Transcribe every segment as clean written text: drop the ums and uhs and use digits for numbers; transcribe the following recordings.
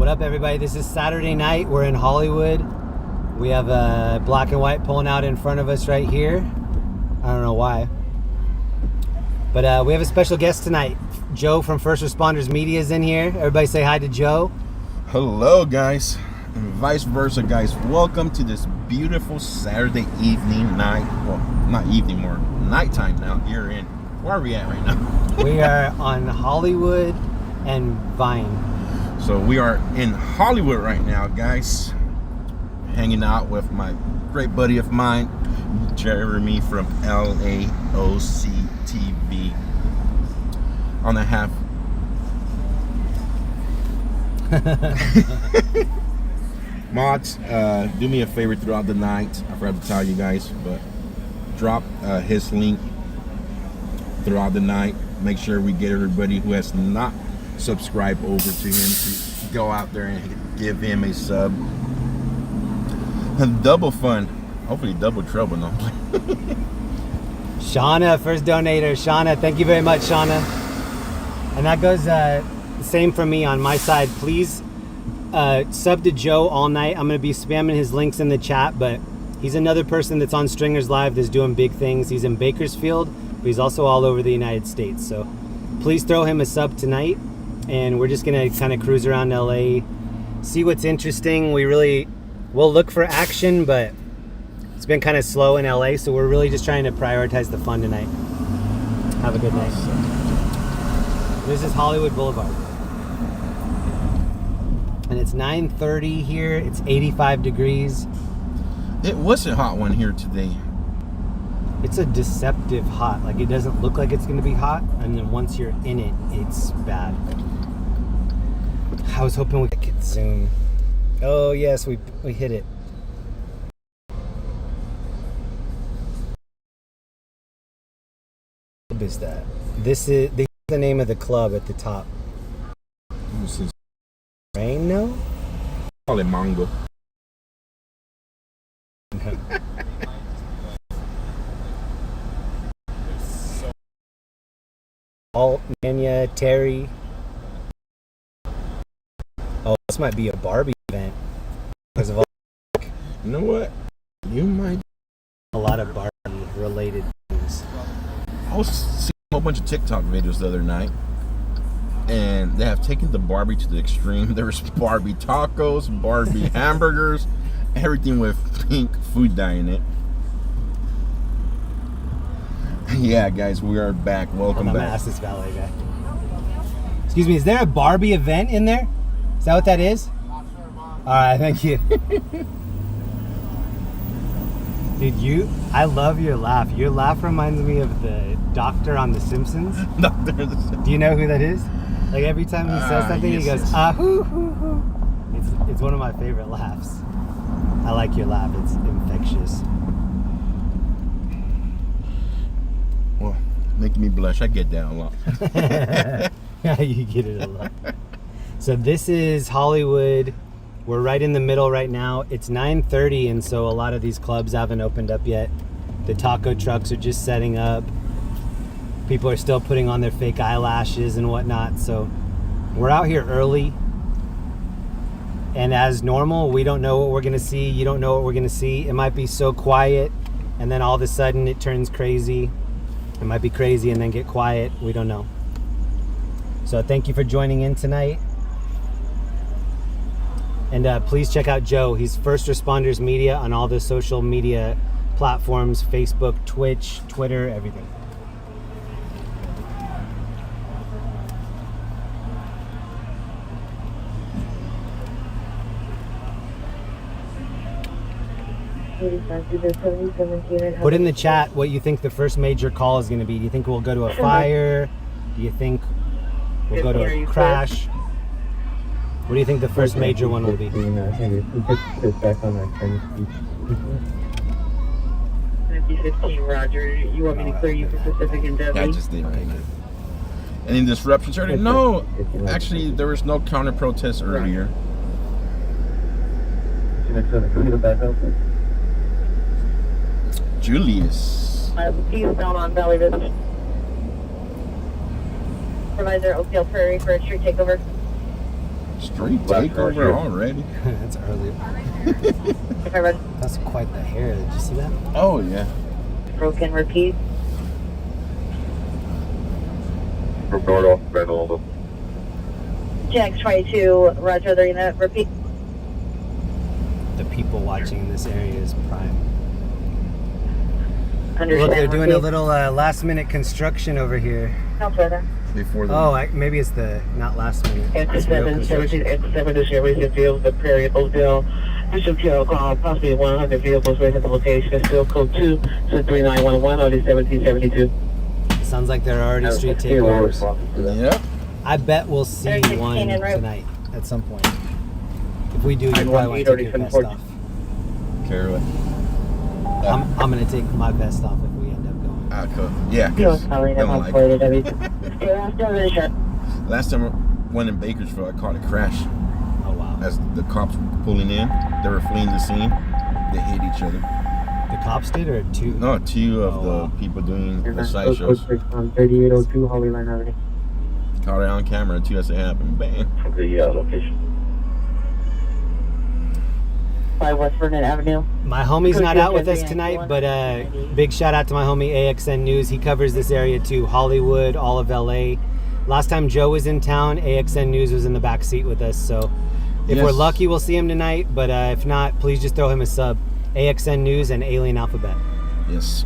What up, everybody? This is Saturday night. We're in Hollywood. We have a black and white pulling out in front of us right here. I don't know why. But we have a special guest tonight. Joe from First Responders Media is in here. Everybody say hi to Joe. Hello, guys. And vice versa, guys. Welcome to this beautiful Saturday evening, night. Well, not evening, more nighttime now. Here in, where are we at right now? We are on Hollywood and Vine. So we are in Hollywood right now, guys. Hanging out with my great buddy of mine, Jeremy from LAFD TV. On the half. Mods, do me a favor throughout the night. I forgot to tell you guys, but drop his link throughout the night. Make sure we get everybody who has not subscribed over to him to go out there and give him a sub. And double fun, hopefully double trouble. No. Shauna, first donator. Shauna, thank you very much, Shauna. And that goes same for me on my side. Please sub to Joe all night. I'm going to be spamming his links in the chat, but he's another person that's on Stringers Live that's doing big things. He's in Bakersfield, but he's also all over the United States. So please throw him a sub tonight, and we're just going to kind of cruise around LA, see what's interesting. We'll look for action, but it's been kind of slow in LA, so we're really just trying to prioritize the fun tonight. Have a good night. This is Hollywood Boulevard. And it's 9:30 here. It's 85 degrees. It was a hot one here today. It's a deceptive hot. Like, it doesn't look like it's going to be hot, and then once you're in it, it's bad. I was hoping we could zoom. Oh yes, we hit it. What is that? This is the name of the club at the top. This is Rain, no? call it Mango. Alt, Mania, Terry. Oh, this might be a Barbie event. Because of all, You know what? You might. a lot of Barbie related things. I was seeing a whole bunch of TikTok videos the other night, and they have taken the Barbie to the extreme. There's Barbie tacos, Barbie hamburgers, everything with pink food dye in it. Yeah, guys, we are back. Welcome I'm gonna back. ask this valet guy. Excuse me, is there a Barbie event in there? Is that what that is? Alright, thank you. Dude, I love your laugh. Your laugh reminds me of the doctor on The Simpsons. Do you know who that is? Like, every time he says something, yes, he goes, yes. hoo, hoo, hoo. It's one of my favorite laughs. I like your laugh. It's infectious. Well, making me blush. I get that a lot. Yeah, you get it a lot. So this is Hollywood. We're right in the middle right now. It's 9:30, and so a lot of these clubs haven't opened up yet. The taco trucks are just setting up. People are still putting on their fake eyelashes and whatnot. So we're out here early. And as normal, we don't know what we're gonna see. You don't know what we're gonna see. It might be so quiet, and then all of a sudden it turns crazy. It might be crazy and then get quiet. We don't know. So thank you for joining in tonight. And please check out Joe. He's First Responders Media on all the social media platforms, Facebook, Twitch, Twitter, everything. Put in the chat what you think the first major call is going to be. Do you think we'll go to a fire? Do you think we'll go to a crash? What do you think the first major one will be? 50-15, Roger. You want me to clear you for Pacific and Dudley? Yeah, I just did right now. Any disruptions earlier? No, actually, there was no counter protest earlier. Julius. Eastbound on Valley Vista. Supervisor, Oakdale Prairie for a street takeover. Street takeover already. That's early. That's quite the hair. Did you see that? Oh yeah. Broken repeat. From North Venable. Jack 22, Roger, they're gonna repeat. The people watching in this area is prime. Understand. Look, they're doing a repeat. little last minute construction over here. No further. Before the Maybe it's the not last minute. It's It's real 717 construction. at 7 to Sherry's Field, the Prairie Hotel. Bishop Hill call possibly 100 vehicles waiting at the location. Still code 2 to 3911 on the 1772. Sounds like they're already street takeovers. Yep. I bet we'll see 16 one en route. tonight at some point. If we do, you I probably want want to take your 8:30, vest off. Carolyn. I'm gonna take my vest off if we end up going. Cool. Yeah. You know, 'cause sorry, they I'm don't on like plate it. at everything. Last time I went in Bakersfield, I caught a crash. Oh wow. As the cops were pulling in, they were fleeing the scene. They hit each other. The cops did or two? No, two of Oh, the wow. people doing the Code sideshows 6 on 3802 Holy Line Avenue. caught it on camera too as it happened. Bang. The location. 5 West Vernon Avenue. My homie's not out with us 2 tonight, but big shout out to my homie AXN News. He covers this area too, Hollywood, all of LA. Last time Joe was in town, AXN News was in the back seat with us. So if we're Yes. lucky, we'll see him tonight. But if not, please just throw him a sub. AXN News and Alien Alphabet. Yes.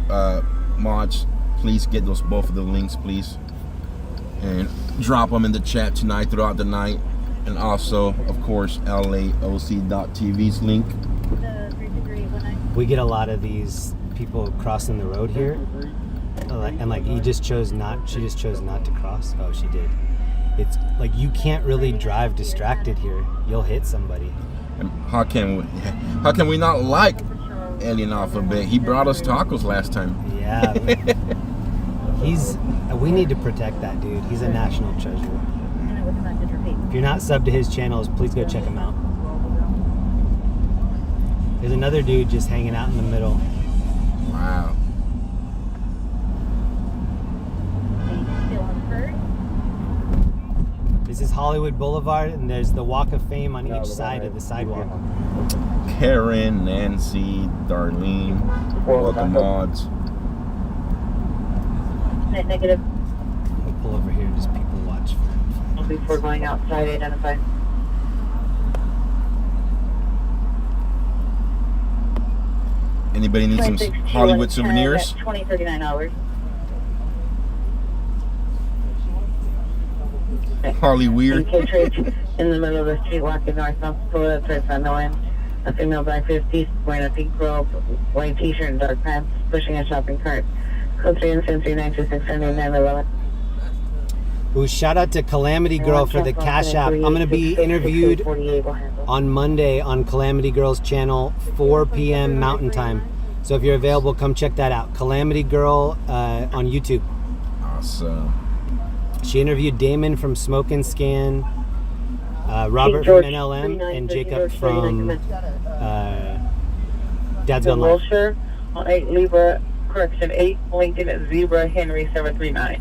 Mods, please get those both of the links, please, and drop them in the chat tonight throughout the night. And also, of course, LAOC.TV's link. We get a lot of these people crossing the road here, and like she just chose not to cross. Oh, she did. It's like you can't really drive distracted here. You'll hit somebody. And how can we not like Alien Alphabet? He brought us tacos last time. Yeah. We need to protect that dude. He's a national treasure. If you're not subbed to his channels, please go check him out. There's another dude just hanging out in the middle. Wow. This is Hollywood Boulevard, and there's the Walk of Fame on each side of the sidewalk. Karen, Nancy, Darlene, welcome mods. Negative. We'll pull over here and just people watch. Before going outside, identify. Anybody need some 26 Hollywood at souvenirs? 2039 hours. Hollyweird. Infiltrate in the middle of the street, walking north South Florida, towards Van Nolan. A female black 50s wearing a pink robe, white t-shirt, and dark pants, pushing a shopping cart. Code 3 and 39267911. Ooh, shout out to Calamity Girl for the Cash App. I'm going to be interviewed on Monday on Calamity Girl's channel, 4 p.m. Mountain Time. So if you're available, come check that out. Calamity Girl on YouTube. Awesome. She interviewed Damon from Smoke and Scan, Robert from NLM, and Jacob from Dad's Gun Life. Wilshire, on 8 Libra, correction 8, Lincoln at Zebra, Henry 739.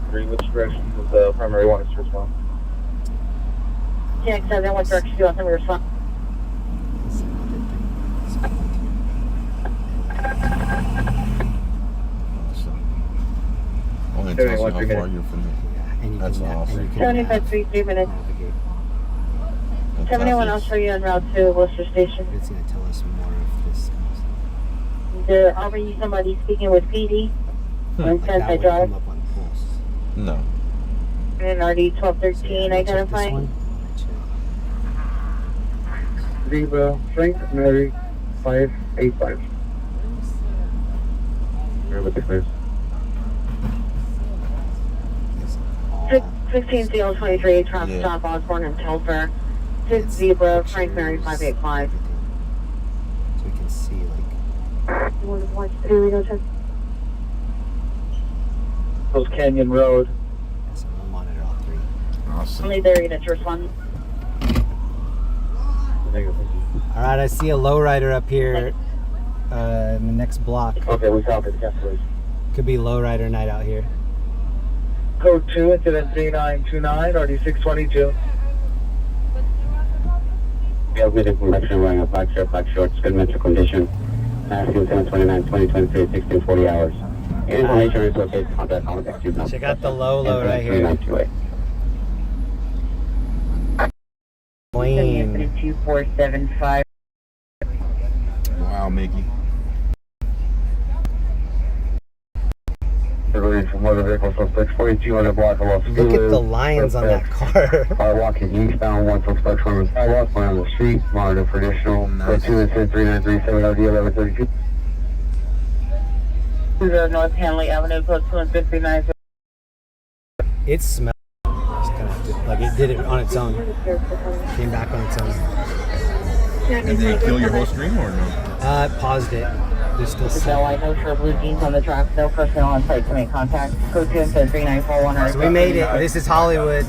Which direction was the primary one to respond? Jack 7, what direction do you want them to respond? Only tells you how far you're from me. And you That's can, awesome. and you can 7533 minutes. navigate. 71, I'll show you en route to Worcester Station. It's going to tell us more if this comes. There already somebody speaking with PD. Like Intent that I would drive. come up on posts. No. And RD So, 1213 yeah, check this identifying. one. Zebra, Frank, Mary, 585. You're looking for 16 CL 23, Trump Yeah. Stop Osborne and Telfer. 6 Zebra, Frank Mary 585. So we can see, like, You want to watch 3 Rigo 10? Post Canyon Road. so we'll monitor all three. Awesome. Only there units to respond. All right, I see a lowrider up here in the next block. Okay, we copied the cancellation. Could be lowrider night out here. Code 2, incident 3929, RD622. Yeah, with the convection wearing a black shirt, black shorts, good mental condition. Asking 729, 2023, 1640 hours. Information is located, contact number. Check out the low right here. 3928. Clean. 2475. Wow, Mickey. From motor vehicle suspects 4200 block of Los Look at the lines on that car. Car walking eastbound, one suspect from the sidewalk, one on the street, monitor for additional. Nice. 2 incident 3937 RD 1132. 20 North Hanley Avenue, code 259. It smells. Just kind of like it did it on its own. Came back on its own. And they kill your whole stream or no? Paused it. There's still No some. white, no shirt, blue jeans on the truck, no personnel on site to make contact. Code 2 incident 3941. So we made it. This is Hollywood.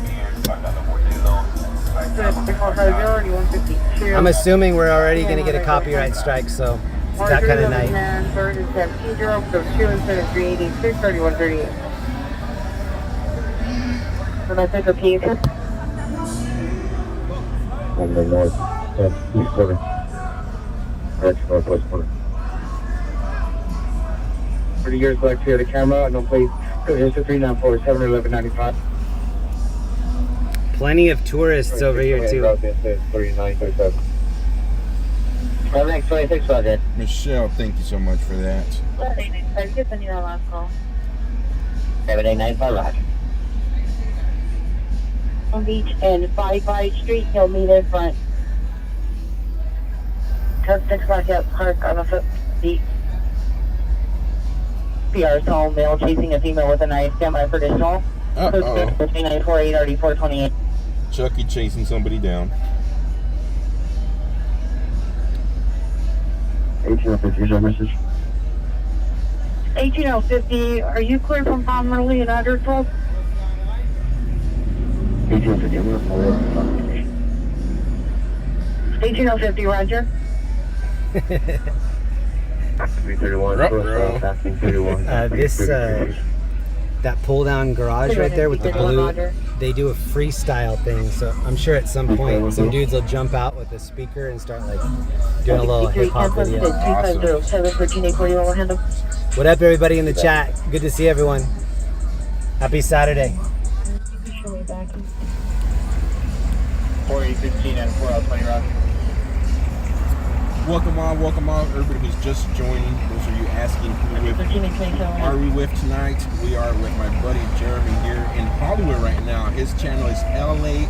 I'm assuming we're already going to get a copyright strike, so it's that kind of night. Bird is 70, code 2 incident 386, 3138. Can I take a peek? On the north, east quarter. Correct, northwest quarter. 30 years black clear the camera, no plate. Code 3947 1195. Plenty of tourists over here, too. 3937. Next 26 budget. Michelle, thank you so much for that. 7895 Roger. On Beach and 55 Street, he'll meet in front. Code 6 block out, park on the foot seat. PR's home, male chasing a female with a knife, stand by for additional. Code 3948 RD428. Chucky chasing somebody down. 1850 is our message. 18050, are you clear from Pomerley and Under 12? 1850, I'm going to follow up. 18050, Roger. 331, Ruh-roh. passing 31. That pull down garage right there with the blue, they do a freestyle thing. So I'm sure at some point some dudes will jump out with a speaker and start like doing a little hip hop video. What up, everybody in the chat? Good to see everyone. Happy Saturday. 4815 and 420 Roger. Welcome on, everybody who's just joining. Those of you asking who are we with tonight? We are with my buddy Jeremy here in Hollywood right now. His channel is LAOC.TV.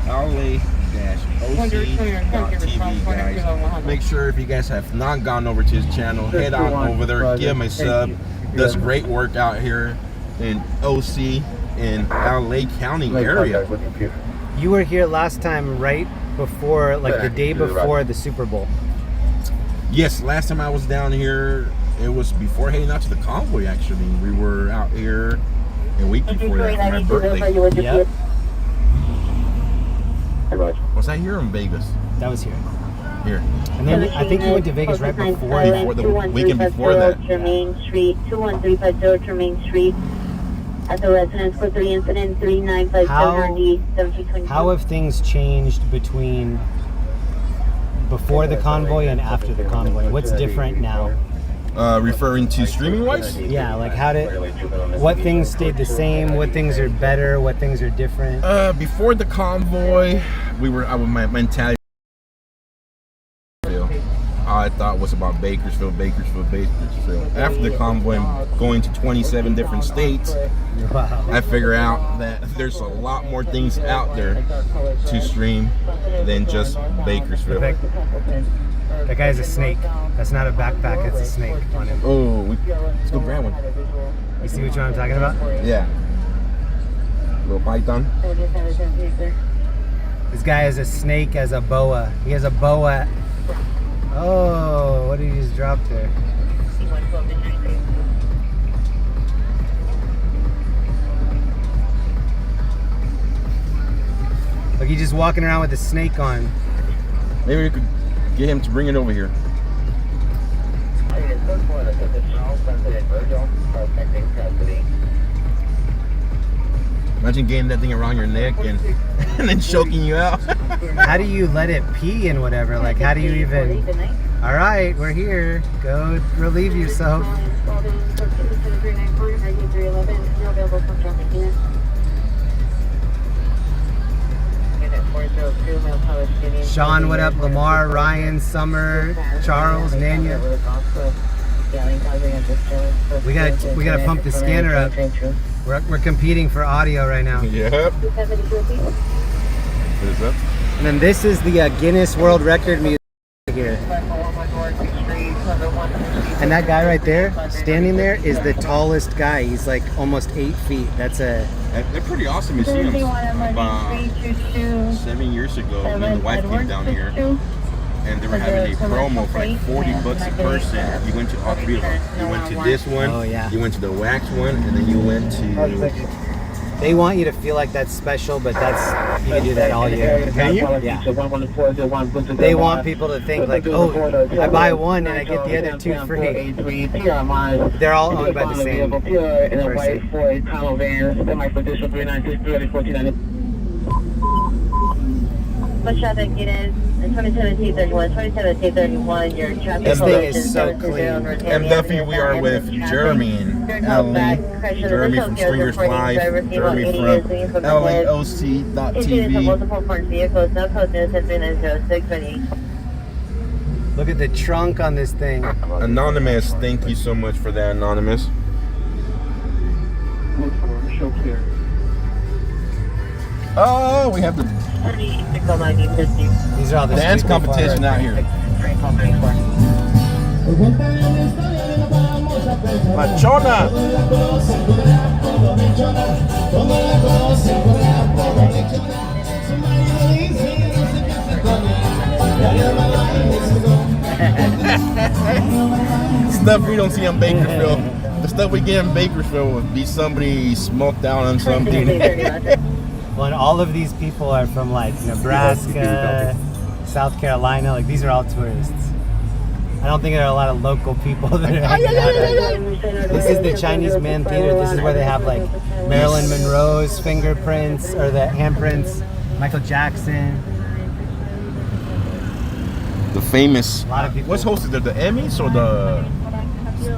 LA-OC.TV, guys. Make sure if you guys have not gone over to his channel, head on over there, give him a sub. Does great work out here in OC in LA County area. You were here last time, right before, like the day before the Super Bowl. Yes, last time I was down here, it was before heading out to the convoy, actually. We were out here a week before that for my birthday. Yep, Was I here in Vegas? that was here. Here. And then I think you went to Vegas right before that. Before the weekend before that. Tremaine Street, 21350 Tremaine Street. At the residence for 3 incident 3957 RD 1720. How have things changed between before the convoy and after the convoy? What's different now? Referring to streaming wise? Yeah, like what things stayed the same, what things are better, what things are different? Before the convoy, my mentality I thought was about Bakersfield. After the convoy, going to 27 different states, Wow. I figure out that there's a lot more things out there to stream than just Bakersfield. That guy's a snake. That's not a backpack, it's a snake on him. Oh, let's go grab one. You see which one I'm talking about? Yeah. Little python. This guy has a snake as a boa. He has a boa. Oh, what did he just drop there? Look, he's just walking around with a snake on. Maybe we could get him to bring it over here. Imagine getting that thing around your neck and then choking you out. How do you let it pee and whatever? Like, how do you even? All right, we're here. Go relieve yourself. Sean, what up? Lamar, Ryan, Summer, Charles, Nanya. We gotta pump the scanner up. We're competing for audio right now. Yep. What is up? And then this is the Guinness World Record music here. And that guy right there, standing there, is the tallest guy. He's like almost 8 feet. They're pretty awesome museums. About 7 years ago, me and my wife came down here, and they were having a promo for like $40 a person. You went to all three of them. You went to this one, you went to the wax one, and then you went to... They want you to feel like that's special, but you can do that all year. Can you? Yeah. They want people to think like, oh, I buy one and I get the other 2 free. They're all owned by the same person. Push out the Guinness, 27T31, 27T31, your traffic. This thing is so clean. And Duffy, we are with Jeremy and Ellie. Jeremy from Stringers Live, Jeremy from LAOC.TV. Look at the trunk on this thing. Anonymous, thank you so much for that, Anonymous. Oh, we have the These are all the dance competition out here. Machona. Stuff we don't see in Bakersfield. The stuff we get in Bakersfield would be somebody smoked out on something. Well, and all of these people are from like Nebraska, South Carolina. Like, these are all tourists. I don't think there are a lot of local people that are hanging out. This is the Chinese Man Theater. This is where they have like Marilyn Monroe's fingerprints or the handprints, Michael Jackson. The famous. A lot of people. What's hosted there? The Emmys or the?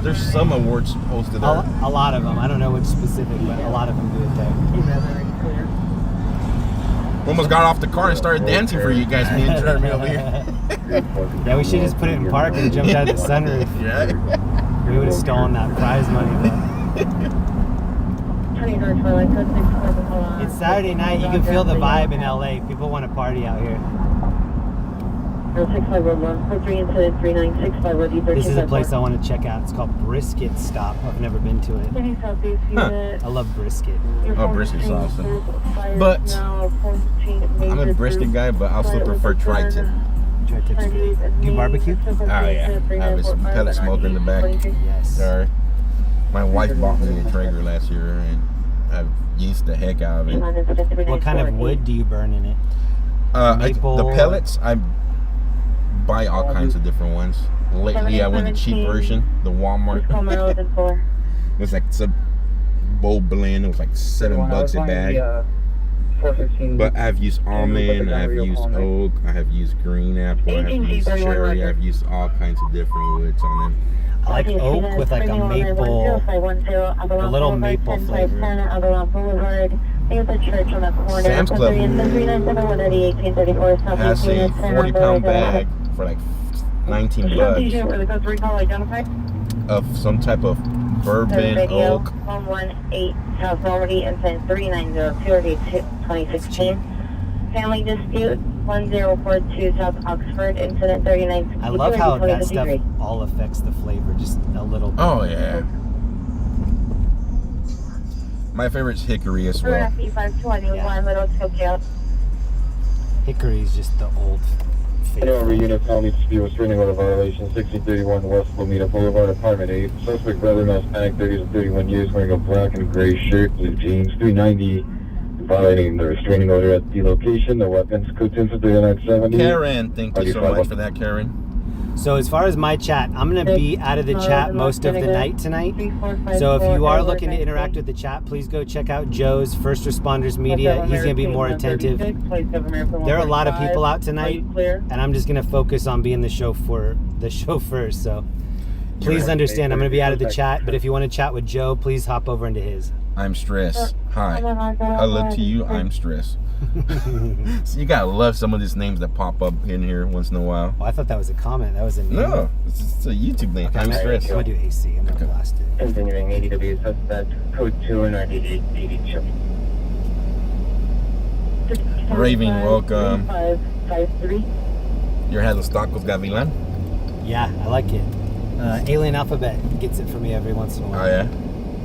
There's some awards hosted there. A lot of them. I don't know which specific, but a lot of them do it there. Almost got off the car and started dancing for you guys, me and Jeremy over here. Yeah, we should just put it in park and jumped out of the sunroof. Yeah. We would have stolen that prize money. It's Saturday night. You can feel the vibe in LA. People want to party out here. This is a place I want to check out. It's called Brisket Stop. I've never been to it. I love brisket. Oh, brisket's awesome. But I'm a brisket guy, but I also prefer Triton. Tri-tip's good. Do you barbecue? Oh yeah, I have a pellet smoker in the back. Yes. Sorry. My wife bought me a Traeger last year, and I've used the heck out of it. What kind of wood do you burn in it? Maple. The pellets, I buy all kinds of different ones. Lately, I went the cheap version, the Walmart. It was like some bowl blend. It was like $7 a bag. But I've used almond, I've used oak, I have used green apple, I've used cherry, I've used all kinds of different woods on them. I like oak with like a maple, a little maple flavor. Sam's Club has a 40-pound bag for like $19 of some type of bourbon oak. 118 South Normandy and 390 2016. Family dispute 1042 South Oxford, incident 39. I love how that stuff all affects the flavor just a little bit. Oh yeah. My favorite is hickory as well. Hickory is just the old Takeover unit family dispute was restraining order violation 6031 West Lomita Boulevard, apartment 8. Suspect brother, male, Hispanic, 30 to 31 years, wearing a black and gray shirt, blue jeans, 390, violating the restraining order at the location. The weapons, code 10 3970. Karen, thank you so much for that, Karen. So as far as my chat, I'm going to be out of the chat most of the night tonight. So if you are looking to interact with the chat, please go check out Joe's First Responders Media. He's going to be more attentive. There are a lot of people out tonight, and I'm just going to focus on being the chauffeur. So please understand, I'm going to be out of the chat, but if you want to chat with Joe, please hop over into his. I'm stressed. Hi. Hello to you. I'm stressed. So you gotta love some of these names that pop up in here once in a while. Oh, I thought that was a comment. That was a name. No, it's a YouTube name. Okay, I'm stressed. I'm going to do AC. I'm going to blast it. Continuing ADW suspect code 29882. Raving, welcome. 553. Your head of stock was Gavilan? Yeah, I like it. Alien Alphabet gets it for me every once in a while. Oh, yeah?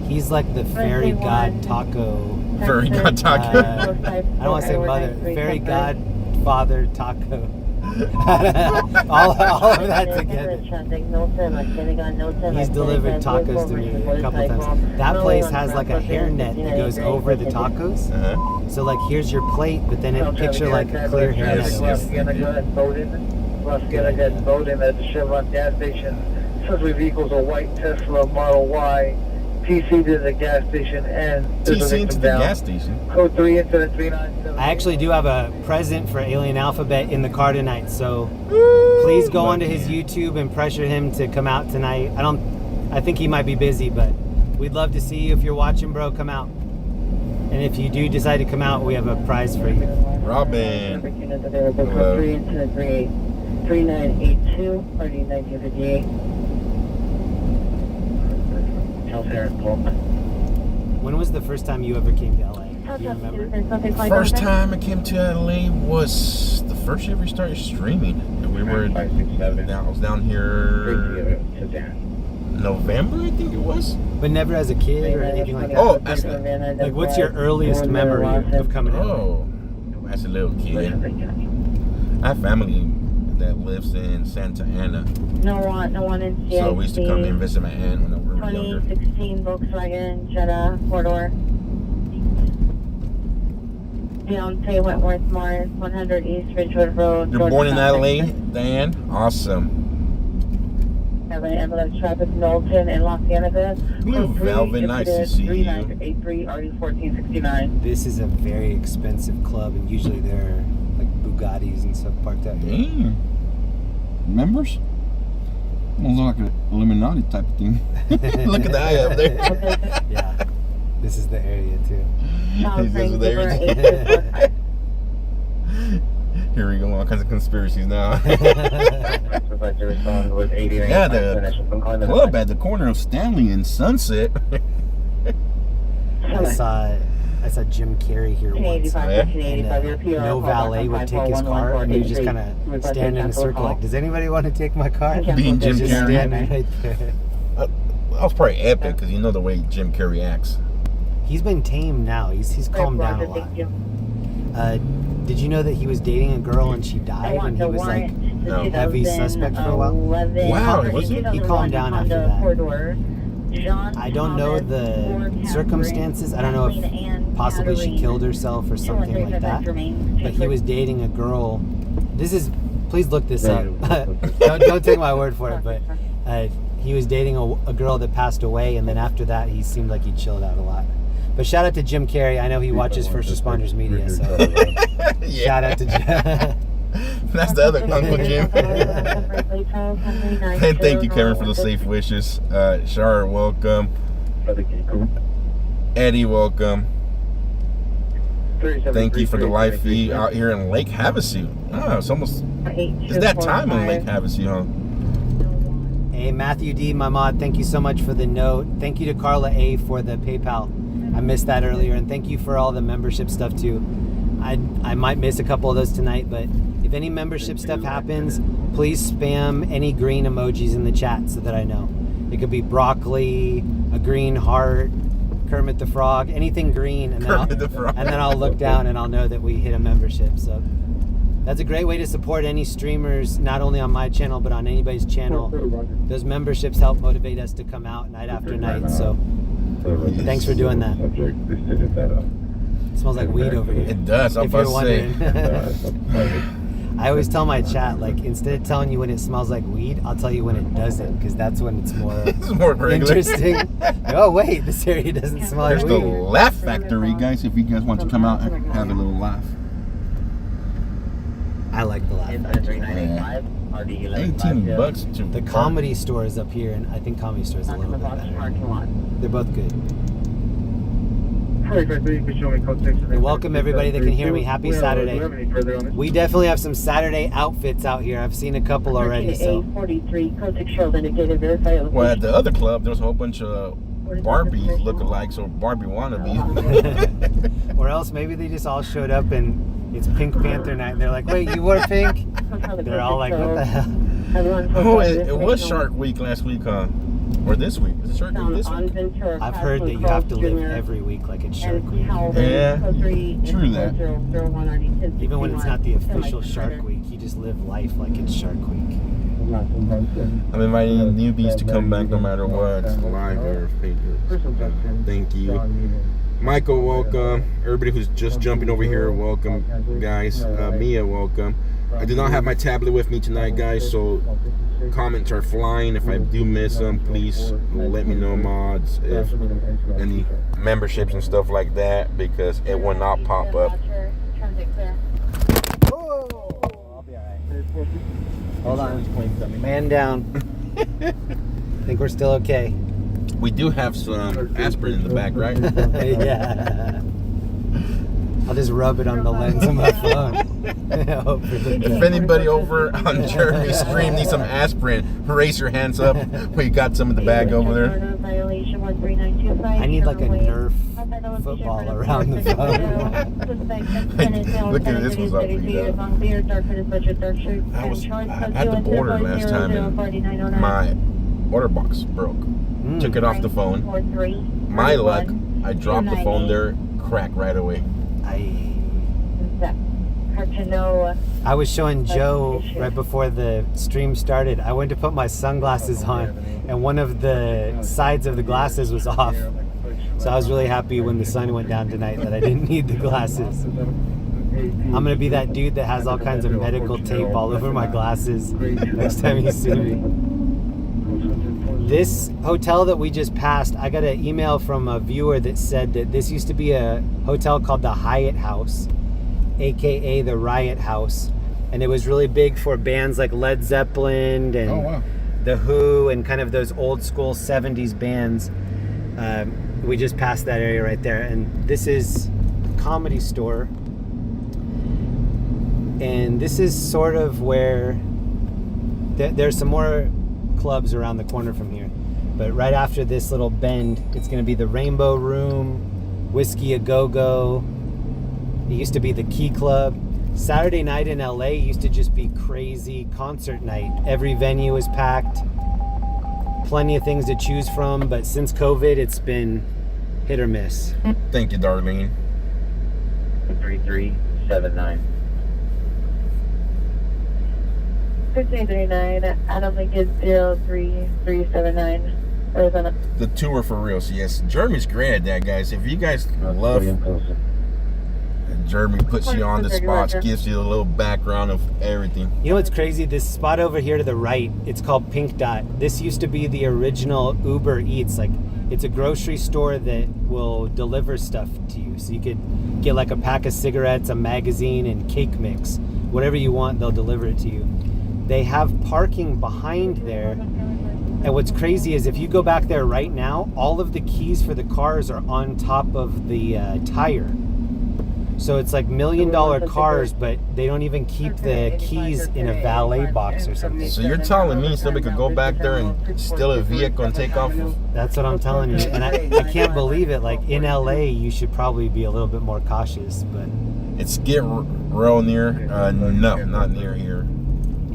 He's like the fairy god taco. Fairy god taco. I don't want to say mother. Fairy godfather taco. all of that together. He's delivered tacos to me a couple times. That place has like a hairnet that goes over the tacos. Uh-huh. So like here's your plate, but then it picture like a clear hairnet. Yes. Gonna get vote in at the Chevron gas station. Essentially vehicles a white Tesla Model Y. TC to the gas station and TC into the gas station. Code 3 incident 397. I actually do have a present for Alien Alphabet in the car tonight, so please go onto his YouTube and pressure him to come out tonight. I think he might be busy, but we'd love to see you. If you're watching, bro, come out. And if you do decide to come out, we have a prize for you. Robin. Code 3 incident 3982, party 1958. When was the first time you ever came to LA? Do you remember? First time I came to LA was the first year we started streaming. And we were I was down here November, I think it was. But never as a kid or anything like that? Oh, like what's your earliest memory of coming to LA? Oh, as a little kid. I have family that lives in Santa Ana. No one in CIC. So we used to come and visit my aunt when we were younger. 2016 Volkswagen Jetta 4-door. Beyonce Wentworth Mars, 100 East Ridgewood Road. You're born in LA, Diane? Awesome. LA Ambulance Traffic Knowlton in Los Angeles. Blue Velvet, nice to see you. 3983 RD1469. This is a very expensive club, and usually there are like Bugattis and stuff parked out here. Damn. Members? Almost like an Illuminati type of thing. Look at the eye up there. Yeah, this is the area too. This is the area. Here we go, all kinds of conspiracies now. Yeah, the club at the corner of Stanley and Sunset. I saw Jim Carrey here once. No valet would take his car, and he would just kind of stand in a circle like, does anybody want to take my car? Being Jim Just Carrey. standing right there. That was probably epic because you know the way Jim Carrey acts. He's been tamed now. He's calmed down a lot. Did you know that he was dating a girl and she died, and he was like No. heavy suspect for a while? Wow, was he? He calmed down after that. I don't know the circumstances. I don't know if possibly she killed herself or something like that. But he was dating a girl. Please look this up. don't take my word for it. But he was dating a girl that passed away, and then after that, he seemed like he chilled out a lot. But shout out to Jim Carrey. I know he watches First Responders Media, so Yeah. shout out to Jim. That's the other Uncle Jim. And thank you, Kevin, for the safe wishes. Shar, welcome. Eddie, welcome. Thank you for the live feed out here in Lake Havasu. Oh, it's that time in Lake Havasu, huh? Hey, Matthew D, my mod, thank you so much for the note. Thank you to Carla A for the PayPal. I missed that earlier, and thank you for all the membership stuff too. I might miss a couple of those tonight, but if any membership stuff happens, please spam any green emojis in the chat so that I know. It could be broccoli, a green heart, Kermit the Frog, anything green, and then I'll look down and I'll know that we hit a membership. So that's a great way to support any streamers, not only on my channel but on anybody's channel. Those memberships help motivate us to come out night after night. So thanks for doing that. It smells like weed over here. It does. I'm if you're about to say. wondering. I always tell my chat, like, instead of telling you when it smells like weed, I'll tell you when it doesn't, because that's when it's more, It's more regular. interesting. Oh, wait, this area doesn't smell like There's the weed. Laugh Factory, guys, if you guys want to come out and have a little laugh. I like the laugh. Yeah. 18 bucks to The Comedy Store is up here, and I think Comedy Store is a little bit better. They're both good. Welcome everybody that can hear me. Happy Saturday. We definitely have some Saturday outfits out here. I've seen a couple already. So. Well, at the other club, there's a whole bunch of Barbie lookalikes or Barbie wannabes. Or else maybe they just all showed up and it's Pink Panther night and they're like, wait, you wore pink? They're all like, what the hell? Oh, it was Shark Week last week, huh? Or this week? Is it Shark Week this week? I've heard that you have to live every week like it's Shark Week. Yeah, true that. Even when it's not the official Shark Week, you just live life like it's Shark Week. I'm inviting newbies to come back no matter what. Live or fake. Thank you. Michael, welcome. Everybody who's just jumping over here, welcome, guys. Mia, welcome. I do not have my tablet with me tonight, guys, so comments are flying. If I do miss them, please let me know, mods, if any memberships and stuff like that, because it will not pop up. Hold on. Man down. I think we're still okay. We do have some aspirin in the back, right? Yeah. I'll just rub it on the lens of my phone. If anybody over on Jeremy's stream needs some aspirin, raise your hands up. We got some in the bag over there. I need like a Nerf football around the phone. Look at this one's up. I had the border last time and my order box broke. Took it off the phone. My luck, I dropped the phone there, crack right away. I was showing Joe right before the stream started. I went to put my sunglasses on and one of the sides of the glasses was off. So I was really happy when the sun went down tonight that I didn't need the glasses. I'm going to be that dude that has all kinds of medical tape all over my glasses next time you see me. This hotel that we just passed, I got an email from a viewer that said that this used to be a hotel called the Hyatt House, aka the Riot House, and it was really big for bands like Led Zeppelin and The Who and kind of those old school 70s bands. We just passed that area right there, and this is Comedy Store, and this is sort of where there's some more clubs around the corner from here, but right after this little bend, it's going to be the Rainbow Room, Whiskey A Go Go. It used to be the Key Club. Saturday night in LA used to just be crazy concert night. Every venue was packed. Plenty of things to choose from, but since COVID, it's been hit or miss. Thank you, Darlene. 3379. 1539, Adam Lincoln 03379, Arizona. The tour for real. So yes, Jeremy's great at that, guys. If you guys love, Jeremy puts you on the spots, gives you a little background of everything. You know what's crazy? This spot over here to the right, it's called Pink Dot. This used to be the original Uber Eats. Like, it's a grocery store that will deliver stuff to you. So you could get like a pack of cigarettes, a magazine, and cake mix. Whatever you want, they'll deliver it to you. They have parking behind there. And what's crazy is if you go back there right now, all of the keys for the cars are on top of the tire. So it's like $1 million cars, but they don't even keep the keys in a valet box or something. So you're telling me somebody could go back there and steal a vehicle and take off? That's what I'm telling you. And I can't believe it. Like in LA, you should probably be a little bit more cautious, but It's Skid Row near? No, not near here.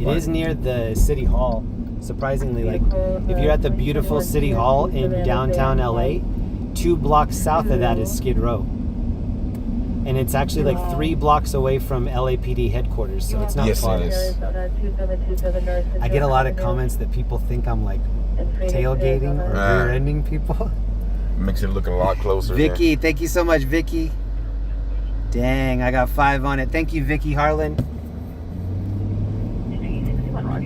it is near the city hall. Surprisingly, like if you're at the beautiful city hall in downtown LA, 2 blocks south of that is Skid Row. And it's actually like 3 blocks away from LAPD headquarters, so it's not Yes, far. it is. I get a lot of comments that people think I'm like tailgating or rear-ending people. Makes it look a lot closer. Vicky, thank you so much, Vicky. Dang, I got 5 on it. Thank you, Vicky Harlan.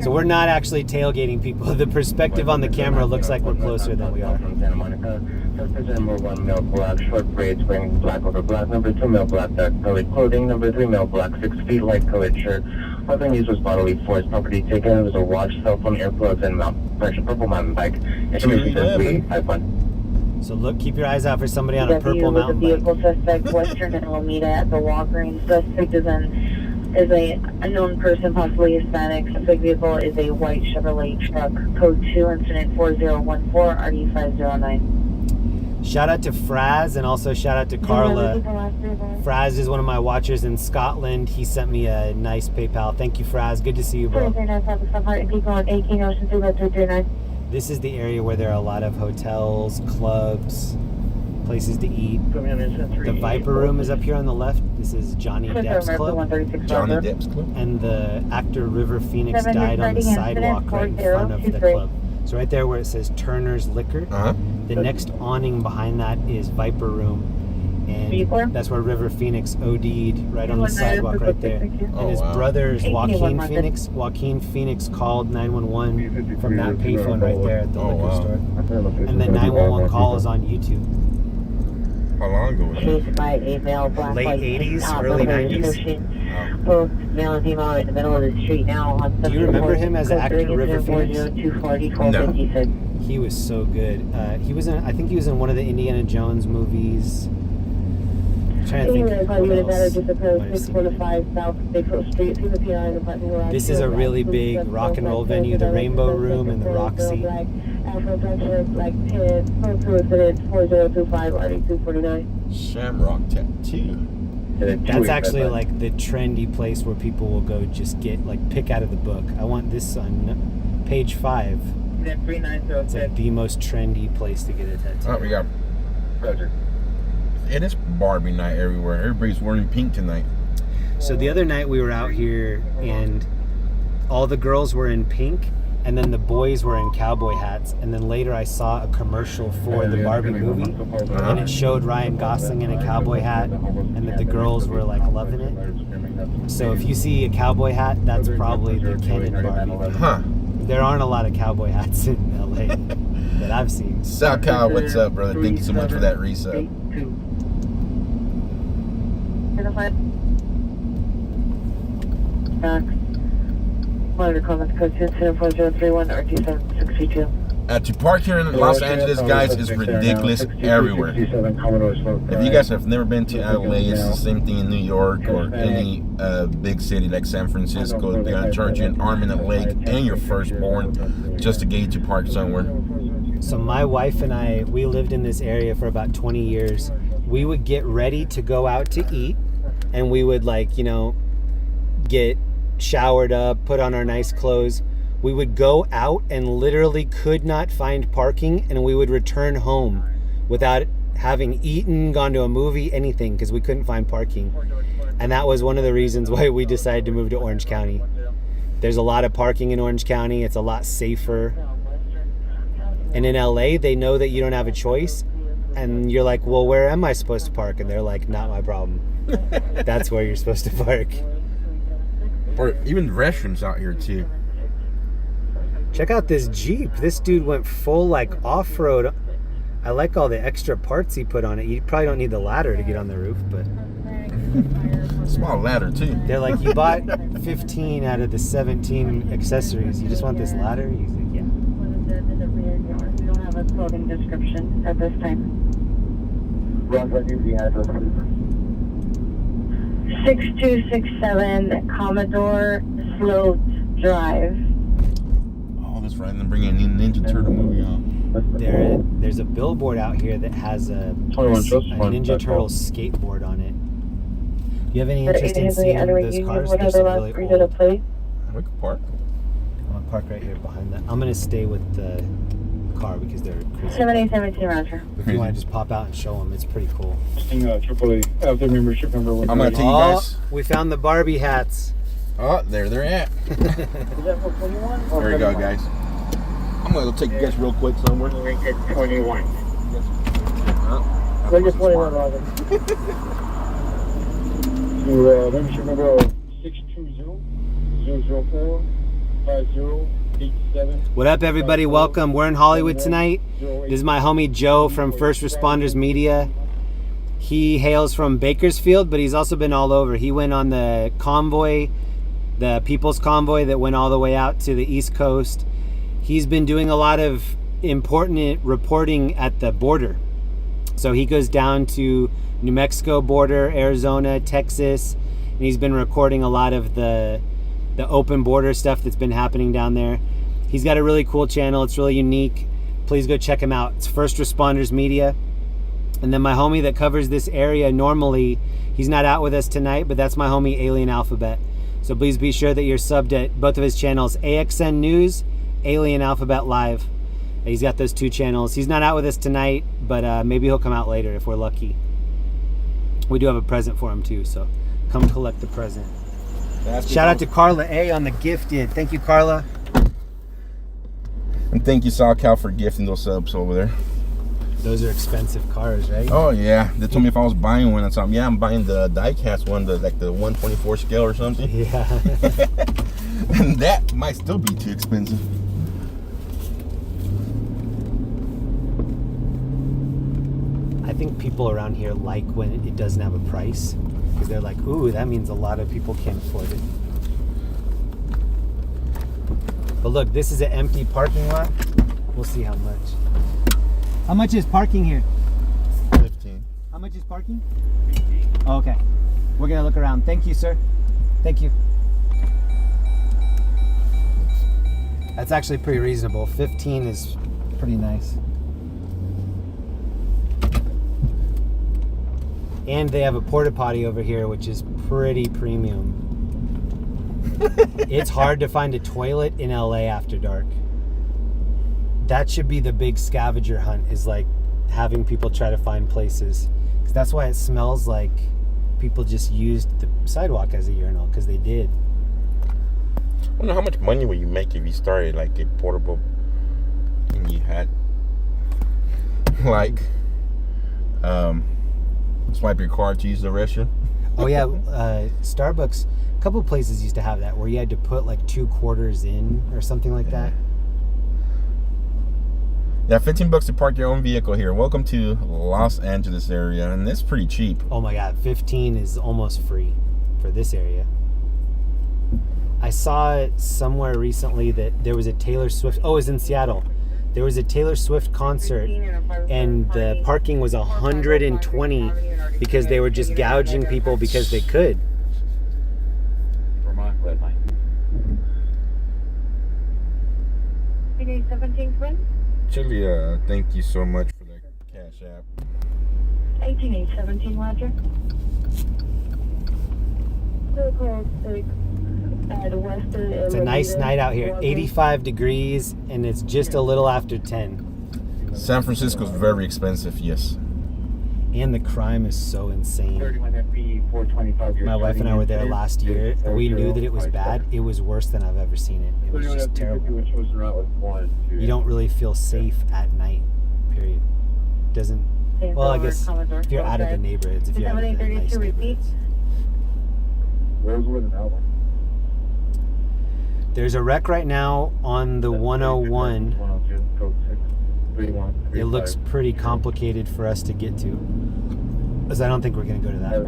So we're not actually tailgating people. The perspective on the camera looks like we're closer than we are. Santa Monica. Suspect number 1, male black, short braids, wearing black over black. Number 2, male black, dark colored clothing. Number 3, male black, 6 feet, light colored shirt. Weapon used was bodily force. Property taken was a watch, cell phone, earplugs, and purple mountain bike. Information says 3851. So look, keep your eyes out for somebody on a purple mountain bike. Vehicle suspect, Western and Alameda at the Walgreens. Suspect is a unknown person, possibly Hispanic. Suspect vehicle is a white Chevrolet truck. Code 2, incident 4014, RD509. Shout out to Fraz and also shout out to Carla. Fraz is one of my watchers in Scotland. He sent me a nice PayPal. Thank you, Fraz. Good to see you, bro. This is the area where there are a lot of hotels, clubs, places to eat. The Viper Room is up here on the left. This is Johnny Depp's club. Johnny Depp's club. And the actor River Phoenix died on the sidewalk right in front of the club. So right there where it says Turner's Liquor, the next awning behind that is Viper Room. And that's where River Phoenix OD'd, right on the sidewalk right there. And his brother's Joaquin Phoenix called 911 from that payphone right there at the liquor store. And the 911 call is on YouTube. How long ago was that? Chased by a male black Late 80s, early 90s. Both male and female are in the middle of the street now. Do you remember him as actor River Phoenix? No. He was so good. He was in, I think he was in one of the Indiana Jones movies. I'm trying to think This is a really big rock and roll venue, the Rainbow Room and the Roxy. Shamrock Tattoo. That's actually like the trendy place where people will go just get, like, pick out of the book. I want this on page 5. It's like the most trendy place to get a tattoo. Oh, we got Roger. It is Barbie night everywhere. Everybody's wearing pink tonight. So the other night we were out here and all the girls were in pink and then the boys were in cowboy hats. And then later I saw a commercial for the Barbie movie and it showed Ryan Gosling in a cowboy hat and that the girls were like loving it. So if you see a cowboy hat, that's probably the Ken and Barbie. Huh. There aren't a lot of cowboy hats in LA that I've seen. South Kyle, what's up, brother? Thank you so much for that resub. To park here in Los Angeles, guys, is ridiculous everywhere. If you guys have never been to LA, it's the same thing in New York or any big city like San Francisco. They're going to charge you an arm and a leg and your firstborn just to get you to park somewhere. So my wife and I, we lived in this area for about 20 years. We would get ready to go out to eat and we would, like, you know, get showered up, put on our nice clothes. We would go out and literally could not find parking, and we would return home without having eaten, gone to a movie, anything, because we couldn't find parking. And that was one of the reasons why we decided to move to Orange County. There's a lot of parking in Orange County. It's a lot safer. And in LA, they know that you don't have a choice. And you're like, well, where am I supposed to park? And they're like, not my problem. That's where you're supposed to park. Or even restrooms out here too. Check out this Jeep. This dude went full, like, off-road. I like all the extra parts he put on it. You probably don't need the ladder to get on the roof, but small ladder too. They're like, you bought 15 out of the 17 accessories. You just want this ladder? He's like, yeah. We don't have a clothing description at this time. 6267 Commodore Sloat Drive. That's right, and then bring a Ninja Turtle movie on. There's a billboard out here that has a Ninja Turtle skateboard on it. Do you have any interest in seeing those cars? They're really old. We could park. I'm gonna park right here behind that. I'm gonna stay with the car because they're crazy. 7817, Roger. If you want to just pop out and show them, it's pretty cool. AAA, after membership number 1. I'm gonna take you guys. We found the Barbie hats. Oh, there they're at. There you go, guys. I'm gonna go take you guys real quick somewhere. 21. We're just 21, Roger. To membership number 620-004. What up, everybody? Welcome. We're in Hollywood tonight. This is my homie Joe from First Responders Media. He hails from Bakersfield, but he's also been all over. He went on the convoy, the People's Convoy that went all the way out to the East Coast. He's been doing a lot of important reporting at the border. So he goes down to New Mexico border, Arizona, Texas, and he's been recording a lot of the open border stuff that's been happening down there. He's got a really cool channel. It's really unique. Please go check him out. It's First Responders Media. And then my homie that covers this area normally, he's not out with us tonight, but that's my homie Alien Alphabet. So please be sure that you're subbed at both of his channels, AXN News, Alien Alphabet Live. He's got those two channels. He's not out with us tonight, but maybe he'll come out later if we're lucky. We do have a present for him too, so come collect the present. Shout out to Carla A on the gifted. Thank you, Carla. And thank you, SoCal, for gifting those subs over there. Those are expensive cars, right? Oh yeah, they told me if I was buying one, I told them, yeah, I'm buying the diecast one, like the 124 scale or something. Yeah. And that might still be too expensive. I think people around here like when it doesn't have a price, because they're like, ooh, that means a lot of people can't afford it. But look, this is an empty parking lot. We'll see how much. How much is parking here? 15. How much is parking? 15. Oh, okay. We're gonna look around. Thank you, sir. Thank you. That's actually pretty reasonable. 15 is pretty nice. And they have a porta potty over here, which is pretty premium. It's hard to find a toilet in LA after dark. That should be the big scavenger hunt, is like having people try to find places. Because that's why it smells like people just used the sidewalk as a urinal, because they did. I wonder how much money would you make if you started like a portable and you had like swipe your card to use the restroom. Oh yeah, Starbucks, a couple places used to have that where you had to put like 2 quarters in or something like that. Yeah, $15 to park your own vehicle here. Welcome to Los Angeles area, and it's pretty cheap. Oh my God, 15 is almost free for this area. I saw somewhere recently that there was a Taylor Swift, oh, it was in Seattle. There was a Taylor Swift concert and the parking was 120 because they were just gouging people because they could. Vermont red line. 17 Twin? Actually, thank you so much for that Cash App. 18817, Roger. It's a nice night out here. 85 degrees and it's just a little after 10. San Francisco's very expensive, yes. And the crime is so insane. 31 FP 425. My wife and I were there last year. We knew that it was bad. It was worse than I've ever seen it. It was just terrible. You don't really feel safe at night, period. Doesn't, well, I guess if you're out of the neighborhoods, if you're out of the nice neighborhoods. Rosewood and Alba. There's a wreck right now on the 101. It looks pretty complicated for us to get to, because I don't think we're going to go to that.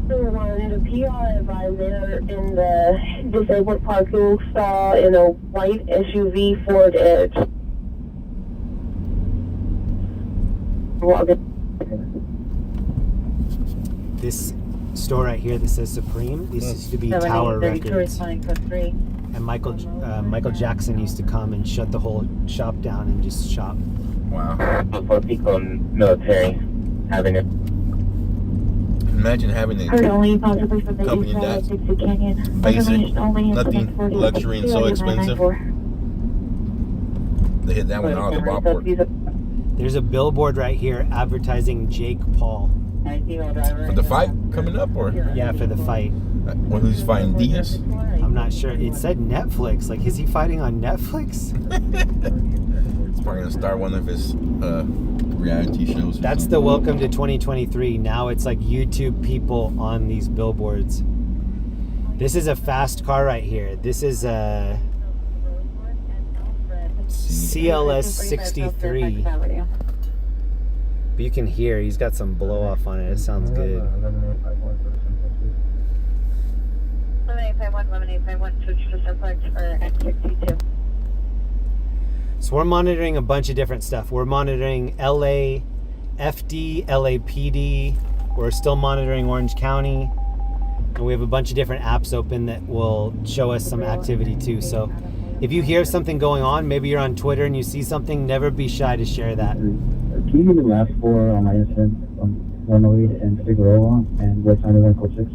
The PR advisor in the disabled parking stall in a white SUV Ford Edge. This store right here that says Supreme, this used to be Tower Records. And Michael Jackson used to come and shut the whole shop down and just shop. Wow. For people military having it. Imagine having a company that's basic, nothing luxury and so expensive. They hit that one out of the ballpark. There's a billboard right here advertising Jake Paul. For the fight coming up, or? Yeah, for the fight. Well, who's fighting Diaz? I'm not sure. It said Netflix. Like, is he fighting on Netflix? It's probably gonna start one of his reality shows. That's the welcome to 2023. Now it's like YouTube people on these billboards. This is a fast car right here. This is a CLS 63. But you can hear he's got some blow off on it. It sounds good. 1851, switch to simplex for X62. So we're monitoring a bunch of different stuff. We're monitoring LAFD, LAPD. We're still monitoring Orange County. And we have a bunch of different apps open that will show us some activity too. So if you hear something going on, maybe you're on Twitter and you see something, never be shy to share that. Can you give me the last four on my SN from 108 and Figueroa and what time is Uncle 6?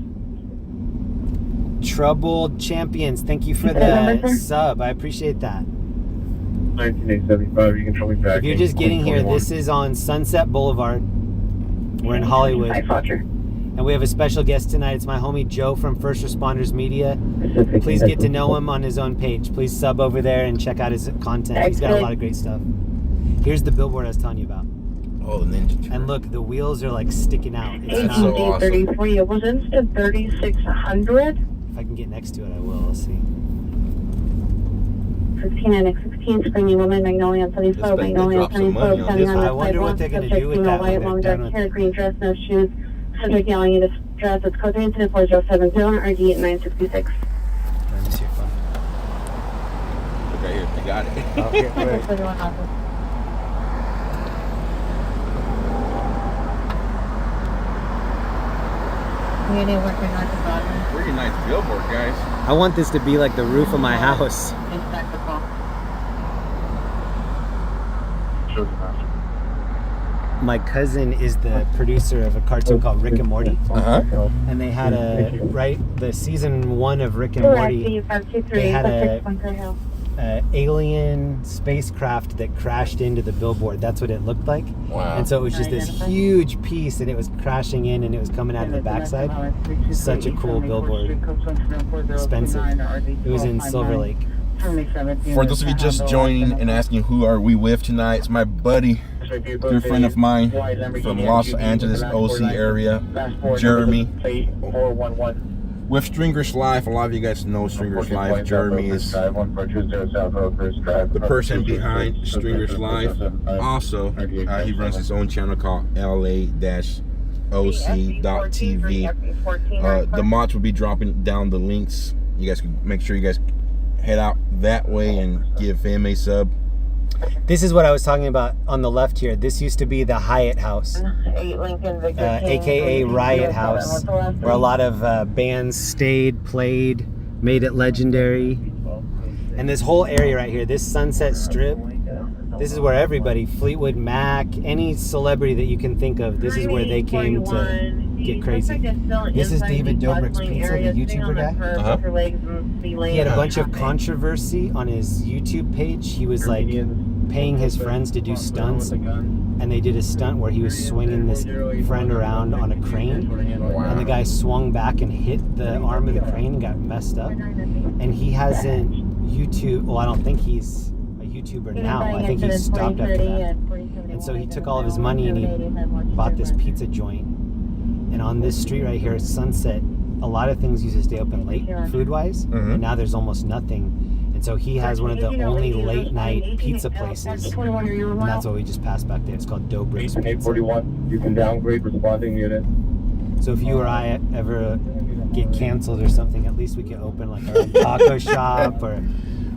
Troubled Champions, thank you for the sub. I appreciate that. 19875, you can tell me back. If you're just getting here, this is on Sunset Boulevard. We're in Hollywood. And we have a special guest tonight. It's my homie Joe from First Responders Media. Please get to know him on his own page. Please sub over there and check out his content. He's got a lot of great stuff. Here's the billboard I was telling you about. Oh, the Ninja Turtle. And look, the wheels are like sticking out. It's not, so awesome. 33, it was instant 3600. if I can get next to it, I will. Let's see. 15 and X16, Springy Woman, Magnolia on Sunny Slope, This thing Magnolia on drops some Sunny money Slope, on Sunny this. on the I wonder what they're going to do with that when they're done with hair, it. green dress, no shoes. Subject yelling you to dress. It's code 34070, RD 966. Let me see your phone. Look right here. I got it. Oh, here, wait. Pretty nice billboard, guys. I want this to be like the roof of my house. My cousin is the producer of a cartoon called Rick and Morty. And they had the season 1 of Rick and Morty, they had a alien spacecraft that crashed into the billboard. That's what it looked like. Wow. And so it was just this huge piece, and it was crashing in, and it was coming out of the backside. Such a cool billboard. Expensive. It was in Silver Lake. For those of you just joining and asking who are we with tonight, it's my buddy, good friend of mine from Los Angeles, OC area, Jeremy. With Stringers Life, a lot of you guys know Stringers Life. Jeremy is the person behind Stringers Life. Also, he runs his own channel called LA-OC.TV. The mods will be dropping down the links. You guys can make sure you guys head out that way and give him a sub. This is what I was talking about on the left here. This used to be the Hyatt House, aka Riot House, where a lot of bands stayed, played, made it legendary. And this whole area right here, this Sunset Strip, this is where everybody, Fleetwood Mac, any celebrity that you can think of, this is where they came to get crazy. This is David Dobrik's Pizza, the YouTuber guy. He had a bunch of controversy on his YouTube page. He was like paying his friends to do stunts, and they did a stunt where he was swinging this friend around on a crane, and the guy swung back and hit the arm of the crane and got messed up. And he hasn't YouTube, well, I don't think he's a YouTuber now. I think he stopped after that. And so he took all of his money and he bought this pizza joint. And on this street right here, Sunset, a lot of things used to stay open late, food-wise, and now there's almost nothing. And so he has one of the only late-night pizza places, and that's what we just passed back there. It's called Dobrik's Pizza. 841, you can downgrade responding unit. So if you or I ever get canceled or something, at least we can open like our own taco shop, or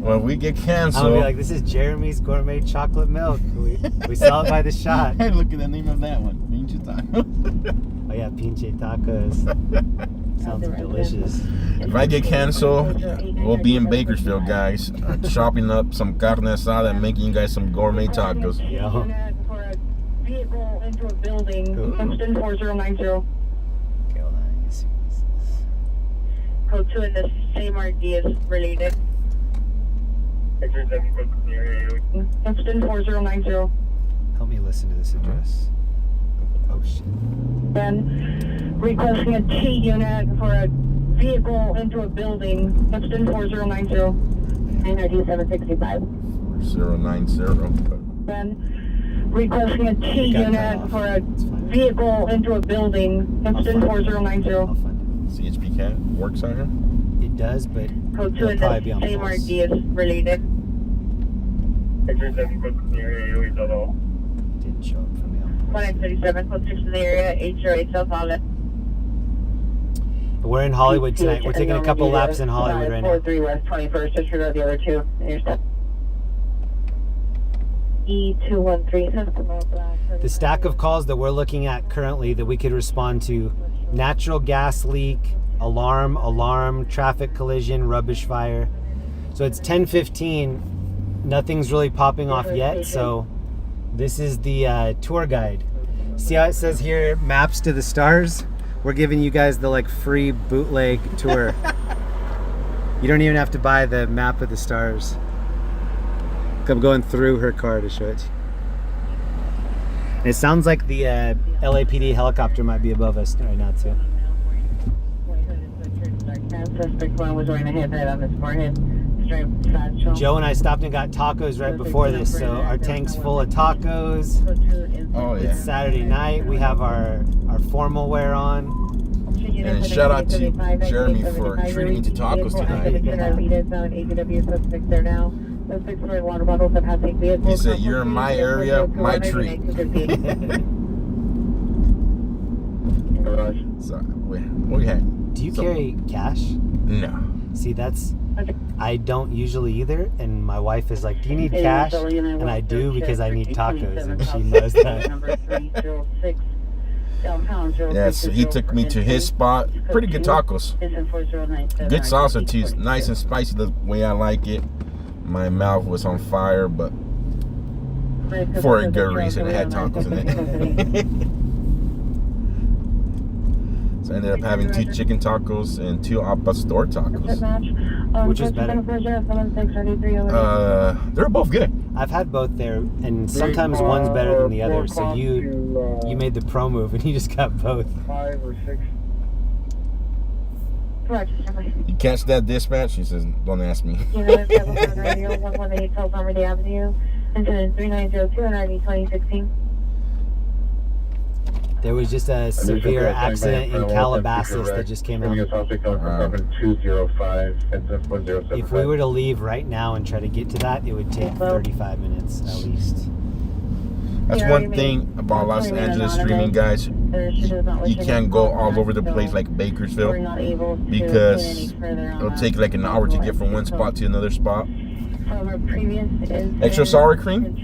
When we get canceled, I'll be like, this is Jeremy's Gourmet Chocolate Milk. We sell it by the shot. Hey, look at the name of that one. Pinche Tacos. Oh yeah, Pinche Tacos. Sounds delicious. If I get canceled, we'll be in Bakersfield, guys. Chopping up some carne asada and making you guys some gourmet tacos. Yo. Vehicle into a building. Houston 4090. Okay, hold on. Let's see what this is. Code 2 in the same RD is related. Houston 4090. Help me listen to this address. Oh shit. Then requesting a T unit for a vehicle into a building. Houston 4090. And ID 765. 090. Then requesting a T unit for a vehicle into a building. Houston 4090. I'll find CHP cat works on her. it. it does, but Code 2 it'll in probably the be on same pulse. RD is related. Didn't show up for me on pulse. 137, code 6 in the area, 808 South Hollywood. We're in Hollywood tonight. We're taking a couple laps in Hollywood right now. 43 West 21st, disregard the other two. Your step. E213. The stack of calls that we're looking at currently that we could respond to: natural gas leak, alarm, traffic collision, rubbish fire. So it's 10:15. Nothing's really popping off yet. So this is the tour guide. See how it says here, maps to the stars? We're giving you guys the like free bootleg tour. You don't even have to buy the map of the stars. I'm going through her car to show it to you. And it sounds like the LAPD helicopter might be above us right now too. Suspect one was wearing a headlight on his forehead. Joe and I stopped and got tacos right before this, so our tank's full of tacos. Oh yeah. It's Saturday night. We have our formal wear on. And shout out to Jeremy for treating me to tacos tonight. He said, "You're in my area, my treat." So, what we had? Do you carry cash? No. See, I don't usually either, and my wife is like, "Do you need cash?" And I do because I need tacos, and she knows that. Yeah, so he took me to his spot. Pretty good tacos. Good salsa too. Nice and spicy the way I like it. My mouth was on fire, but for a good reason. It had tacos in it. So I ended up having 2 chicken tacos and 2 al pastor tacos. Which is better? They're both good. I've had both there, and sometimes one's better than the other. So you made the pro move, and you just got both. 5 or 6. You catch that dispatch? He says, "Don't ask me." There was just a severe accident in Calabasas that just came out. If we were to leave right now and try to get to that, it would take 35 minutes at least. That's one thing about Los Angeles streaming, guys. You can't go all over the place like Bakersfield because it'll take like an hour to get from one spot to another spot. Extra sour cream?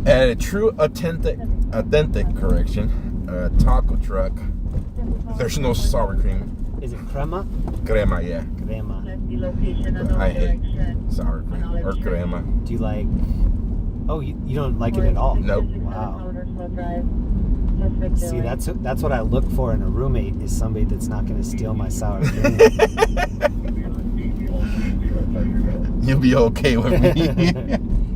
At a true authentic taco truck, there's no sour cream. Is it crema? Crema, yeah. Crema. But I hate sour cream or crema. Do you like... Oh, you don't like it at all? Nope. Wow. See, that's what I look for in a roommate, is somebody that's not going to steal my sour cream. You'll be okay with me.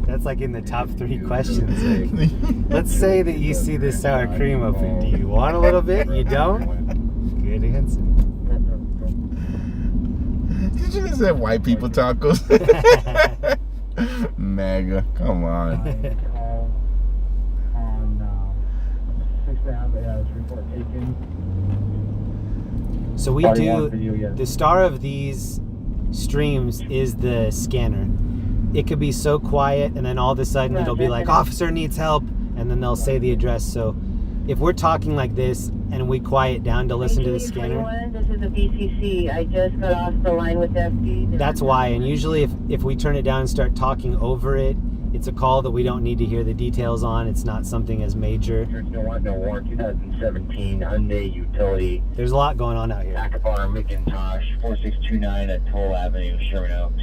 That's like in the top 3 questions. Like, let's say that you see this sour cream open. Do you want a little bit? You don't? Good answer. Did you just say white people tacos? Mega, come on. So we do, the star of these streams is the scanner. It could be so quiet, and then all of a sudden it'll be like, "Officer needs help," and then they'll say the address. So if we're talking like this and we quiet down to listen to the scanner, this is the BCC. I just got off the line with FD. that's why. And usually if we turn it down and start talking over it, it's a call that we don't need to hear the details on. It's not something as major. No war, 2017 Hyundai Utility. There's a lot going on out here. Backup on our McIntosh, 4629 at Toll Avenue, Sherman Oaks.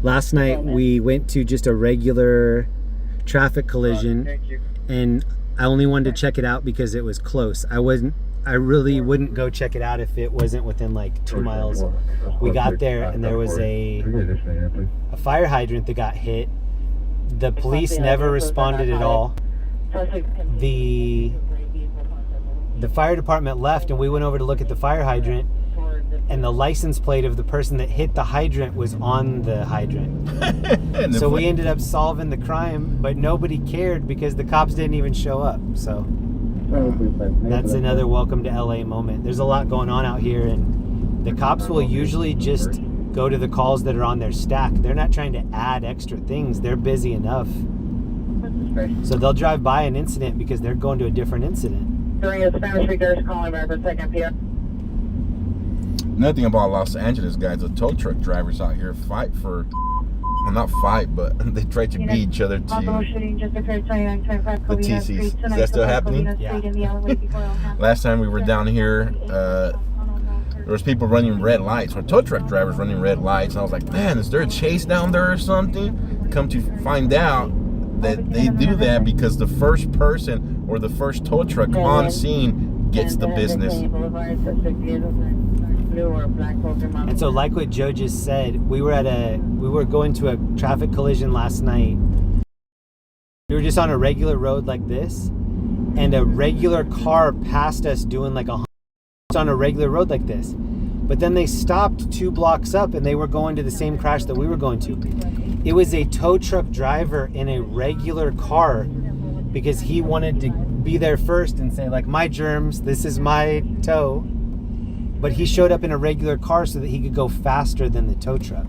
Last night we went to just a regular traffic collision, and I only wanted to check it out because it was close. I really wouldn't go check it out if it wasn't within like 2 miles. We got there and there was a fire hydrant that got hit. The police never responded at all. The fire department left, and we went over to look at the fire hydrant, and the license plate of the person that hit the hydrant was on the hydrant. So we ended up solving the crime, but nobody cared because the cops didn't even show up. So That's another welcome to LA moment. There's a lot going on out here, and the cops will usually just go to the calls that are on their stack. They're not trying to add extra things. They're busy enough. So they'll drive by an incident because they're going to a different incident. During a Spanish speakers calling back for second PR. Another thing about Los Angeles, guys, the tow truck drivers out here fight for, well, not fight, but they try to beat each other to the TCs. Is that still happening? Yeah. Last time we were down here, there was people running red lights, or tow truck drivers running red lights, and I was like, man, is there a chase down there or something? Come to find out that they do that because the first person or the first tow truck on scene gets the business. And so, like what Joe just said, we were going to a traffic collision last night. We were just on a regular road like this, and a regular car passed us doing like on a regular road like this. But then they stopped 2 blocks up, and they were going to the same crash that we were going to. It was a tow truck driver in a regular car because he wanted to be there first and say, like, my germs, this is my tow. But he showed up in a regular car so that he could go faster than the tow truck.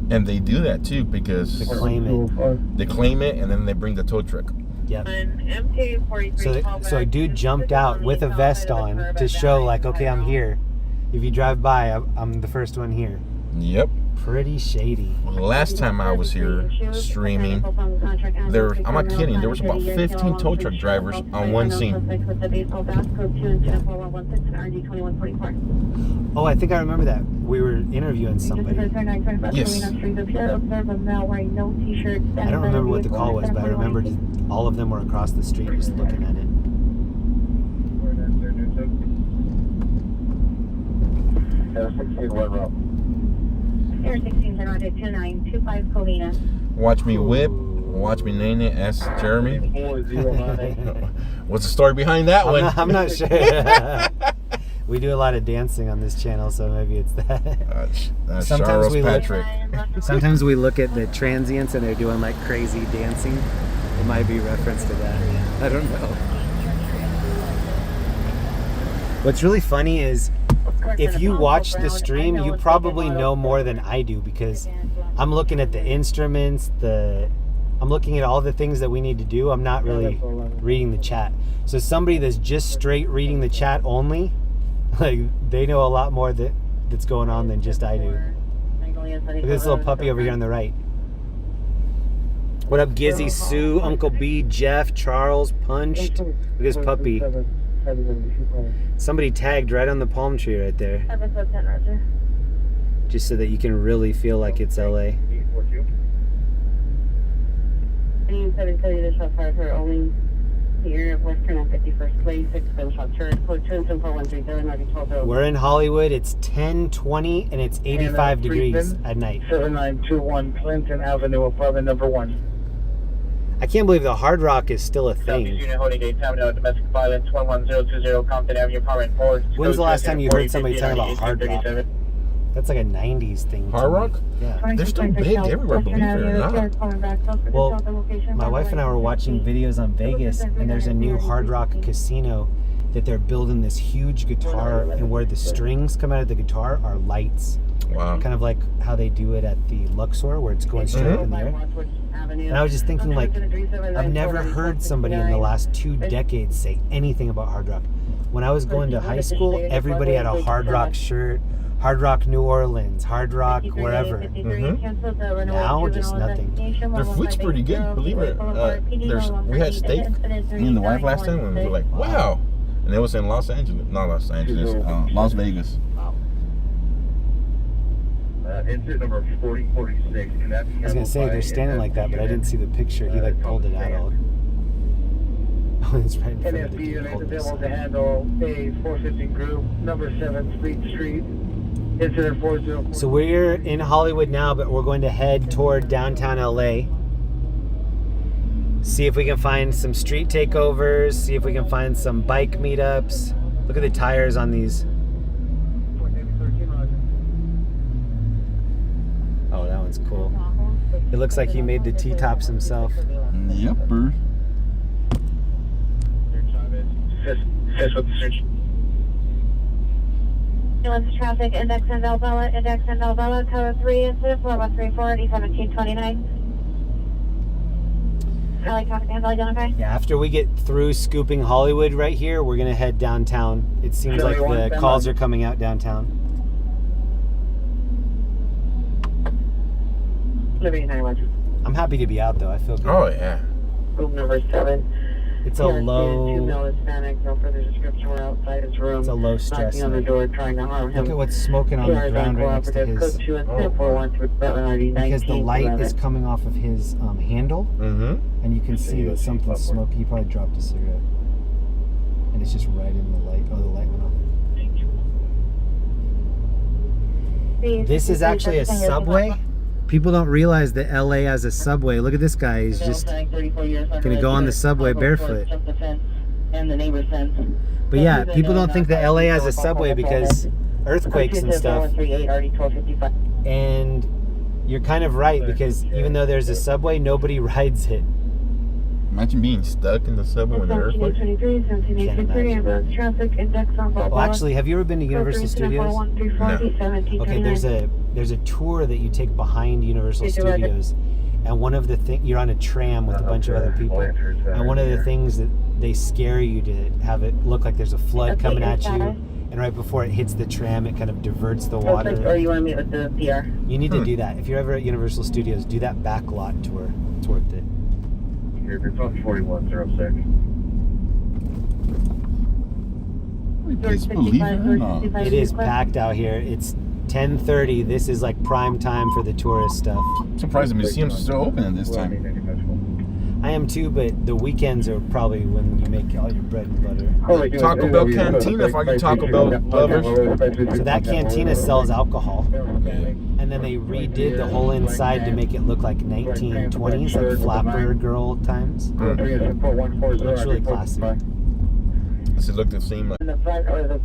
And they do that too because They claim it. they claim it and then they bring the tow truck. Yep. So a dude jumped out with a vest on to show, like, okay, I'm here. If you drive by, I'm the first one here. Yep. Pretty shady. Well, the last time I was here streaming, I'm not kidding, there was about 15 tow truck drivers on one scene. Oh, I think I remember that. We were interviewing somebody. Yes. I don't remember what the call was, but I remember just all of them were across the street just looking at it. Air 16 General 2925 Colina. Watch me whip, watch me name it, ask Jeremy. What's the story behind that one? I'm not sure. We do a lot of dancing on this channel, so maybe it's that. Charles Patrick. Sometimes we look at the transients and they're doing like crazy dancing. It might be reference to that. I don't know. What's really funny is if you watch the stream, you probably know more than I do because I'm looking at the instruments, I'm looking at all the things that we need to do. I'm not really reading the chat. So somebody that's just straight reading the chat only, like, they know a lot more that's going on than just I do. Look at this little puppy over here on the right. What up, Gizzy, Sue, Uncle B, Jeff, Charles, Punched? Look at this puppy. Somebody tagged right on the palm tree right there. Just so that you can really feel like it's LA. only here at Western on 51st Place, 6 Gunshot Church, code 27413 We're in Hollywood. It's 10:20 and it's 85 degrees at night. 7921 Clinton Avenue, apartment number 1. I can't believe the Hard Rock is still a thing. Unit holding date, time now, domestic violence, 11020 Compton Avenue, apartment 4. When's the last time you heard somebody talking about Hard Rock? That's like a 90s thing. Hard Rock? Yeah. They're still big everywhere, believe it or not. Well, my wife and I were watching videos on Vegas, and there's a new Hard Rock casino that they're building this huge guitar, and where the strings come out of the guitar are lights. Wow. Kind of like how they do it at the Luxor, where it's going straight up in the air. And I was just thinking, like, I've never heard somebody in the last 2 decades say anything about Hard Rock. When I was going to high school, everybody had a Hard Rock shirt. Hard Rock New Orleans, Hard Rock wherever. Now, just nothing. Their food's pretty good, believe it. We had steak, me and the wife last time, and we were like, wow. And it was in Los Angeles, not Los Angeles, Las Vegas. Incident number 4046. I was gonna say they're standing like that, but I didn't see the picture. He like pulled it out all. Oh, it's right in front of the dude. NFB available to handle a 450 group, number 7 Fleet Street. Incident 404. So we're in Hollywood now, but we're going to head toward downtown LA. See if we can find some street takeovers. See if we can find some bike meetups. Look at the tires on these. Oh, that one's cool. It looks like he made the T-tops himself. Yepper. Assist with the search. Ambulance traffic, index and Albella, tower 3, incident 4134, 1729. Charlie traffic handle identify. Yeah, after we get through scooping Hollywood right here, we're gonna head downtown. It seems like the calls are coming out downtown. Liberty 91. I'm happy to be out though. I feel good. Oh yeah. Room number 7. It's a low. 2 male Hispanic, no further description. We're outside his room. It's a low stress. Knocking on the door, trying to harm him. Look at what's smoking on the ground right next to his. Code 2 and 413 Because the light is coming off of his handle, and you can see that something's smoky. He probably dropped a cigarette, and it's just right in the light. Oh, the light went off. This is actually a subway. People don't realize that LA has a subway. Look at this guy. He's just gonna go on the subway barefoot. But yeah, people don't think that LA has a subway because earthquakes and stuff. And you're kind of right, because even though there's a subway, nobody rides it. Imagine being stuck in the subway when the earthquake. Well, actually, have you ever been to Universal Studios? No. Okay, there's a tour that you take behind Universal Studios, and one of the things, you're on a tram with a bunch of other people, and one of the things that they scare you to have it look like there's a flood coming at you, and right before it hits the tram, it kind of diverts the water. Or you want to meet with the PR? You need to do that. If you're ever at Universal Studios, do that back lot tour. It's worth it. It's on 4106. Please believe it or not. It is packed out here. It's 10:30. This is like prime time for the tourist stuff. I'm surprised the museum's still open at this time. I am too, but the weekends are probably when you make all your bread and butter. Taco Bell Cantina for you Taco Bell lovers. So that cantina sells alcohol, and then they redid the whole inside to make it look like 1920s, like flapper girl times. Looks really classy. Does it look the same? In the front or the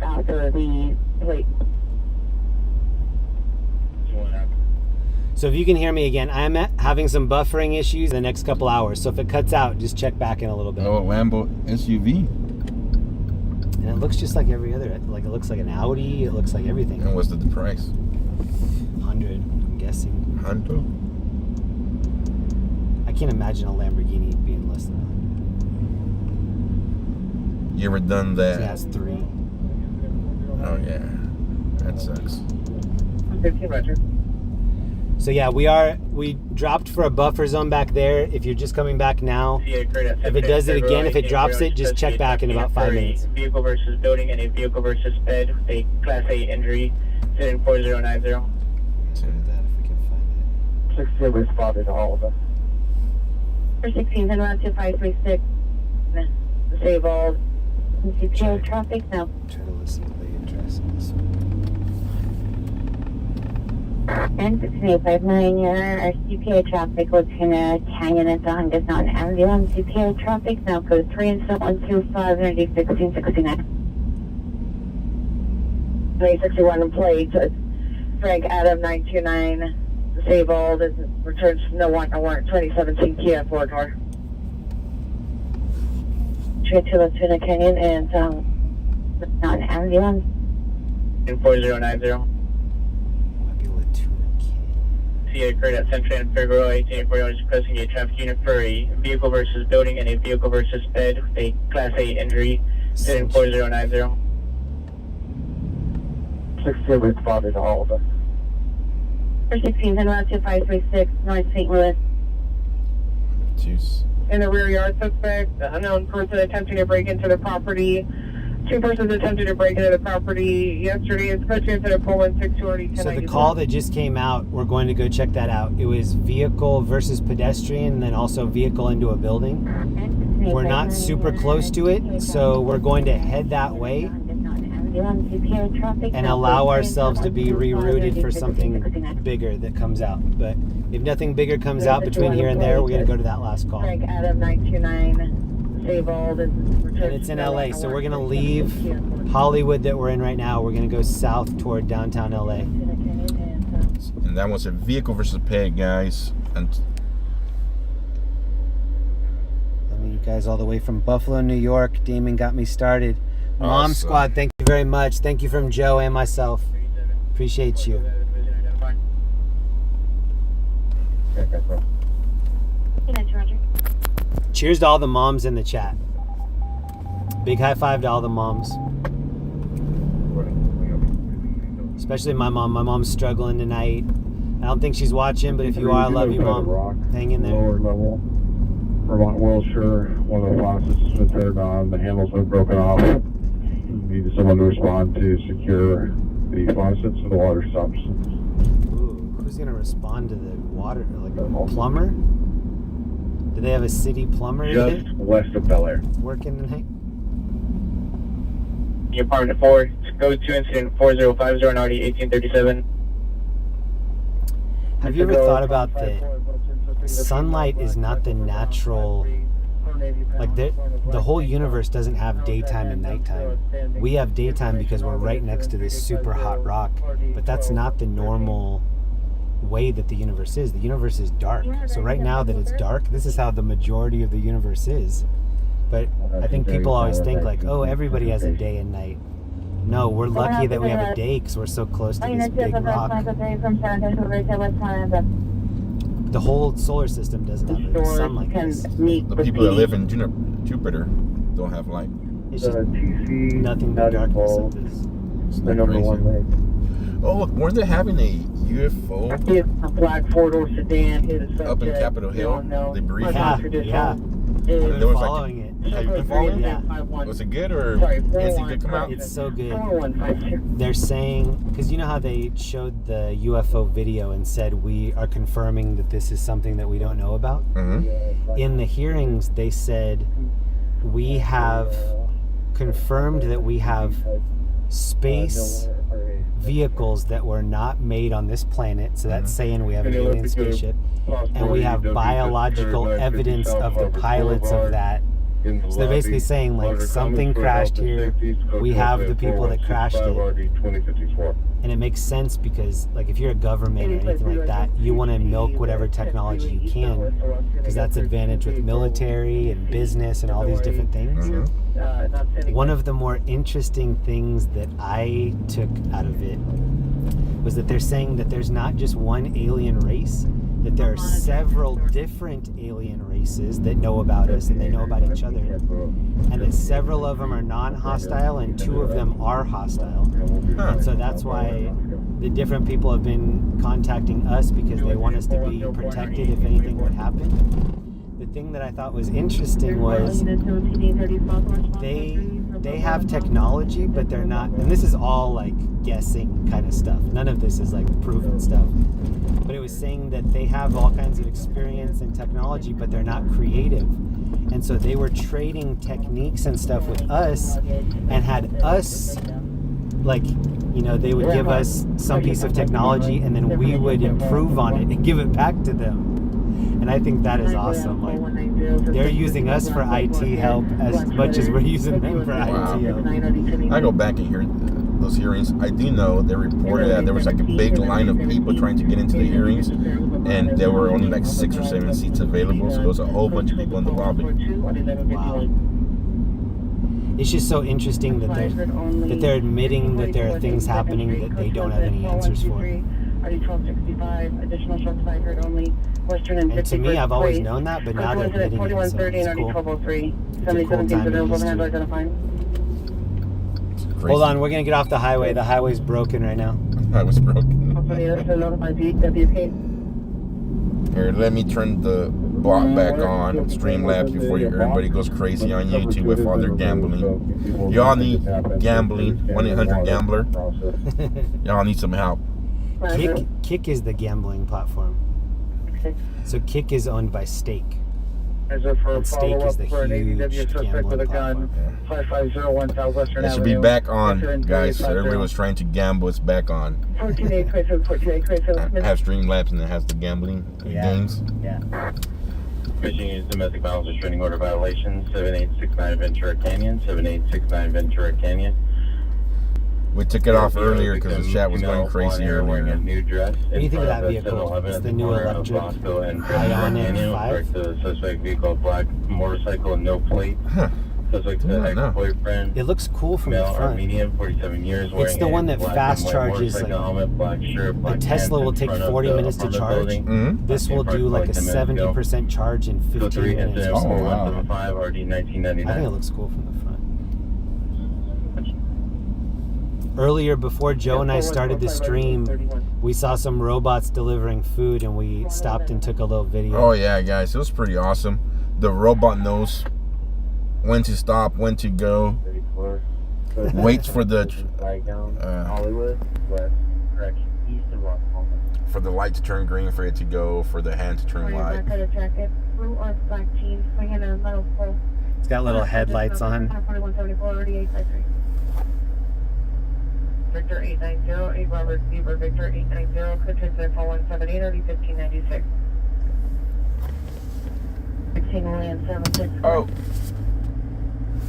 after the plate? So if you can hear me again, I'm having some buffering issues in the next couple hours. So if it cuts out, just check back in a little bit. Oh, Lambo SUV. And it looks just like every other. Like it looks like an Audi. It looks like everything. And what's the price? 100, I'm guessing. 100? I can't imagine a Lamborghini being less than 100. You ever done that? It has 3. Oh yeah, that sucks. 15 Roger. So yeah, we dropped for a buffer zone back there. If you're just coming back now, if it does it again, if it drops it, just check back in about 5 minutes. Vehicle versus building and a vehicle versus bed with a Class A injury, sitting 4090. Sorry that if we can find it. 60 responded to all of them. For 16, and around 2536. Save all CPO traffic now. Try to listen to the address on this one. And 6859, our CPO traffic was gonna Canyon and Dungus on ambulance CPO traffic now code 3 and 125 energy 1669. 361 plate, Frank Adam 929, save all, this returns no warrant 2017 Kia 4-door. Straight to Laguna Canyon and on ambulance. In 4090. See occurred at Central and Figueroa, 1840, pressing a traffic unit for a vehicle versus building and a vehicle versus bed with a Class A injury, sitting 4090. 60 responded to all of them. For 16, and around 2536 North St. Louis. Juice. In the rear yard suspect, the unknown person attempting to break into the property. 2 persons attempted to break into the property yesterday, especially into the 416 So the call that just came out, we're going to go check that out. It was vehicle versus pedestrian, and then also vehicle into a building. We're not super close to it, so we're going to head that way and allow ourselves to be rerouted for something bigger that comes out. But if nothing bigger comes out between here and there, we're going to go to that last call. Frank Adam 929. And it's in LA, so we're gonna leave Hollywood that we're in right now. We're gonna go south toward downtown LA. And that was a vehicle versus peg, guys. And Let me guys all the way from Buffalo, New York. Damon got me started. Mom Awesome. Squad, thank you very much. Thank you from Joe and myself. Appreciate you. Cheers to all the moms in the chat. Big high five to all the moms. Especially my mom. My mom's struggling tonight. I don't think she's watching, but if you are, I love you, Mom. Hang in there. Lower level. Vermont Wilshire, one of the faucets has been turned on, the handle's been broken off. Need someone to respond to secure the faucets so the water stops. Ooh, who's gonna respond to the water? Like a plumber? Do they have a city plumber Just west of Bel Air. working tonight? Your apartment 4, go to incident 4050 and already 1837. Have you ever thought about that sunlight is not the natural, like the whole universe doesn't have daytime and nighttime. We have daytime because we're right next to this super hot rock, but that's not the normal way that the universe is. The universe is dark. So right now that it's dark, this is how the majority of the universe is. But I think people always think like, oh, everybody has a day and night. No, we're lucky that we have a day because we're so close to this big rock. The whole solar system doesn't have a sun like this. The people that live in Jupiter don't have light. It's just nothing but darkness of this. Isn't that crazy? Oh, look, weren't they having a UFO A black four-door sedan hit a up in Capitol Hill? They briefed Yeah, it. yeah. There was like Following it. Have you been following Yeah. it? Was it good or Sorry, anything good come out? It's so good. 4152. They're saying, because you know how they showed the UFO video and said we are confirming that this is something that we don't know about? Mm-hmm. In the hearings, they said we have confirmed that we have space vehicles that were not made on this planet. So that's saying we have an alien spaceship. And we have biological evidence of the pilots of that. So they're basically saying like something crashed here. We have the people that crashed it. And it makes sense because like if you're a government or anything like that, you want to milk whatever technology you can because that's advantage with military and business and all these different things. One of the more interesting things that I took out of it was that they're saying that there's not just one alien race, that there are several different alien races that know about us and they know about each other, and that several of them are non-hostile and 2 of them are hostile. And so that's why the different people have been contacting us because they want us to be protected if anything would happen. The thing that I thought was interesting was they have technology, but they're not, and this is all like guessing kind of stuff. None of this is like proven stuff. But it was saying that they have all kinds of experience and technology, but they're not creative. And so they were trading techniques and stuff with us and had us, like, you know, they would give us some piece of technology and then we would improve on it and give it back to them. And I think that is awesome. Like, they're using us for IT help as much as we're using them for IT help. I go back and hear those hearings. I do know they reported that there was like a big line of people trying to get into the hearings, and there were only like 6 or 7 seats available. So there was a whole bunch of people in the lobby. Wow. It's just so interesting that they're admitting that there are things happening that they don't have any answers for. And to me, I've always known that, but now they're admitting it, so it's cool. It's a cool time in history. Hold on, we're gonna get off the highway. The highway's broken right now. I was broken. Here, let me turn the bot back on, Streamlabs, before everybody goes crazy on YouTube with all their gambling. Y'all need gambling, 1-800-GAMBLER. Y'all need some help. Kick is the gambling platform. So Kick is owned by Stake. And Stake is the huge gambling platform. 5501 It should be back on, guys. So everybody was trying to gamble. It's back on. I have Streamlabs and it has the gambling games. Yeah. Fishing is domestic violence restraining order violation, 7869 Ventura Canyon, 7869 Ventura Canyon. We took it off earlier because the chat was going crazy wearing a earlier. new dress. What do you think of that vehicle? It's the new electric Ioniq 5. The suspect vehicle, black motorcycle, no plate. Huh. Suspect ex-boyfriend. It looks cool from the Male front. Armenian, 47 years. It's the one that fast charges. Like, helmet, black shirt, black the Tesla will take 40 minutes to charge. Mm-hmm. This will do like a 70% charge in 15 minutes. Oh, wow. 175 RD 1999. I think it looks cool from the front. Earlier, before Joe and I started the stream, we saw some robots delivering food, and we stopped and took a little video. Oh yeah, guys, it was pretty awesome. The robot knows when to stop, when to go. Waits for the Hollywood, west, correction, east of Los Palmas. for the light to turn green for it to go, for the hand to turn white. It's got little headlights on. Victor 890, 8 Robert Beaver, Victor 890, could take 4178 or 1596. 16 William 76. Oh.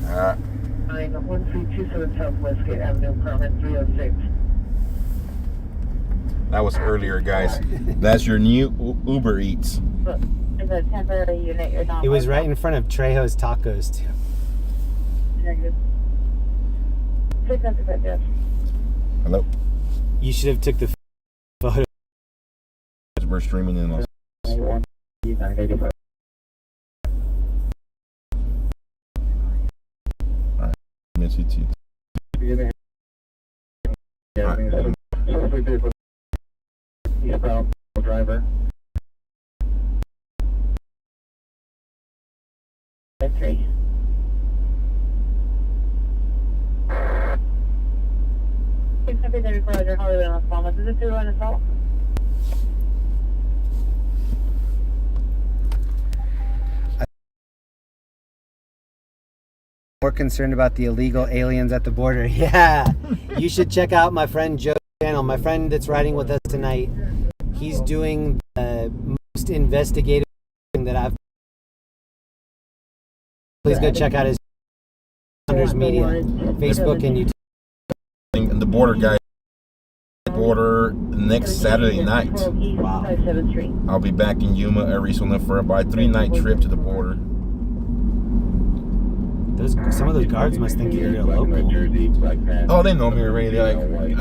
1327 South Westgate Avenue, apartment 306. That was earlier, guys. That's your new Uber Eats. Is a temporary unit you're not. It was right in front of Trejo's Tacos, too. Negative. 695, yes. Hello. You should have took the photo. We're streaming in Los. 985. Miss you too. Eastbound driver. Three. It's happy that it's Roger Hollywood in Las Palmas. Is it through an assault? More concerned about the illegal aliens at the border. Yeah, you should check out my friend Joe's channel. My friend that's riding with us tonight, he's doing the most investigative thing that I've. Please go check out his Founders Media, Facebook and YouTube. And the border guy. Border next Saturday night. Wow. I'll be back in Yuma, Arizona for about a 3-night trip to the border. Some of those guards must think you're a local. Oh, they know me already. They're like,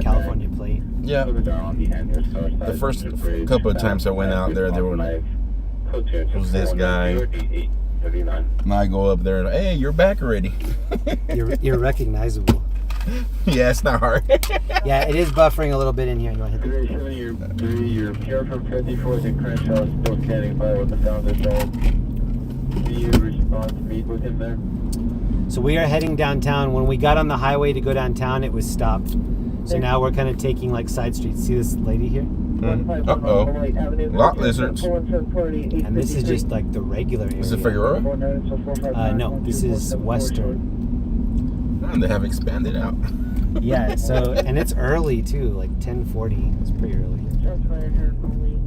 California plate. yeah. The first couple of times I went out there, there was this guy. And I go up there and, hey, you're back already. You're recognizable. Yeah, it's not hard. Yeah, it is buffering a little bit in here. You want to hit the... You're pure from 54th and Crenshaw, still standing by with the founder dog. Do you respond to meet with him there? So we are heading downtown. When we got on the highway to go downtown, it was stopped. So now we're kind of taking like side streets. See this lady here? Uh-oh. Lot lizards. And this is just like the regular area. Is it Figueroa? No, this is Western. They have expanded out. Yeah, so, and it's early too, like 10:40. It's pretty early. Shots fired heard only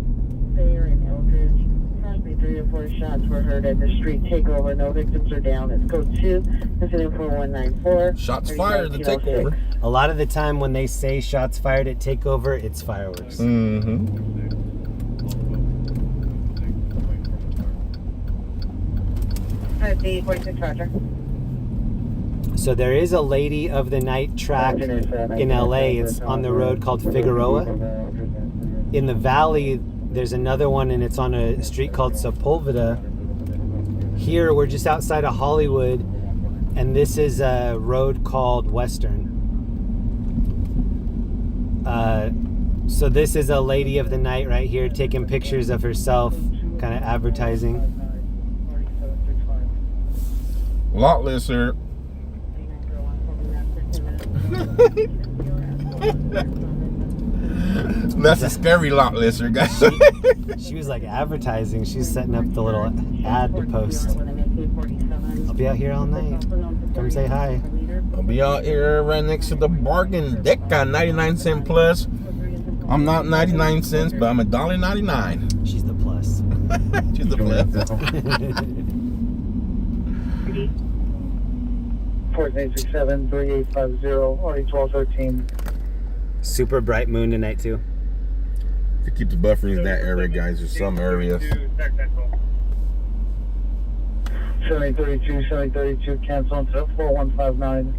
Thayer and Eldridge. Approximately 3 to 4 shots were heard at the street takeover. No victims are down. It's code 2, incident 4194. Shots fired at the takeover. A lot of the time when they say shots fired at takeover, it's fireworks. Mm-hmm. The 46 Roger. So there is a Lady of the Night track in LA. It's on the road called Figueroa. In the valley, there's another one, and it's on a street called Sepulveda. Here, we're just outside of Hollywood, and this is a road called Western. So this is a Lady of the Night right here, taking pictures of herself, kind of advertising. Lot lizard. That's a scary lot lizard, guys. She was like advertising. She's setting up the little ad to post. I'll be out here all night. Come say hi. I'll be out here right next to the bargain deca, 99 cent plus. I'm not 99 cents, but I'm $1.99. She's the plus. She's the plus. 4867 3850 already 1213. Super bright moon tonight too. To keep the buffering in that area, guys. There's some areas. 7032 cancel into 4159.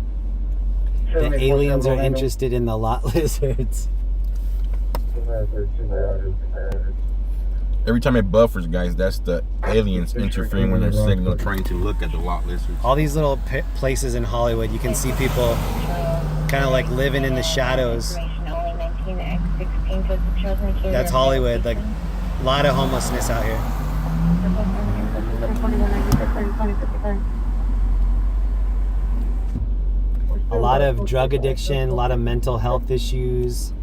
The aliens are interested in the lot lizards. Every time it buffers, guys, that's the aliens interfering with their signal, trying to look at the lot lizards. All these little places in Hollywood, you can see people kind of like living in the shadows. That's Hollywood, like a lot of homelessness out here. A lot of drug addiction, a lot of mental health issues.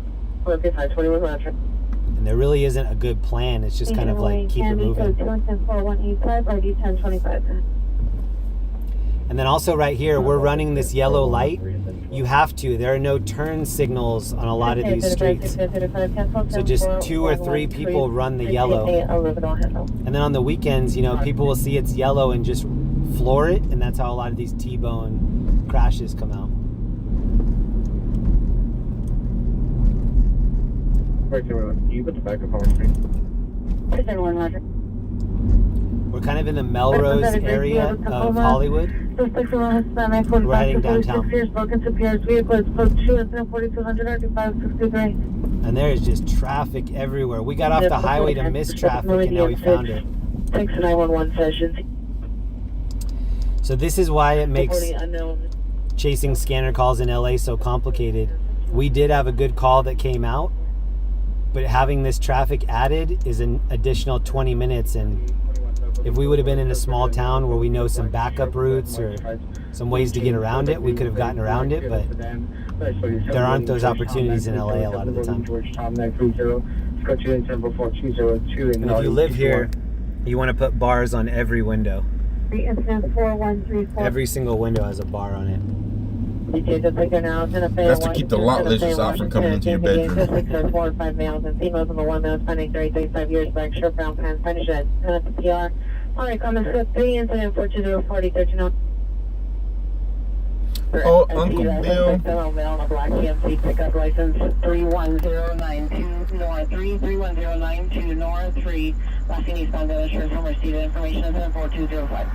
And there really isn't a good plan. It's just kind of like keep it moving. And then also right here, we're running this yellow light. You have to. There are no turn signals on a lot of these streets. So just 2 or 3 people run the yellow. And then on the weekends, you know, people will see it's yellow and just floor it. And that's how a lot of these T-bone crashes come out. Can you put the backup on screen? We're kind of in the Melrose area of Hollywood. We're heading downtown. And there is just traffic everywhere. We got off the highway to miss traffic and now we found it. 911 sessions. So this is why it makes chasing scanner calls in LA so complicated. We did have a good call that came out, but having this traffic added is an additional 20 minutes. And if we would have been in a small town where we know some backup routes or some ways to get around it, we could have gotten around it, but there aren't those opportunities in LA a lot of the time. And if you live here, you want to put bars on every window. Every single window has a bar on it. That's to keep the lot lizards out from coming into your bedroom. 4 or 5 males and females of the 1 male spanning 35 years, black shirt, brown pants, Spanish red. And at the PR. Alright, comments with 3 incident 42040 13. Oh, Uncle Bill. Male on a black GMC pickup license 31092 Nora 3 31092 Nora 3. Last seen eastbound insurance from received information is 4205.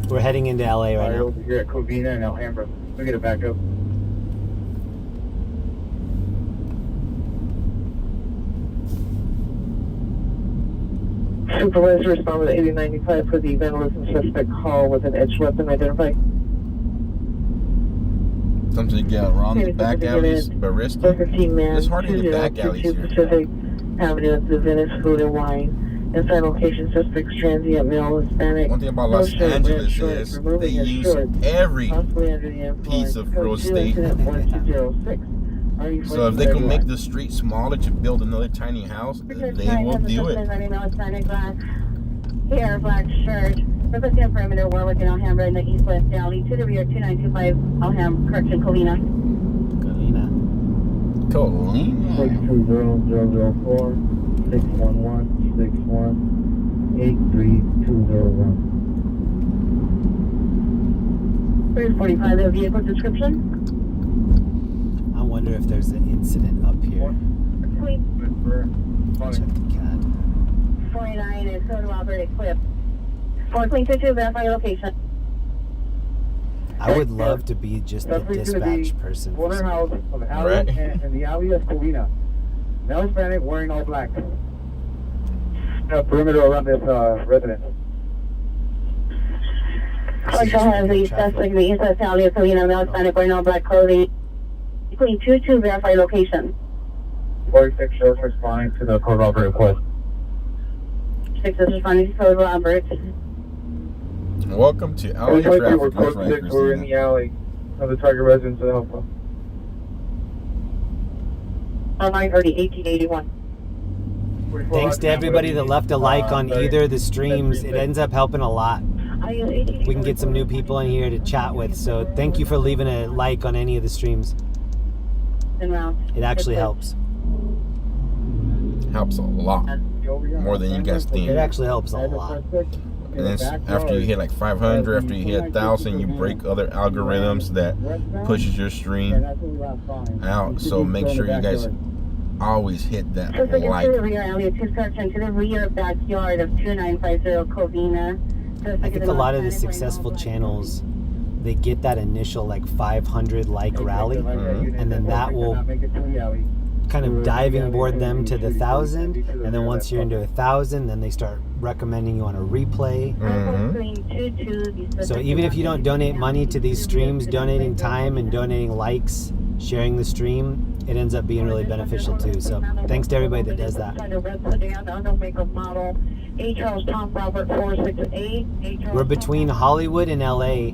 We're heading into LA right now. Over here at Covina and Alhambra. We'll get it back up. Supervisor respond with 8095 for the vandalism suspect call with an edged weapon identified. Something to get around the back alleys, but risky. It's hard in the back alleys here. Pacific Avenue at the Venice Food and Wine. Inside location, suspects transient male, Hispanic. One thing about Los Angeles is they use every piece of real estate. So if they can make the street smaller to build another tiny house, they will do it. Here, black shirt. Representative perimeter, Warwick and Alhambra in the east-west alley. To the rear, 2925 Alhambra, correction, Colina. Colina. 620004 611 61 83201. 345, the vehicle description. I wonder if there's an incident up here. Check the CAD. 49 is Code Robert equipped. 422, verify your location. I would love to be just the dispatch person. Corner house of Allen and the alley of Covina. Male Hispanic wearing all black. Perimeter around this residence. Hotel has the suspect, the east-west alley of Covina, male Hispanic wearing all black clothing. 22, verify location. 46 shows responding to the Code Robert request. 6 is responding to Code Robert. Welcome to LA traffic. We're in the alley of the target residence of the hotel. Online 1881. Thanks to everybody that left a like on either of the streams. It ends up helping a lot. We can get some new people in here to chat with. So thank you for leaving a like on any of the streams. en route. It actually helps. Helps a lot. More than you guys think. It actually helps a lot. And then after you hit like 500, after you hit 1,000, you break other algorithms that pushes your stream out. So make sure you guys always hit that Suspect like. to the rear alley of 2 to the rear backyard of 2950 Covina. I think a lot of the successful channels, they get that initial like 500 like rally, and then that will kind of diving board them to the 1,000, and then once you're into 1,000, then they start recommending you on a replay. So even if you don't donate money to these streams, donating time and donating likes, sharing the stream, it ends up being really beneficial too. So thanks to everybody that does that. We're between Hollywood and LA.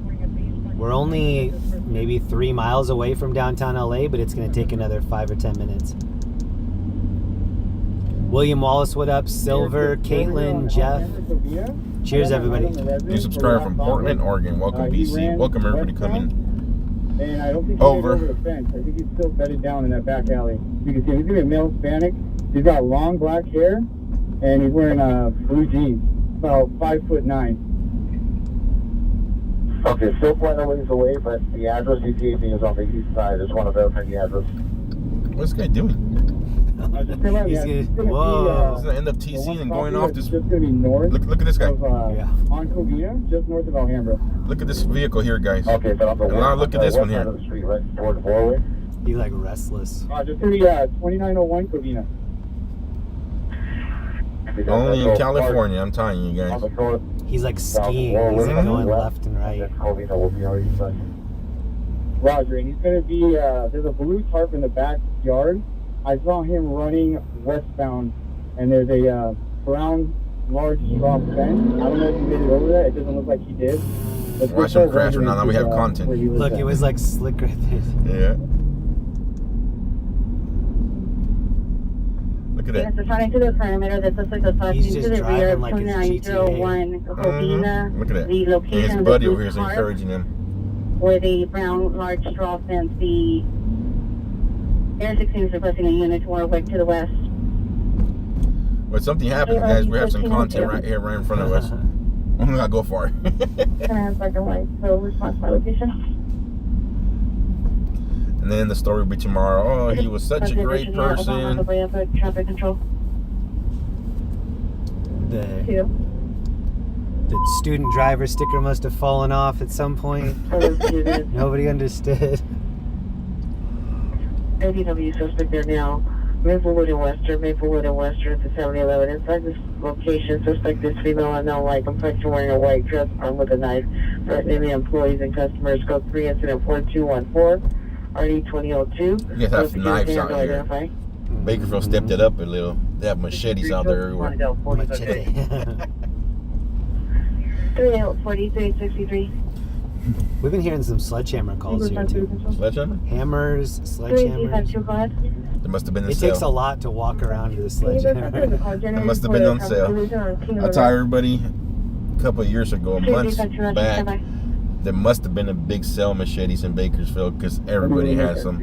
We're only maybe 3 miles away from downtown LA, but it's going to take another 5 or 10 minutes. William Wallace, what up? Silver, Caitlin, Jeff. Cheers, everybody. New subscriber from Portland, Oregon. Welcome, BC. Welcome, everybody coming And I don't think over. Over the fence. I think he's still bedded down in that back alley. You can see him. He's gonna be a male Hispanic. He's got long black hair, and he's wearing blue jeans. About 5'9". Okay, still quite a ways away, but the address he's giving is on the east side. Just want to verify the address. What's this guy doing? He's whoa. He's gonna end up TCing and going off this. Just gonna be north. Look at this guy. Of, Yeah. On Covina, just north of Alhambra. Look at this vehicle here, guys. Okay, but on the And now look at this one here. side of the street, right toward Warwick. He's like restless. Just gonna be 2901 Covina. Only in California, I'm telling you guys. He's like skiing. He's like going left and right. Covina will be our east side. Roger, and he's gonna be. There's a blue tarp in the backyard. I saw him running westbound, and there's a brown, large straw fence. I don't know if he made it over that. It doesn't look like he did. But Watch him crash now. Now we have content. Look, it was like slick right there. Yeah. Look at Yes, that. it's running to the perimeter. This looks like the He's to just the rear driving of like it's 2901 Covina. Look at that. The And location his of the buddy blue over here is tarp encouraging him. with a brown, large straw fence. The Air 16 is requesting a unit to Warwick to the west. But something happened, guys. We have some content right here, right in front of us. I'm not go far. So response by location. And then the story will be tomorrow. Oh, he was such a great person. Traffic control. The student driver sticker must have fallen off at some point. Nobody understood. ADW suspect there now. Maplewood and Western at the 7-Eleven. Inside this location, suspect is female unknown light complexion wearing a white dress armed with a knife. Threatening the employees and customers. Code 3 incident 4214. RD 2002. You guys have knives out here. Bakerfield stepped it up a little. They have machetes out there everywhere. Machete. 4363. We've been hearing some sledgehammer calls here too. Sledgehammer? Hammers, sledgehammers. There must have been a It takes a sale. lot to walk around with a sledgehammer. It must have been on sale. I tell everybody a couple of years ago, months back, there must have been a big sale of machetes in Bakersfield because everybody has them.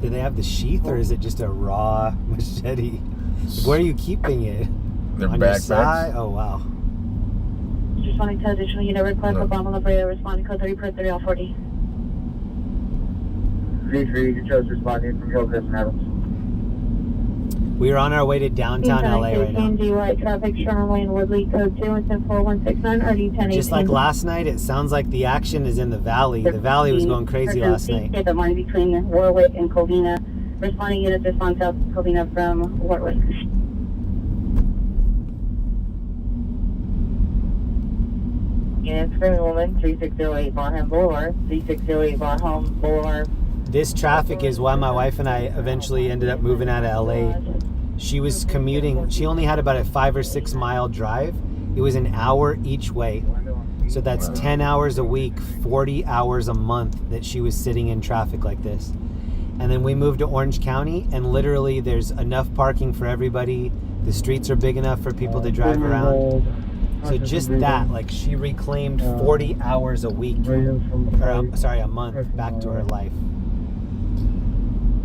Do they have the sheath or is it just a raw machete? Where are you keeping it? Their On your backpacks. side? Oh wow. Responding to additional unit request for bomb on the Brea, responding code 30 per 30 all 40. 3-3, you chose responding from Hillcrest and Adams. We are on our way to downtown LA right now. DUI traffic, Sherman Lane, Woodley, code 2 and 4169, RD 1018. Just like last night, it sounds like the action is in the valley. The valley was going crazy last night. The line between Warwick and Covina. Responding units respond south Covina from Warwick. Unit Screaming Woman, 3608 Barham Boulevard, 3608 Barham Boulevard. This traffic is why my wife and I eventually ended up moving out of LA. She was commuting. She only had about a 5 or 6 mile drive. It was an hour each way. So that's 10 hours a week, 40 hours a month that she was sitting in traffic like this. And then we moved to Orange County, and literally there's enough parking for everybody. The streets are big enough for people to drive around. So just that, like she reclaimed 40 hours a week, or a month back to her life.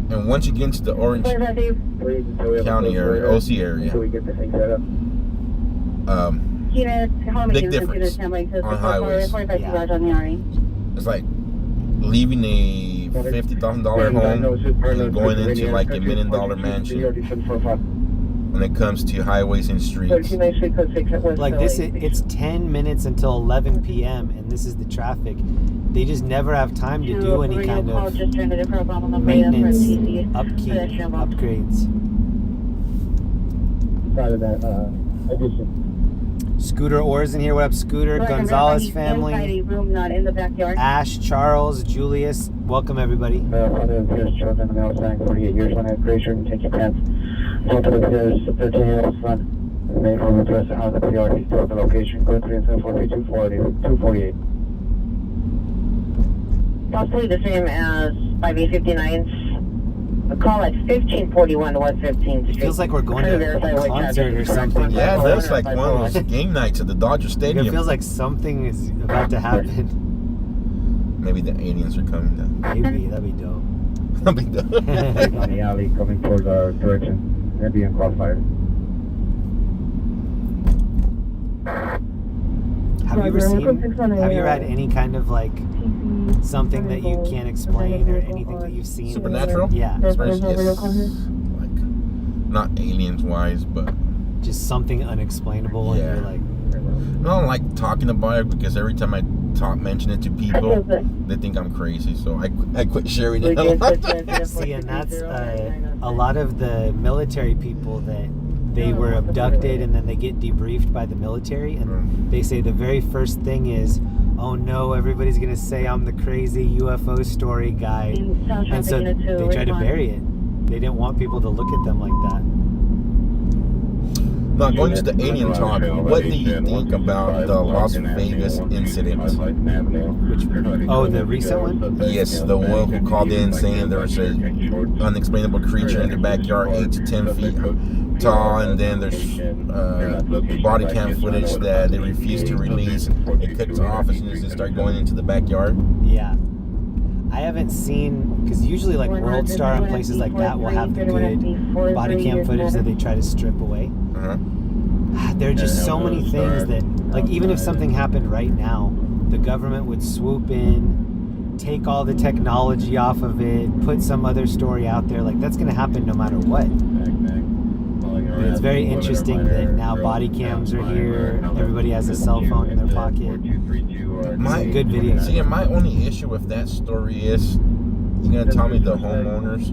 And once you get into the Orange County area, OC area, big difference on highways. It's like leaving a $50,000 home and going into like $1 million mansion when it comes to highways and streets. Like this, it's 10 minutes until 11 p.m. and this is the traffic. They just never have time to do any kind of maintenance, upkeep, upgrades. Part of that addition. Scooter Orr's in here. What up, Scooter? Gonzalez family. Room not in the backyard. Ash, Charles, Julius. Welcome, everybody. Father of Pierce, children, the male sang 48 years when I had gray shirt and take your pants. Father of Pierce, 13-year-old son. Made from the press out of the PR. He told the location. Code 3 and 248. Possibly the same as 5A59's. A call at 1541 West 15th Street. Feels like we're going to a concert or something. Yeah, it looks like one of those game nights at the Dodger Stadium. It feels like something is about to happen. Maybe the aliens are coming down. Maybe, that'd be dope. That'd be dope. On the alley coming towards our direction. They're being crossfired. Have you ever had any kind of like something that you can't explain or anything that you've seen? Supernatural? Yeah. Especially, yes, like, not aliens wise, but just something unexplainable and Yeah. you're like, I don't like talking about it because every time I mention it to people, they think I'm crazy. So I quit sharing it. see, and that's a lot of the military people that they were abducted and then they get debriefed by the military and they say the very first thing is, oh no, everybody's gonna say I'm the crazy UFO story guy, and so they try to bury it. They didn't want people to look at them like that. Now, going to the alien talk, what do you think about the Las Vegas incident? Oh, the recent one? Yes, the one who called in saying there was an unexplainable creature in their backyard, 8 to 10 feet tall, and then there's body cam footage that they refuse to release. It cuts off as soon as they start going into the backyard. Yeah. I haven't seen, because usually like World Star and places like that will have the good body cam footage that they try to strip away. There are just so many things that, like, even if something happened right now, the government would swoop in, take all the technology off of it, put some other story out there. Like, that's going to happen no matter what. And it's very interesting that now body cams are here. Everybody has a cell phone in their pocket. My good video. See, my only issue with that story is, you're gonna tell me the homeowners,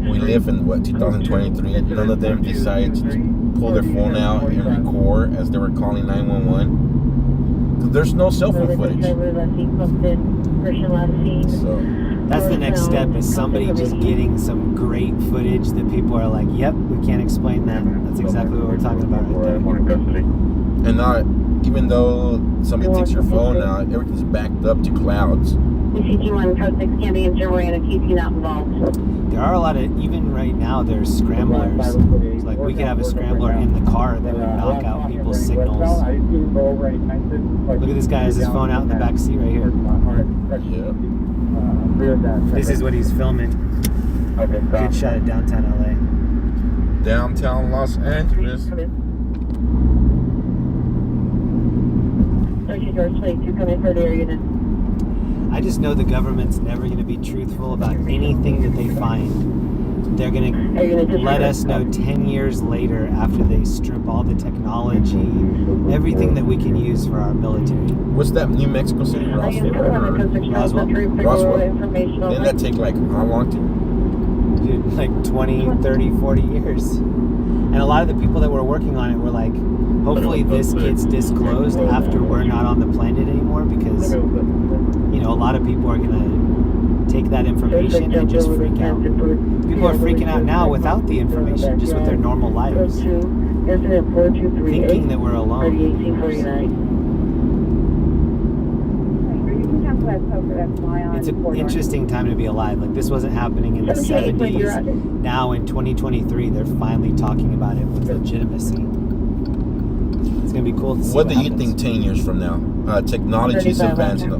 we live in what, 2023, none of them decided to pull their phone out and record as they were calling 911? Because there's no cell phone footage. So That's the next step, is somebody just getting some great footage that people are like, yep, we can't explain that. That's exactly what we're talking about right there. and not, even though somebody takes your phone out, everything's backed up to clouds. CT1 Code 6 can be injured. We're going to keep you not involved. There are a lot of, even right now, there's scramblers. So like, we could have a scrambler in the car that would knock out people's signals. Look at this guy has his phone out in the back seat right here. Yeah. This is what he's filming. Good shot of downtown LA. Downtown Los Angeles. I just know the government's never going to be truthful about anything that they find. They're going to let us know 10 years later, after they strip all the technology, everything that we can use for our military. What's that, New Mexico City, Roswell? Roswell? Didn't that take like how long to? Dude, like 20, 30, 40 years. And a lot of the people that were working on it were like, hopefully this gets disclosed after we're not on the planet anymore, because, you know, a lot of people are going to take that information and just freak out. People are freaking out now without the information, just with their normal lives, thinking that we're alone. It's an interesting time to be alive. Like, this wasn't happening in the 70s. Now in 2023, they're finally talking about it with legitimacy. It's going to be cool to see What do you happens. think 10 years from now? Technology is advancing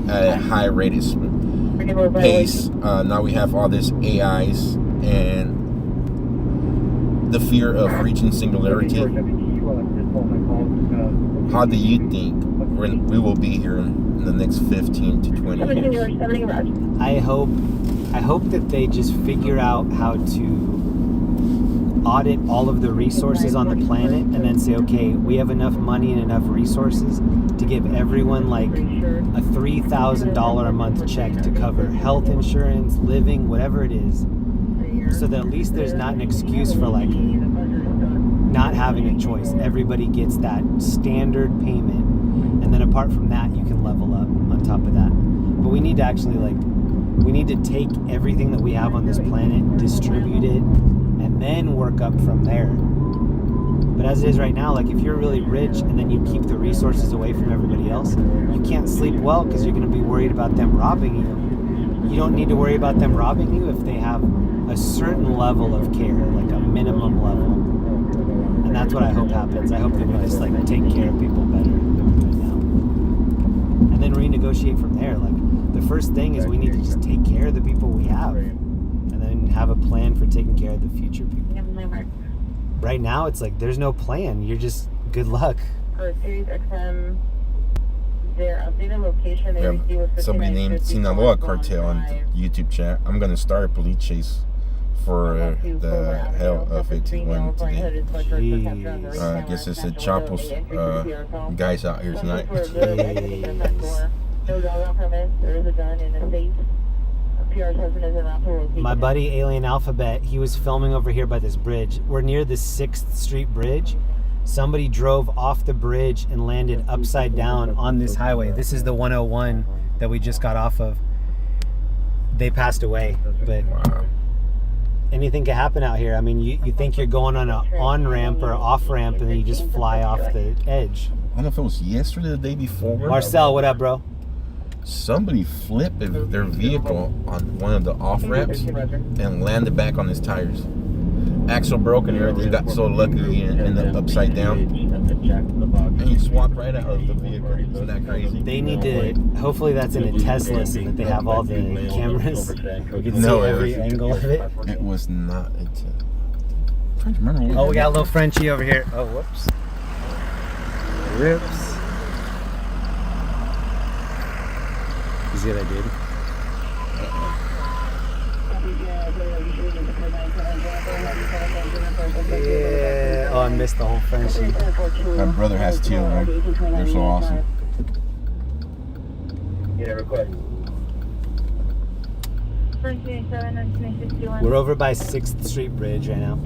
at a high rate. pace. Now we have all this AIs and the fear of reaching singularity. How do you think we will be here in the next 15 to 20 years? I hope that they just figure out how to audit all of the resources on the planet and then say, okay, we have enough money and enough resources to give everyone like a $3,000 a month check to cover health insurance, living, whatever it is, so that at least there's not an excuse for like not having a choice. Everybody gets that standard payment, and then apart from that, you can level up on top of that. But we need to actually we need to take everything that we have on this planet, distribute it, and then work up from there. But as it is right now, like if you're really rich and then you keep the resources away from everybody else, you can't sleep well because you're going to be worried about them robbing you. You don't need to worry about them robbing you if they have a certain level of care, like a minimum level. And that's what I hope happens. I hope that we just like take care of people better than we do now. And then renegotiate from there. Like the first thing is we need to just take care of the people we have. And then have a plan for taking care of the future people. Right now, it's like there's no plan. You're just good luck. Series XM, their updated location. Somebody named Sinaloa Cartel on the YouTube chat. I'm gonna start a police chase for the hell of 81 today. I guess it's the Chapo's guys out here tonight. My buddy Alien Alphabet, he was filming over here by this bridge. We're near the 6th Street Bridge. Somebody drove off the bridge and landed upside down on this highway. This is the 101 that we just got off of. They passed away, but anything can happen out here. I mean, you think you're going on an on-ramp or off-ramp and then you just fly off the edge. I don't know if it was yesterday or the day before. Marcel, what up, bro? Somebody flipped their vehicle on one of the off-ramps and landed back on his tires. Axle broke and everything. Got so lucky he ended up upside down. And he swapped right out of the vehicle. Isn't that crazy? They need to, hopefully that's in a Tesla so that they have all the cameras. You can see every angle of it. It was not a Tesla. I'm trying to remember. Oh, we got a little Frenchie over here. Oh, whoops. Rips. You see what I did? Yeah. Oh, I missed the whole Frenchie. My brother has two of them. They're so awesome. Yeah, request. We're over by 6th Street Bridge right now.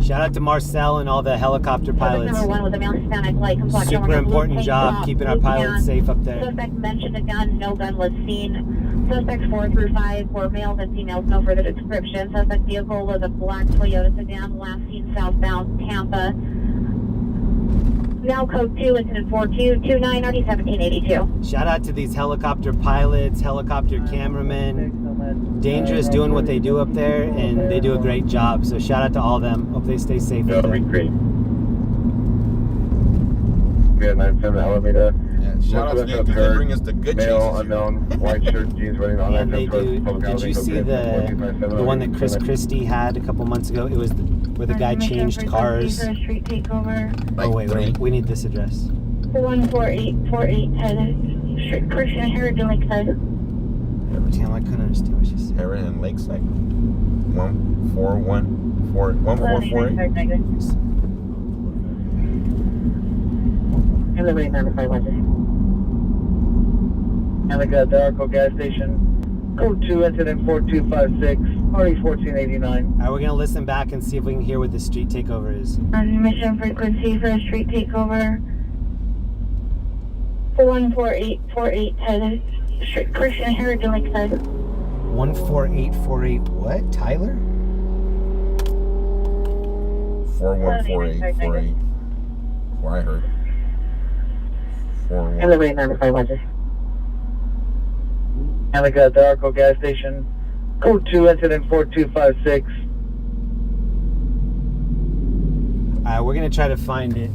Shout out to Marcel and all the helicopter pilots. Super important job keeping our pilots safe up there. Suspect mentioned a gun, no gun was seen. Suspects 4 through 5 were males and females, no further description. Suspect vehicle was a black Toyota sedan, last seen southbound Tampa. Now code 2, incident 4229-1782. Shout out to these helicopter pilots, helicopter cameramen. Dangerous doing what they do up there, and they do a great job. So shout out to all of them. Hope they stay safe up there. Great. We had 9-7 elevator. Yeah, shout out to them because they bring us the good male, chases. unknown, white shirt, jeans, running on And they do. Did you see the one that Chris Christie had a couple months ago? It was where the guy changed cars. Street takeover. Oh wait, we need this address. 14848 Street Christian Heritage Lakeside. Damn, I couldn't understand what she said. Heron and Lakeside. 1448. Elevate 95 West. Anaga Darko gas station. Code 2, incident 4256, party 1489. Alright, we're gonna listen back and see if we can hear what the street takeover is. On mission frequency for a street takeover. 14848 Street Christian Heritage Lakeside. 14848 what? Tyler? 414848. Where I heard. 41. Elevate 95 West. Anaga Darko gas station. Code 2, incident 4256. Alright, we're gonna try to find it.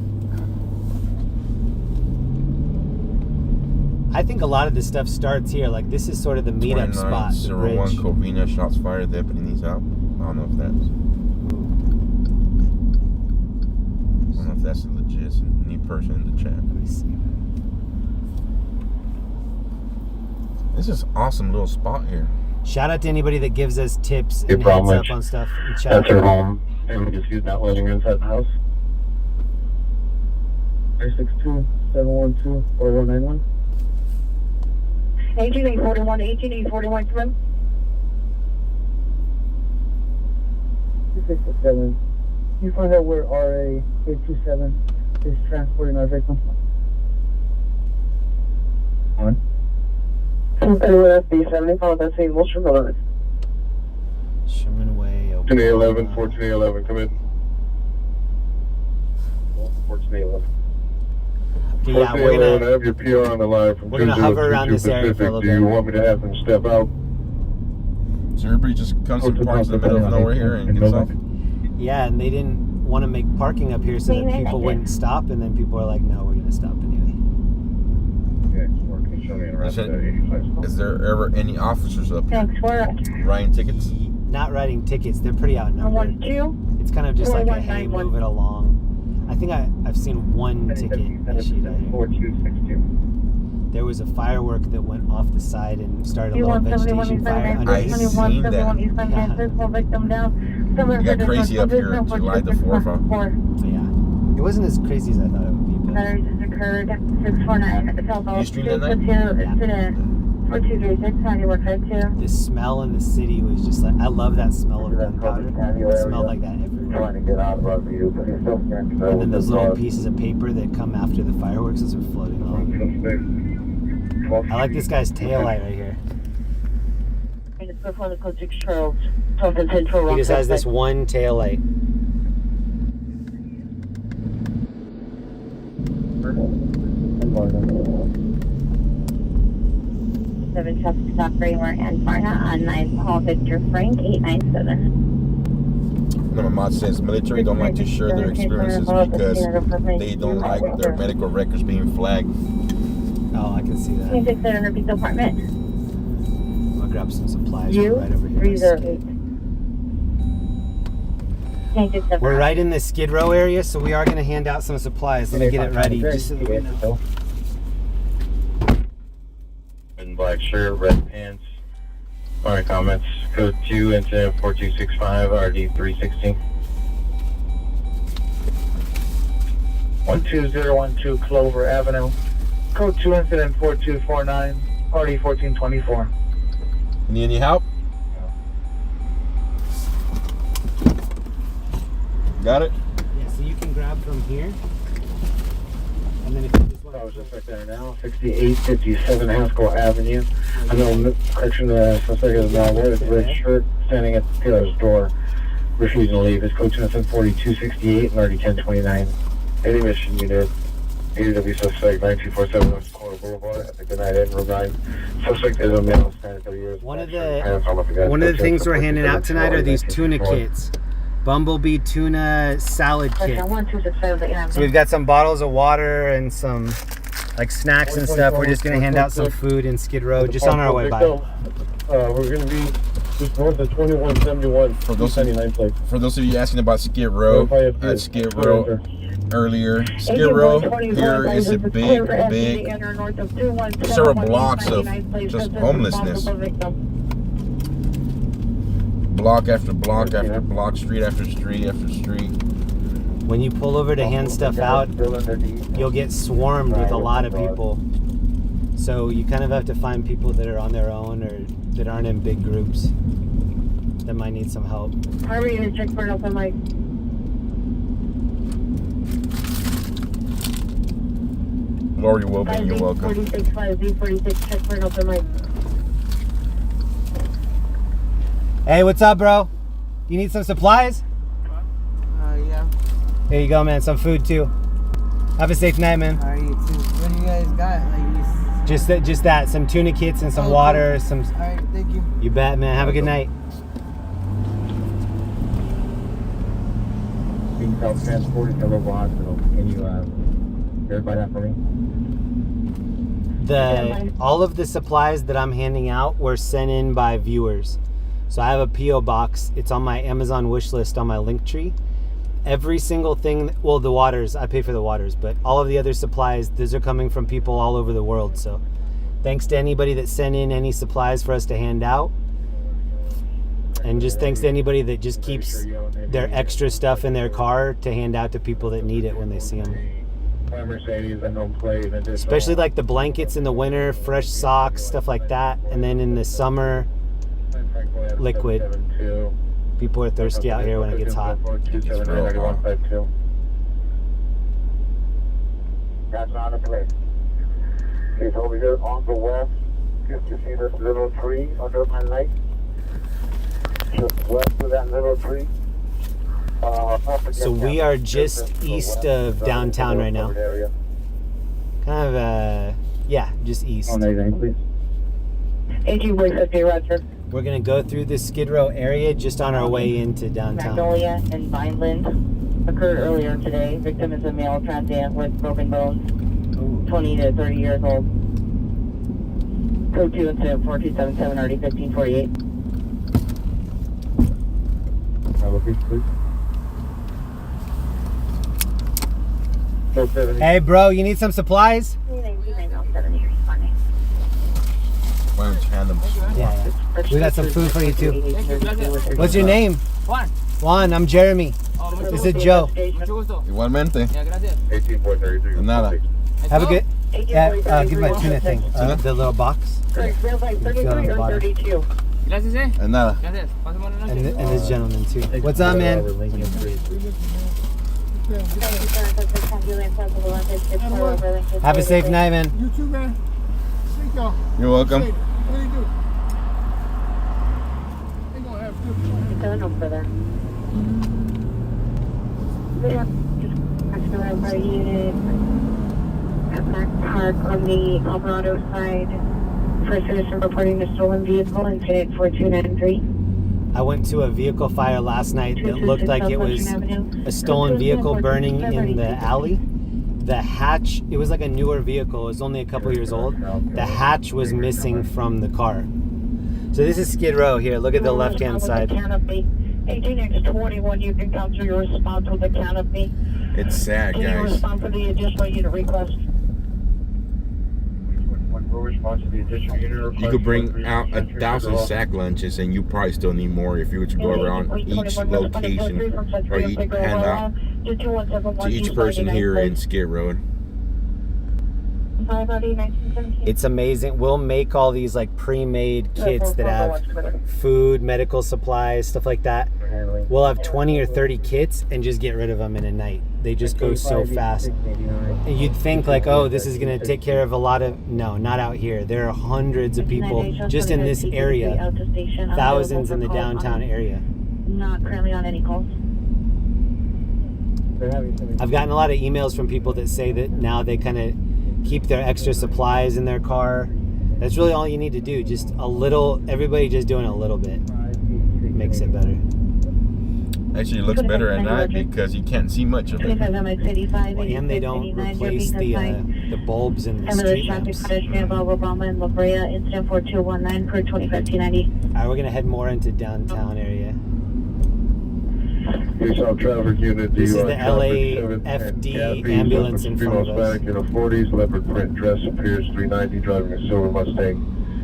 I think a lot of this stuff starts here. Like this is sort of the meetup spot. The 2901 bridge. Covina, shots fired. They're putting these out. I don't know if that's a legit new person in the chat. Let me see. This is an awesome little spot here. Shout out to anybody that gives us tips Your and problem, heads up on stuff in chat. That's her home. Family dispute not letting her inside the house. 362-712-4191. 18841, 18841, come in. 267. You find out where RA 827 is transporting our victim. One. LAFD 70, follow that same motion, follow it. Sherman Way. 1411, 1411, come in. 1411. Okay, yeah, we're I gonna. have your PR on the line from We're gonna hover around this area for a little Do you bit. want me to have them step out? So everybody just comes and parks in the middle of nowhere here and gets off. Yeah, and they didn't want to make parking up here so that people wouldn't stop, and then people are like, "No, we're gonna stop anyway." Is there ever any officers up here Thanks, we're at writing tickets? Not writing tickets. They're pretty outnumbered. 12. It's kind of just like a hey, 4191. move it along. I think I've seen one ticket issued out here. 4262. There was a firework that went off the side and started a little 171 vegetation fire Eastern underneath. I seen that. 171 Eastern Yeah. Kansas, full victim down. It got crazy up here July the 4th. But yeah, it wasn't as crazy as I thought it would be. But Battery just occurred. 649 South You streamed that night? Yeah. 4236, County Work Hard 2. the smell in the city was just like, I love that smell of gunpowder. It smelled like that everywhere. Trying to get out of our view, but he's still scared. And then those little pieces of paper that come after the fireworks as they're floating along. I like this guy's tail light right here. And it's before the code 6 Trails. 12 and 10 for He just has this one tail light. Seven traffic stop Braymore and Varna on 9 Paul Victor Frank 897. No, my mom says military don't like to share their experiences because they don't like their medical records being flagged. Oh, I can see that. 2600 Beach Department. I'll grab some supplies U right over here. 308. We're right in the Skid Row area, so we are going to hand out some supplies. Let me get it ready. Just so that we know. In black shirt, red pants. Alright, comments. Code 2, incident 4265, RD 316. 12012 Clover Avenue. Code 2, incident 4249, RD 1424. Need any help? Got it? Yeah, so you can grab from here. And then if you just want I was just right there now, 6857 Haskell Avenue. I know, correction, suspect is now wearing a red shirt, standing at the pillar's door, refusing to leave. His code 2 incident 4268 and RD 1029. Any mission unit. AW suspect 9247 North Dakota Boulevard at the Goodnight Inn, Room 9. Suspect is a male, standing 30 years. One of the things we're handing out tonight are these tuna kits. Bumblebee tuna salad kit. So we've got some bottles of water and some like snacks and stuff. We're just gonna hand out some food in Skid Row just on our way by. We're gonna be just north of 2171 For those of 299 plate. For those of you asking about Skid Row, at Skid Row earlier, Skid Row here is a big, several blocks of just homelessness. Block after block after block, street after street after street. When you pull over to hand stuff out, you'll get swarmed with a lot of people. So you kind of have to find people that are on their own or that aren't in big groups that might need some help. How are you going to check for an open mic? Lori Wilbin, you're welcome. 465 Z46, check for an open mic. Hey, what's up, bro? You need some supplies? Yeah. Here you go, man. Some food too. Have a safe night, man. Alright, you too. What do you guys got? Like Just that. Some tuna kits and some Oh, water. Some. Alright, thank you. You bet, man. Have a good night. Being self-transported to local hospital. Can you verify that for me? All of the supplies that I'm handing out were sent in by viewers. So I have a PO box. It's on my Amazon wish list on my Linktree. Every single thing, well, the waters, I pay for the waters, but all of the other supplies, those are coming from people all over the world. So thanks to anybody that sent in any supplies for us to hand out. And just thanks to anybody that just keeps their extra stuff in their car to hand out to people that need it when they see them. Especially like the blankets in the winter, fresh socks, stuff like that. And then in the summer, liquid. People are thirsty out here when it gets hot. It's real hot. That's not a place. He's over here on the west. You see this little tree under my light? Just west of that little tree. So we are just east of downtown right now. Kind of, yeah, just east. On 89, please. 18.50, Roger. We're going to go through the Skid Row area just on our way into downtown. Magnolia and Vineland occurred earlier today. Victim is a male trans am with broken bones, 20 to 30 years old. Code 2 incident 4277 RD 1548. Hey, bro, you need some supplies? Why don't you hand them? Yeah. We got some food for you, too. What's your name? Juan. Juan, I'm Jeremy. This is Joe. Igualmente. 18.33. De nada. Have a good... give my tuna thing. The little box. Gracias, eh. De nada. Gracias. Pasemos la noche. And this gentleman, too. What's up, man? Have a safe night, man. You too, man. Thank y'all. You're welcome. What do you do? They gonna have good. Turn up for that. At Mac Park on the Alvarado side. First citizen reporting a stolen vehicle, incident 4293. I went to a vehicle fire last night that looked like it was a stolen vehicle burning in the alley. The hatch, it was like a newer vehicle. It was only a couple years old. The hatch was missing from the car. So this is Skid Row here. Look at the left-hand side. 18X21, you can come to your response with the canopy. It's sad, Can you guys. respond for the additional unit request? You could bring out 1,000 sack lunches and you probably still need more if you were to go around each location or hand out to each person here in Skid Row. It's amazing. We'll make all these like pre-made kits that have food, medical supplies, stuff like that. We'll have 20 or 30 kits and just get rid of them in a night. They just go so fast. And you'd think like, oh, this is going to take care of a lot of... No, not out here. There are hundreds of people just in this area. Thousands in the downtown area. Not currently on any calls. I've gotten a lot of emails from people that say that now they kind of keep their extra supplies in their car. That's really all you need to do. Just a little, everybody just doing a little bit makes it better. Actually, it looks better at night because you can't see much of it. And they don't replace the bulbs in the street lamps. Obama and La Brea, incident 4219 per 2590. All right, we're gonna head more into downtown area. Traffic unit. This is the LAFD ambulance in front of us. In a 40s, leopard print dress, appears 390, driving a silver Mustang.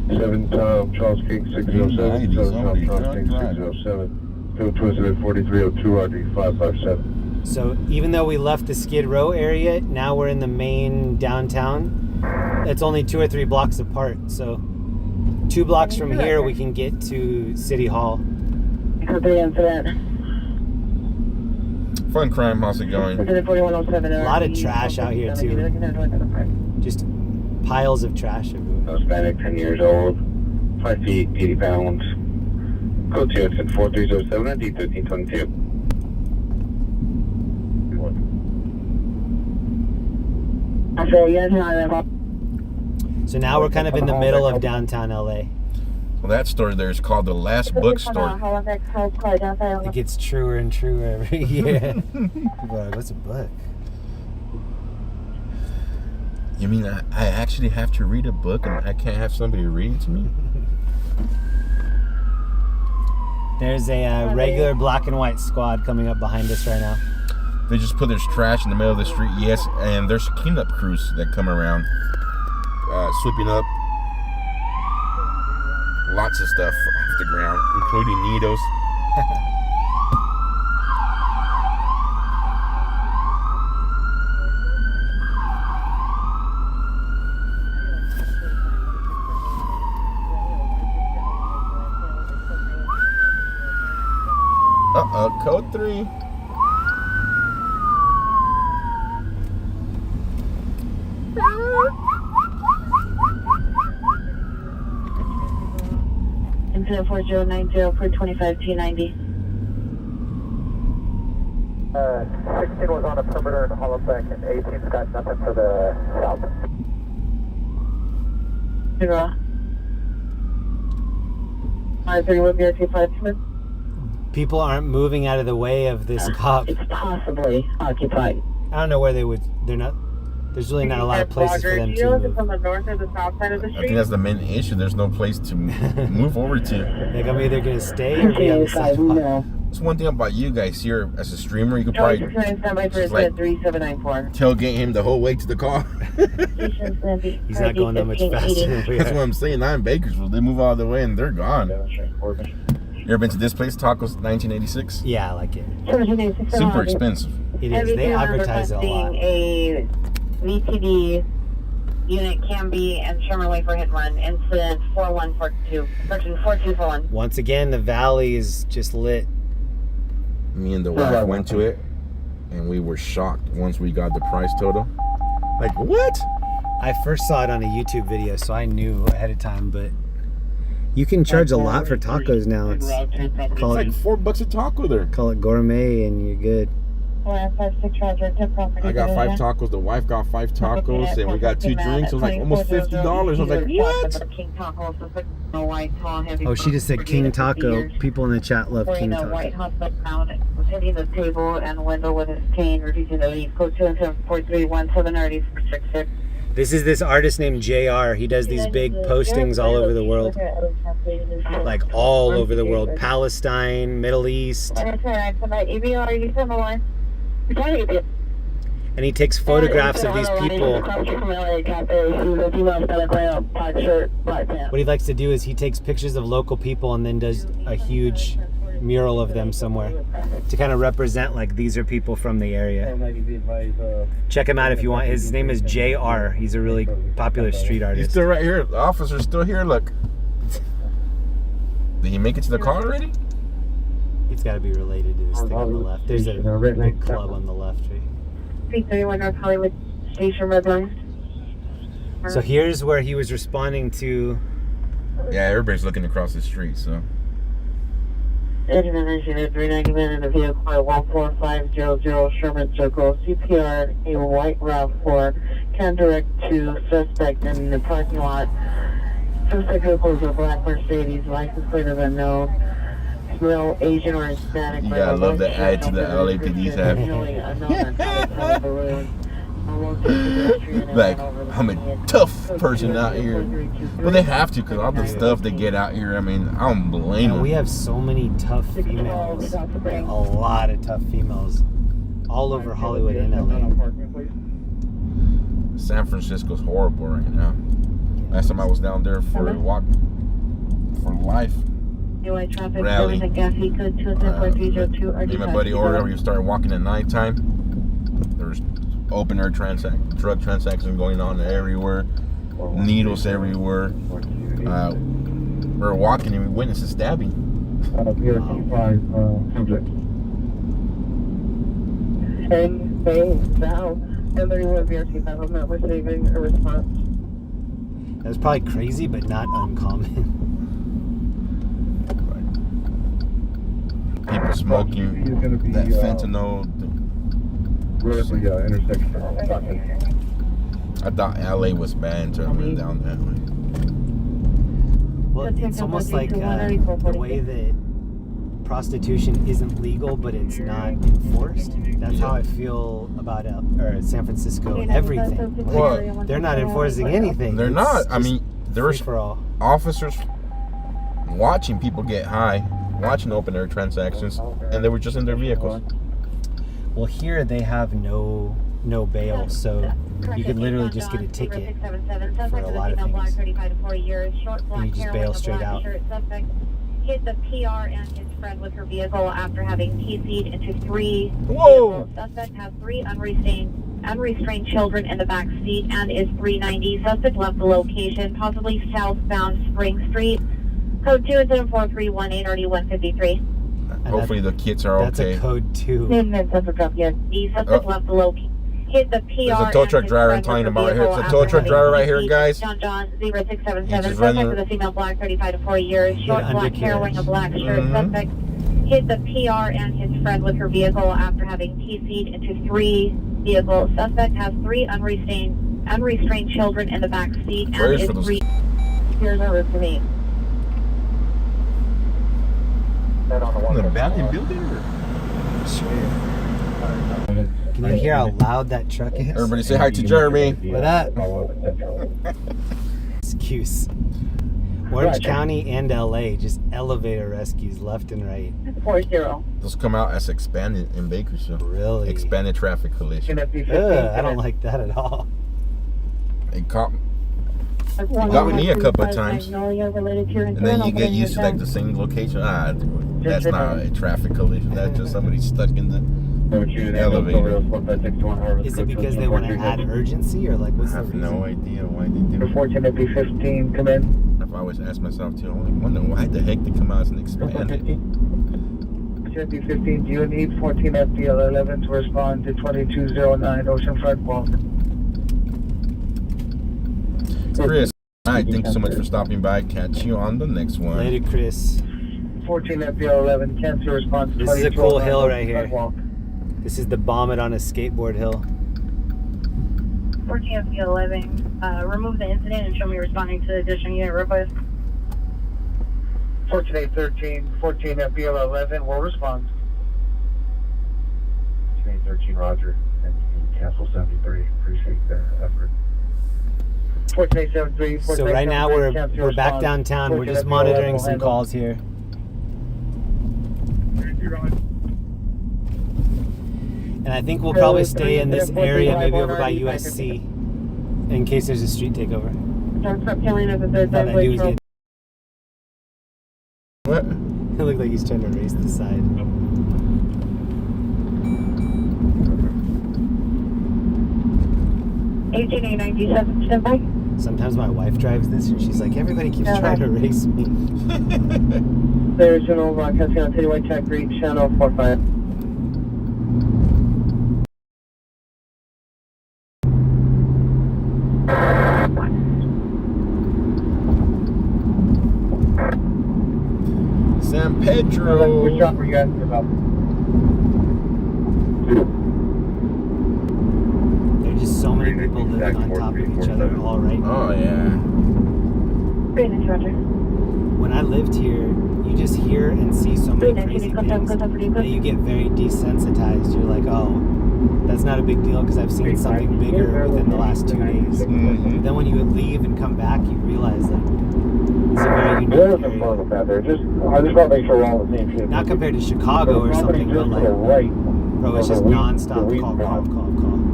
7 Tom Charles King 607. 7 Tom Charles King 607. Field twisted at 4302 RD 557. So even though we left the Skid Row area, now we're in the main downtown. It's only 2 or 3 blocks apart. So 2 blocks from here, we can get to City Hall. Fun crime, how's it going? A lot of trash out here too. Just piles of trash everywhere. Hispanic, 10 years old, 5 feet, 80 pounds. Code 2, it's at 4307 and D1322. So now we're kind of in the middle of downtown LA. Well, that store there is called the Last Bookstore. It gets truer and truer every year. People are like, what's a book? You mean I actually have to read a book and I can't have somebody read it to me? There's a regular black and white squad coming up behind us right now. They just put their trash in the middle of the street, yes, and there's cleanup crews that come around, sweeping up lots of stuff off the ground, including needles. Code 3. Incident 4090 for 25 T90. 16 was on a perimeter in Hollenbeck, and 18's got nothing for the south. Zero. 31 BRT 5 Smith. People aren't moving out of the way of this cop. It's possibly occupied. I don't know where they would. They're not. There's really not a lot of places for them to move. From the north or the south side of the I street. think that's the main issue. There's no place to move over to. Like, I'm either gonna stay or be on the sidewalk. That's one thing about you guys here as a streamer. You could probably just like 3794. tailgate him the whole way to the car. He's not going that much faster than we That's what are. I'm saying. I'm in Bakersfield. They move out of the way and they're gone. You ever been to this place, Tacos 1986? Yeah, I like it. Super expensive. It is. They advertise it a lot. A VTD unit can be and Sherman Way for hit run. Incident 4142. 4241. Once again, the valley is just lit. Me and the wife went to it and we were shocked once we got the price total. Like, what? I first saw it on a YouTube video, so I knew ahead of time, but you can charge a lot for tacos now. It's It's call like it $4 a taco there. gourmet and you're good. I got 5 tacos. The wife got 5 tacos, and we got 2 drinks. It was like almost $50. I was like, what? Oh, she just said King Taco. People in the chat love King Taco. Taco. White husband found was hitting the table and window with his cane, refusing to leave. Code 27431 This is this artist named JR. He does these big postings all over the world. Like all over the world. Palestine, Middle East. And he takes photographs of these people. What he likes to do is he takes pictures of local people and then does a huge mural of them somewhere to kind of represent like these are people from the area. Check him out if you want. His name is JR. He's a really popular street He's artist. still right here. The officer's still here. Look. Did he make it to the car already? It's got to be related to this thing on the left. There's a big club on the left, right? 331 North Hollywood Station Red Line. So here's where he was responding to. Yeah, everybody's looking across the street, so. Engine at 390 in the vehicle at 14500 Sherman Circle. CPR, a white RAV4, can direct to suspect in the parking lot. Suspect vehicle is a black Mercedes, license plate is unknown. Male, Asian, or Hispanic. You gotta love the add to the LAPD's have. Like, I'm a tough person out here. Well, they have to, because all the stuff they get out here, I mean, I don't blame them. We have so many tough females. A lot of tough females. All over Hollywood and LA. San Francisco's horrible right now. Last time I was down there for a walk for life. Rally. Me and my buddy Oreo, we started walking at nighttime. There's open air drug transactions going on everywhere, needles everywhere. We were walking and we witnessed a stabbing. That's probably crazy, but not uncommon. People smoking that fentanyl. Intersection. I thought LA was bad until I went down that way. Well, it's almost like the way that prostitution isn't legal, but it's not enforced. That's how I feel about San Francisco. Everything. Like, Well, they're not enforcing anything. They're It's not. I just mean, there's free for all. officers watching people get high, watching open air transactions, and they were just in their vehicles. Well, here they have no bail, so you could literally just get a ticket for a lot of things. And you just bail straight out. Hit the PR and his friend with her vehicle after having TC'd into 3 Whoa! vehicles. Suspect has 3 unrestrained children in the back seat and is 390. Suspect left the location, possibly southbound Spring Street. Code 2743180-153. Hopefully the kids are That's okay. a code 2. The suspect left the location. Hit the PR. There's a tow truck driver I'm telling you about right here. It's a tow truck driver right here, guys. John He's 0677. just Suspect running- with a female black, 35 to 40 years. Short black hair, wearing a black shirt. Mhm. Suspect hit the PR and his friend with her vehicle after having TC'd into 3 vehicles. Suspect has 3 unrestrained children in the back seat and Prayers is for those 3. Here's our route to me. In the abandoned building? Or? Can you hear how loud that truck is? Everybody say hi to Jeremy. What up? Excuse. Orange County and LA, just elevator rescues left and right. 40. Those come out as expanded in Bakersfield. Really? Expanded traffic collision. Ugh, I don't like that at all. They caught got with me a couple of times. And then you get used to like the same location. That's not a traffic collision. That's just somebody stuck in the elevator. Is it because they want to add urgency, or like what's I the have reason? no idea why they do it. 14 FB15, come in. I've always asked myself too. I wonder why the heck they come out as an expanded. 14 do you need 14 FB11 to respond to 2209 Oceanfront Walk? Chris, alright, thank you so much for stopping by. Catch you on the next one. Later, Chris. 14 FB11, cancel response to This is a cool 2209 hill right here. Oceanfront Walk. This is the Vomit on a skateboard hill. 14 FB11, remove the incident and show me responding to the additional unit real quick. 14 FB11 will respond. 13, Roger. And you can cancel 73. Appreciate the effort. 1473. So right now we're back downtown. We're just monitoring some calls here. And I think we'll probably stay in this area, maybe over by USC, in case there's a street takeover. All I do is get. What? It looked like he's trying to race the side. Sometimes my wife drives this and she's like, everybody keeps trying to race me. There's an over on Casino Citywide Tech Reach, channel 45. San Pedro. Which shop were you asking about? There's just so many people living on top of each other all right now. Oh yeah. When I lived here, you just hear and see so many crazy things that you get very desensitized. You're like, oh, that's not a big deal because I've seen something bigger within the last 2 days. Mm-hmm. Then when you leave and come back, you realize that it's a very There unique was some fun area. with that there. I just want to make sure we're all on the same shit. Not compared to Chicago or something, but like, bro, it's just non-stop call.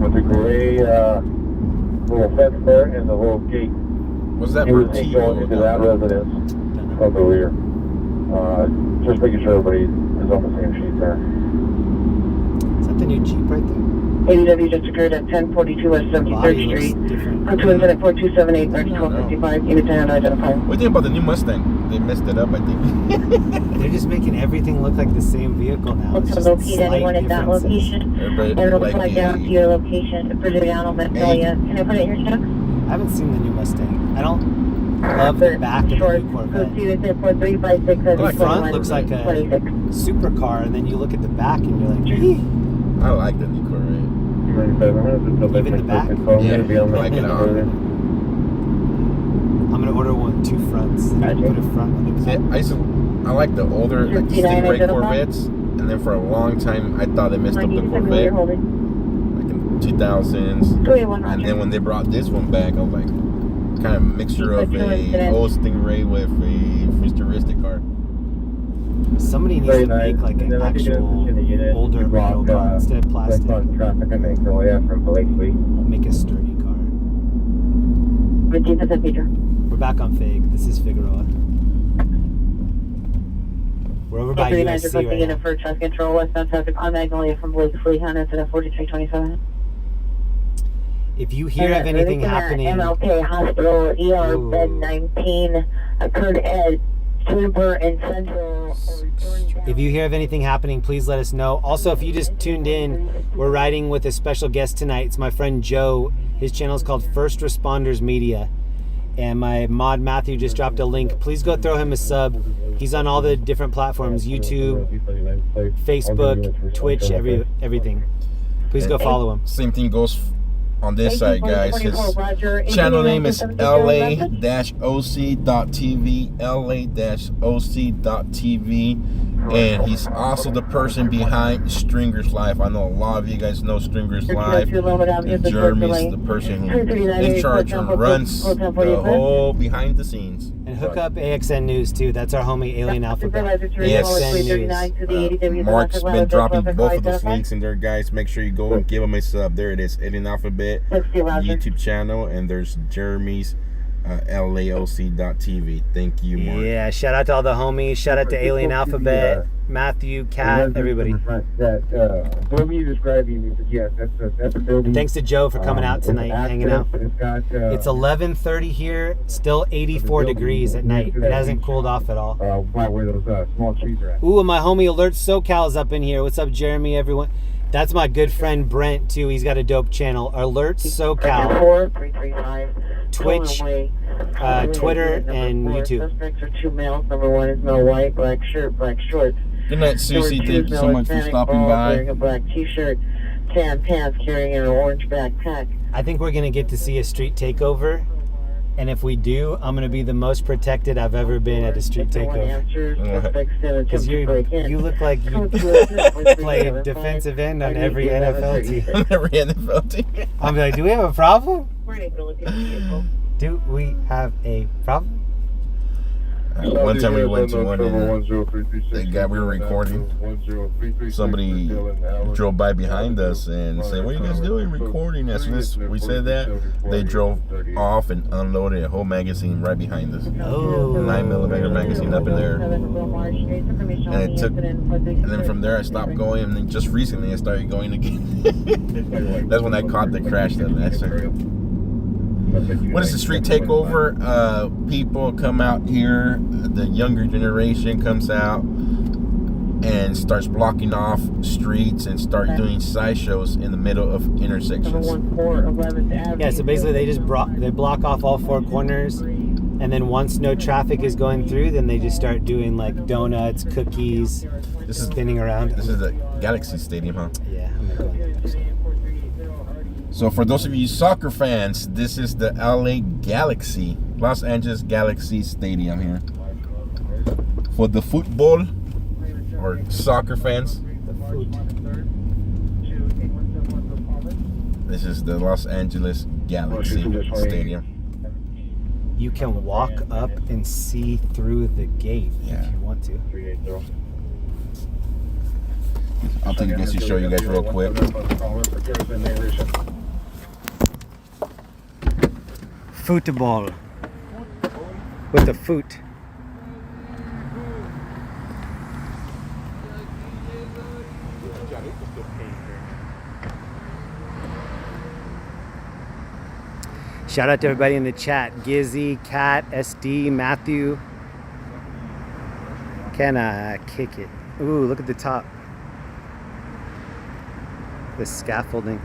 With the gray little fence there and the little gate. What's that You would routine? think going into that residence from the rear. Just making sure everybody is on the same sheet there. Is that the new Jeep right there? ADW just occurred at 1042 West 73rd Body looks Street. different. Code 2 incident 4278, 1255. Unit 10 identified. What do you think about the new Mustang? They messed it up, I think. They're just making everything look like the same vehicle now. It's To just locate slight anyone at that differences. location. Everybody And it'll like fly down to your location for Giuliano, Magnolia. Can I put it in your check? I haven't seen the new Mustang. I don't love the back of the new Corvette. The front looks like a supercar, and then you look at the back and you're like, "Gee." I like the new Corvette. Even the back? Yeah, I like it all. I'm gonna order 2 fronts. And put a front on the See, back. I used to I like the older, like the Stingray Corvettes, and then for a long time I thought they messed up the Corvette, like in 2000s. And then when they brought this one back, I was like, kind of mixture of a old Stingray with a futuristic car. Somebody needs to make like an actual older metal car instead of plastic. Traffic and make the way up from Blakely. Make a sturdy car. 15% feature. We're back on Fig. This is Figueroa. We're over by USC right now. For traffic control, westbound traffic on Magnolia from Blakely, Honda to 4327. If you hear of anything happening, MLK Hospital, ER bed 19, occurred at Juniper and Central. if you hear of anything happening, please let us know. Also, if you just tuned in, we're riding with a special guest tonight. It's my friend Joe. His channel is called First Responders Media. And my mod Matthew just dropped a link. Please go throw him a sub. He's on all the different platforms, YouTube, Facebook, Twitch, everything. Please go follow him. Same thing goes on this side, guys. His channel name is LA-OC.TV, LA-OC.TV, and he's also the person behind Stringer's Life. I know a lot of you guys know Stringer's Life. And Jeremy's the person who's in charge and runs the whole behind the scenes. And hook up AXN News too. That's our homie Alien Alphabet. AXN News. Mark's been dropping both of those links in there, guys. Make sure you go and give him a sub. There it is, Alien Alphabet YouTube channel, and there's Jeremy's LAOC.TV. Thank you, Mark. Yeah, shout out to all the homies. Shout out to Alien Alphabet, Matthew, Kat, everybody. Whoever you describe, yes, that's a building. And thanks to Joe for coming out tonight, hanging out. It's 11:30 here, still 84 degrees at night. It hasn't cooled off at all. Right where those small trees are at. Ooh, and my homie Alert SoCal's up in here. What's up, Jeremy, everyone? That's my good friend Brent, too. He's got a dope channel. Alert SoCal. Twitch, Twitter, and YouTube. Suspects are 2 males. Number 1 is male white, black shirt, black shorts. Good night, Susie. Thank you so much for stopping by. Wearing a black t-shirt, tan pants, carrying an orange backpack. I think we're going to get to see a street takeover. And if we do, I'm going to be the most protected I've ever been at a street takeover. Because you look like you play defensive end on every NFL team. On every NFL team. I'm like, do we have a problem? Do we have a problem? One time we went to one and the guy we were recording, somebody drove by behind us and said, "What are you guys doing recording?" As soon as we said that, they drove off and unloaded a whole magazine right behind us. Oh. 9mm magazine up in there. And then from there I stopped going, and then just recently I started going again. That's when I caught the crash that last time. What is the street takeover? People come out here, the younger generation comes out and starts blocking off streets and start doing sideshows in the middle of intersections. Yeah, so basically they just block off all 4 corners, and then once no traffic is going through, then they just start doing like donuts, cookies, spinning around. This is the Galaxy Stadium, huh? Yeah, I'm gonna go in. So for those of you soccer fans, this is the LA Galaxy, Los Angeles Galaxy Stadium here. For the football or soccer fans, this is the Los Angeles Galaxy Stadium. You can walk up and see through the gate if you want to. I'll take a guess to show you guys real quick. Football with the foot. Shout out to everybody in the chat. Gizzy, Kat, SD, Matthew. Can I kick it? Ooh, look at the top. The scaffolding.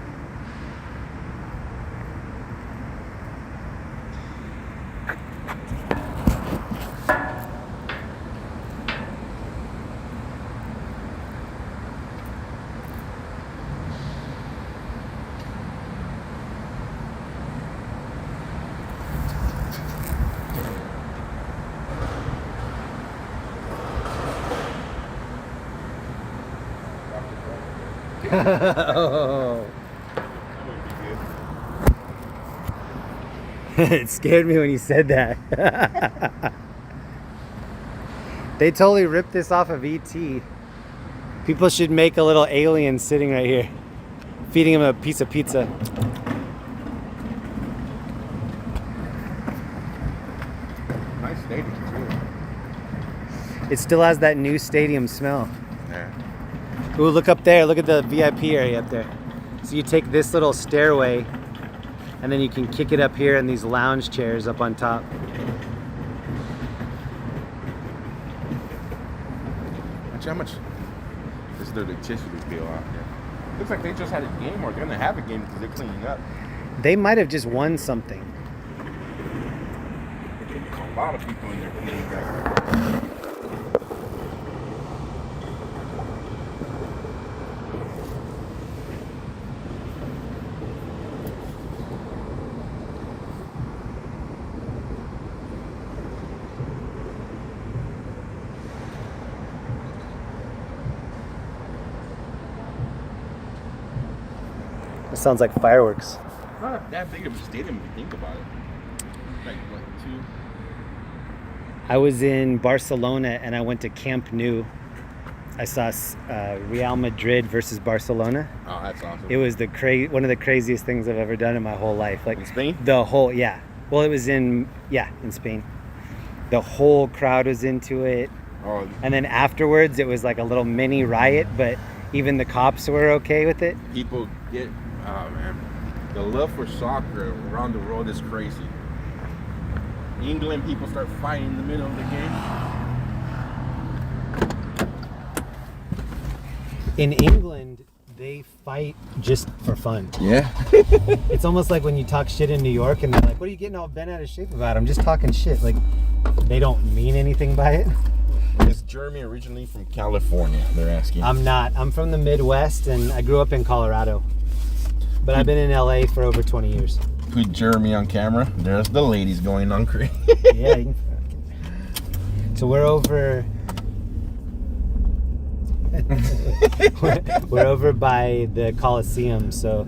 Oh. It scared me when you said that. They totally ripped this off of E.T. People should make a little alien sitting right here, feeding him a piece of pizza. Nice stadium too. It still has that new stadium smell. Yeah. Ooh, look up there. Look at the VIP area up there. So you take this little stairway, and then you can kick it up here in these lounge chairs up on top. Actually, how much is there the tissue to peel out there? Looks like they just had a game, or they're gonna have a game because they're cleaning up. They might have just won something. A lot of people in there cleaning up. It sounds like fireworks. Not that big of a stadium if you think about it. Like what, 2? I was in Barcelona and I went to Camp Nou. I saw Real Madrid versus Barcelona. Oh, that's awesome. It was one of the craziest things I've ever done in my whole life. Like in Spain? Yeah. Well, it was in Spain. The whole crowd was into it. Oh. And then afterwards, it was like a little mini riot, but even the cops were okay with it. People get, oh man, the love for soccer around the world is crazy. England, people start fighting in the middle of the game. In England, they fight just for fun. Yeah. It's almost like when you talk shit in New York and they're like, what are you getting all bent out of shape about? I'm just talking shit. Like, they don't mean anything by it. Is Jeremy originally from California? They're asking. I'm not. I'm from the Midwest and I grew up in Colorado. But I've been in LA for over 20 years. Put Jeremy on camera. There's the ladies going on crazy. Yeah. So we're over... we're over by the Coliseum. So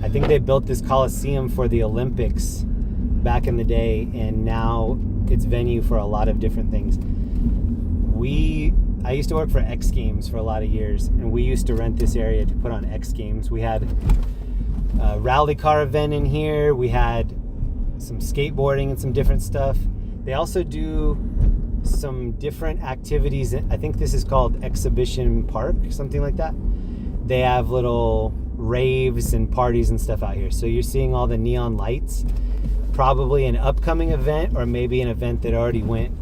I think they built this Coliseum for the Olympics back in the day, and now it's venue for a lot of different things. I used to work for X Games for a lot of years, and we used to rent this area to put on X Games. We had a rally car event in here. We had some skateboarding and some different stuff. They also do some different activities. I think this is called Exhibition Park, something like that. They have little raves and parties and stuff out here. So you're seeing all the neon lights, probably an upcoming event or maybe an event that already went.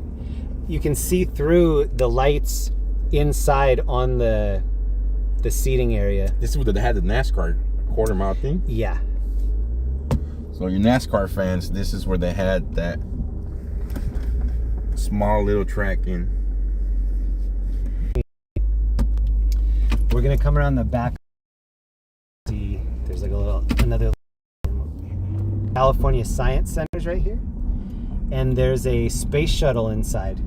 You can see through the lights inside on the seating area. This is where they had the NASCAR quarter mile thing? Yeah. So your NASCAR fans, this is where they had that small little track in. We're gonna come around the back. See, there's like another California Science Center's right here, and there's a space shuttle inside.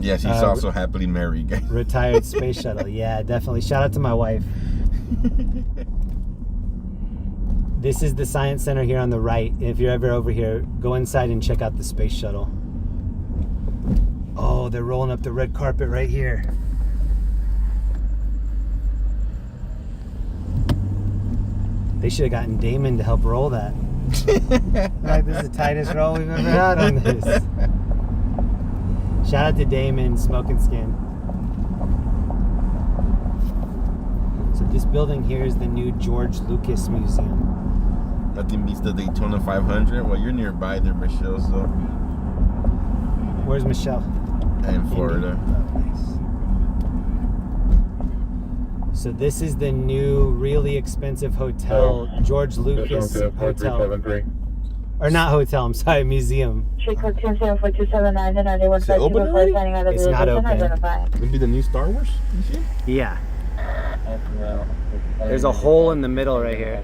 Yes, he's also happily married. Retired space shuttle. Yeah, definitely. Shout out to my wife. This is the Science Center here on the right. If you're ever over here, go inside and check out the space shuttle. Oh, they're rolling up the red carpet right here. They should have gotten Damon to help roll that. Like, this is the tightest roll we've ever had on this. Shout out to Damon, Smoking Skin. So this building here is the new George Lucas Museum. Nothing beats the Daytona 500. Well, you're nearby there, Michelle, so. Where's Michelle? In Florida. Oh, nice. So this is the new, really expensive hotel, George Lucas Hotel. Or not hotel, I'm sorry, museum. Street code 27427 and 91 Is it open already? It's not open. It'd be the new Star Wars museum? Yeah. There's a hole in the middle right here.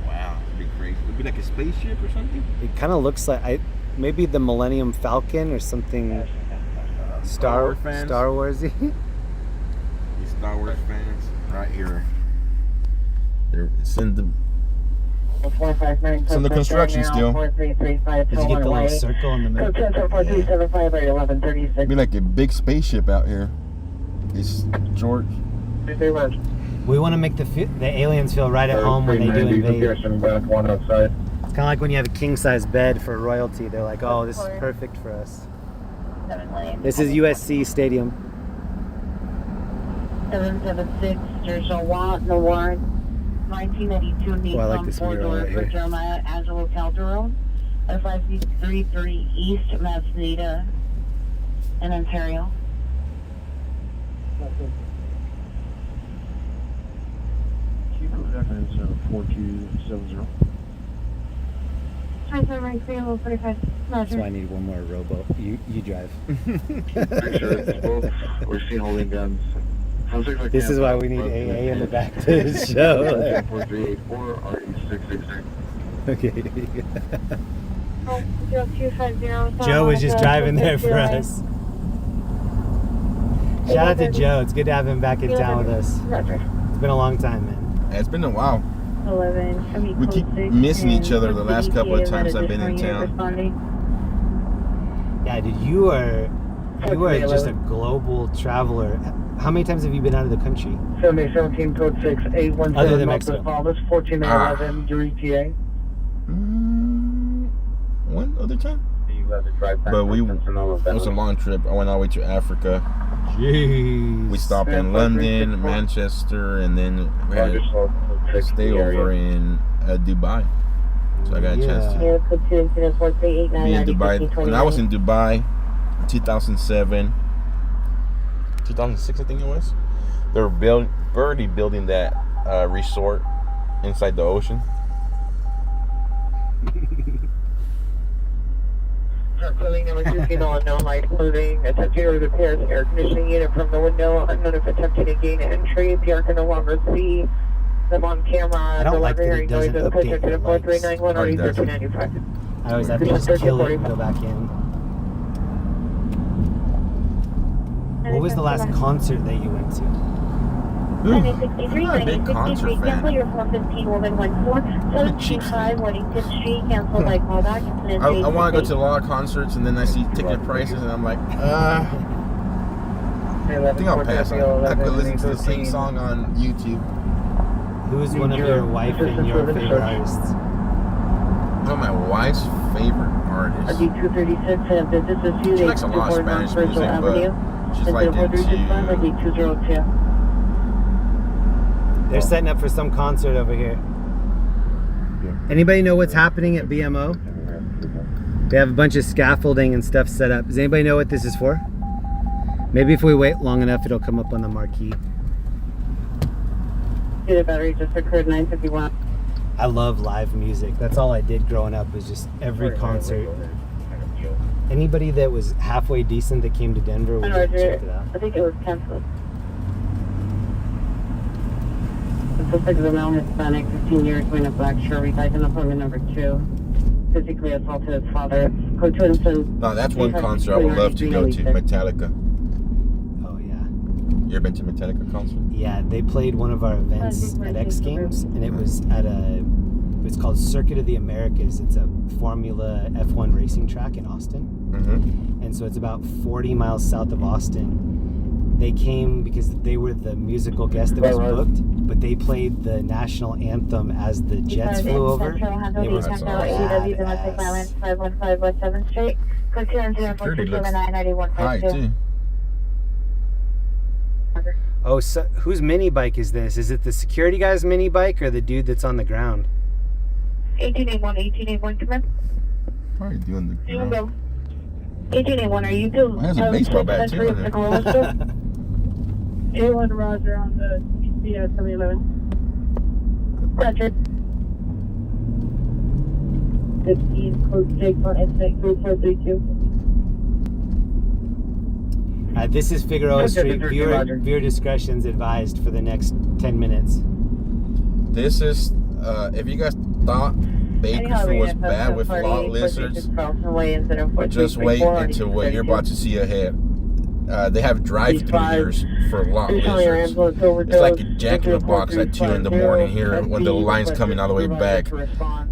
Wow, it'd be crazy. It'd be like a spaceship or something? It kind of looks like maybe the Millennium Falcon or something. Star Wars fans? Star Warsy. You Star Wars fans? right here. It's in the 459. It's in the construction still. 4335. Did you get the little circle in the middle? Code 104375 or 1136. be like a big spaceship out here. It's George. We want to make the aliens feel right at home when they do invade. One outside. It's kind of like when you have a king-size bed for royalty. They're like, oh, this is perfect for us. This is USC Stadium. 776. There's a warrant. 1982 Nissan Oh, I like this mirror four-door right for here. Jeremiah Angelo Calderon at 533 East Masneda in Ontario. Reference 4270. That's why I need one more rowboat. You drive. We're seeing holding guns. This is why we need AA in the back to the show. 4384 RE666. Okay. Joe was just driving there for us. Shout out to Joe. It's good to have him back in town with us. It's been a long time, man. It's been a while. 11. We keep missing each other the last couple of times I've been in town. Yeah, dude, you are just a global traveler. How many times have you been out of the country? 7017 code 6 817 Other than Mexico. 1411 your ETA. One other time? But it was a long trip. I went all the way to Africa. Jeez. We stopped in London, Manchester, and then we had a stayover in Dubai. So I got a chance to be in Dubai. When I was in Dubai, 2007, 2006 I think it was, they were already building that resort inside the ocean. Clothing number 2, unknown light clothing. Attempting to repair the air conditioning unit from the window. Unknown if attempting to gain entry. PR can no longer see them on camera. I don't like that it doesn't update the lights. 4391 or Oh, it doesn't. 1395. I always have to just kill it and go back in. What was the last concert that you went to? I'm not a big concert fan. Cancel your 415 Woman 14 725 Weddington Street. Cancel by callback. I want to go to a lot of concerts, and then I see ticket prices, and I'm like, I think I'll pass on it. I could listen to the same song on YouTube. Who is one of your wife and your favorite artists? One of my wife's favorite artists. RD236, this is you. She likes a lot of Spanish music, but she's like into... They're setting up for some concert over here. Anybody know what's happening at BMO? They have a bunch of scaffolding and stuff set up. Does anybody know what this is for? Maybe if we wait long enough, it'll come up on the marquee. The battery just occurred 951. I love live music. That's all I did growing up, was just every concert. Anybody that was halfway decent that came to Denver would check it out. I think it was canceled. The suspect is a male Hispanic, 15 years, wearing a black shirt, resides in apartment number 2. Physically assaulted his father. Code 2 No, that's one concert I would love to go to, Metallica. Oh, yeah. You ever been to a Metallica concert? Yeah, they played one of our events at X Games, and it was at it's called Circuit of the Americas. It's a Formula F1 racing track in Austin. Mm-hmm. And so it's about 40 miles south of Austin. They came because they were the musical guest that was booked, but they played the national anthem as the jets flew over. It was badass. 515 West 7th Street. Security looks high, too. Oh, so whose mini bike is this? Is it the security guy's mini bike or the dude that's on the ground? 1881, come in. Probably doing the ground. 1881, are you two? There's a baseball bat, too, in there. A1 Roger on the BCS 711. Roger. 15, code 6 on exit 3432. This is Figueroa Street. Viewer discretion's advised for the next 10 minutes. This is, if you guys thought Bakersfield was bad with lot lizards, just wait until what you're about to see ahead. they have drive-through here for lot lizards. It's like a Jack in the Box at 2 in the morning here when the line's coming all the way back.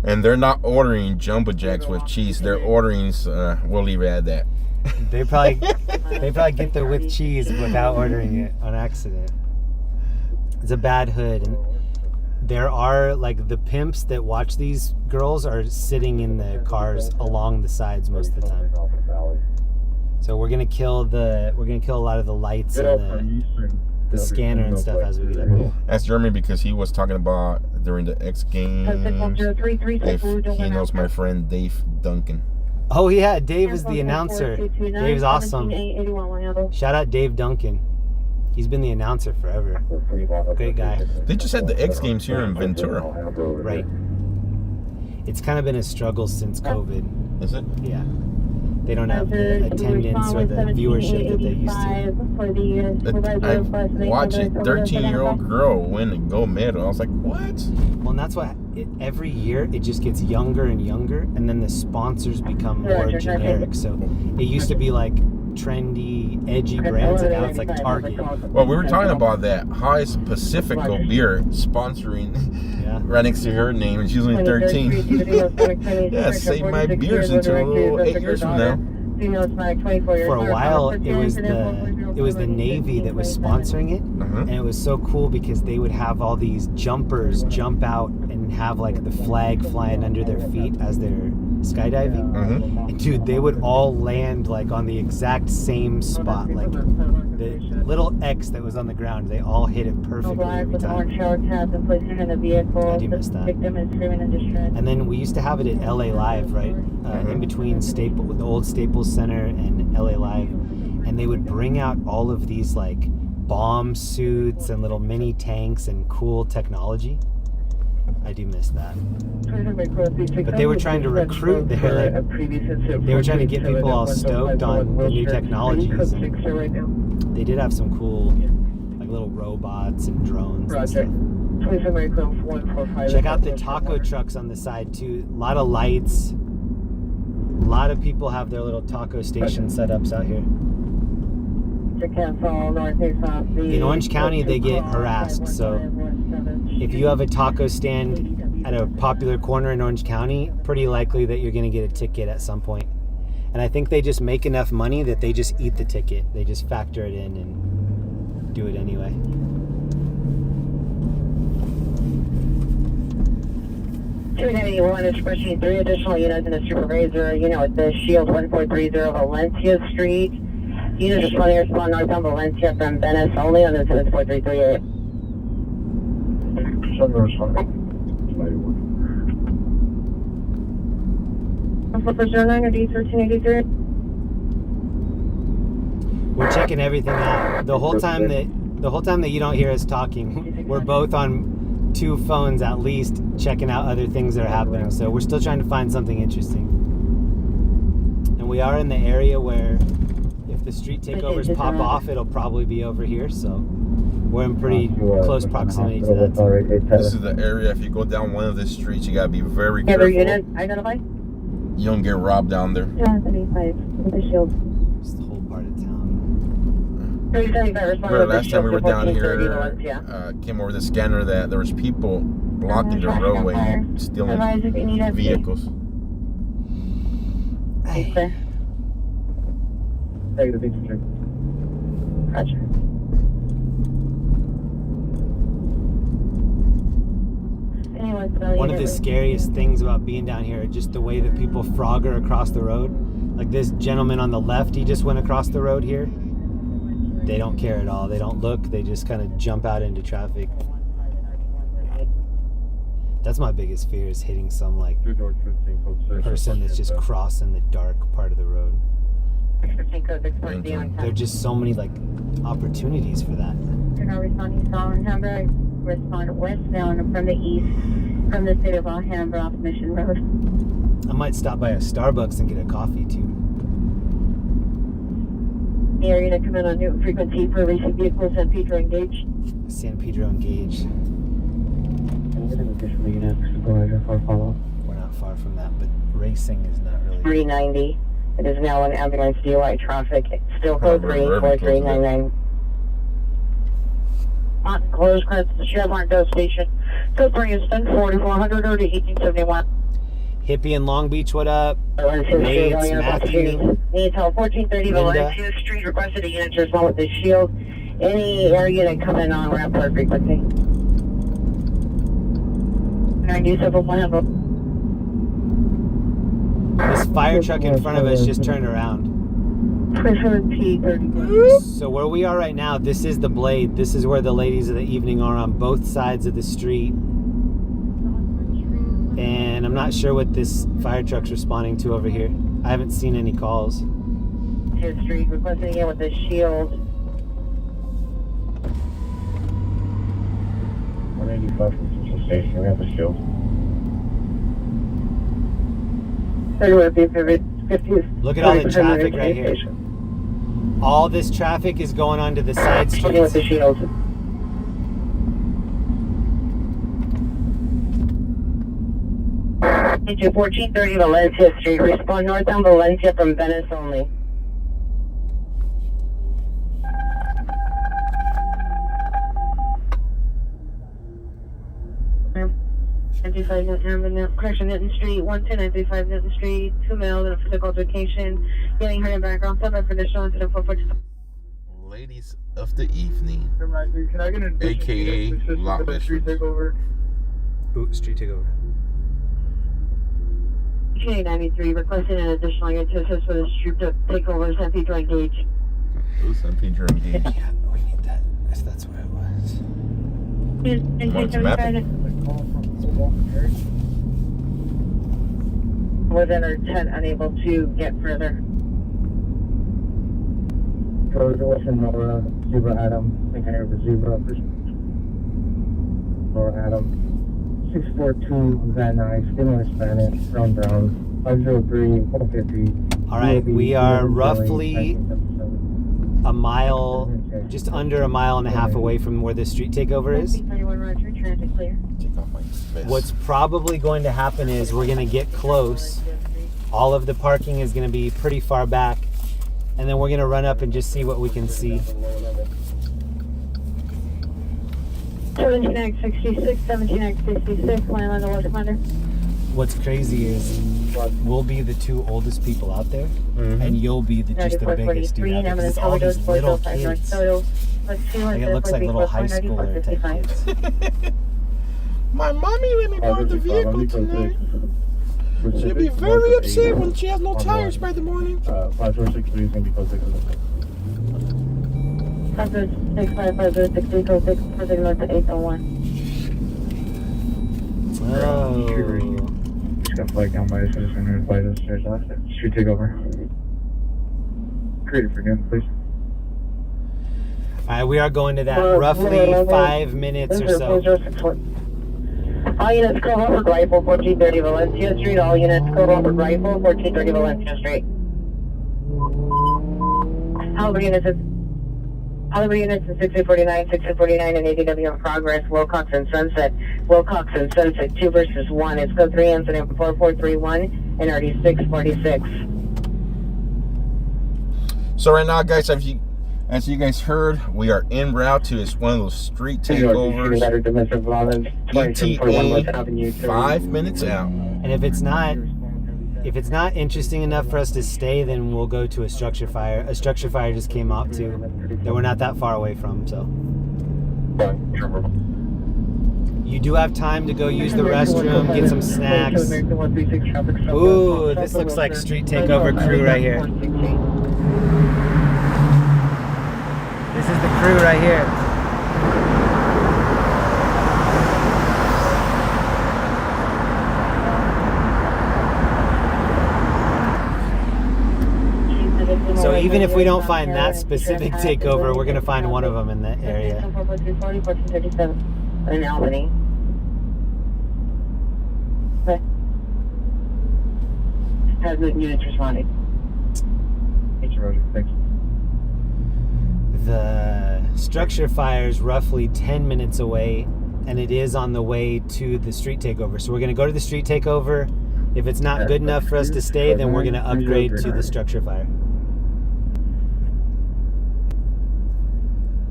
And they're not ordering jumbo jacks with cheese. They're ordering, we'll leave it at that. They probably get there with cheese without ordering it on accident. It's a bad hood, and there are like the pimps that watch these girls are sitting in the cars along the sides most of the time. So we're gonna kill a lot of the lights and the scanner and stuff as we get up here. That's Jeremy because he was talking about during the X Games if he knows my friend Dave Duncan. Oh yeah, Dave is the announcer. Dave's awesome. Shout out Dave Duncan. He's been the announcer forever. Great guy. They just had the X Games here in Ventura. Right. It's kind of been a struggle since COVID. Is it? Yeah. They don't have the attendance or the viewership that they used to. I watched a 13-year-old girl win a gold medal. I was like, what? Well, and that's why every year it just gets younger and younger, and then the sponsors become more generic. So it used to be like trendy, edgy brands, and now it's like Target. Well, we were talking about that. How is Pacifico beer sponsoring right next to her name, and she's only 13. Yeah, save my beers until 8 years from now. For a while, it was the Navy that was sponsoring it, and it was so cool because they would have all these jumpers jump out and have like the flag flying under their feet as they're skydiving. And dude, they would all land like on the exact same spot, like the little X that was on the ground. They all hit it perfectly every time. I do miss that. And then we used to have it at LA Live, right? In between the old Staples Center and LA Live, and they would bring out all of these like bomb suits and little mini tanks and cool technology. I do miss that. But they were trying to recruit there, like they were trying to get people all stoked on the new technologies. And they did have some cool like little robots and drones and stuff. Check out the taco trucks on the side too. A lot of lights. A lot of people have their little taco station setups out here. In Orange County, they get harassed. So if you have a taco stand at a popular corner in Orange County, pretty likely that you're going to get a ticket at some point. And I think they just make enough money that they just eat the ticket. They just factor it in and do it anyway. $291 is pushing 3 additional units in the supervisor. At the Shield 1430 Valencia Street. Units responding respond northbound Valencia from Venice only on the 74338. We're checking everything out. The whole time that you don't hear us talking, we're both on 2 phones at least checking out other things that are happening. So we're still trying to find something interesting. And we are in the area where if the street takeovers pop off, it'll probably be over here. So we're in pretty close proximity to that. This is the area, if you go down one of the streets, you gotta be very careful. You don't get robbed down there. It's the whole part of town. Remember last time we were down here, came over the scanner that there was people blocking the roadway, stealing vehicles. Hey. Roger. One of the scariest things about being down here is just the way that people frogger across the road. Like this gentleman on the left, he just went across the road here. They don't care at all. They don't look. They just kind of jump out into traffic. That's my biggest fear, is hitting some like person that's just crossing the dark part of the road. There are just so many like opportunities for that. You're not responding to Alhambra. Respond westbound from the east from the city of Alhambra off Mission Road. I might stop by a Starbucks and get a coffee too. The area to come in on new frequency for racing vehicles, San Pedro engaged. San Pedro engaged. We're not far from that, but racing is not really. 390. It is now an ambulance DUI traffic. Still code 34399. Mountain close, credits to the Chevron Go Station. Code 3 is 104400 or to 1871. Hippie in Long Beach, what up? Nates, Matthew, Needs help 1430 Valencia Street. Requested a unit to respond with the shield. Any area that come in on ramp or frequency. 97 This fire truck in front of us just turned around. 27P30. So where we are right now, this is the Blade. This is where the ladies of the evening are on both sides of the street. And I'm not sure what this fire truck's responding to over here. I haven't seen any calls. Street, requesting again with the shield. 185 from Central Station, we have a shield. 31P50. Look at all the traffic right here. All this traffic is going onto the side Again with the streets. shield. Into 1430 Valencia Street. Respond northbound Valencia from Venice only. Correction, Newton Street, 12935 Newton Street, 2 males in a physical altercation, getting hurt in background, stop by for additional incident 442. Ladies of the evening, Can I get an AKA Lot for the street Veterans. takeover? Ooh, street takeover. K93 requesting an additional unit to assist with the street takeover, MP to engage. Ooh, some picture engaged. Yeah, we need that. That's where it was. What's mapping? Within our 10, unable to get further. Listen, Nora, Zebra Adam, think I have a Zebra. Nora Adam, 642 Van Nuys, Stimulus Spanish, Brown Brown, 503, 150. All right, we are roughly a mile, just under a mile and a half away from where the street takeover is. 31 Roger, transit clear. Take off my vest. What's probably going to happen is we're going to get close. All of the parking is going to be pretty far back. And then we're going to run up and just see what we can see. 17X66, 17X66, land on the west commander. What's crazy is we'll be the two oldest people out there, and you'll be just the biggest dude out there. 'Cause it's all these little kids. Like it looks like little high schooler type kids. My mommy let me borrow the vehicle tonight. She'll be very upset when she has no tires by the morning. 5463 is going to be close to 5065506 for the north to 801. Oh. Just got flagged down by us, so just going to notify those stairs last. Street takeover. Created for noon, please. All right, we are going to that roughly 5 minutes or so. All units, Cove Upward Rifle, 1430 Valencia Street. All units, Cove Upward Rifle, 1430 Valencia Street. Caliber units is 6049, 6049, and ADW in progress. Wilcox and Sunset. Wilcox and Sunset 2 versus 1. It's code 3 incident 4431 and already 646. So right now, guys, as you guys heard, we are en route to one of those street takeovers. ETA 5 minutes out. And if it's not interesting enough for us to stay, then we'll go to a structure fire. A structure fire just came out too, that we're not that far away from. So you do have time to go use the restroom, get some snacks. Ooh, this looks like street takeover crew right here. This is the crew right here. So even if we don't find that specific takeover, we're going to find one of them in that area. In Albany. Okay. Has the units responding. Thanks, Roger. Thanks. The structure fire is roughly 10 minutes away, and it is on the way to the street takeover. So we're going to go to the street takeover, If it's not good enough for us to stay, then we're going to upgrade to the structure fire.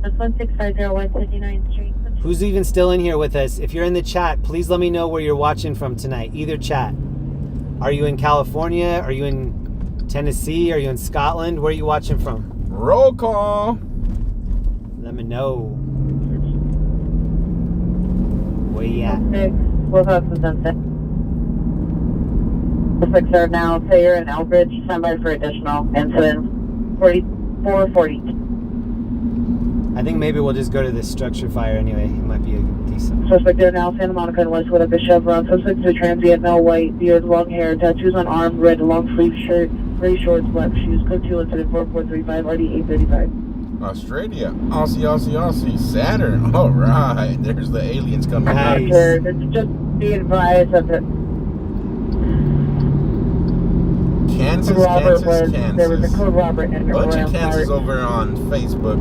That's 16501 59th Street. Who's even still in here with us? If you're in the chat, please let me know where you're watching from tonight. Either chat. Are you in California? Are you in Tennessee? Are you in Scotland? Where are you watching from? Roll call. Let me know. Where you at? We'll have some sunset. 6 are now Thayer and Elbridge. Stand by for additional incidents. 4440. I think maybe we'll just go to this structure fire anyway. It might be a decent. Suspect there now, Santa Monica and Westwood at the Chevron. Suspect is a transient, male, white, beard, long hair, tattoos on arm, red, long sleeve shirt, gray shorts, black shoes. Code 2 incident 4435, RD 835. Australia. Aussie. Saturn. All right. There's the aliens coming. Nice. It's just be advised that the Kansas, Robert Kansas. there was a code Robert and Bunch around of Kansas Fire. over on Facebook.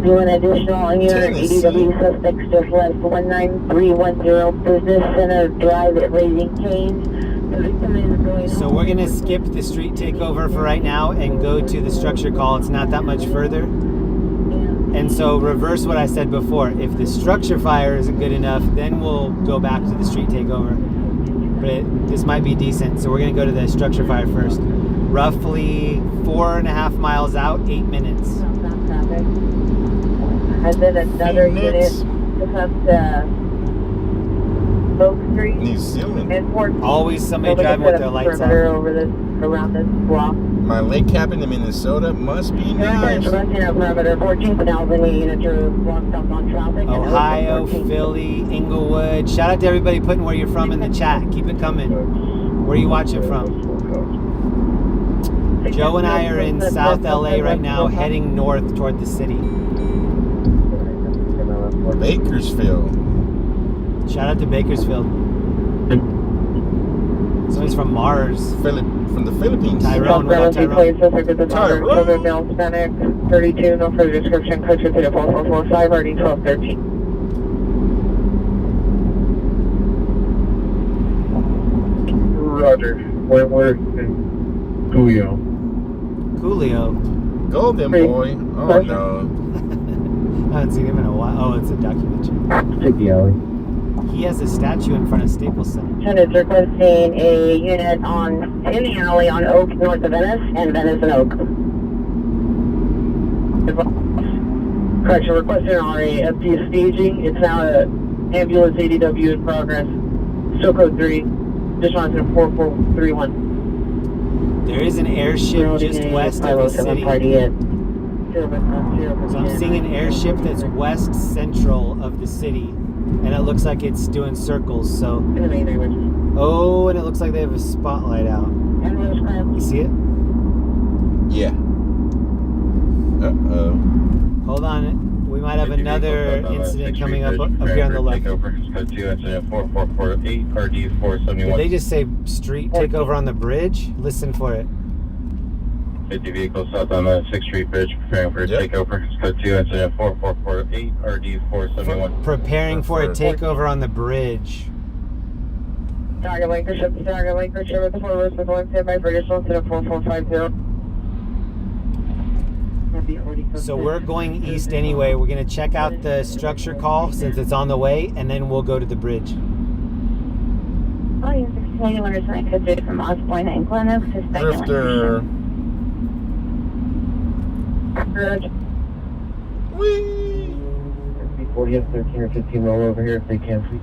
Doing additional unit Tennessee. ADW suspects just left 19310 Business Center Drive at Raising Canes. The victim is going So we're going to skip the street takeover for right now and go to the structure call. It's not that much further. And so reverse what I said before. If the structure fire isn't good enough, then we'll go back to the street takeover. But this might be decent. So we're going to go to the structure fire first. Roughly 4.5 miles out, 8 minutes. And then another unit Phoenix. to come to Oak Street New Zealand. and Fort. Always somebody So they driving put with a their lights perimeter on. over this, around this block. My lake cabin in Minnesota must be nice. Preventing a perimeter 14th and Albany unit to block up on traffic. Ohio, Philly, Inglewood. Shout out to everybody putting where you're from in the chat. Keep it coming. Where are you watching from? Joe and I are in South LA right now, heading north toward the city. Bakersfield. Shout out to Bakersfield. Somebody's from Mars. From the Philippines. Tyrone, what about Tyrone? Tyrone. Children, male, Hispanic, 32, no further description, code 24445, RD 1213. Roger. Wentworth and Julio. Coolio. Golden Boy. Oh no. I haven't seen him in a while. Oh, it's a documentary. Take the alley. He has a statue in front of Staples Center. Tenants requesting a unit in the alley on Oak, north of Venice, and Venice and Oak. Correction, requesting RAFD staging. It's now an ambulance ADW in progress. Still code 3. Just wanted to 4431. There is an airship just west of the city. So I'm seeing an airship that's west central of the city. And it looks like it's doing circles, so... Oh, and it looks like they have a spotlight out. You see it? Yeah. Uh-oh. Hold on. We might have another incident coming up here on the left. Takeover. Code 2 incident 4448, RD 471. Did they just say street takeover on the bridge? Listen for it. 50 vehicles south on the 6th Street Bridge preparing for a takeover. Code 2 incident 4448, RD 471. Preparing for a takeover on the bridge. Target Lancashire at the 4 roads with 1 standby for additional incident 4450. So we're going east anyway. We're going to check out the structure call since it's on the way, and then we'll go to the bridge. Oh, yes, Taylor is like a bit from Osborne and Glen Oaks to Drifter. Whee! 40 up 13 or 15 roll over here if they can, please.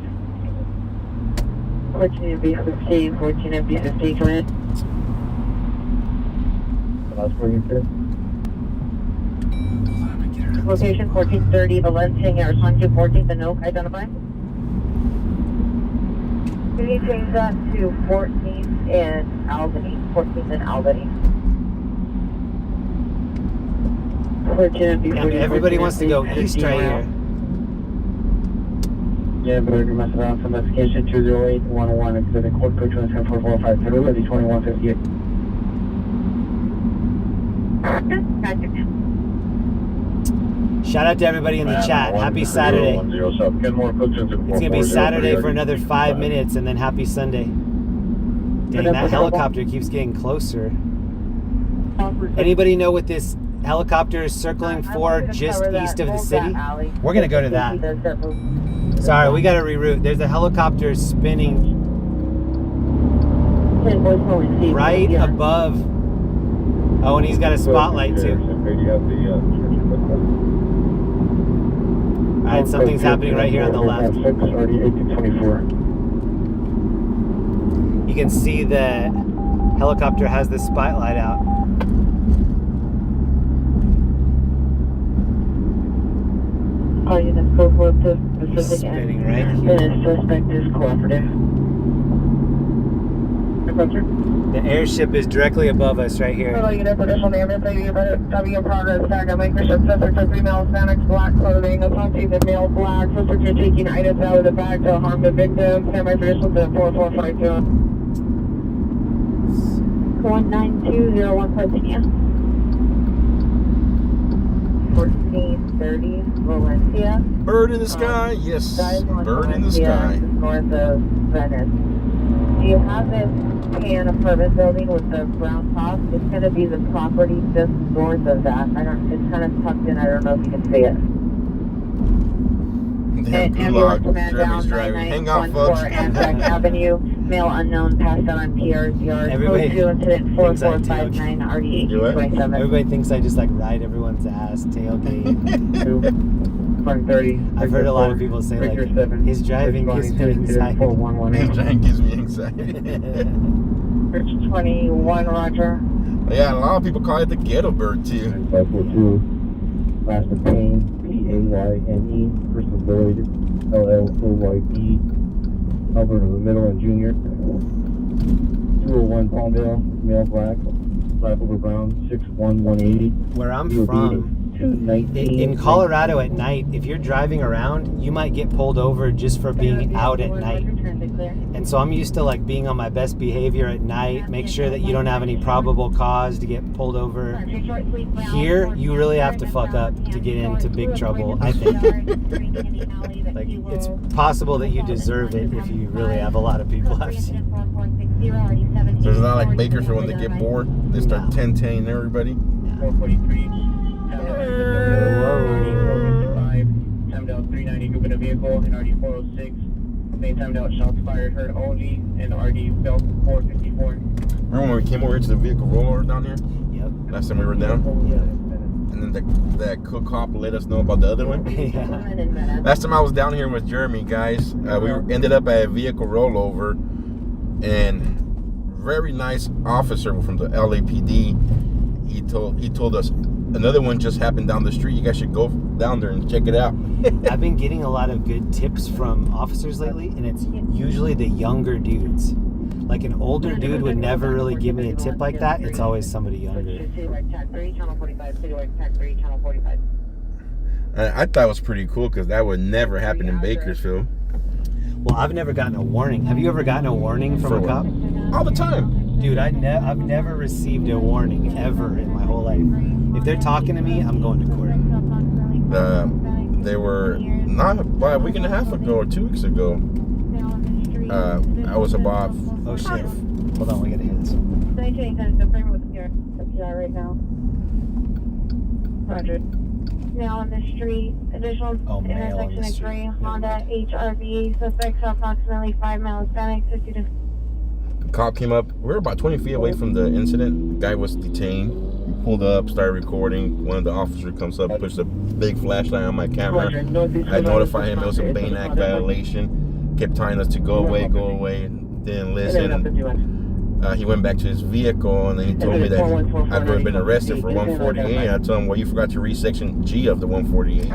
14 B15, 14 B15, come in. Last 40 sir. Location 1430, Valencia, respond to 14th and Oak, identify. Can you change that to 14th and Albany? 14th and Albany. 14 and Yeah, everybody wants to go east right here. Yeah, Burger Master from investigation 208-101, exhibit code 27445, ready 2158. Shout out to everybody in the chat. Happy Saturday. It's going to be Saturday for another 5 minutes, and then happy Sunday. Dang, that helicopter keeps getting closer. Anybody know what this helicopter is circling for just east of the city? We're gonna go to that. Sorry, we gotta reroute. There's a helicopter spinning right above. Oh, and he's got a spotlight too. Alright, something's happening right here on the left. You can see the helicopter has the spotlight out. All units go for the He's Pacific spinning end. right The here. suspect is cooperative. The airship is directly above us right here. Unit for additional damage, W progress, tag on migration, suspect for female Hispanics, black clothing, assaulting the male black, suspect you're taking items out of the bag to harm the victim, stand by for additional 4452. 19201 Virginia. 1430 Valencia. Bird in the sky, yes. Bird in the sky. North of Venice. Do you have this pan apartment building with the brown top? It's going to be the property just north of that. It's kind of tucked in. I don't know if you can see it. Damn gulag. Jeremy's driving. Hang on, folks. Amtrak Avenue, male unknown, passed out on PR's yard. Everybody Code 2 incident thinks I 4459 RD 1827. Everybody thinks I just like ride everyone's ass, tailgate. 130. I've heard a lot of people say like his driving gives me anxiety. His driving gives me anxiety. Bridge 21, Roger. Yeah, a lot of people call it the ghetto bird too. 542. Last of Payne, P-A-Y-N-E. First of Lloyd, L-L-O-Y-D. Albert of the Middle and Junior. 201 Palmdale, male black. Black over brown, 61180. Where I'm from, in Colorado at night, if you're driving around, you might get pulled over just for being out at night. And so I'm used to like being on my best behavior at night, make sure that you don't have any probable cause to get pulled over. Here, you really have to fuck up to get into big trouble, I think. Like, it's possible that you deserve it if you really have a lot of people after you. So it's not like Bakersfield when they get bored, they start 10-10 everybody. 443. Timed out 390, moving a vehicle, and RD 406. Main timed out, shots fired, heard only, and RD fell 454. Remember when we came over to the vehicle rollover down here? Yep. Last time we were down? And then that cook cop let us know about the other one. Yeah. Last time I was down here with Jeremy, guys, we ended up at a vehicle rollover, and very nice officer from the LAPD. He told us another one just happened down the street. You guys should go down there and check it out. I've been getting a lot of good tips from officers lately, and it's usually the younger dudes. Like an older dude would never really give me a tip like that. It's always somebody younger. I thought it was pretty cool because that would never happen in Bakersfield. Well, I've never gotten a warning. Have you ever gotten a warning from a cop? All the time. Dude, I've never received a warning ever in my whole life. If they're talking to me, I'm going to court. They were not about a week and a half ago or 2 weeks ago. I was about. Oh shit! Hold on, we gotta hit this. right now. Roger. Now on the street, additional intersection at Gray, Honda HRV, suspects approximately 5 miles Hispanic, 50 to... Cop came up. We were about 20 feet away from the incident. The guy was detained. We pulled up, started recording. One of the officers comes up, pushed a big flashlight on my camera. I notified him it was a Bain Act violation. Kept telling us to go away, and didn't listen. He went back to his vehicle, and then he told me that I've been arrested for 148. I told him, well, you forgot to read section G of the 148.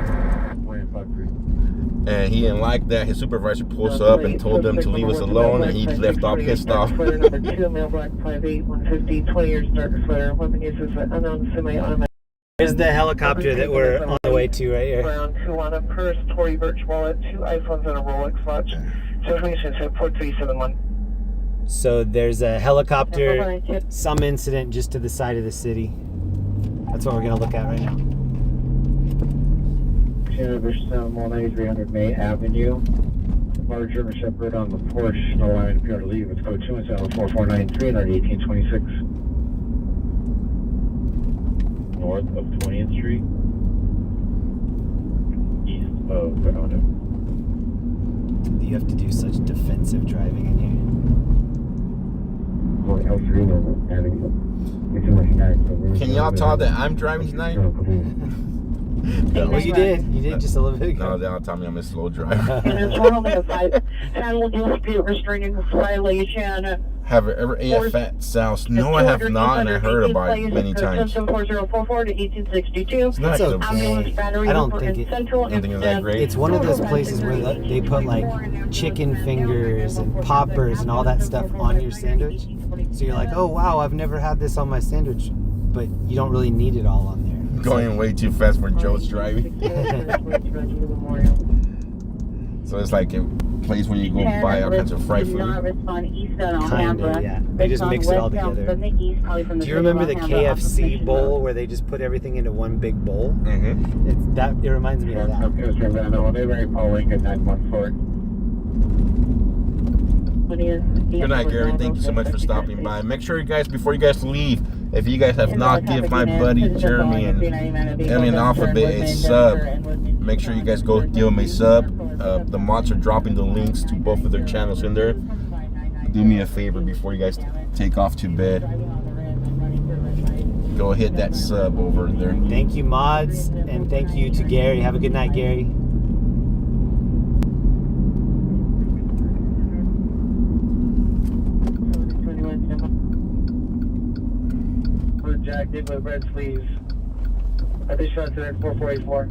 And he didn't like that. His supervisor pulls up and told them to leave us alone, and he left all pissed off. Number 2, male black, 5'8", 150, 20 years, dark sweater, weapon uses unknown semi-automatic. There's the helicopter that we're on the way to right here. Brown, 2 on a purse, Tory Birch wallet, 2 iPhones and a Rolex watch. Information is 4371. So there's a helicopter, some incident just to the side of the city. That's what we're gonna look at right now. Virginia 19300 May Avenue. large German Shepherd on the Porsche, no line PR to leave. It's code 2 and 4493 and 1826. North of 20th Street. East of Verona. You have to do such defensive driving in Going L3 and adding it's too much static. Can y'all tell that I'm driving tonight? here. Well, you did. You did just a little bit No, ago. they'll tell me I'm a slow driver. And it's normally a 5-10 dispute restraining violation. Have you ever ate a fat souse? No, I have not, and I heard about it many times. 4044 to 1862. It's not It's the okay. Ambulance battery I don't number think in it- Central I don't think it's that great. It's one of those places where they put like chicken fingers and poppers and all that stuff on your sandwich. So you're like, oh wow, I've never had this on my sandwich, but you don't really need it all on there. It's Going way too fast for Joe's driving. So it's like a place where you go buy all kinds of fried food. Kinda, yeah. They just mix it all together. Do you remember the KFC bowl where they just put everything into one big bowl? Mm-hmm. It reminds me of that. They're Paul Lincoln 914. Good night, Gary. Thank you so much for stopping by. Make sure you guys, before you guys leave, if you guys have not give my buddy Jeremy and Alien Alphabet a sub, make sure you guys go give them a sub. The mods are dropping the links to both of their channels in there. Do me a favor before you guys take off to bed. Go hit that sub over there. Thank you, mods, and thank you to Gary. Have a good night, Gary. Jack did with red sleeves. Additional incident 4484.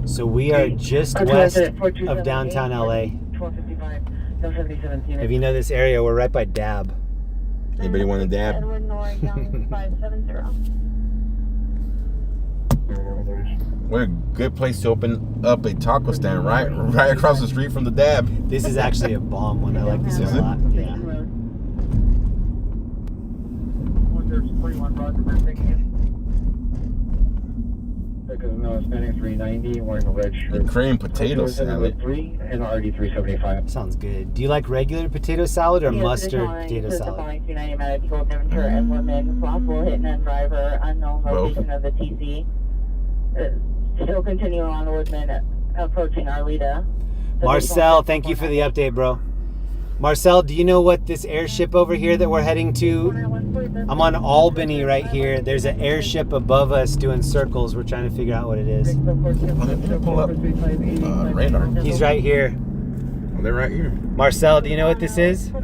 So we are just west of downtown LA. 1255. If you know this area, we're right by Dab. Anybody want a dab? Edward Nor Young 570. What a good place to open up a taco stand, right across the street from the dab. This is actually a bomb one. I like this one a lot. Yeah. Because no, Hispanic 390, wearing a red shirt. The cream potato salad. 3 and RD 375. Sounds good. Do you like regular potato salad or mustard potato salad? Driver, unknown location of the TC. Still continuing on Woodman, approaching Arleta. Marcel, thank you for the update, bro. Marcel, do you know what this airship over here that we're heading to? I'm on Albany right here. There's an airship above us doing circles. We're trying to figure out what it is. Pull up radar. He's right here. Oh, they're right here. Marcel, do you know what this is? They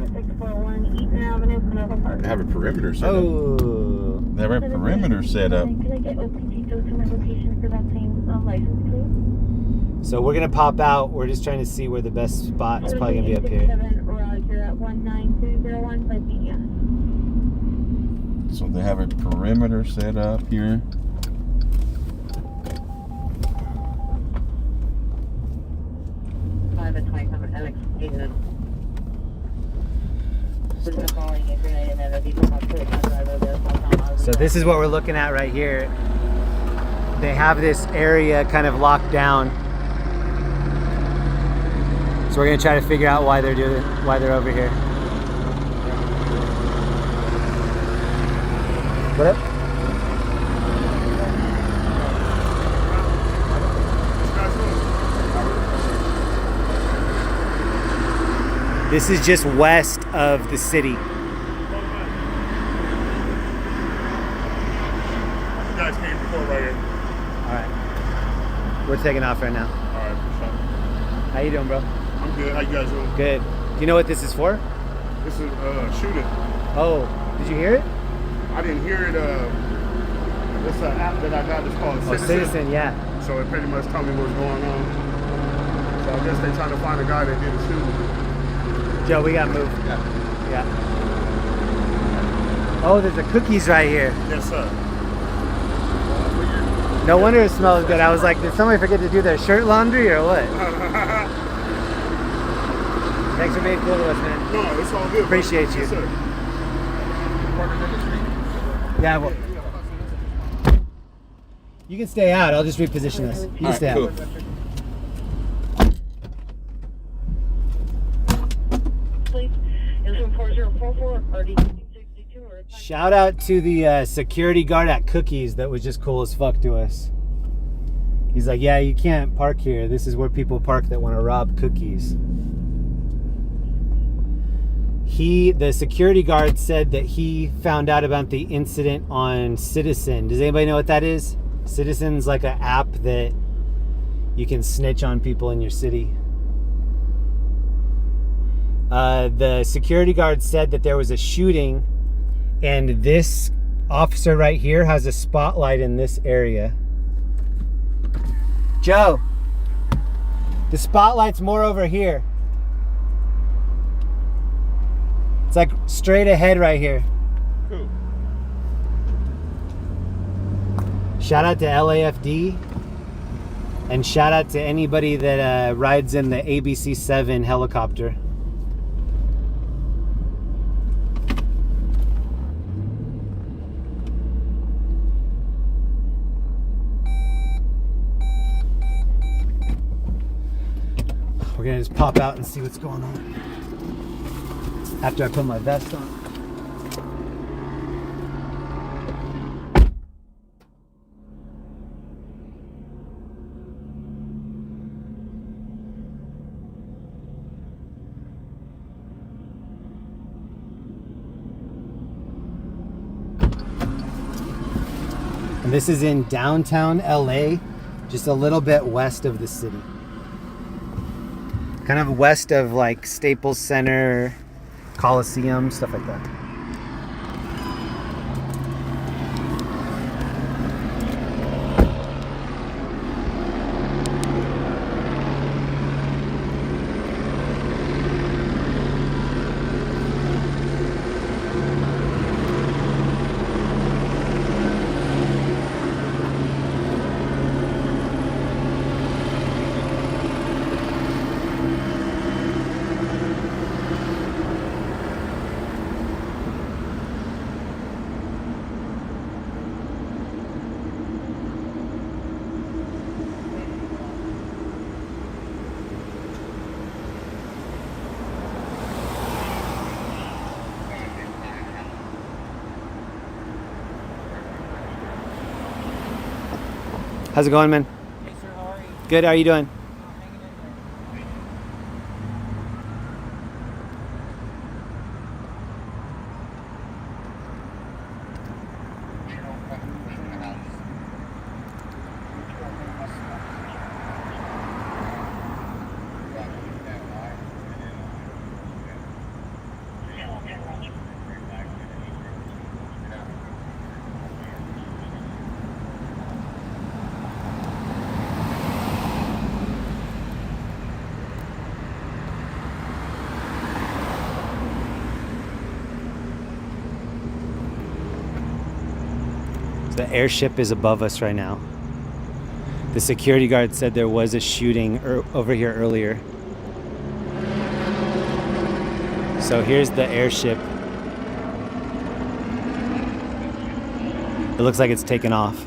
have a perimeter set up. Oh. They have a perimeter set up. Can I get OPT to my location for that same license, please? So we're going to pop out. We're just trying to see where the best spot is probably going to be up here. Roger at 19201 by Media. So they have a perimeter set up here. So this is what we're looking at right here. They have this area kind of locked down. So we're gonna try to figure out why they're over here. What up? This is just west of the city. You guys came before right here. All right. We're taking off right now. Alright, for sure. How you doing, bro? I'm good. How you guys doing? Good. Do you know what this is for? This is shooting. Oh, did you hear it? I didn't hear it. It's an app that I got. It's called Oh, Citizen, yeah. So it pretty much told me what's going on. So I guess they're trying to find a guy that did the shooting. Joe, we gotta move. Yeah. Oh, there's the cookies right here. Yes, sir. No wonder it smells good. I was like, did somebody forget to do their shirt laundry or what? Thanks for being cool to us, man. No, it's all good. Appreciate you. Yes, sir. Yeah, well, you can stay out. I'll just reposition us. You can stay out. Cool. 404, RD 62 or Shout out to the security guard at Cookies that was just cool as fuck to us. He's like, yeah, you can't park here. This is where people park that want to rob Cookies. The security guard said that he found out about the incident on Citizen. Does anybody know what that is? Citizen's like an app that you can snitch on people in your city. The security guard said that there was a shooting, and this officer right here has a spotlight in this area. Joe, the spotlight's more over here. It's like straight ahead right here. Cool. Shout out to LAFD, and shout out to anybody that rides in the ABC-7 helicopter. We're gonna just pop out and see what's going on after I put my vest on. And this is in downtown LA, just a little bit west of the city. Kind of west of like Staples Center, Coliseum, stuff like that. How's it going, man? Hey, sir, how are you? Good, how are you doing? Hanging in there. The airship is above us right now. The security guard said there was a shooting over here earlier. So here's the airship. It looks like it's taken off.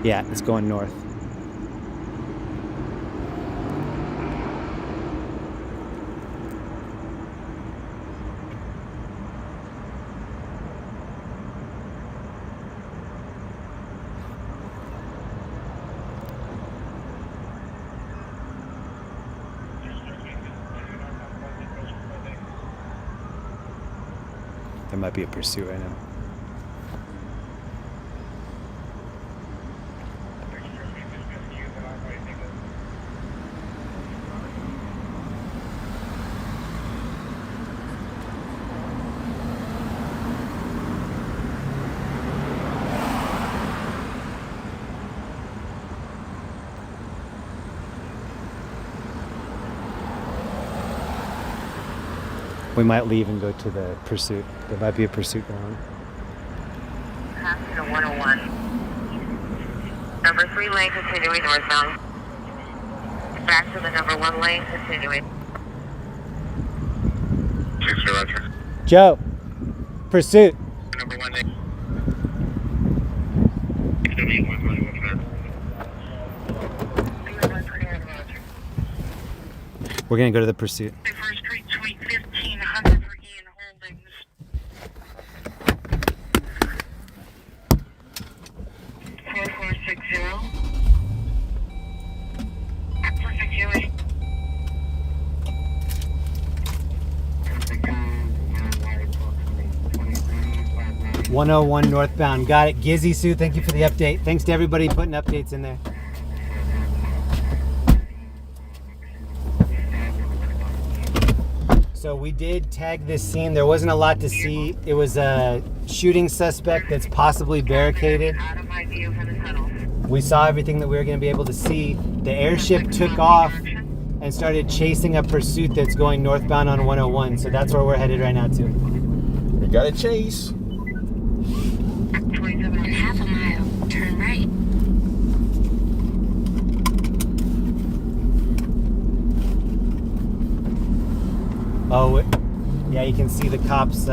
Yeah, it's going north. There might be a pursuit right now. We might leave and go to the pursuit. There might be a pursuit going on. Passing to 101. Number 3 lane continuing northbound. Back to the number 1 lane continuing. 6 Roger. Joe, pursuit. Number 1 lane. We're gonna go to the pursuit. First Street, Suite 15. 101 northbound. Got it. Gizzy Sue, thank you for the update. Thanks to everybody putting updates in there. So we did tag this scene. There wasn't a lot to see. It was a shooting suspect that's possibly barricaded. We saw everything that we were going to be able to see. The airship took off and started chasing a pursuit that's going northbound on 101. So that's where we're headed right now too. We got a chase. 27.5 mile. Turn right. Oh, yeah, you can see the cops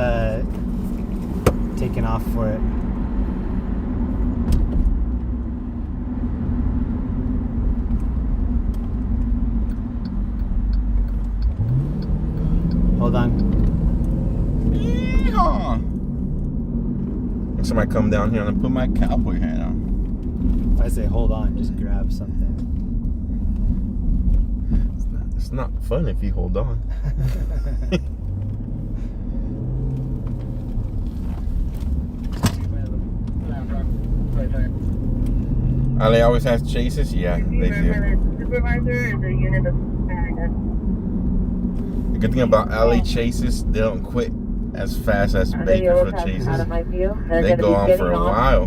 taking off for it. Hold on. Yeehaw. Somebody come down here and put my cowboy hat on. If I say hold on, just grab something. It's not fun if you hold on. LA always has chases? Yeah, they do. Supervisor, the unit of The good thing about LA chases, they don't quit as fast as Bakersfield chases. They go on for a while.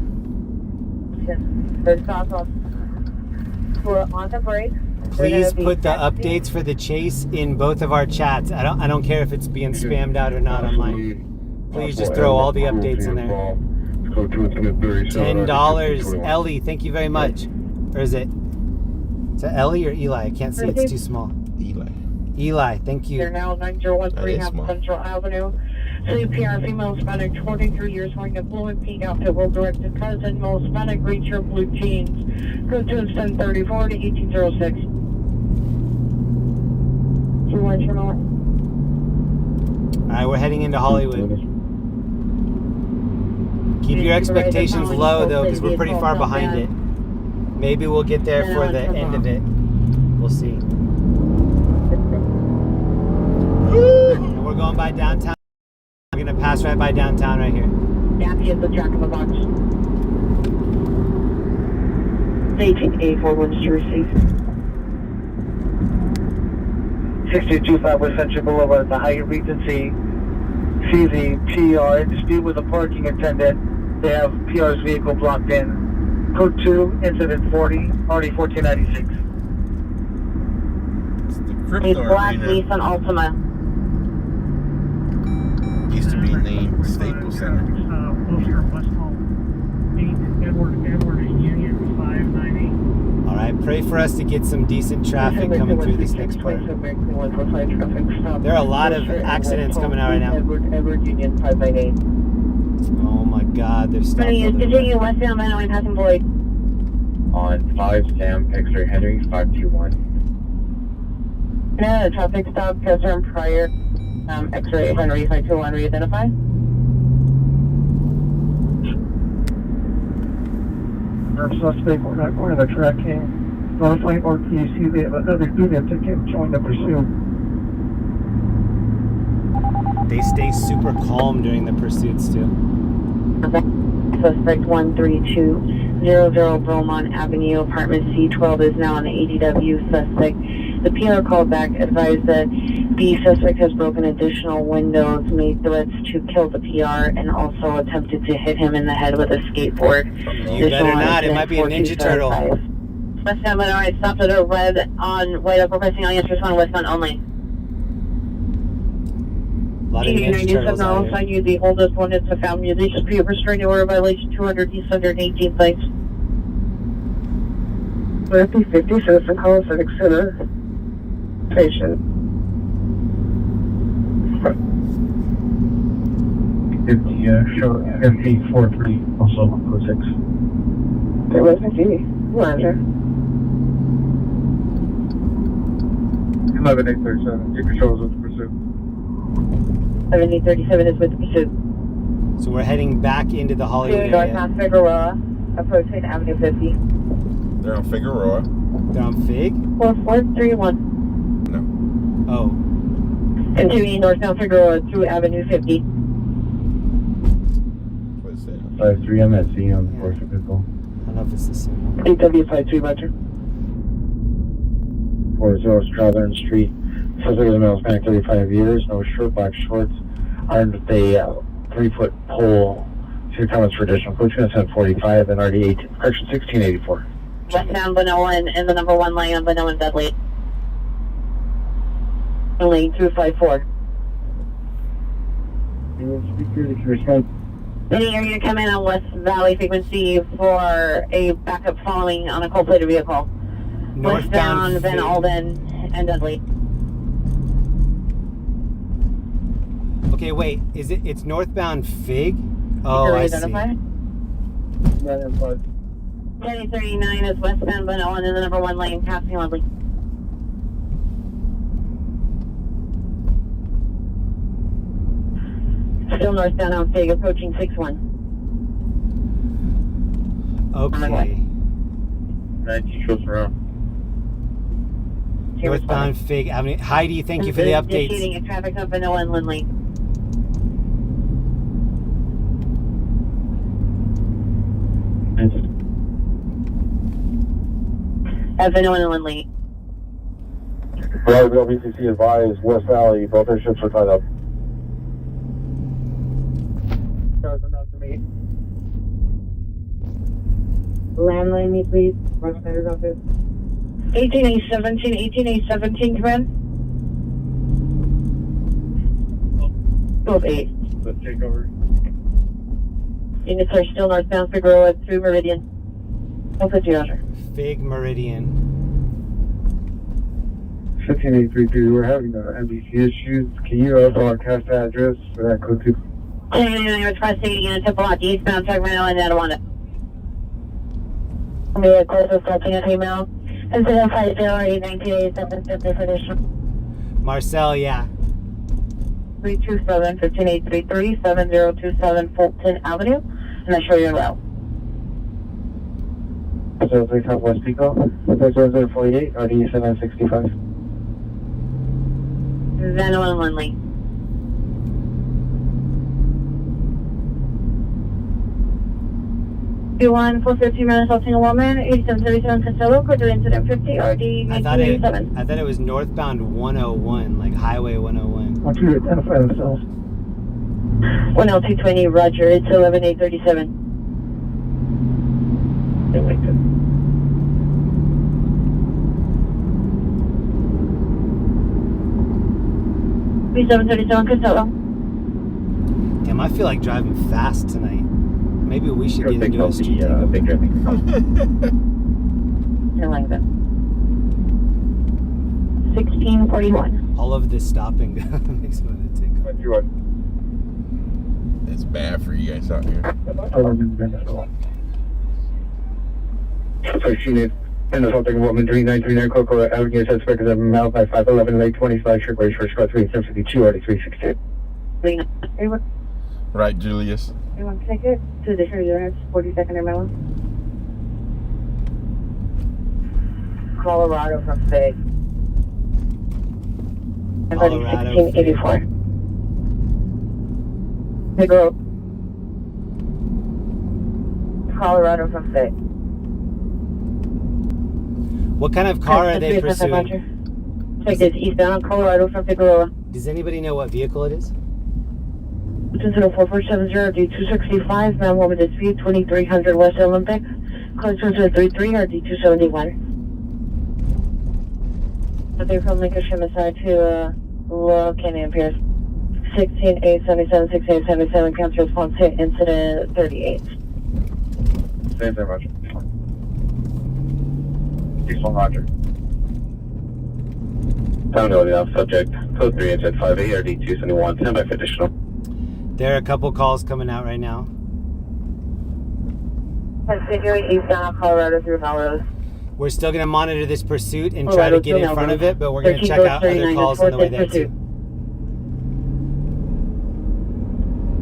We're on the break. Please put the updates for the chase in both of our chats. I don't care if it's being spammed out or not online. Please just throw all the updates in there. $10, Ellie, thank you very much. Or is it Ellie or Eli? I can't see, it's too small. Eli, thank you. They're now 9013 Half Central Avenue. CPR female Hispanic, 23 years, wearing a blue and pink outfit, will direct to cousin, male Hispanic, reach your blue jeans. Go to 1034 to 1806. Alright, we're heading into Hollywood. Keep your expectations low though, because we're pretty far behind it. Maybe we'll get there for the end of it. We'll see. And we're going by downtown. We're gonna pass right by downtown right here. Daffy is the Jack in the Box. They take A41 to receive. 62.5 West Central Boulevard, the Hyatt Regency. See the PR dispute with the parking attendant. They have PR's vehicle blocked in. Code 2, incident 40, RD 1496. It's the A crypto black arena. Nissan Altima. Used to be named Staples Center. Alright, pray for us to get some decent traffic coming through this next part. There are a lot of accidents coming out right now. Edward Union 598. Oh my god, there's stuff. Continue westbound 909 passing Boyd. On 5 Sam, X-ray Henry 521. Yeah, traffic stop, Kessler Prior, X-ray Henry 521, re-identify. Suspect, we're not going to the tracking. Notifying RPC, they have another unit that can join the pursuit. They stay super calm during the pursuits too. Suspect 13200 Bromont Avenue, apartment C12 is now on the ADW. Suspect, the PR called back, advised that the suspect has broken additional windows, made threats to kill the PR, and also attempted to hit him in the head with a skateboard. You better not, it might be a Ninja Turtle. Westbound, alright, stopped at a red on white up, pressing on answers on westbound only. A lot of Ninja Turtles out here. I knew the oldest one is a found music dispute restraining order violation 200 East 118th place. 50 citizen call civic center. Patient. 50, show MP43, also 06. There was 50. Roger. 11837, you controls with the pursuit. 7037 is with the pursuit. So we're heading back into the Hollywood North area. Mount Figueroa, approaching Avenue 50. They're on Figueroa. They're on Fig? 4431. No. Oh. Continuing northbound Figueroa through Avenue 50. What it said. 853, I'm at CM for vehicle. I don't know if it's the same one. 8W53, Roger. 40 Strawberry Street. Suspect is a male, Hispanic, 35 years, no shirt, black shorts, armed with a 3-foot pole. Two comments for additional coach, 1045 and RD 18, correction 1684. Westbound Vanoa in the number 1 lane on Vanoa and Dudley. Lane 254. Any area to come in on West Valley frequency for a backup following on a cold-plated vehicle. Westbound Van Alden and Dudley. Okay, wait. It's northbound Fig? Oh, I see. 1039 is westbound Van Alden in the number 1 lane, passing Ledley. Still northbound on Fig, approaching 6-1. Okay. 19 shows around. Northbound Fig Avenue. Heidi, thank you for the updates. Initiating a traffic of Vanoa and Lindley. At Vanoa and Lindley. Roger, BCC advised West Valley, both their ships are tied up. Landline me, please. Firefighters office. 18A17, come in. Both 8. Let's take over. Units are still northbound Figueroa through Meridian. 150, Roger. Fig Meridian. 15833, we're having NBC issues. Can you broadcast the address for that code 2? 1089 Express 80 units to block eastbound Sacramento and Etiwanda. We are closest touching a female. Incident 50-819-750 for additional. Marcel, yeah. 327-15833-7027 Fulton Avenue. And I show you in route. 03 Southwest Pico, 0048, RD 765. Vanoa and Lindley. 450 minutes, assaulting a woman, 8737 Costello, code to incident 50, RD 1987. I thought it was northbound 101, like Highway 101. Want you to identify themselves. 1L220, Roger, it's 11837. They wait to. B737 Costello. Damn, I feel like driving fast tonight. Maybe we should get into a street takeover. Like that. 1641. All of this stopping makes me want to take off. It's bad for you guys out here. And the assaulting a woman, 3939 Cocoa Avenue, suspect is a male by 511, late 25, short range, first car 3752, RD 362. Right, Julius? You want to take it to additional units, 42nd and Mellon? Colorado from Fig. Colorado. 1684. Big Road. Colorado from Fig. What kind of car are they pursuing? Take this eastbound on Colorado from Figueroa. Does anybody know what vehicle it is? 204-470 D265, man woman dispute 2300 West Olympic, code 2033 or D271. They're from Lincolnshire side to Laurel Canyon Piers. 16877, 6877, counter response to incident 38. Same thing, Roger. Eastbound Roger. Found only off subject, code 3858 or D271, stand by for additional. There are a couple calls coming out right now. Continuing eastbound on Colorado through Melrose. We're still going to monitor this pursuit and try to get in front of it, but we're going to check out other calls on the way there too.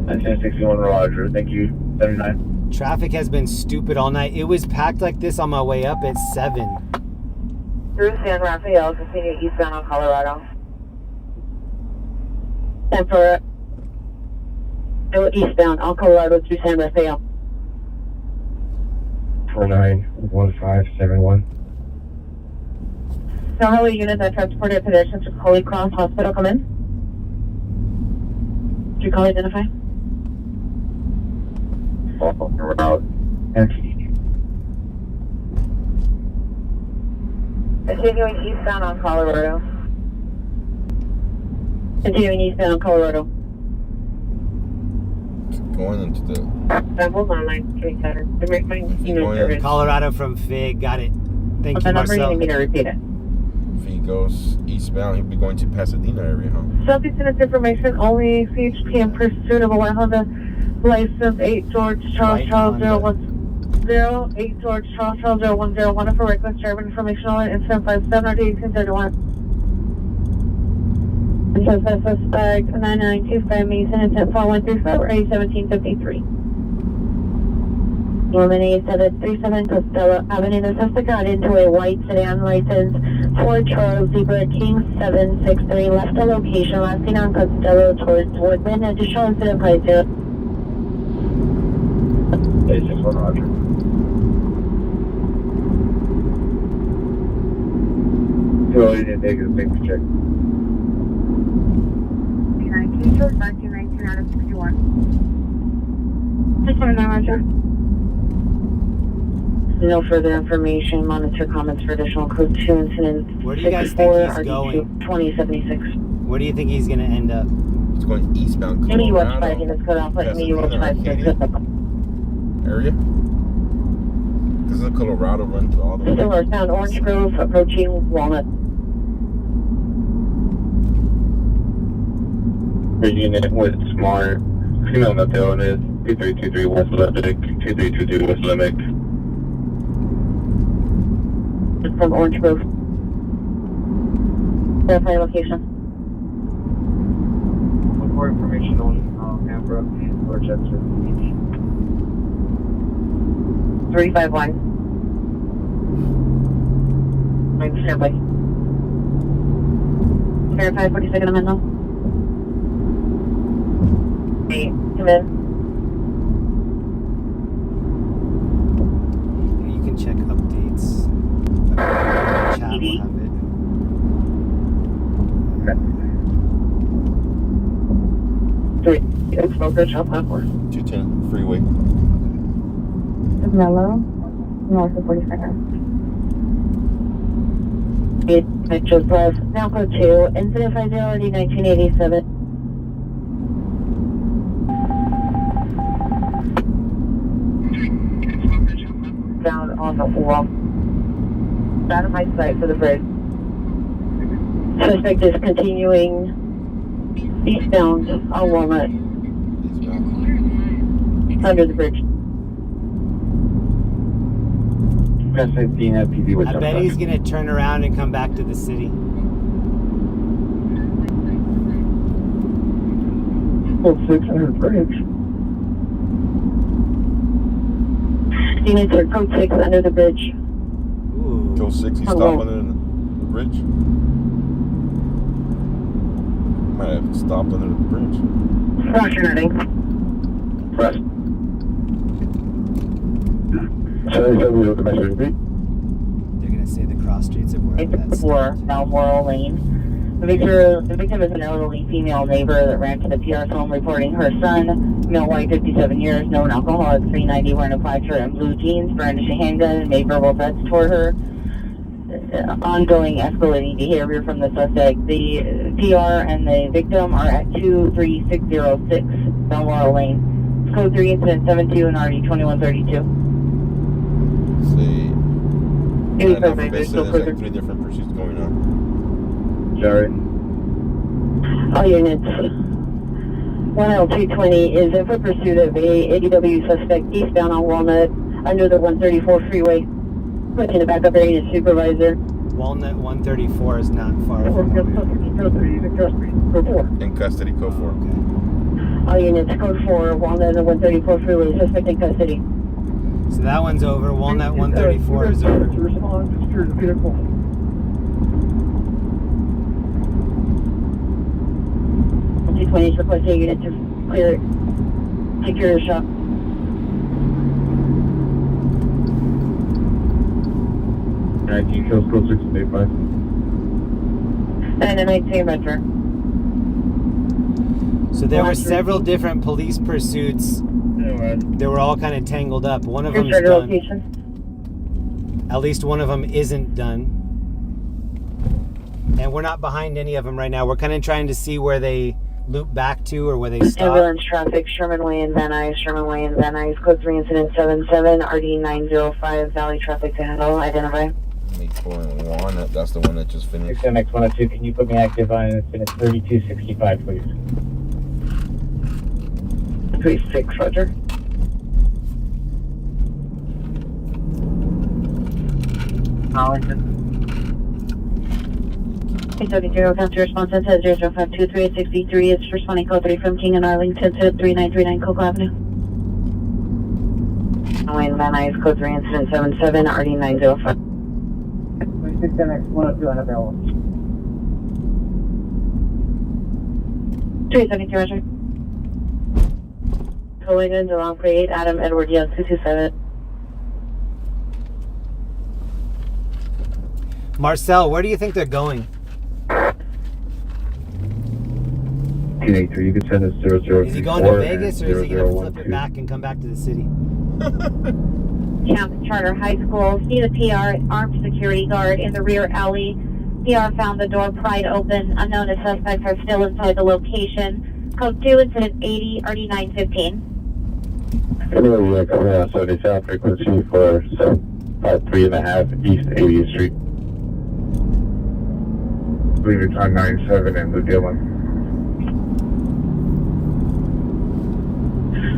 1061 Roger, thank you, 79. Traffic has been stupid all night. It was packed like this on my way up at 7. Through San Rafael, continue eastbound on Colorado. And for go eastbound on Colorado through San Rafael. 491571. Now, hello, unit that transported pedestrians to Holy Cross Hospital, come in. Did you call identify? Route. Continuing eastbound on Colorado. Continuing eastbound on Colorado. Going into the. Hold on, line 27. My unit service. Colorado from Fig. Got it. Thank What's you, the number? You Marcel. need me to repeat it. If he goes eastbound, he'll be going to Pasadena area, huh? Subject information only CHP in pursuit of a white Honda license 8 George Charles White Charles Honda. 010 8 George Charles Charles 010 1 for reckless driving information only incident 57 or 1831. Suspect 9925 Mason incident 4135 or 1753. Eliminate 737 Costello Avenue. The suspect got into a white sedan license Ford Charles Zebra King 763. Left the location, last seen on Costello towards Woodman. Additional incident by 0. 861 Roger. Ability to negative things check. 19 George 1919 out of 61. 619 Roger. No further information. Monitor comments for additional code 2 incidents. Where do you guys think he's going? 2076. Where do you think he's going to end up? He's going eastbound Any West 5 Colorado units cut off like me, Pasadena, West 5 Arcadia area. Doesn't Colorado run to all the way? Still northbound Orange Grove approaching Walnut. The unit with smart female method is 2323 West Limerick, 2322 West Limerick. From Orange Grove. Verify location. Look for information on Amber and Rochester. 351. Standby. Verify 42nd Amendment. Hey, come in. You can check updates. Chat will have it. Three. It's smoker, shop platform. 210 freeway. Mellow. North of 42nd. It Metro Plus. Now code 2. Incident 50 1987. Down on the wall. Out of my sight for the bridge. Suspect is continuing eastbound on Walnut under the bridge. Pasadena PD with I bet he's going to turn around and come back to the city. Code 6 under the bridge. Units are code 6 under the bridge. Ooh. Go 6, he's Oh, stopped wow. under the bridge. Might have stopped under the bridge. Roger, nothing. Press. 77 with the message repeat. They're going to say the cross streets of wherever that's 4 Balmoral Lane. The victim is an elderly female neighbor that ran to the PR's home reporting her son, male white, 57 years, known alcoholic, 390, wearing a black shirt and blue jeans, brandished a handgun, and made verbal threats toward her. Ongoing escalating behavior from the suspect. The PR and the victim are at 23606 Balmoral Lane. Code 3 incident 72 and RD 2132. See. Any And further, there's there's still like further. 3 different pursuits going on. Sorry. All units. 1L220 is in for pursuit of a ADW suspect eastbound on Walnut under the 134 freeway. Put in the backup area to supervisor. Walnut 134 is not far from where we are. In custody, code 4. Okay. All units, code 4, Walnut and 134 freeway, suspect in custody. So that one's over. Walnut 134 is over. To respond to secure the vehicle. 220 is requesting a unit to clear it. Secure the shop. 19 kills, code 685. And then I say Metro. So there were several different police pursuits. They were all kind of tangled up. One of them's done. Location. At least one of them isn't done. And we're not behind any of them right now. We're kind of trying to see where they loop back to or where they stop. Ambulance traffic, Sherman Way and Van Nuys, Sherman Way and Van Nuys, code 3 incident 77, RD 905, Valley traffic to handle, identify. 841, that's the one that just finished. 6MX102, can you put me active on incident 3265, please? 36, roger. Arlington. 830, counter response at 0052363. It's responding code 3 from King and Arlington to 3939 Coco Avenue. Wayne Van Nuys, code 3 incident 77, RD 905. 6MX102 unavailable. 372, roger. Collision, Delon Create, Adam Edward Young, 227. Marcel, where do you think they're going? 1983, you can send us 00. Is he going to Vegas or is he going to flip it back and come back to the city? Camp Charter High School. See the PR armed security guard in the rear alley. PR found the door pried open. Unknown suspects are still inside the location. Code 2, incident 80, RD 915. Anyway, coming out 70 South, frequency for 753.5 East 80th Street. I believe it's on 97 and the Dillon.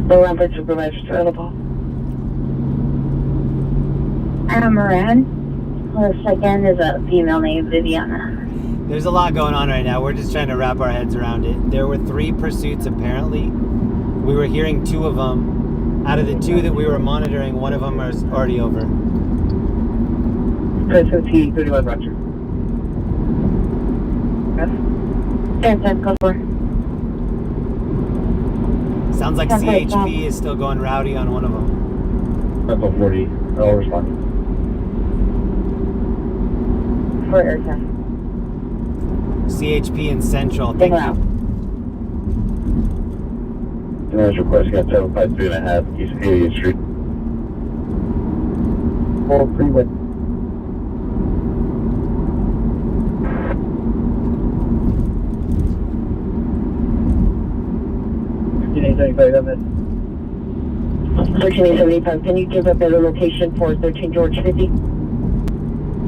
Low rampage supervisors available. Anna Moran. This again is a female named Viviana. There's a lot going on right now. We're just trying to wrap our heads around it. There were 3 pursuits apparently. We were hearing 2 of them. Out of the 2 that we were monitoring, one of them is already over. T 31 roger. Airtime code 4. Sounds like CHP is still going rowdy on one of them. Level 40, I'll respond. For airtime. CHP in Central. Thank you. Noise request got 753.5 East 80th Street. Full freeway. $13.75. Can you give a better location for 13 George 50?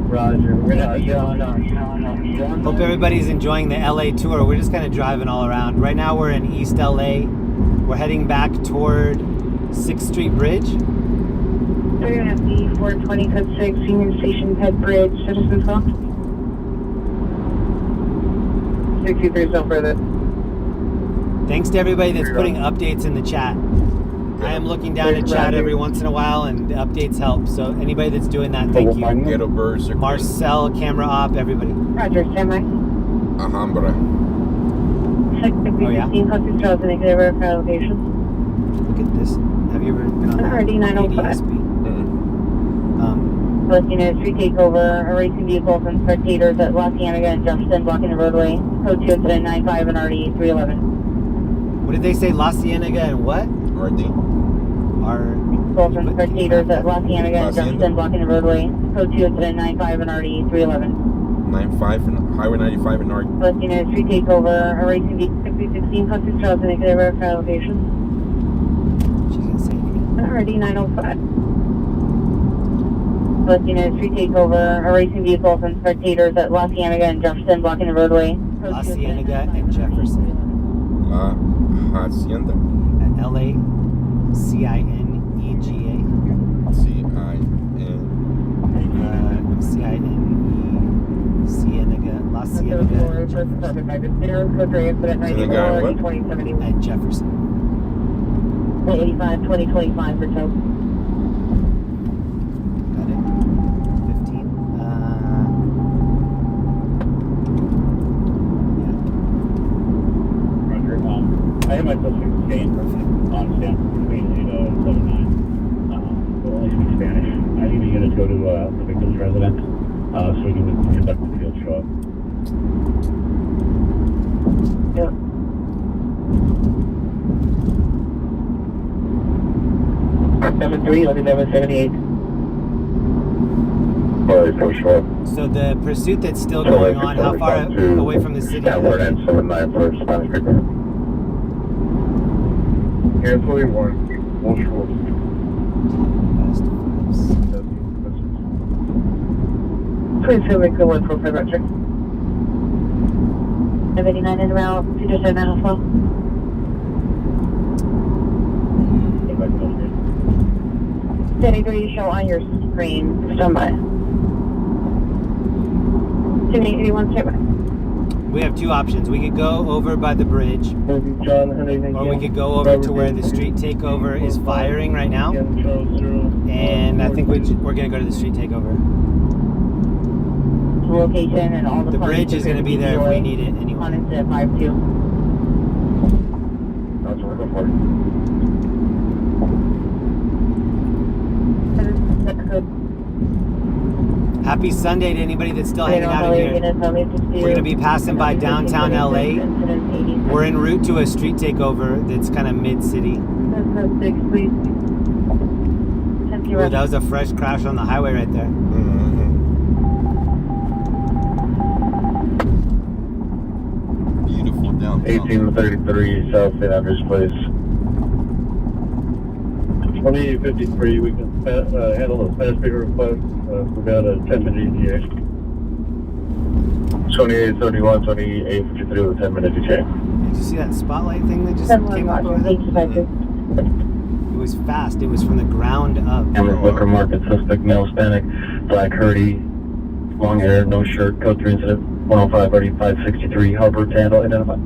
Roger. We're gonna Hope everybody's enjoying the LA tour. We're just kind of driving all around. Right now we're in East LA. We're heading back toward 6th Street Bridge. LAFD 420 code 6 Union Station Head Bridge. Citizens call. 63 no further. Thanks to everybody that's putting updates in the chat. I am looking down at chat every once in a while, and the updates help. So anybody that's doing that, thank you. Ghetto Birds. Marcel, camera op, everybody. Roger, stand by. Alhambra. Oh yeah. 16 code 6000 negative location. Look at this. Have you ever been on that? RD 905. ADSB? Listing is street takeover, a racing vehicles and spectators at La Cienega and Jefferson blocking the roadway. Code 2 incident 95 and RD 311. What did they say? La Cienega and what? RD. Vehicles and spectators at La Cienega and Jefferson blocking the roadway. Code 2 incident 95 and RD 311. 95 and Highway 95 and RD. Listing is street takeover, a racing vehicle 16 code 6000 negative location. She's gonna say it again. RD 905. Listing is street takeover, a racing vehicles and spectators at La Cienega and Jefferson blocking the roadway. La Cienega and Jefferson. La Hacienda. At LACINEGA. CINE. Cienega. La Cienega. And Jefferson. 85, 2025 for tow. Got it. 15. Roger. I have my social exchange on stamp between 8 and 79. We'll only speak Spanish. I need to get us go to the victim's residence. So we can conduct the field show up. Yeah. Number 3, 1178. Alright, for sure. So the pursuit that's still going on, how far away from the city? We're at 79 for Spanish Creek. Air 41, full short. 27 equivalent for Roger. 79 is around 227 Alpha. 33 show on your screen. Stand by. 7831, stand by. We have two options. We could go over by the bridge, John, or we could go over to where the street takeover is firing right now. And I think we're going to go to the street takeover. Location and all the bridge is going to be there if we need it anyway. On into 52. That's what we're looking for. Happy Sunday to anybody that's still hanging out in here. We're going to be passing by downtown LA. We're en route to a street takeover that's kind of mid-city. Ooh, that was a fresh crash on the highway right there. Beautiful downtown. 1833 South St. Andrews Place. 2853, we can handle the fast speaker request. We've got a 10-minute ETA. 2871, 2853 with a 10-minute ETA. Did you see that spotlight thing that just came up? It was fast. It was from the ground up. Amber Booker Market, suspect male, Hispanic, black hoodie, long hair, no shirt, code 3 incident, 105 3563, Harper, Tandle, identified.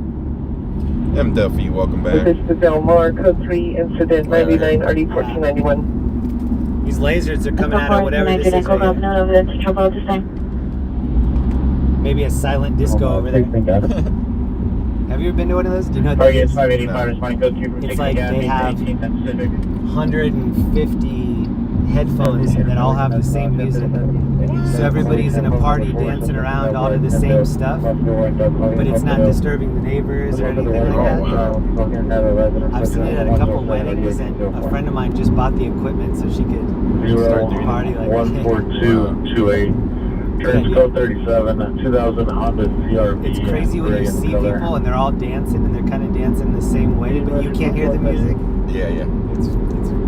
M. Duffy, welcome back. This is Del Mar, code 3, incident 99, RD 1491. These lasers are coming out of whatever this is right here. Maybe a silent disco over there. Have you ever been to one of those? Do you know what that is? 585, responding code 2 for It's like they have 150 headphones that all have the same music. So everybody's in a party dancing around all to the same stuff, but it's not disturbing the neighbors or anything like that. I've seen it at a couple weddings, and a friend of mine just bought the equipment so she could start the party like 14228. Transcode 37, 2000 Honda CRV. It's crazy when you see people and they're all dancing and they're kind of dancing the same way, but you can't hear the music. Yeah. It's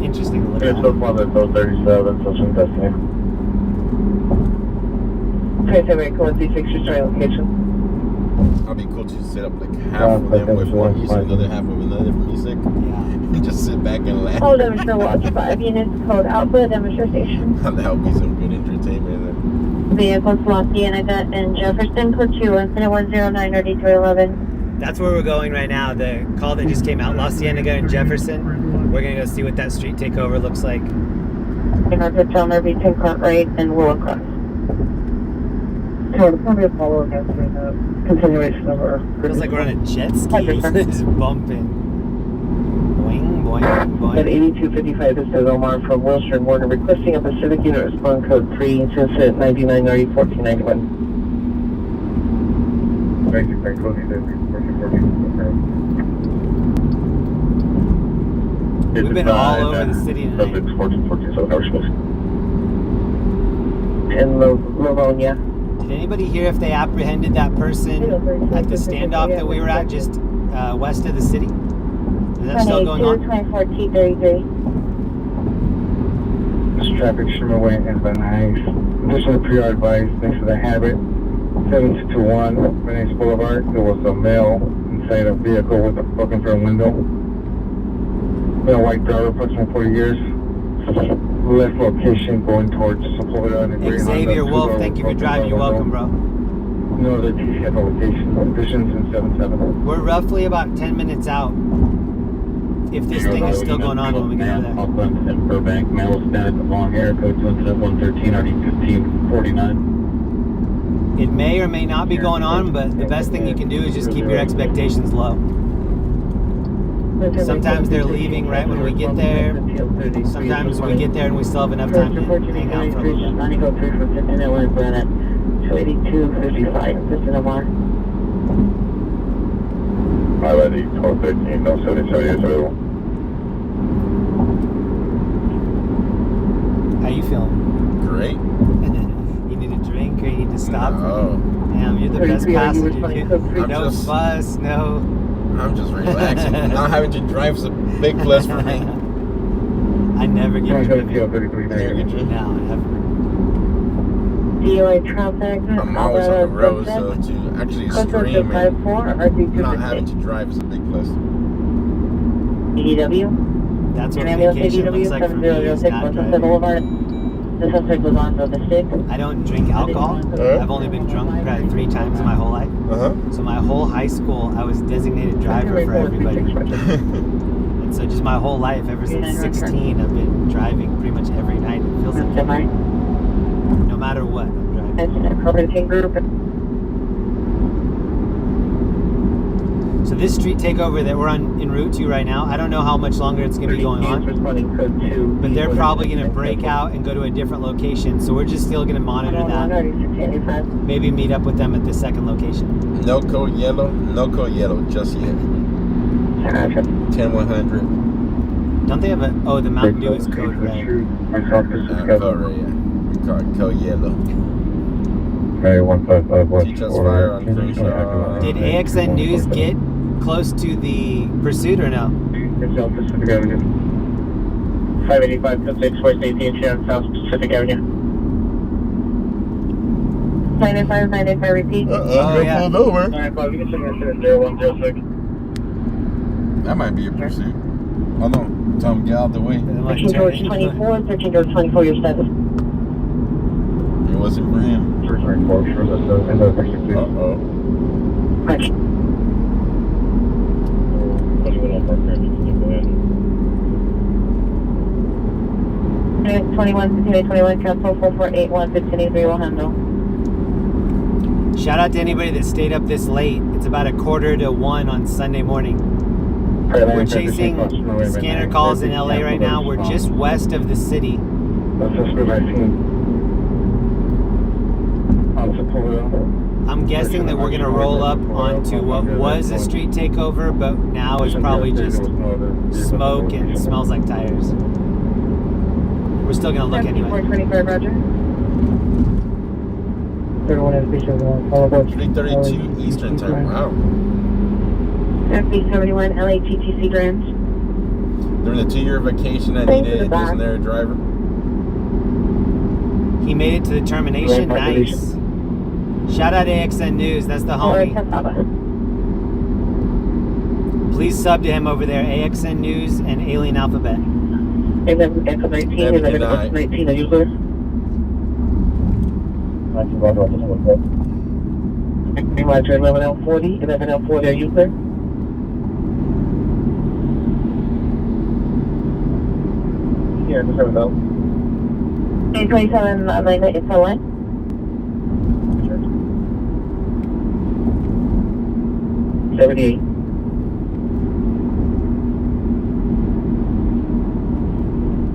interesting to look at. Transcode Honda 37, so some testing. 27 code 36, your starting location. I'll be cool to set up like half of them with one music, another half with another music, and just sit back and laugh. Hold Demonstrator Watch 5 units, code Alpha, Demonstrator Station. That would be some good entertainment there. Vehicles lost Canada and Jefferson, code 2, incident 109, RD311. That's where we're going right now. The call that just came out, La Cienega and Jefferson. We're going to go see what that street takeover looks like. In our hotel, Nervy, 10 Cart Right, and Willow Cross. So the probably a follow against the continuation of our... Feels like we're on a jet ski. It's bumping. Boing, boing, At boing. 8255, this is Omar from Wilshire and Warner, requesting a Pacific unit respond code 3 to incident 99 RD 1491. Basic bank code 1414. We've been all over the city tonight. 1414, so no response. In Livonia. Did anybody hear if they apprehended that person at the standoff that we were at just west of the city? Is that still going on? 24 T33. This traffic Sherman Way and Van Nuys. Additional pre-R advice, thanks to the habit. 7221 Venice Boulevard. There was a male inside a vehicle with a broken front window. Male white driver, approximately 40 years. Left location going towards Sepulveda and the Xavier Wolf, thank you for driving. You're welcome, bro. No other TCF location. Conditions in 77. We're roughly about 10 minutes out. If this thing is still going on when we get over there. Auckland and Burbank, male Hispanic, long hair, code 113, RD 1549. It may or may not be going on, but the best thing you can do is just keep your expectations low. Sometimes they're leaving right when we get there. Sometimes we get there and we still have enough time to hang out for a little bit. 28255, this is Omar. LAFD 1213, no 7078 available. How you feeling? Great. You need a drink or you need to stop? No. Damn, you're the best 33, are you passenger. responding I'm No just- fuss, no. I'm just relaxing. Not having to drive is a big plus for me. I never get driven. Never get driven. No, ever. DOI traffic. I'm always on the road, so to actually scream and not having to drive is a big plus. EDW. That's what And ambulance vacation looks like for me. Is 7006 not Western driving. Boulevard. The suspect was on the stick. I don't drink alcohol. I've only been drunk probably 3 times in my whole life. So my whole high school, I was designated driver for everybody. And so just my whole life, ever since 16, I've been driving pretty much every night. It feels like no matter what, I'm driving. So this street takeover that we're on en route to right now, I don't know how much longer it's going to be going on, but they're probably going to break out and go to a different location. So we're just still going to monitor that. Maybe meet up with them at the second location. No code yellow, just yet. 10100. Don't they have a? Oh, the Mountain Dew is code red. Code red, yeah. We call it code yellow. Mary 155 West. Teach us fire on Crenshaw. Did AXN News get close to the pursuit or no? 585 to 6 West 18th Sharon South Pacific Avenue. 985, repeat. Oh, yeah. Pulled over. 985, you can send us to 0106. That might be a pursuit. Oh no, Tom, get out the way. 13 George 24, 13 George 24, your status. It wasn't for him. Sure, that's the end of the picture, please. Uh-oh. Correct. 21, 15, cancel 4481, 1583 will handle. Shout out to anybody that stayed up this late. It's about 1:45 on Sunday morning. We're chasing scanner calls in LA right now. We're just west of the city. I'm guessing that we're gonna roll up onto what was a street takeover, but now is probably just smoke and smells like tires. We're still gonna look anyway. 425, roger. 3:32 Eastern time. Wow. FB71, LATTC Grams. During the 2-year vacation, I Thanks needed for a the back. Disney driver. He made it to the termination. Nice. Shout out AXN News. That's the homie. Please sub to him over there. AXN News and Alien Alphabet. 11, Echo 19, 11, Echo 19, are you clear? Roger, 11L40, 11L40, are you clear? Yeah, just have it out. 827, Atlanta, it's a line. Sure. 78.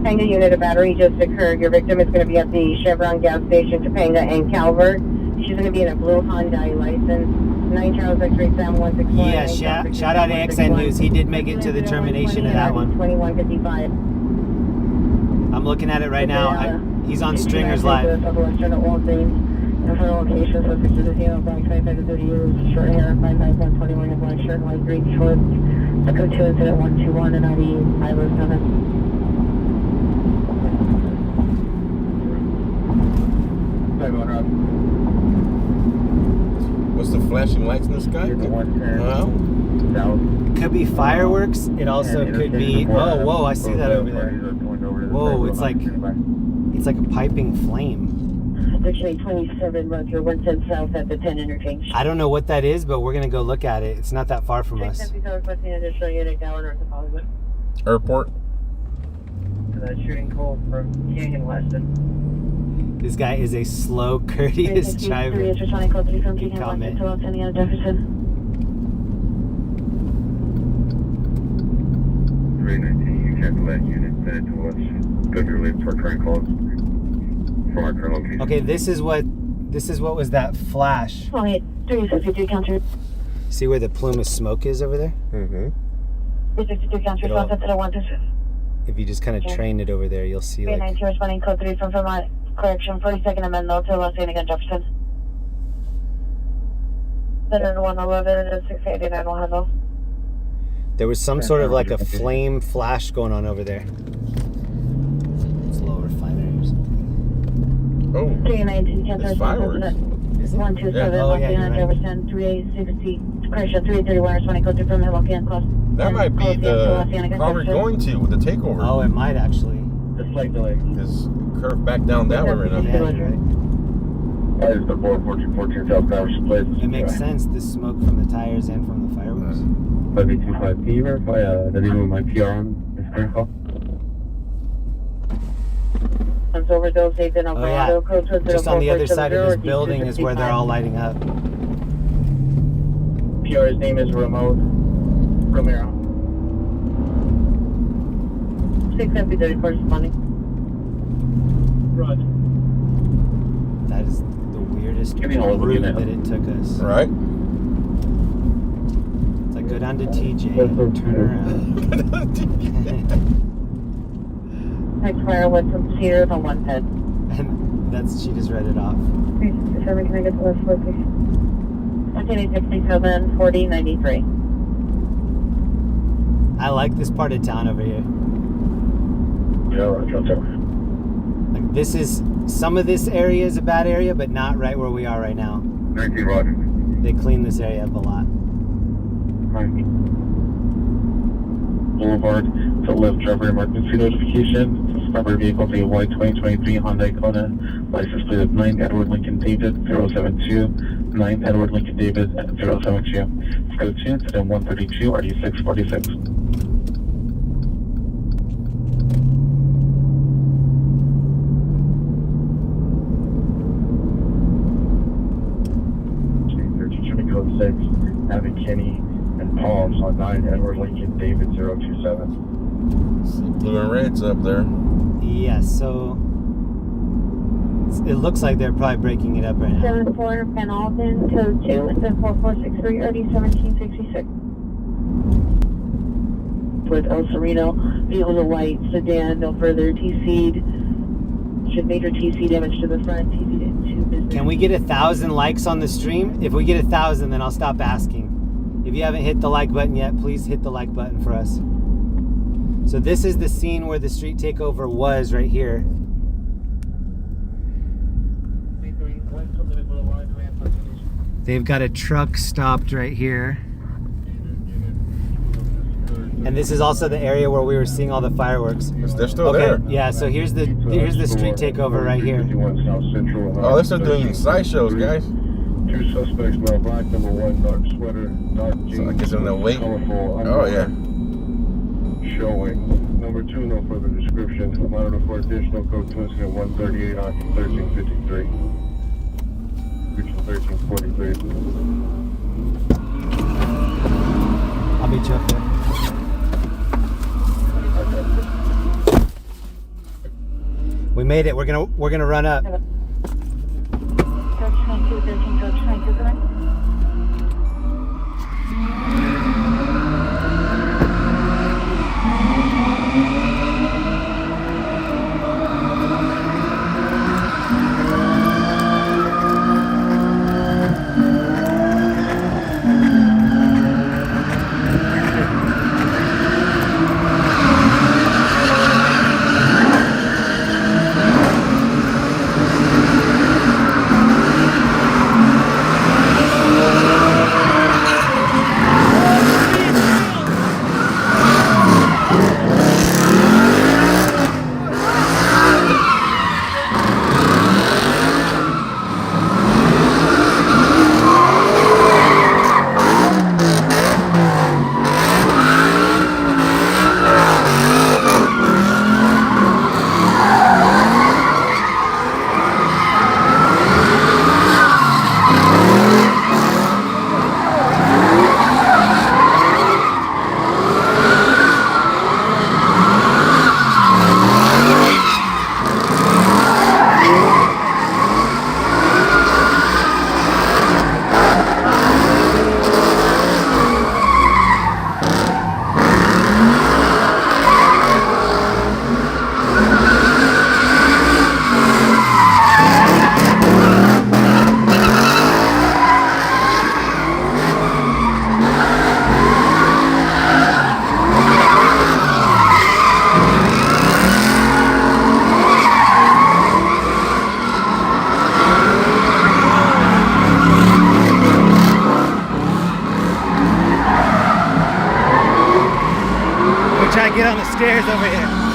Topanga unit of battery just occurred. Your victim is going to be at the Chevron gas station, Topanga and Calvert. She's going to be in a blue Hyundai license. 9 Charles X-ray Sam 161. Yeah, shout out AXN News. He did make it to the termination of that one. 2155. I'm looking at it right now. He's on Stringers Live. And for location, so 6 to the 0, black 25 to 30 years, short hair, 55121, and black shirt, light green shorts. Echo 2 incident 121 and ID 507. What's the flashing lights in the sky? Could be fireworks. It also could be. Oh, whoa! I see that over there. Whoa! It's like a piping flame. Actually, 27 Roger, 110 south at the 10 interchange. I don't know what that is, but we're gonna go look at it. It's not that far from us. Airport. Shooting cold from Canyon Weston. This guy is a slow, courteous driver. Good comment. You cancel that unit, send it to us. Go to your list for current calls from our current location. Okay, this is what This is what was that flash. 363 counter. See where the plume of smoke is over there? Mm-hmm. 363 counter. It'll- 150. If you just kind of train it over there, you'll see like 392 responding code 3 from Vermont. Correction, 42nd Amendment to Los Angeles Jefferson. 111 and 689 will handle. there was some sort of like a flame flash going on over there. It's low refinery or something. Oh, 319 counter. it's fireworks. 127 Yeah. Oh, Los yeah, you're Angeles right. Jefferson. 3860. Correction, 331 responding code 3 from Milwaukee Club. That might be the car we're going to with the takeover. Oh, it might actually. The flight delay. It's curved back down that way right now. Yeah, you're right. That is the 1414 South Powers Place. It makes sense. The smoke from the tires and from the fireworks. 5825. Can you verify the name of my PR on this current call? It's overdose, they've been on Oh yeah. code Just on the other side of this building is where they're all lighting up. PR's name is Romero. 670 corresponding. Roger. That is the weirdest Give me a hold of it route now. that it took us. Right? It's like go down to TJ, turn around. Next fire went from Sears on 110. And she just read it off. 367, can I get the last location? 1967, 4093. I like this part of town over here. Yeah, Roger. Like this is, some of this area is a bad area, but not right where we are right now. 19 Roger. They clean this area up a lot. Boulevard to live driver emergency notification. Suspended vehicle is a white 2023 Hyundai Kona. License plate of 9 Edward Lincoln David 072. 9 Edward Lincoln David 072. Code 2 to 132 RD646. Code 6, Abbott Kinney and Palms on 9 Edward Lincoln David 027. See blue and red's up there. Yeah, so it looks like they're probably breaking it up right now. 74 Van Alden, code 2, and 4463 RD1766. With El Sereno, vehicle a white sedan, no further TC'd. Should major TC damage to the front, TC'd into business. Can we get 1,000 likes on the stream? If we get 1,000, then I'll stop asking. If you haven't hit the like button yet, please hit the like button for us. So this is the scene where the street takeover was right here. They've got a truck stopped right here. And this is also the area where we were seeing all the fireworks. They're still Okay, there. yeah, so here's the street takeover right here. Oh, they're still doing sideshows, guys. 2 suspects, male black, number 1, dark sweater, dark jeans. So I guess in the wait. Colorful Oh, yeah. showing. Number 2, no further description. Monitor for additional code 2 incident 138 on 1353. Reaching 1343. I'll meet you up there. We made it. We're gonna run up. Code 22, 13, code 22, correct? try to get on the stairs over here.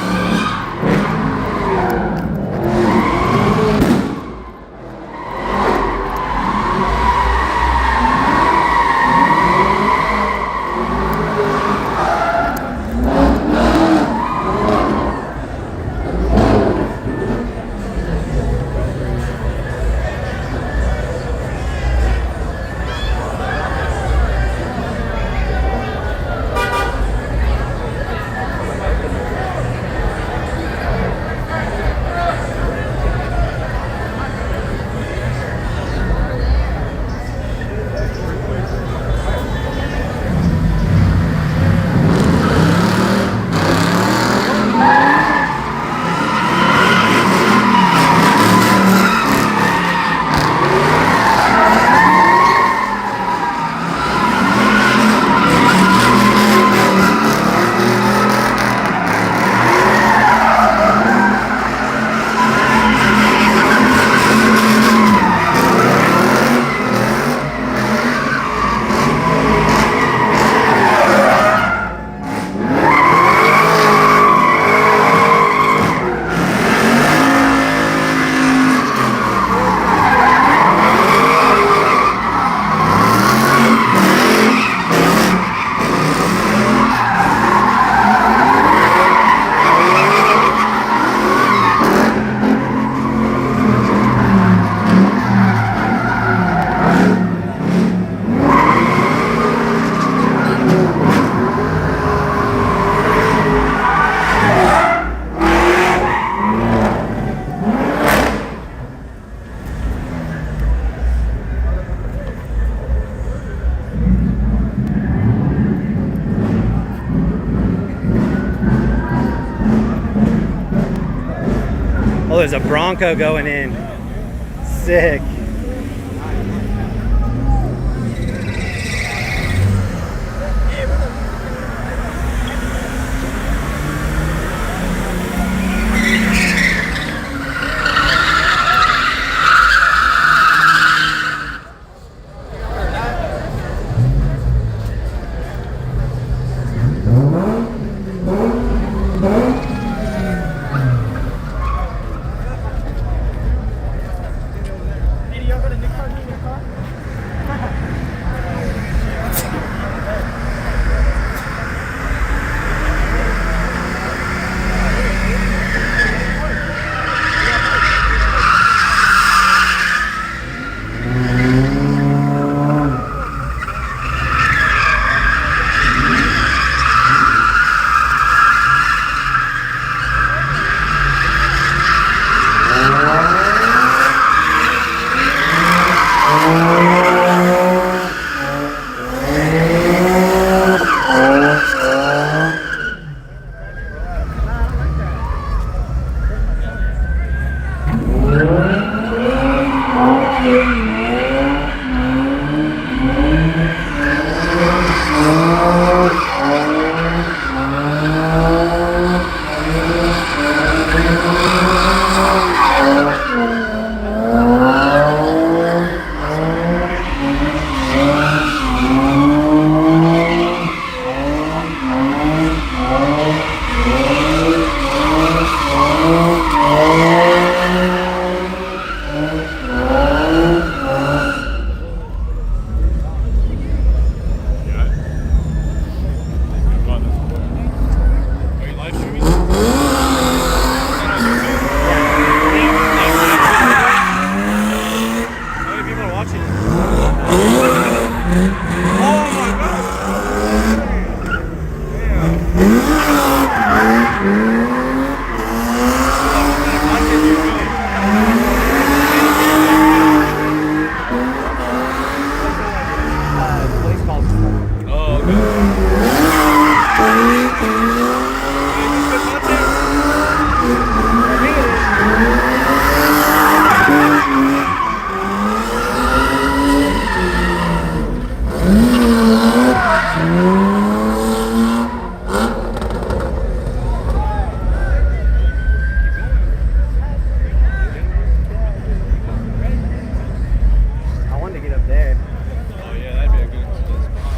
Oh, there's a Bronco going in. Sick.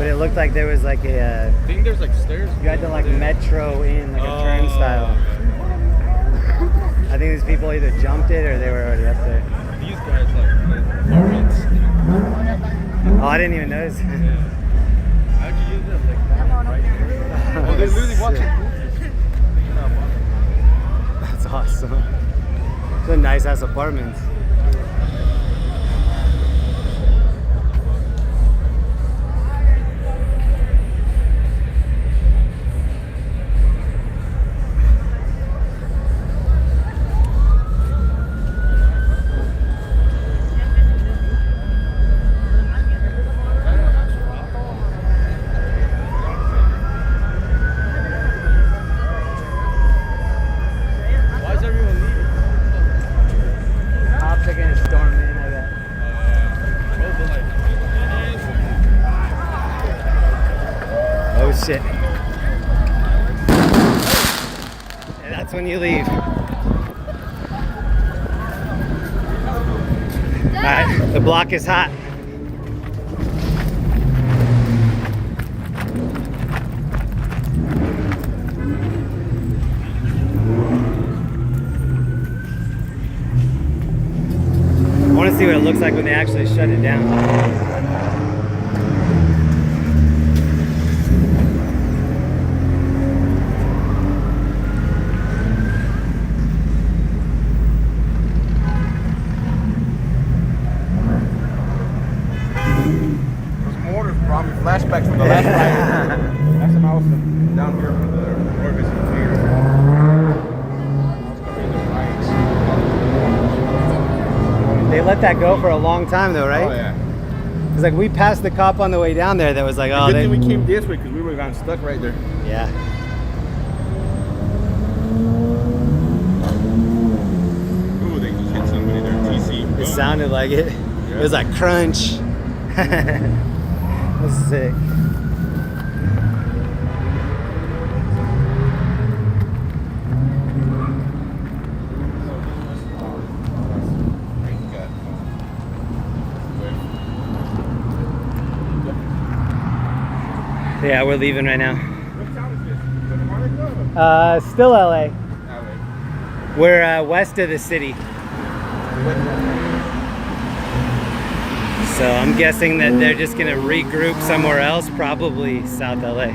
But it looked like there was like a. I think there's like stairs. You had to like metro in like a turnstile. I think these people either jumped it or they were already up there. These guys like parents. Oh, I didn't even notice. Yeah. How'd you use that like that right there? Oh, they're literally watching movies. That's awesome. It's a nice ass apartment. Shit. And that's when you leave. Alright, the block is hot. I want to see what it looks like when they actually shut it down. Flashbacks from the last ride. Last time I was down here for the Orbis here. They let that go for a long time though, right? Oh yeah. It's like we passed the cop on the way down there that was like, oh, good thing we came this way because we would have gotten stuck right there. Yeah. Ooh, they just hit somebody there. TC. It sounded like it. Yeah. It was like crunch. That's sick. Yeah, we're leaving right now. What town is this? Still LA. LA. We're west of the city. So I'm guessing that they're just gonna regroup somewhere else, probably South LA.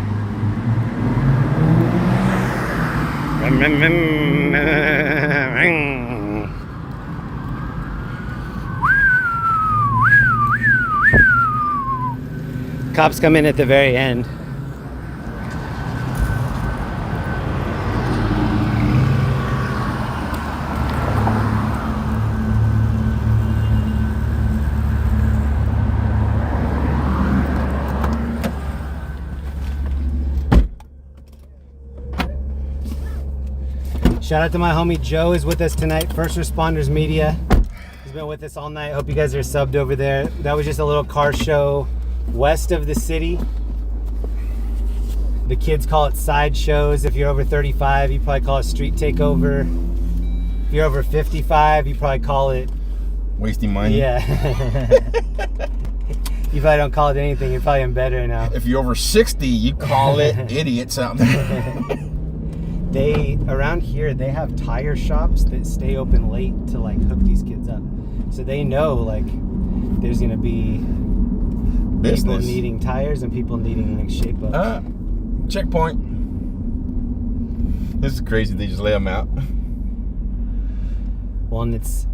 Cops come in at the very end. Shout out to my homie Joe is with us tonight, First Responders Media. He's been with us all night. Hope you guys are subbed over there. That was just a little car show west of the city. The kids call it side shows. If you're over 35, you probably call it street takeover. If you're over 55, you probably call it wasting money. Yeah. You probably don't call it anything. You're probably in bed right now. If you're over 60, you call it idiots out there. They, around here, they have tire shops that stay open late to like hook these kids up. So they know like there's gonna be people needing tires and people needing like shape ups. Checkpoint. This is crazy. They just lay them out. Well, and it's,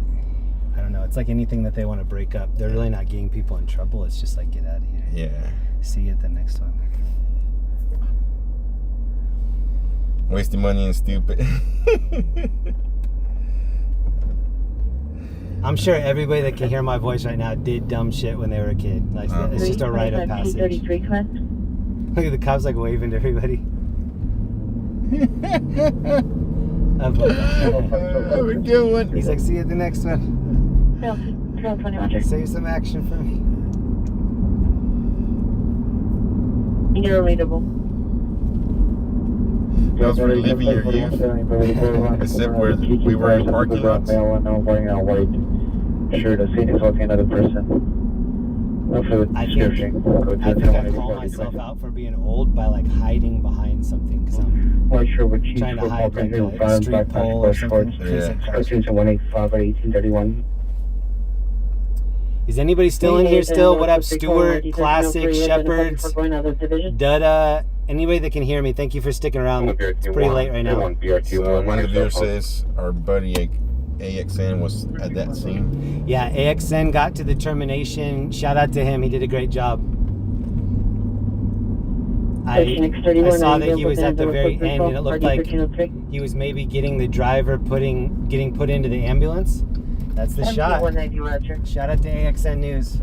I don't know, it's like anything that they want to break up. They're really not getting people in trouble. It's just like, get out of here. Yeah. See you at the next one. Wasting money and stupid. I'm sure everybody that can hear my voice right now did dumb shit when they were a kid. Like it's just a rite of passage. Look at the cops like waving to everybody. Have a good one. He's like, see you at the next one. Save some action for me. You're readable. Those were living your youth. Except where we were in parking lots. Male unknown wearing a white shirt. A scene is walking another person. I think I call myself out for being old by like hiding behind something because I'm Not sure what chief trying to football hide like can do. a Five street pole or something. In case it crashes. Attention 185 at 1831. Is anybody still in here still? What up, Stuart, Classic, Shepherds, Dutta? Anybody that can hear me, thank you for sticking around. It's pretty late right now. So one of the viewers says our buddy AXN was at that scene. Yeah, AXN got to the termination. Shout out to him. He did a great job. I saw that he was at the very end, and it looked like he was maybe getting the driver getting put into the ambulance. That's the shot. Shout out to AXN News.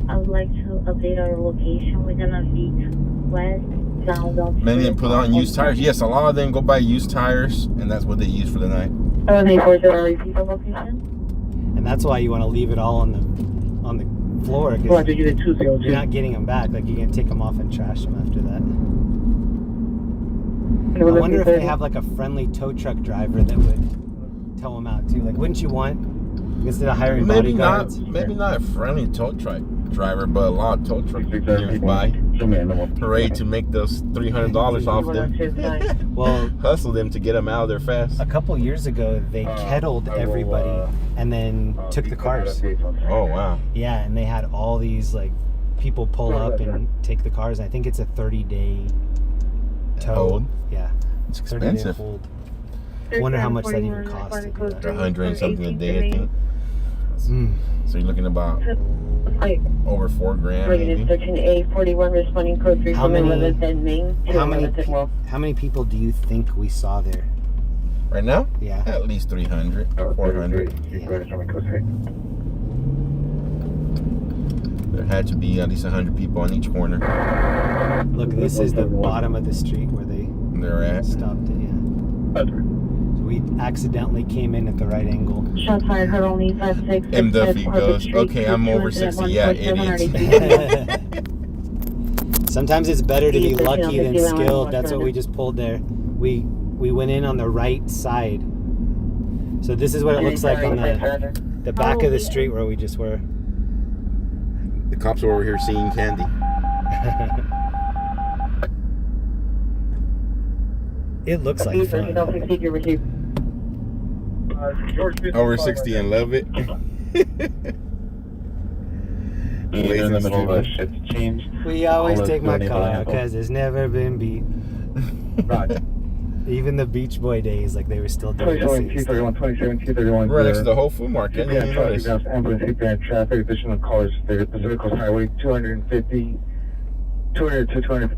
I would like to update our location. We're gonna be west, down. Many of them put on used tires. Yes, a lot of them go buy used tires, and that's what they use for the night. Oh, they force it repeat the location. And that's why you want to leave it all on the floor, because you're not getting them back. Like, you're gonna take them off and trash them after that. I wonder if they have like a friendly tow truck driver that would tow them out too. Like, wouldn't you want, instead of hiring bodyguards? Maybe not a friendly tow truck driver, but a lot of tow truck drivers buy parade to make those $300 off them. Well, hustle them to get them out of there fast. A couple years ago, they kettled everybody and then took the cars. Oh wow! Yeah, and they had all these like people pull up and take the cars. I think it's a 30-day tow. Hold. Yeah, It's expensive. hold. I wonder how much that even costs to do that. 100 and something a day, I think. So you're looking about over $4,000 maybe. 13A41 responding code 3 from 11th and Main. How many people do you think we saw there? Right now? Yeah. At least 300 or 400. There had to be at least 100 people on each corner. Look, this is the bottom of the street where they're at. Stopped it, yeah. So we accidentally came in at the right angle. Shots fired, her only 56. M. Duffy goes, okay, I'm over 60. Yeah, idiots. Sometimes it's better to be lucky than skilled. That's what we just pulled there. We went in on the right side. So this is what it looks like on the back of the street where we just were. The cops are over here seeing candy. It looks like fun. Over 60 and love it. In the middle of a shit change. We always take my car because it's never been beat. Even the Beach Boy days, like they were still doing this. 231. Right next to the Whole Food Market. Yeah, traffic stops, ambulance, CPR, traffic, additional callers, the Pacific Coast Highway, 250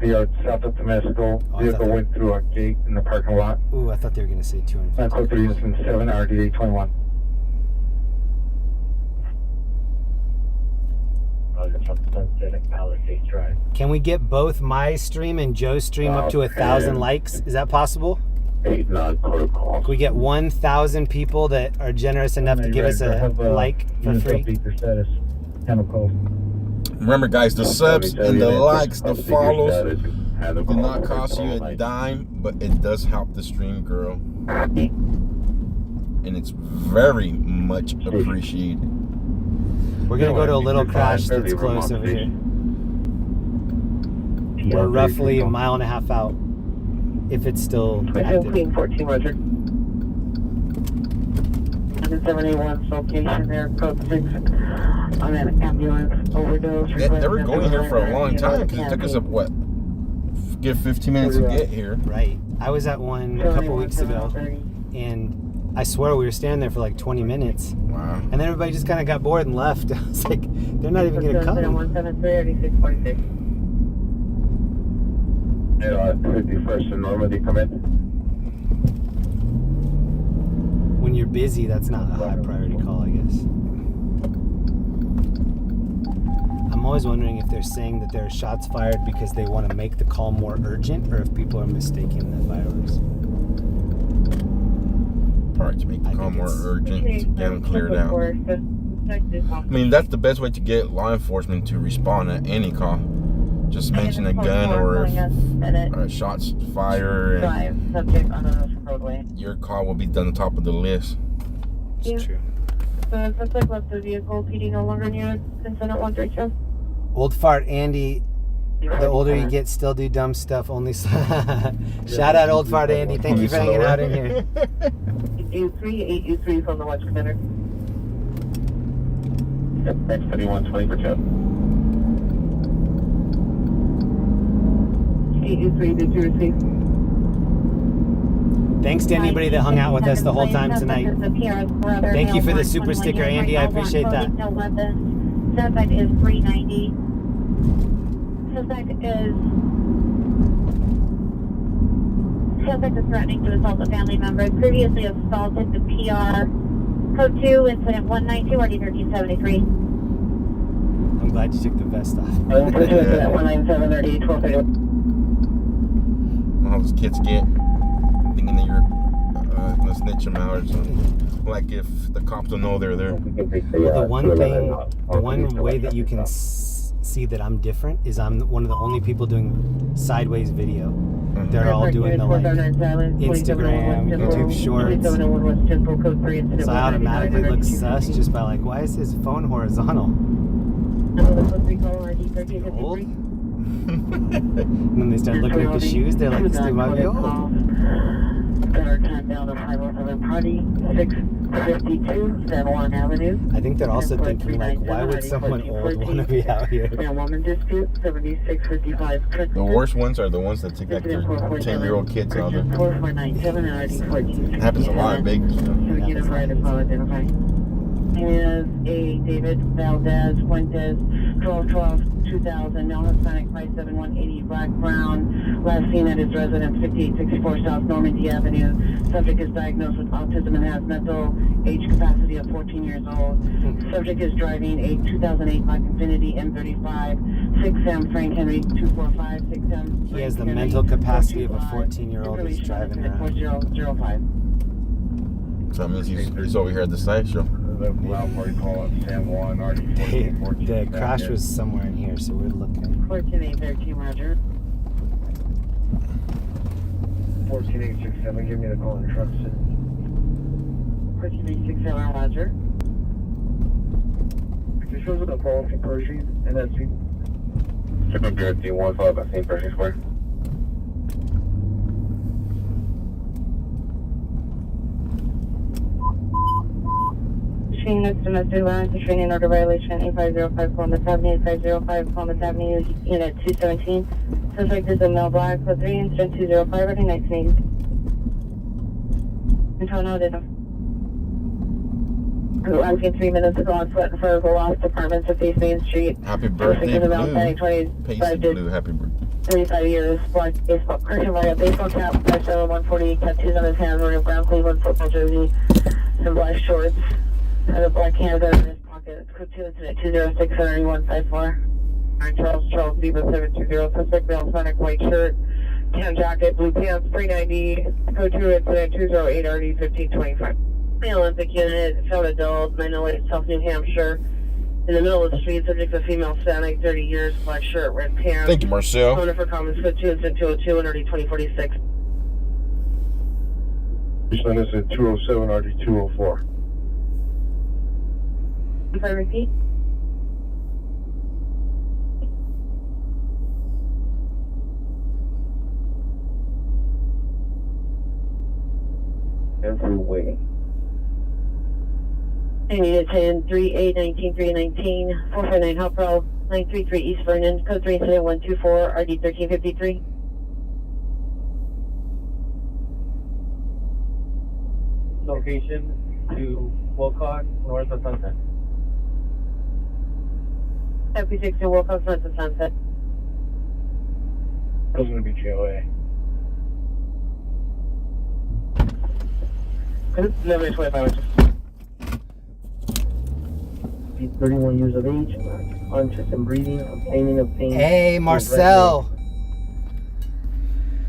yards south of Temesco. Vehicle went through a gate in the parking lot. Ooh, I thought they were going to say 250. Code 3 units from 7 RDA 21. Can we get both my stream and Joe's stream up to 1,000 likes? Is that possible? 8 non-protocol. Can we get 1,000 people that are generous enough to give us a like for free? Remember, guys, the subs and the likes, the follows do not cost you a dime, but it does help the stream grow. And it's very much appreciated. We're going to go to a little crash that's close over here. We're roughly a mile and a half out, if it's still active. 14, Roger. 781 location there, code 6 on an ambulance overdose. They were going here for a long time because it took us what? Good 15 minutes to get here. Right. I was at one a couple weeks ago, and I swear we were standing there for like 20 minutes. Wow. And then everybody just kind of got bored and left. I was like, they're not even going to come. 173-8646. 51st and Normandy come in. When you're busy, that's not a high priority call, I guess. I'm always wondering if they're saying that there are shots fired because they want to make the call more urgent, or if people are mistaking the fireworks. Part to make the call more urgent, to get them cleared out. I mean, that's the best way to get law enforcement to respond at any call. Just mention a gun or shots fired, and your call will be done on top of the list. It's true. The suspect left the vehicle. PD no longer near incident 132. Old fart Andy. The older you get, still do dumb stuff. Only. Shout out Old fart Andy. Thank you for hanging out in here. 8U3 from the Watch Commander. Yep, that's 3120 for 2. 8U3, did you receive? Thanks to anybody that hung out with us the whole time tonight. Thank you for the super sticker, Andy. I appreciate that. No weapons. Suspect is 390. Suspect is threatening to assault a family member. Previously assaulted the PR. Code 2, incident 192, RD 1373. I'm glad you took the vest off. 197, RD 1230. All those kids get thinking that you're gonna snitch them out or something. Like if the cops don't know they're there. The one way that you can see that I'm different is I'm one of the only people doing sideways video. They're all doing the like Instagram, YouTube shorts. So I automatically look sus just by like, why is his phone horizontal? Old? And then they start looking at the shoes, they're like, this dude might be old. Better time down to 507 Party, 652 San Juan Avenue. I think they're also thinking like, why would someone old want to be out here? Woman dispute, 7655. The worst ones are the ones that take like their 10-year-old kids out there. 4497 and RD 14. It happens a lot in Vegas. Is a David Valdez Fuentes, 12/12/2000, male Hispanic, 5'7", 180, black, brown. Last seen at his residence, 5864 South Normandy Avenue. Subject is diagnosed with autism and has mental age capacity of 14 years old. Subject is driving a 2008 Black Infiniti M35, 6M Frank Henry 245, 6M. He has the mental capacity of a 14-year-old who's driving around. 4005. So that means he's over here at the side show. The crash was somewhere in here, so we're looking. 14813, Roger. 14867, give me the call and trust it. 14867, Roger. This was a call from Pershing, and that's you. 715 at St. Pershing Square. Next domestic violence and training order violation 8505 Columbus Avenue, 8505 Columbus Avenue, Unit 217. Suspect is a male black, code 3, incident 205, ready 1980. Until noted. Asking 3 minutes ago on foot in front of the Lost Apartments at East Main Street. Happy birthday, Blue. 25 Blue, happy birthday. 35 years, black baseball, Christian wearing a baseball cap, 5'7", 148, tattoos on his hands, wearing a brown Cleveland football jersey, and black shorts. And a black handgun in his pocket. Code 2 incident 206 154. Charles Beaver 720. Suspect male Hispanic, white shirt, tan jacket, blue pants, 390. Code 2 incident 208 RD 1525. The Olympic unit, found adult, 908 South New Hampshire. In the middle of the street, subject of female Hispanic, 30 years, black shirt, red pants. Thank you, Marcel. Owner for comments, code 2 incident 202 and RD 2046. Send us at 207 RD 204. If I repeat. Every way. I need a 10, 3, 19, 3, 19, 459 Hop Row, 933 East Vernon, code 3 incident 124, RD 1353. Location to Wilcox, north of Sunset. FP6 to Wilcox, north of Sunset. That's going to be GOA. Number 25 inches. He's 31 years of age, conscious and breathing, complaining of pain. Hey, Marcel.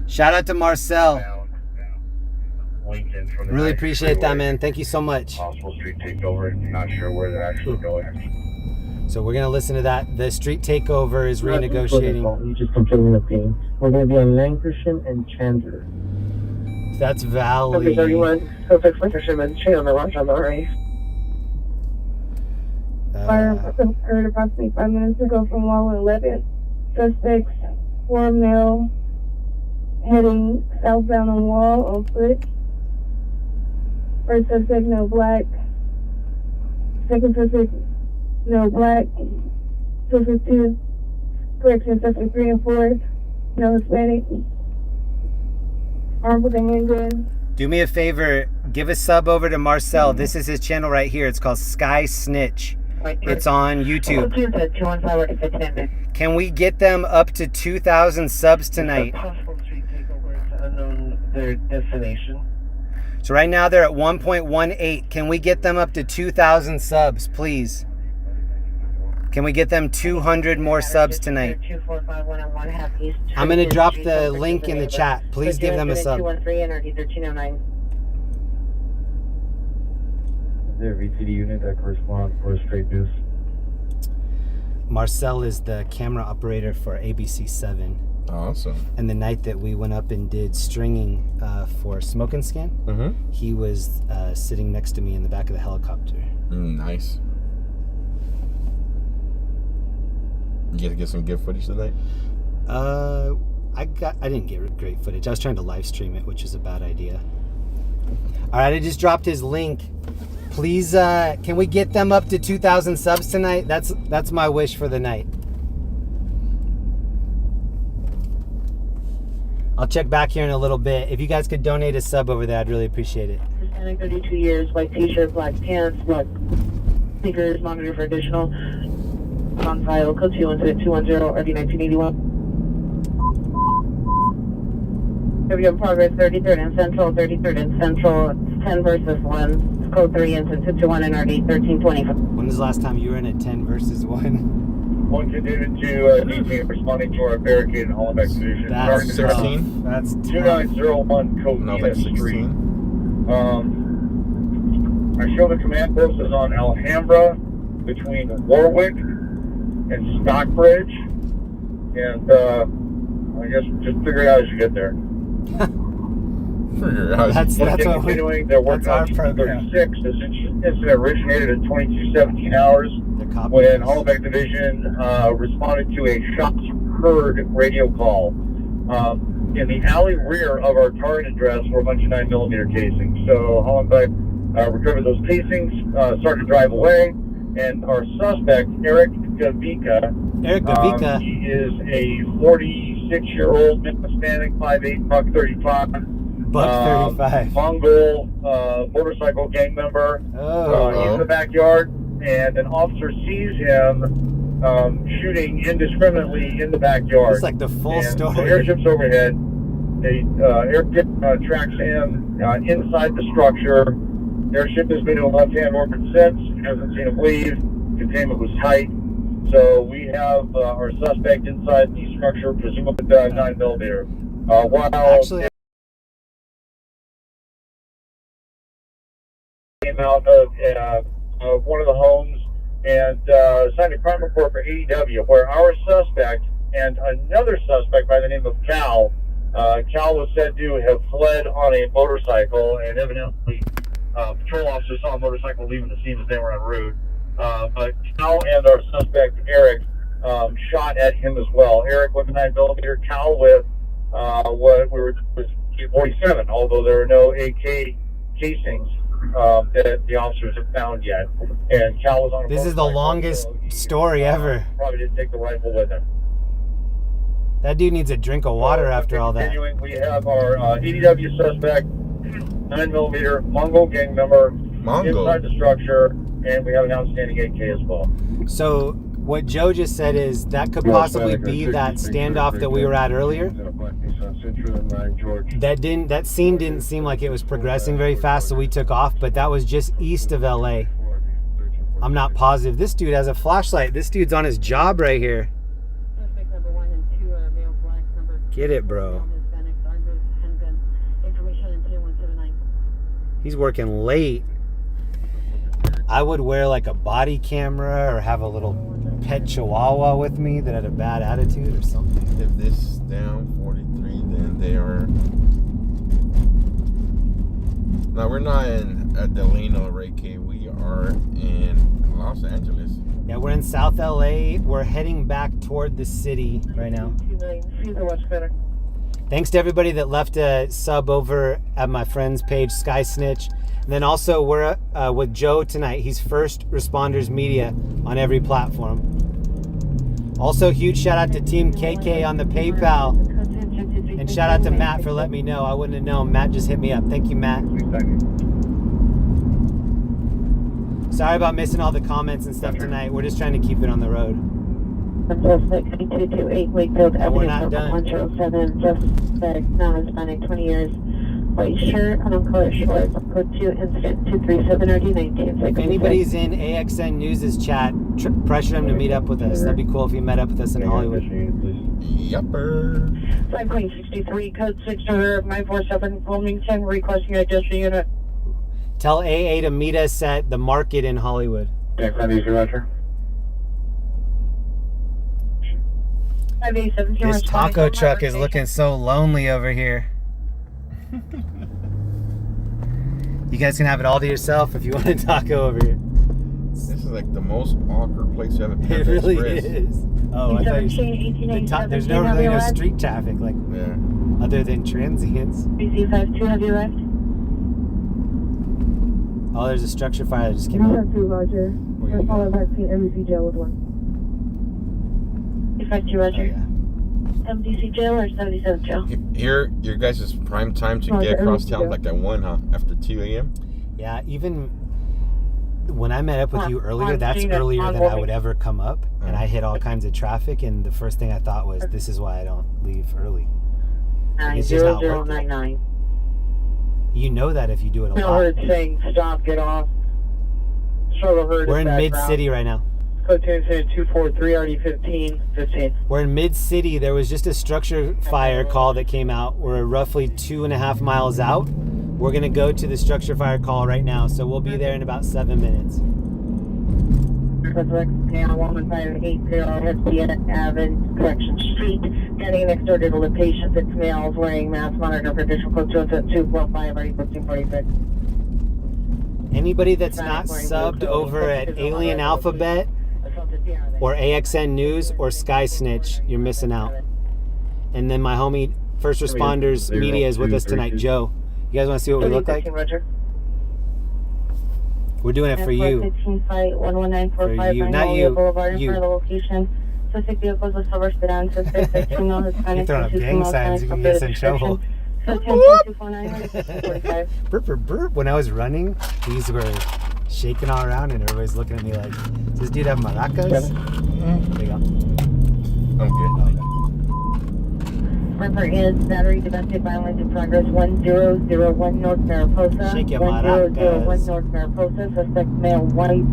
Shout out to Marcel. Really appreciate that, man. Thank you so much. Possible street takeover. Not sure where they're actually going. So we're going to listen to that. The street takeover is renegotiating. He's just complaining of pain. We're going to be on Lancashire and Chandler. That's Valley. Number 31, Perfect Lancashire and Chandler, watch on the right. Fire occurred approximately 5 minutes ago from Wall 11. Suspects, 4 male, heading southbound on Wall on foot. First suspect, no black. Second suspect, no black. Suspect 2, correction, suspect 3 and 4, no Hispanic. Armed with a handgun. Do me a favor, give a sub over to Marcel. This is his channel right here. It's called Sky Snitch. It's on YouTube. Can we get them up to 2,000 subs tonight? Possible street takeover. It's unknown their destination. So right now they're at 1.18. Can we get them up to 2,000 subs, please? Can we get them 200 more subs tonight? I'm going to drop the link in the chat. Please give them a sub. 213 NRD 1309. Is there a VTD unit that corresponds for a straight deuce? Marcel is the camera operator for ABC 7. Awesome. And the night that we went up and did stringing for Smoke and Scan, he was sitting next to me in the back of the helicopter. Nice. You get to get some good footage tonight? I didn't get great footage. I was trying to live stream it, which is a bad idea. All right, I just dropped his link. Please, can we get them up to 2,000 subs tonight? That's my wish for the night. I'll check back here in a little bit. If you guys could donate a sub over there, I'd really appreciate it. Hispanic 32 years, white t-shirt, black pants, black sneakers, monitor for additional. On file, code 210 RD 1981. Review in progress, 33rd and Central, 33rd and Central, it's 10 versus 1. It's code 3 into 221 and RD 1320. When was the last time you were in a 10 versus 1? One continued to DT responding to our barricaded Hollenbeck division. That's 16? That's 2901 code No, that's 16. I show the command post is on Alhambra between Warwick and Stockbridge, and I guess just figure it out as you get there. Figure out. That's what continuing. They're working on 236. This incident originated at 2217 hours when Hollenbeck Division responded to a shots heard radio call. In the alley rear of our target address were a bunch of 9mm casings. So Hollenbeck recovered those casings, started to drive away, and our suspect, Eric Gavica, he is a 46-year-old Hispanic, 5'8", buck 35. Buck 35. Mongol motorcycle gang member. He's in the backyard, and an officer sees him shooting indiscriminately in the backyard. It's like the full story. The airship's overhead. The airship tracks him inside the structure. Airship has been in a left-hand orbit since. Hasn't seen him leave. Containment was tight. So we have our suspect inside the structure, presumably 9mm. While actually, came out of one of the homes and signed a crime report for AEW, where our suspect and another suspect by the name of Cal was said to have fled on a motorcycle, and evidently patrol officers saw a motorcycle leaving the scene as they were en route. But Cal and our suspect Eric shot at him as well. Eric with a 9mm, Cal with what was 47, although there are no AK casings that the officers have found yet. And Cal was on a this is the longest story ever. Probably didn't take the rifle with him. That dude needs a drink of water after all that. We have our ADW suspect, 9mm, Mongol gang member, inside the structure, and we have an outstanding AK as well. So what Joe just said is that could possibly be that standoff that we were at earlier. That scene didn't seem like it was progressing very fast, so we took off, but that was just east of LA. I'm not positive. This dude has a flashlight. This dude's on his job right here. Get it, bro. He's working late. I would wear like a body camera or have a little pet chihuahua with me that had a bad attitude or something. If this is down 43, then they are... No, we're not in Delano, Ray K. We are in Los Angeles. Yeah, we're in South LA. We're heading back toward the city right now. Seems so much better. Thanks to everybody that left a sub over at my friend's page, Sky Snitch. And then also we're with Joe tonight. He's First Responders Media on every platform. Also, huge shout out to Team KK on the PayPal. And shout out to Matt for letting me know. I wouldn't have known. Matt just hit me up. Thank you, Matt. Sorry about missing all the comments and stuff tonight. We're just trying to keep it on the road. Suspect 228 Wakefield And we're Avenue, not done. 107, suspect non-Hispanic, 20 years, white shirt, color shorts, code 2, incident 237RD19. If anybody's in AXN News' chat, pressure them to meet up with us. That'd be cool if you met up with us in Hollywood. Yupper. 5.63, code 60947, Wilmington, requesting additional unit. Tell AA to meet us at the market in Hollywood. Next time you see Roger. 5A17. This taco truck is looking so lonely over here. You guys can have it all to yourself if you want a taco over here. This is like the most awkward place you ever It really is. Oh, I thought you, there's no really no street traffic, like other than transients. BC52, have you left? Oh, there's a structure fire that just came out. Roger. We're followed by MDC jail with one. B52, Roger. MDC jail or 77 jail? Here, your guys' prime time to get across town like at 1, huh? After 2 a.m.? Yeah, even when I met up with you earlier, that's earlier than I would ever come up. And I hit all kinds of traffic, and the first thing I thought was, this is why I don't leave early. It's just not worth it. 0099. You know that if you do it a I lot. heard saying stop, get off. We're in mid-city right now. Code 243, RD15, 15. We're in mid-city. There was just a structure fire call that came out. We're roughly 2.5 miles out. We're going to go to the structure fire call right now, so we'll be there in about 7 minutes. Now, 158 Hestia Avenue, Correction Street, standing next door to the location, 6 males wearing masks, monitor for additional code 245, RD1446. Anybody that's not subbed over at Alien Alphabet or AXN News or Sky Snitch, you're missing out. And then my homie First Responders Media is with us tonight, Joe. You guys want to see what we look like? We're doing it for you. For you, not you. You. Suspect vehicles with silver sedan. Suspect You're throwing up gang signs. You can get us in trouble. Burp, burp, burp. When I was running, these were shaking all around, and everybody's looking at me like, does this dude have maracas? There you go. I'm good. River is battery domestic violence in progress 1001 North Mariposa. Shake your 1001 North Mariposa. Suspect male white.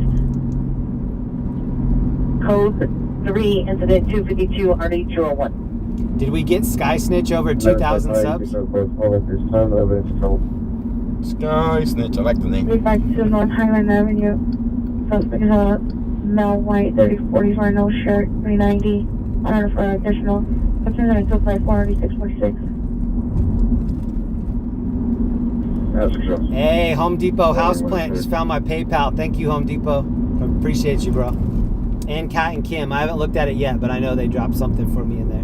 Code 3 incident 252 RD201. Did we get Sky Snitch over 2,000 subs? Sky Snitch, I like the name. 352 North Highland Avenue. Suspect male white 3044 no shirt 390. Order for additional. Hey, Home Depot houseplant just found my PayPal. Thank you, Home Depot. Appreciate you, bro. And Kat and Kim. I haven't looked at it yet, but I know they dropped something for me in there.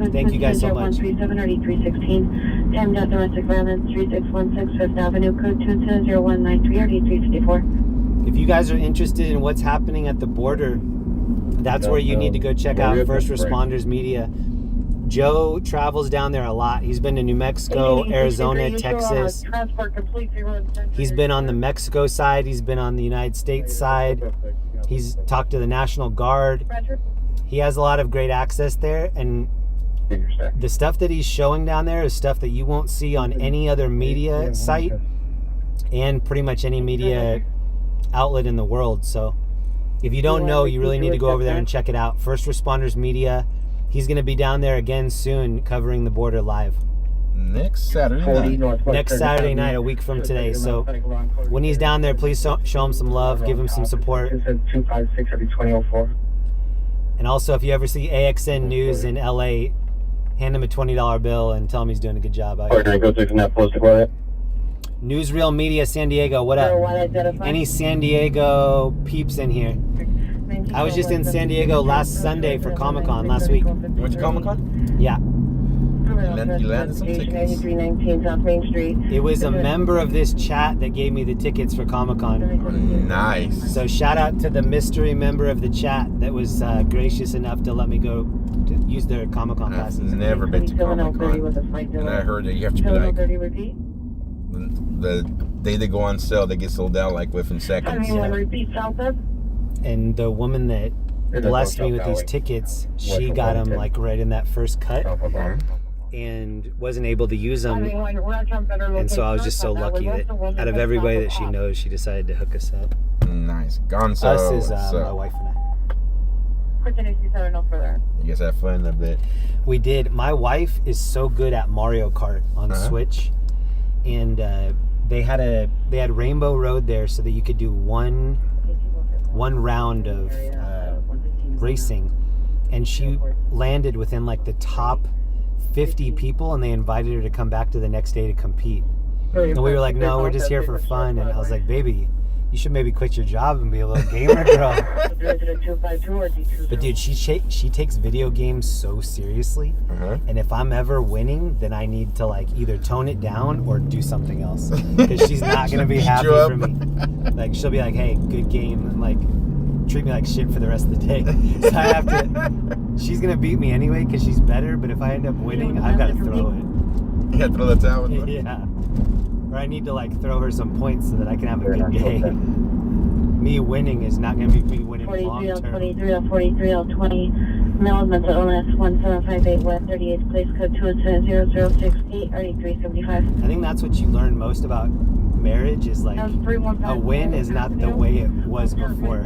Thank you guys so much. 137 RD316, 10 death domestic violence, 3616 Fifth Avenue, code 20193 RD354. If you guys are interested in what's happening at the border, that's where you need to go check out First Responders Media. Joe travels down there a lot. He's been to New Mexico, Arizona, Texas. He's been on the Mexico side. He's been on the United States side. He's talked to the National Guard. He has a lot of great access there, and the stuff that he's showing down there is stuff that you won't see on any other media site and pretty much any media outlet in the world. So if you don't know, you really need to go over there and check it out. First Responders Media. He's going to be down there again soon covering the border live. Next Saturday night. Next Saturday night, a week from today. So when he's down there, please show him some love, give him some support. And also, if you ever see AXN News in LA, hand him a $20 bill and tell him he's doing a good job out here. Newsreel Media San Diego, what up? Any San Diego peeps in here? I was just in San Diego last Sunday for Comic-Con last week. You went to Comic-Con? Yeah. You landed some tickets? 8319 South Main Street. It was a member of this chat that gave me the tickets for Comic-Con. Nice. So shout out to the mystery member of the chat that was gracious enough to let me go to use their Comic-Con I've passes. never been to Comic-Con. And I heard that you have to be like, the day they go on sale, they get sold out like within seconds. And the woman that blessed me with these tickets, she got them like right in that first cut and wasn't able to use them. And so I was just so lucky that out of everybody that she knows, she decided to hook us up. Nice. Gonzo. Us is my wife and I. You guys have fun a bit. We did. My wife is so good at Mario Kart on Switch, and they had Rainbow Road there so that you could do one round of racing, and she landed within like the top 50 people, and they invited her to come back to the next day to compete. And we were like, no, we're just here for fun. And I was like, baby, you should maybe quit your job and be a little gamer girl. But dude, she takes video games so seriously, and if I'm ever winning, then I need to like either tone it down or do something else, because she's not gonna be happy for me. Like, she'll be like, hey, good game, and like treat me like shit for the rest of the day. So I have to. She's gonna beat me anyway because she's better. But if I end up winning, I've got to throw it. You got to throw that down with her? Yeah. Or I need to like throw her some points so that I can have a good day. Me winning is not gonna be me winning long term. 43-43-20. Elements at ONS 1758 West 38th Place Code 2070068 RD375. I think that's what you learn most about marriage is like a win is not the way it was before.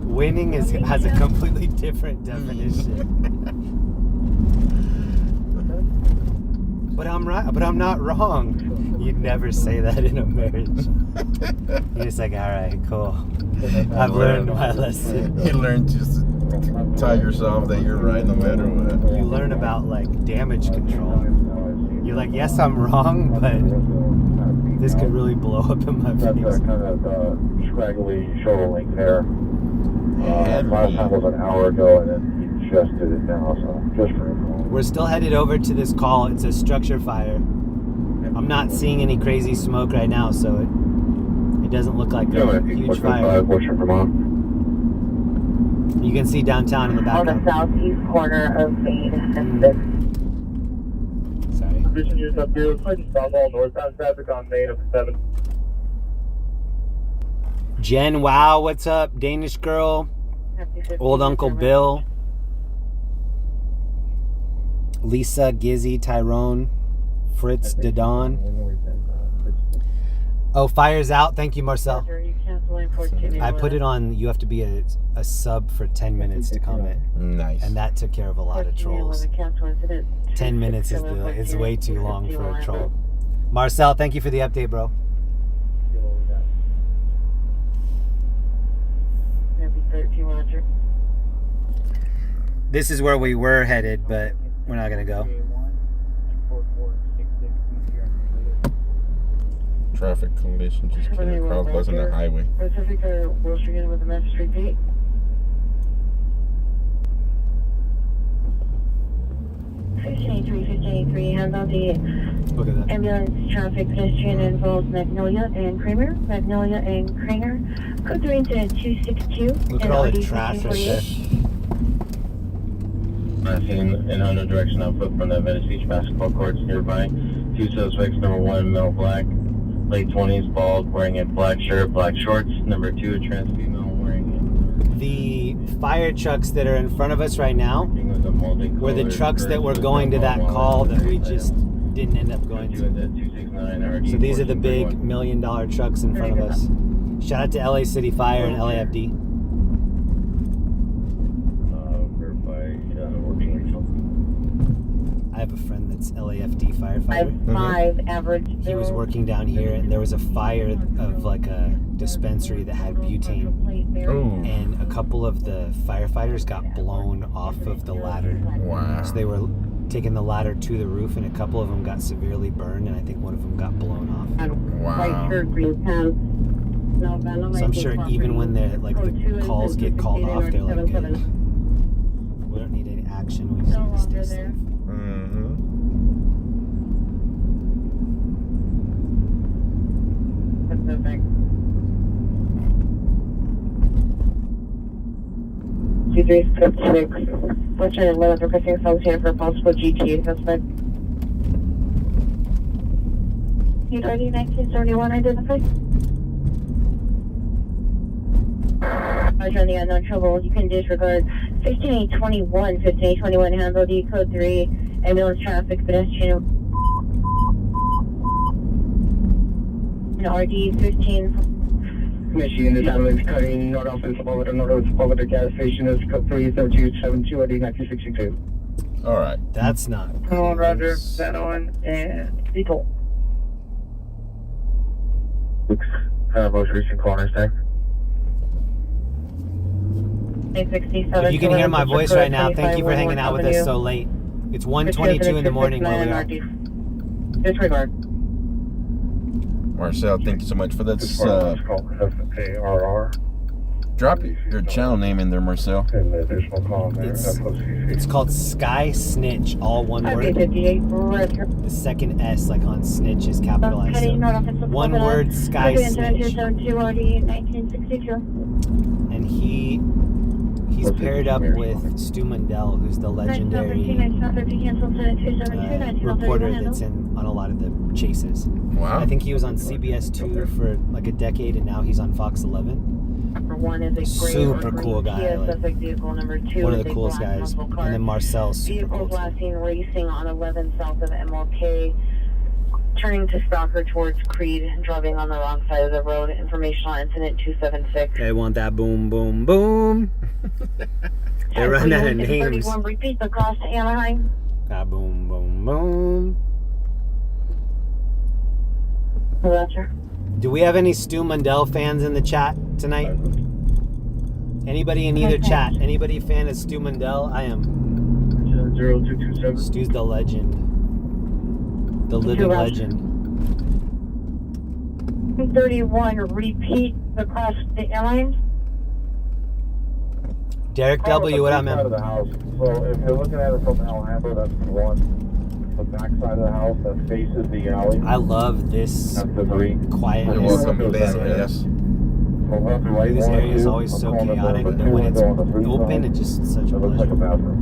Winning has a completely different definition. But I'm not wrong. You'd never say that in a marriage. You're just like, all right, cool. I've learned my lesson. You learn just to tell yourself that you're right no matter what. You learn about like damage control. You're like, yes, I'm wrong, but this could really blow up in my face. That's kind of scraggly shoulder length there. Last time was an hour ago, and then he just did it now, so just for info. We're still headed over to this call. It's a structure fire. I'm not seeing any crazy smoke right now, so it doesn't look like a huge fire. You can see downtown in the background. On the southeast corner of Main and 6th. Sorry. Vision just up here. Looks like southbound northbound traffic on Main of 7. Jen, wow, what's up? Danish girl. Old Uncle Bill. Lisa, Gizzy, Tyrone, Fritz, Didon. Oh, fire's out. Thank you, Marcel. I put it on. You have to be a sub for 10 minutes to comment. Nice. And that took care of a lot of trolls. 10 minutes is way too long for a troll. Marcel, thank you for the update, bro. This is where we were headed, but we're not gonna go. Traffic collision just came across us on the highway. Pacific or Will Street with the message repeat. Hands on the ambulance traffic pedestrian involves Magnolia and Kramer. Magnolia and Kramer. Code 3 incident 262. Look at all the trash right there. I've seen in 100 direction output from the Venice Beach basketball courts nearby. 2 suspects, number 1, male black, late 20s, bald, wearing a black shirt, black shorts. Number 2, a trans female wearing it. The fire trucks that are in front of us right now were the trucks that were going to that call that we just didn't end up going to. So these are the big $1 million trucks in front of us. Shout out to LA City Fire and LAFD. I have a friend that's LAFD firefighter. 5 average. He was working down here, and there was a fire of like a dispensary that had butane, and a couple of the firefighters got blown off of the ladder. Wow. So they were taking the ladder to the roof, and a couple of them got severely burned, and I think one of them got blown off. Wow. White shirt, green pants. So I'm sure even when they're like the calls get called off, they're like, good. We don't need any action. We just need to stay safe. Mm-hmm. Pacific. G356. What's your limit requesting associated for possible GTA suspect? You already 1971 identified? Roger, on the unknown trouble, you can disregard 15821, 15821, handle D code 3, ambulance traffic pedestrian. RD 15. Michigan is ambulance cutting north off in Sepulveda gas station is code 37272 RD 1962. All right. That's not. Oh, Roger. That on and people. Most recent coroner's tag. 667. If you can hear my voice right now, thank you for hanging out with us so late. It's 1:22 in the morning where we are. Disregard. Marcel, thank you so much for that. ARR. Drop your channel name in there, Marcel. And the additional column there. It's called Sky Snitch, all one word. 58, Roger. The second S, like on snitch, is capitalized. So one word, Sky Snitch. 1962. And he's paired up with Stu Mundell, who's the legendary reporter that's on a lot of the chases. Wow. I think he was on CBS 2 for like a decade, and now he's on Fox 11. Number 1 is a gray Super cool guy. Like, vehicle. Number 2 one is of the a coolest black guys. muscle car. And then Marcel's super Vehicles cool. last seen racing on 11 south of MLK, turning to stalker towards Creed, driving on the wrong side of the road. Information on incident 276. They want that boom, boom, boom. They run out of names. 31, repeat the cross to Anaheim. That boom, boom, boom. Roger. Do we have any Stu Mundell fans in the chat tonight? Anybody in either chat? Anybody a fan of Stu Mundell? I am. 0227. Stu's the legend. The living legend. 31, repeat the cross to Anaheim. Derek W, what up, man? Of the house. So if you're looking at it from Alhambra, that's the one. The back side of the house that faces the alley. I love this That's the green. quietness. You're welcome, of this Ben. area. Yes. This area is always so chaotic, but when it's open, it's just such a It looks like a pleasure. bathroom.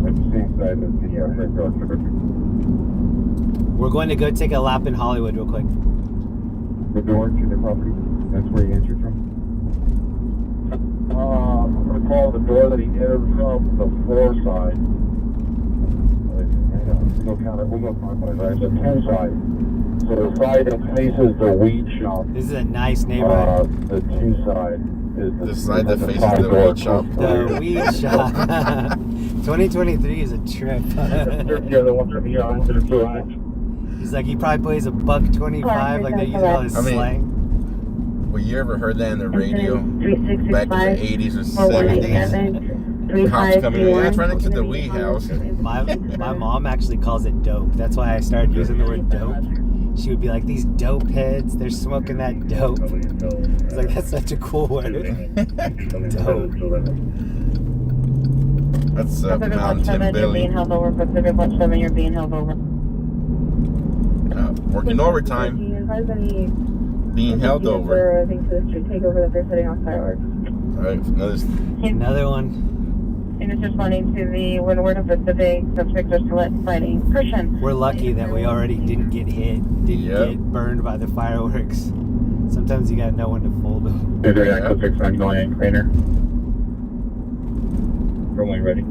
It's the same side as the front door. We're going to go take a lap in Hollywood real quick. The door to the property. That's where he entered from. I'm going to call the door that he entered from the floor side. We'll count it. We'll go clockwise, right? The 10 side. So the side that faces the weed shop. This is a nice neighborhood. The 2 side is The side that faces side the door weed shop. The weed shop. 2023 is a trip. You're the one from here on to the side. He's like, he probably plays a $1.25, like they use all his I mean, slang. Well, you ever heard that in the radio back in the 80s or 70s? Cops coming in. Let's run into the weed house. My mom actually calls it dope. That's why I started using the word dope. She would be like, these dope heads, they're smoking that dope. It's like, that's such a cool word. Dope. That's Mountain You're Billy. being held over. Pacific Watch 7, you're being held over. Working overtime. Being held over. I think to the street takeover that they're setting off fireworks. Alright, Another one. And it's responding to the word of Pacific. Suspects are still fighting. Christian. We're lucky that we already didn't get hit, didn't get burned by the fireworks. Sometimes you gotta know when to fold them. Is there Echo 6 going cleaner? Rolling ready.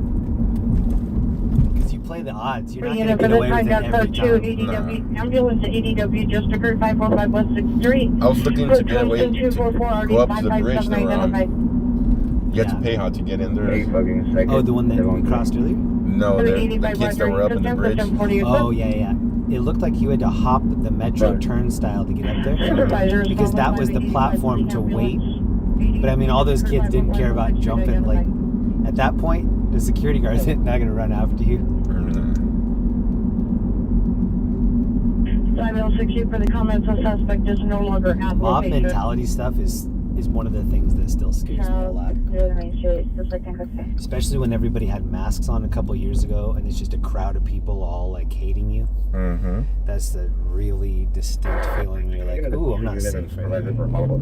Because you play the odds, you're not gonna get away with it every time. Ambulance to ADW just occurred 545 West 6th Street. I was looking to get away to go up to the bridge around. You have to pay how to get in there. Oh, the one that we crossed earlier? No, the kids that were up in the bridge. Oh, yeah. It looked like you had to hop the metro turnstile to get up there. Because that was the platform to wait. But I mean, all those kids didn't care about jumping. Like, at that point, the security guard's not going to run after you. 60 for the comments. The suspect is no longer at Mob location. mentality stuff is one of the things that still scares me a lot. Especially when everybody had masks on a couple years ago and it's just a crowd of people all like hating you. Mm-hmm. That's a really distinct feeling. You're like, ooh, I'm not safe right now.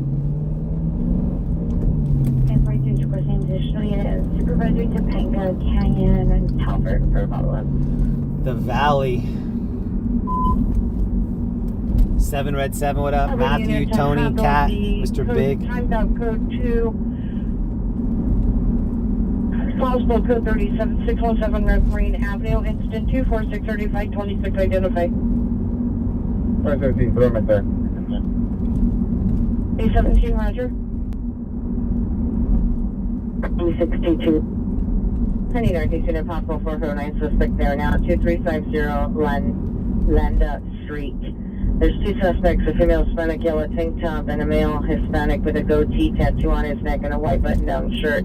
Additional units, supervising Topanga, Canyon, and Talbert for follow-up. The Valley. 7 Red 7, what up? Matthew, Tony, Kat, Mr. Big. Timed out code 2. Possible code 37, 617 Red Marine Avenue. Incident 2463526 identified. 517, throw him right there. A17, Roger. 62. I need our decent if possible 409 suspect there now. 2350 Landa Street. There's 2 suspects, a female Hispanic yellow tank top and a male Hispanic with a goatee tattoo on his neck and a white button-down shirt.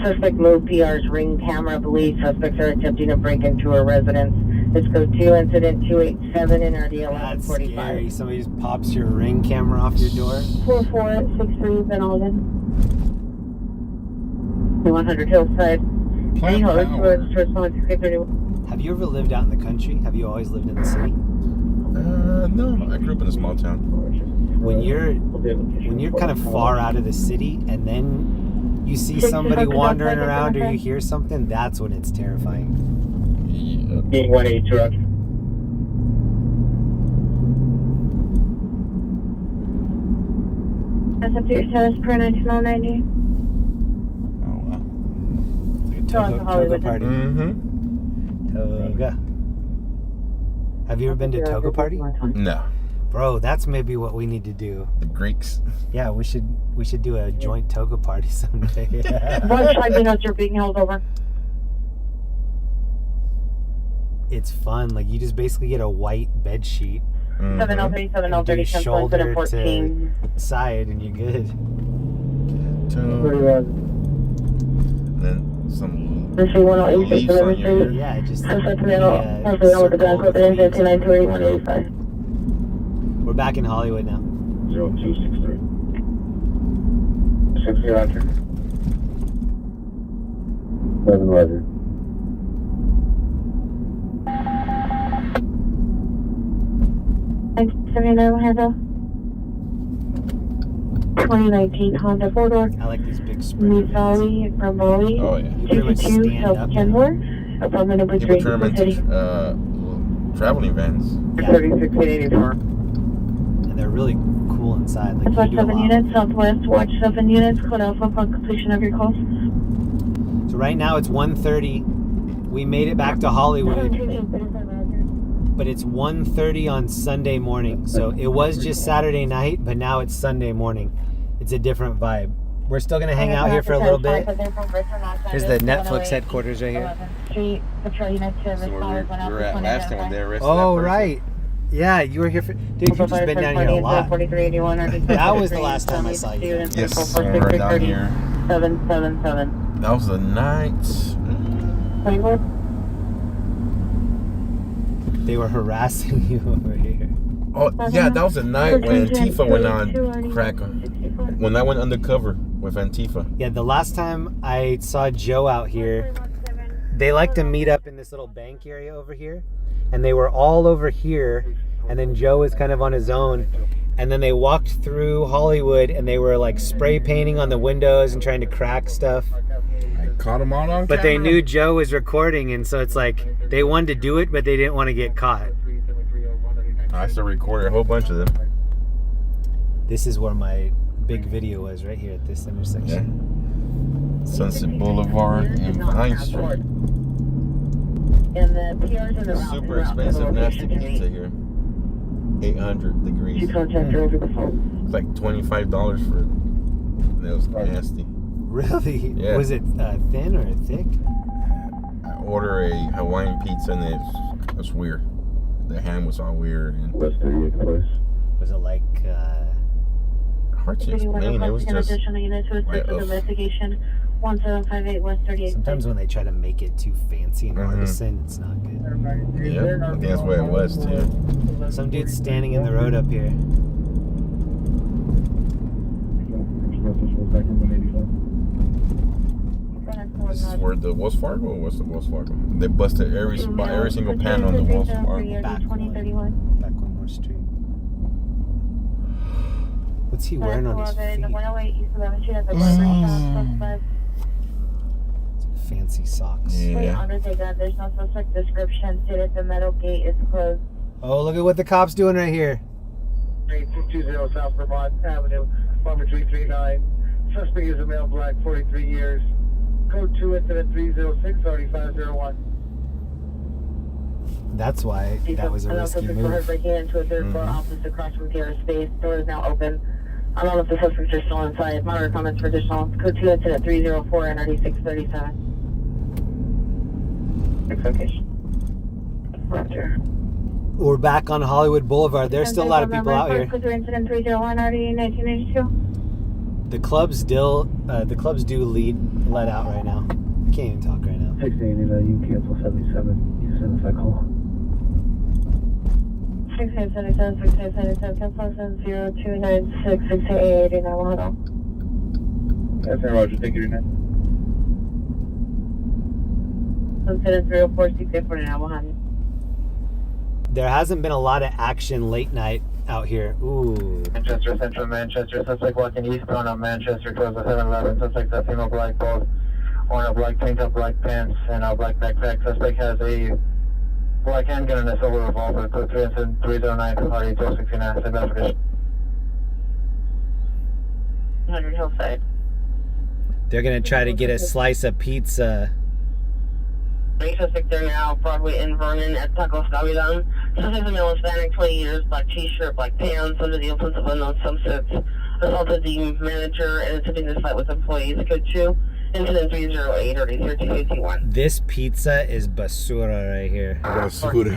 Suspect moved PR's ring camera. Believe suspects are attempting to break into a residence. Let's go 2 incident 287 in RD 1145. That's scary. Somebody just pops your ring camera off your door. 4463 Ben Alden. 100 Hillside. Plant Towards power. response 631. Have you ever lived out in the country? Have you always lived in the city? No, I grew up in a small town. When you're kind of far out of the city and then you see somebody wandering around or you hear something, that's when it's terrifying. Yeah. Being 182 Roger. That's up to your status per 1990. Oh, wow. It's like a toga party. Mm-hmm. Toga. Have you ever been to Toga Party? No. Bro, that's maybe what we need to do. The Greeks. Yeah, we should do a joint Toga Party someday. One 5 minutes are being held over. It's fun. Like you just basically get a white bed sheet, 703, and do 703, shoulder 14. to side, and you're good. Then some This is 108, leaves on your Yeah, just Suspect the, male, also with the ground code circle. 185. We're back in Hollywood now. 0263. 60 Roger. 7 Roger. Thanks, 79 Honda. 2019 Honda 4-door. I like these big sprinter Meet vans. Valley from Valley. Oh, yeah. You pretty much 222 stand South up Kenmore. Apartment number People 3. turn them City. into traveling vans. Yeah. 3684. And they're really cool inside. Like Southwest you do a 7 lot. units. Southwest watch 7 units. Code Alpha upon completion of your calls. So right now it's 1:30. We made it back to Hollywood, but it's 1:30 on Sunday morning. So it was just Saturday night, but now it's Sunday morning. It's a different vibe. We're still gonna hang out here for a little bit. Here's the Netflix headquarters right here. Street patrol unit to So where we were at last time when they arrested Oh that person. right, yeah, you were here for. Dude, you've just been down here a lot. That was the last time I saw you. Yes, when we were down here. 777. That was the night. They were harassing you over here. Oh, yeah, that was the night when Antifa went on crack. When I went undercover with Antifa. Yeah, the last time I saw Joe out here, they like to meet up in this little bank area over here, and they were all over here, and then Joe was kind of on his own, and then they walked through Hollywood, and they were like spray painting on the windows and trying to crack stuff. I caught them all on But they camera. knew Joe was recording, and so it's like they wanted to do it, but they didn't want to get caught. I still recorded a whole bunch of them. This is where my big video was, right here at this intersection. Yeah. Sunset Boulevard and Pine Street. And the PRs in the route. Super expensive nasty pizza here. 800 degrees. You contact her over the phone. It's like $25 for it. That was nasty. Really? Yeah. Was it thin or thick? I ordered a Hawaiian pizza and it was weird. The ham was all weird and West 38, please. Was it like hard to explain. It was just additional units to assist with ugh. investigation. 1758 West 38th. Sometimes when they try to make it too fancy and artisan, it's not good. Yeah, I think that's what it was too. Some dude's standing in the road up here. This is where the Wells Fargo, or what's the Wells Fargo? They busted every single pan on the Wells Fargo. Back one more street. What's he wearing on his feet? Fancy socks. Yeah. There's no suspect description stated. The metal gate is closed. Oh, look at what the cop's doing right here. 220 South Vermont Avenue, Farmer 339. Suspect is a male, black, 43 years. Code 2, incident 306, 3501. That's why that was a risky move. Breaking into a third floor office across from Taylor Space. Door is now open. I don't know if the suspects are still inside. Monitor comments for additional. Code 2, incident 304, NRD 637. Next location. Roger. We're back on Hollywood Boulevard. There's still a lot of people out here. Incident 301, RD 1982. The clubs do let out right now. Can't even talk right now. 680, you cancel 77. You send us that call. 6877, 6877, cancel 0296, 6880, now hold on. That's Roger, thank you, Renee. Incident 304, 6840, now behind you. There hasn't been a lot of action late night out here. Ooh. Manchester, Central Manchester, suspect walking eastbound on Manchester towards the 7-Eleven. Suspect a female black clothes, wearing a black tank top, black pants, and a black backpack. Suspect has a black handgun and a silver revolver. Code 3 incident 309 to party 1269. Send back for this. 100 Hillside. They're gonna try to get a slice of pizza. Suspect there now, Broadway in Vernon at Taco Scavidon. Suspect is a male Hispanic, 20 years, black t-shirt, black pants, under the influence of unknown substance. Assaulted the manager and attempting to fight with employees. Code 2, incident 308, or 1351. This pizza is basura right here. Basura.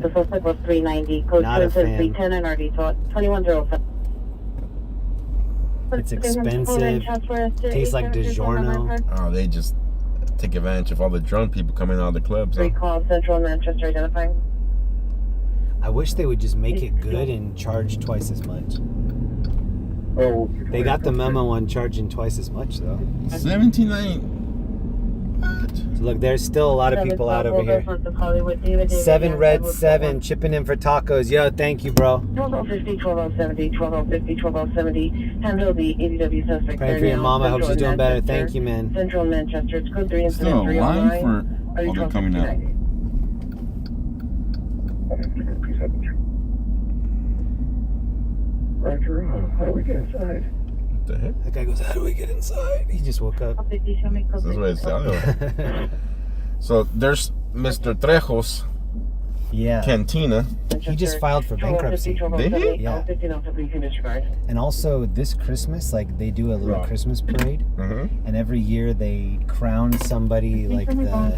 The suspect was 390. Code 2, incident 310, and RD 2107. It's expensive. Tastes like DiGiorno. Oh, they just take advantage of all the drunk people coming out of the clubs. Huh? Recall Central Manchester identifying. I wish they would just make it good and charge twice as much. Oh, They got the memo on charging twice as much though. 1790. What? So look, there's still a lot of people out over here. 7 Red 7 chipping in for tacos. Yo, thank you, bro. 1250, 1270, 1250, 1270. Handle the ADW suspect. Praying for your mom. I hope she's doing better. Thank you, man. Central Manchester. It's code 3 incident Still a 309. line for all they're coming out. Roger, how do we get inside? What the heck? That guy goes, how do we get inside? He just woke up. That's what it sounded like. So there's Mr. Trejo's Cantina. He just filed for bankruptcy. Did he? Yeah. And also this Christmas, like they do a little Christmas parade, and every year they crown somebody like the, I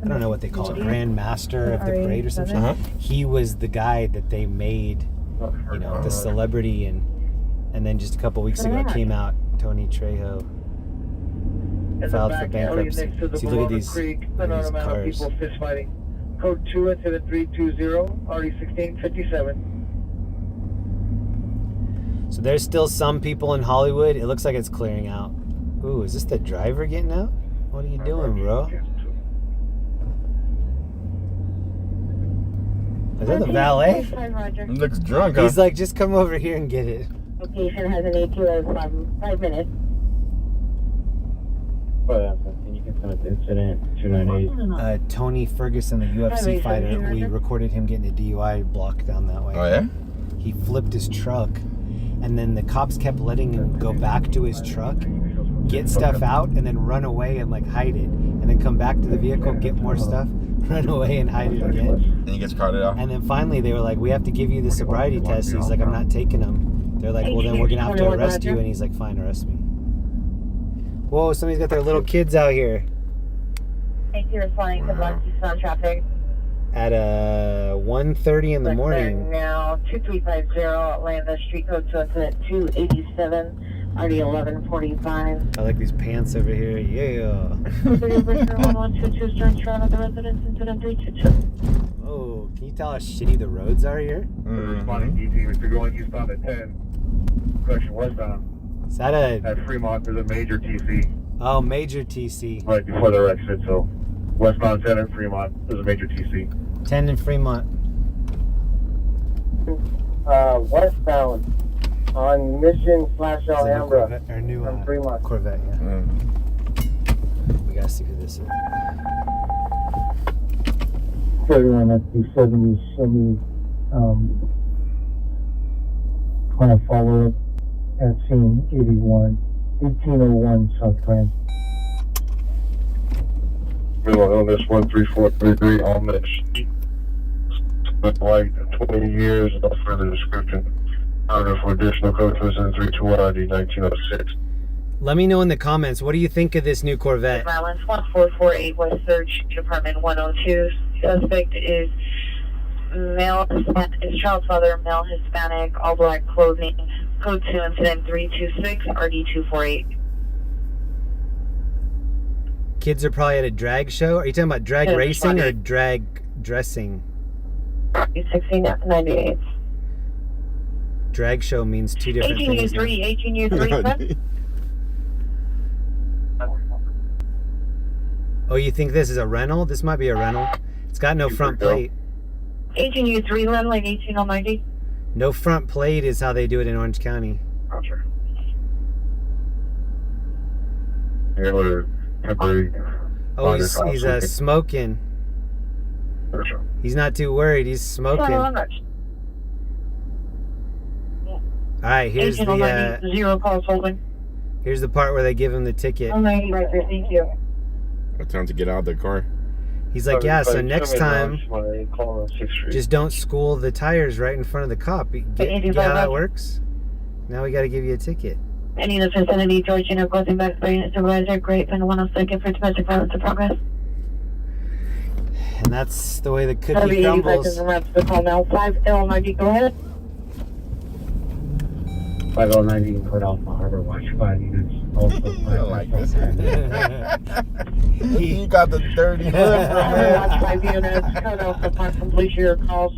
don't know what they call it, Grand Master of the parade or something. He was the guy that they made, you know, the celebrity, and then just a couple weeks ago it came out, Tony Trejo filed for bankruptcy. See, look at these cars. People fist fighting. Code 2 incident 320, RE 1657. So there's still some people in Hollywood. It looks like it's clearing out. Ooh, is this the driver getting out? What are you doing, bro? Is that the valet? He looks drunk, huh? He's like, just come over here and get it. Location has an AQ of 5 minutes. Can you confirm the incident 298? Tony Ferguson, the UFC fighter, we recorded him getting a DUI block down that way. Oh, yeah? He flipped his truck, and then the cops kept letting him go back to his truck, get stuff out, and then run away and like hide it, and then come back to the vehicle, get more stuff, run away and hide it again. And he gets carted out. And then finally they were like, we have to give you the sobriety test. He's like, I'm not taking them. They're like, well, then we're gonna have to arrest you. And he's like, fine, arrest me. Whoa, somebody's got their little kids out here. Thank you for flying to Black Eastbound traffic. At 1:30 in the morning. Now 2350 Atlanta Street Code to incident 287. RD 1145. I like these pants over here. Yeah. 1122 Stern Shroud at the residence, incident 322. Oh, can you tell how shitty the roads are here? Responding DT, if you're going eastbound at 10, correction westbound. Is that a... At Fremont, there's a major TC. Oh, major TC. Right before their exit, so westbound 10 at Fremont, there's a major TC. 10 in Fremont. Westbound on Mission / Is it new Alhambra. Corvette, or new From Fremont. Corvette, yeah. We gotta see who this is. 31 at the 70 Chevy, kind of follow up at scene 1801 South Grand. Mental illness 13433, all mixed. Like 20 years, no further description. Order for additional code 732 ID 1906. Let me know in the comments, what do you think of this new Corvette? Violence 1448 West Search Department 102. Suspect is male, is child's father, male, Hispanic, all black clothing. Code 2 incident 326 RD 248. Kids are probably at a drag show. Are you talking about drag Yeah, racing or funny. drag dressing? 1698. Drag show means two different things. 18U3, 18U3. Oh, you think this is a rental? This might be a rental. It's got no front plate. 18U3, land lane 18090. No front plate is how they do it in Orange County. Roger. Handler, temporary. Oh, he's smoking. He's not too worried. He's smoking. All right, here's the 0 calls holding. here's the part where they give him the ticket. Right there, thank you. What time to get out of the car? He's like, yeah, so next time, just don't school the tires right in front of the cop. Get how that works? Now we got to give you a ticket. Any of the vicinity, Georgina, closing back by unit supervisor, great, and 102nd for domestic violence in progress. And that's the way the cookie crumbles. Call now, 5L90, go ahead. 5090 put off my Harbor Watch 5 units. Also, like this. You got the dirty look Watch 5 units, cut off upon completion of your calls.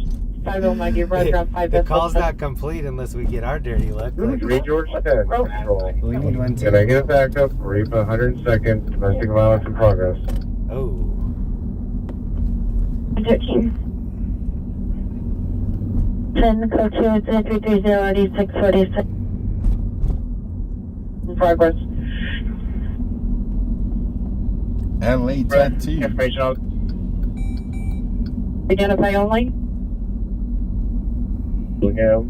5090, right around 5 The call's not complete unless we get our dirty look. Like, Read George 10. Control. we need one Can too. I get it back up? Rape 102nd, domestic violence in progress. Oh. 13. 10, code 2, incident 330, RD 646. In progress. LA tattoo. Information out. Identify only.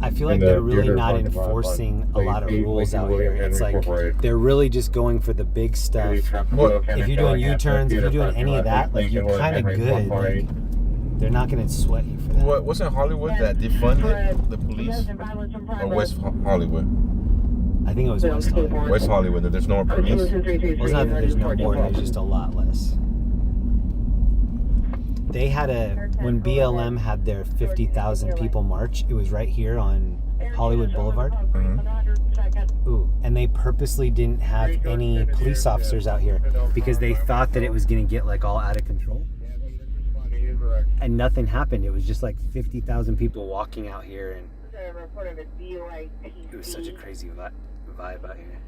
I feel like they're really not enforcing a lot of rules out here. It's like they're really just going for the big stuff. If you're doing U-turns, if you're doing any of that, like you're kind of good. Like, they're not going to sweat you for that. Wasn't Hollywood that defunded the police? Or West Hollywood? I think it was West Hollywood. West Hollywood, there's no more police. Well, it's not that there's no more, there's just a lot less. They had when BLM had their 50,000 people march, it was right here on Hollywood Boulevard. Mm-hmm. Ooh, and they purposely didn't have any police officers out here because they thought that it was going to get like all out of control. And nothing happened. It was just like 50,000 people walking out here, and it was such a crazy vibe out here.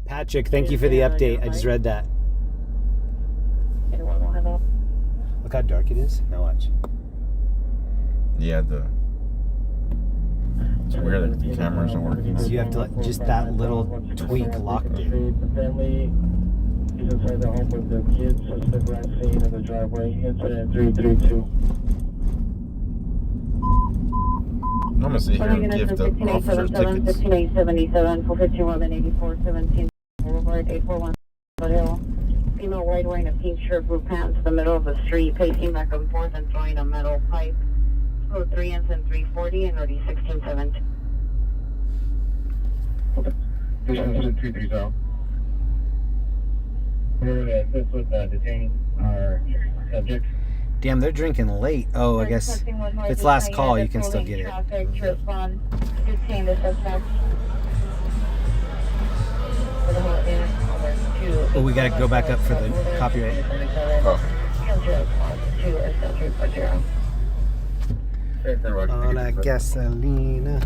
Patrick, thank you for the update. I just read that. Look how dark it is. Now watch. Yeah, it's weird that the cameras are working. So you have to let just that little tweak locked it. He's inside the home with the kids, suspect last seen in the driveway, incident 332. I'm gonna sit here and give the officers tickets. 15877 for 5184 17 Boulevard 841 Hill. Female white wearing a pink shirt, blue pants in the middle of the street, pacing back and forth and throwing a metal pipe. Code 3 incident 340 and already 1617. This is 230. We're going to assist with detaining our subject. Damn, they're drinking late. Oh, I guess if it's last call, you can still get it. Oh, we gotta go back up for the copyright. Oh. Hola, gasolina.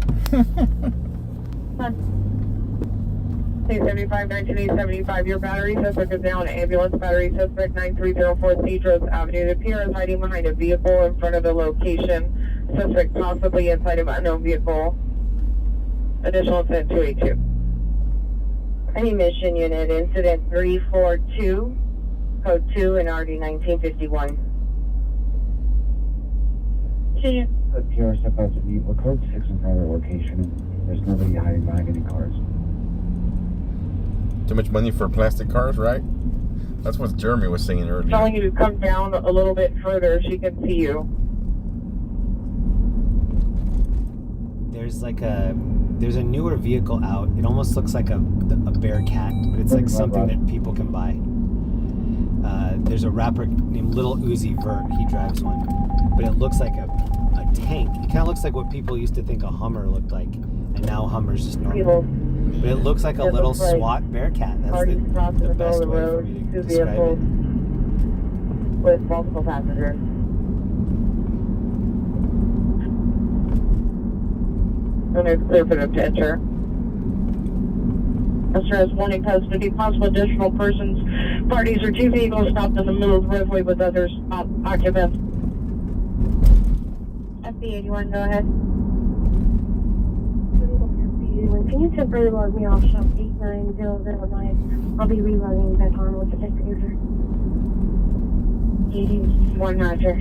875, 1975, your battery suspect is down. Ambulance battery suspect 9304 Cedros Avenue. The appear is hiding behind a vehicle in front of the location. Suspect possibly inside of unknown vehicle. Additional incident 282. Any mission unit, incident 342, code 2 and RD 1951. The PR step out to meet. We're code 6 in private location. There's nobody hiding behind any cars. Too much money for plastic cars, right? That's what Jeremy was saying earlier. Telling you to come down a little bit further, she can see you. There's a newer vehicle out. It almost looks like a Bearcat, but it's like something that people can buy. There's a rapper named Lil Uzi Vert. He drives one, but it looks like a tank. It kind of looks like what people used to think a Hummer looked like, and now Hummer's just normal. But it looks like a little SWAT Bearcat. That's the best way for me to describe it. With multiple passengers. And it's clear for the picture. Officer has one in custody. Possible additional persons, parties, or two vehicles stopped in the middle of the roadway with other occupants. FB81, go ahead. Can you temporarily log me off shop 89009? I'll be relogging back on with the Takeover. 81 Roger.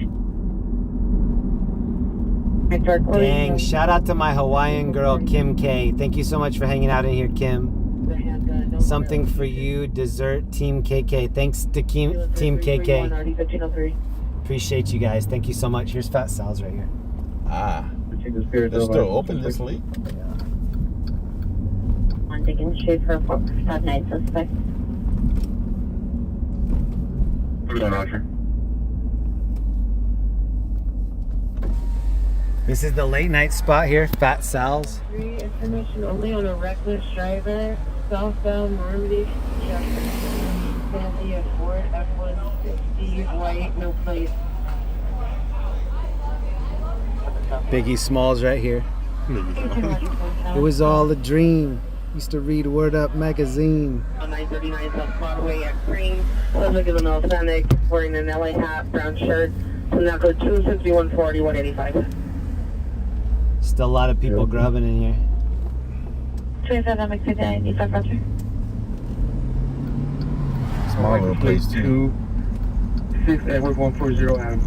Dang, shout out to my Hawaiian girl, Kim K. Thank you so much for hanging out in here, Kim. Something for you, dessert, Team KK. Thanks to Team KK. Appreciate you guys. Thank you so much. Here's Fat Sal's right here. Ah. They're still open this late? I'm taking straight for a 459 suspect. Put it on, Roger. This is the late night spot here, Fat Sal's. Information only on a reckless driver, southbound Normandy, Fancy at Ford, F-150, white, no plate. Biggie Smalls right here. It was all a dream. Used to read Word Up magazine. On 939 South Broadway at Cream. Subject is an authentic, wearing an LA hat, brown shirt. And now code 26140 185. Still a lot of people grubbing in here. 27, that makes it 95, Roger. Small little place too. 6 Edward 140 Adam.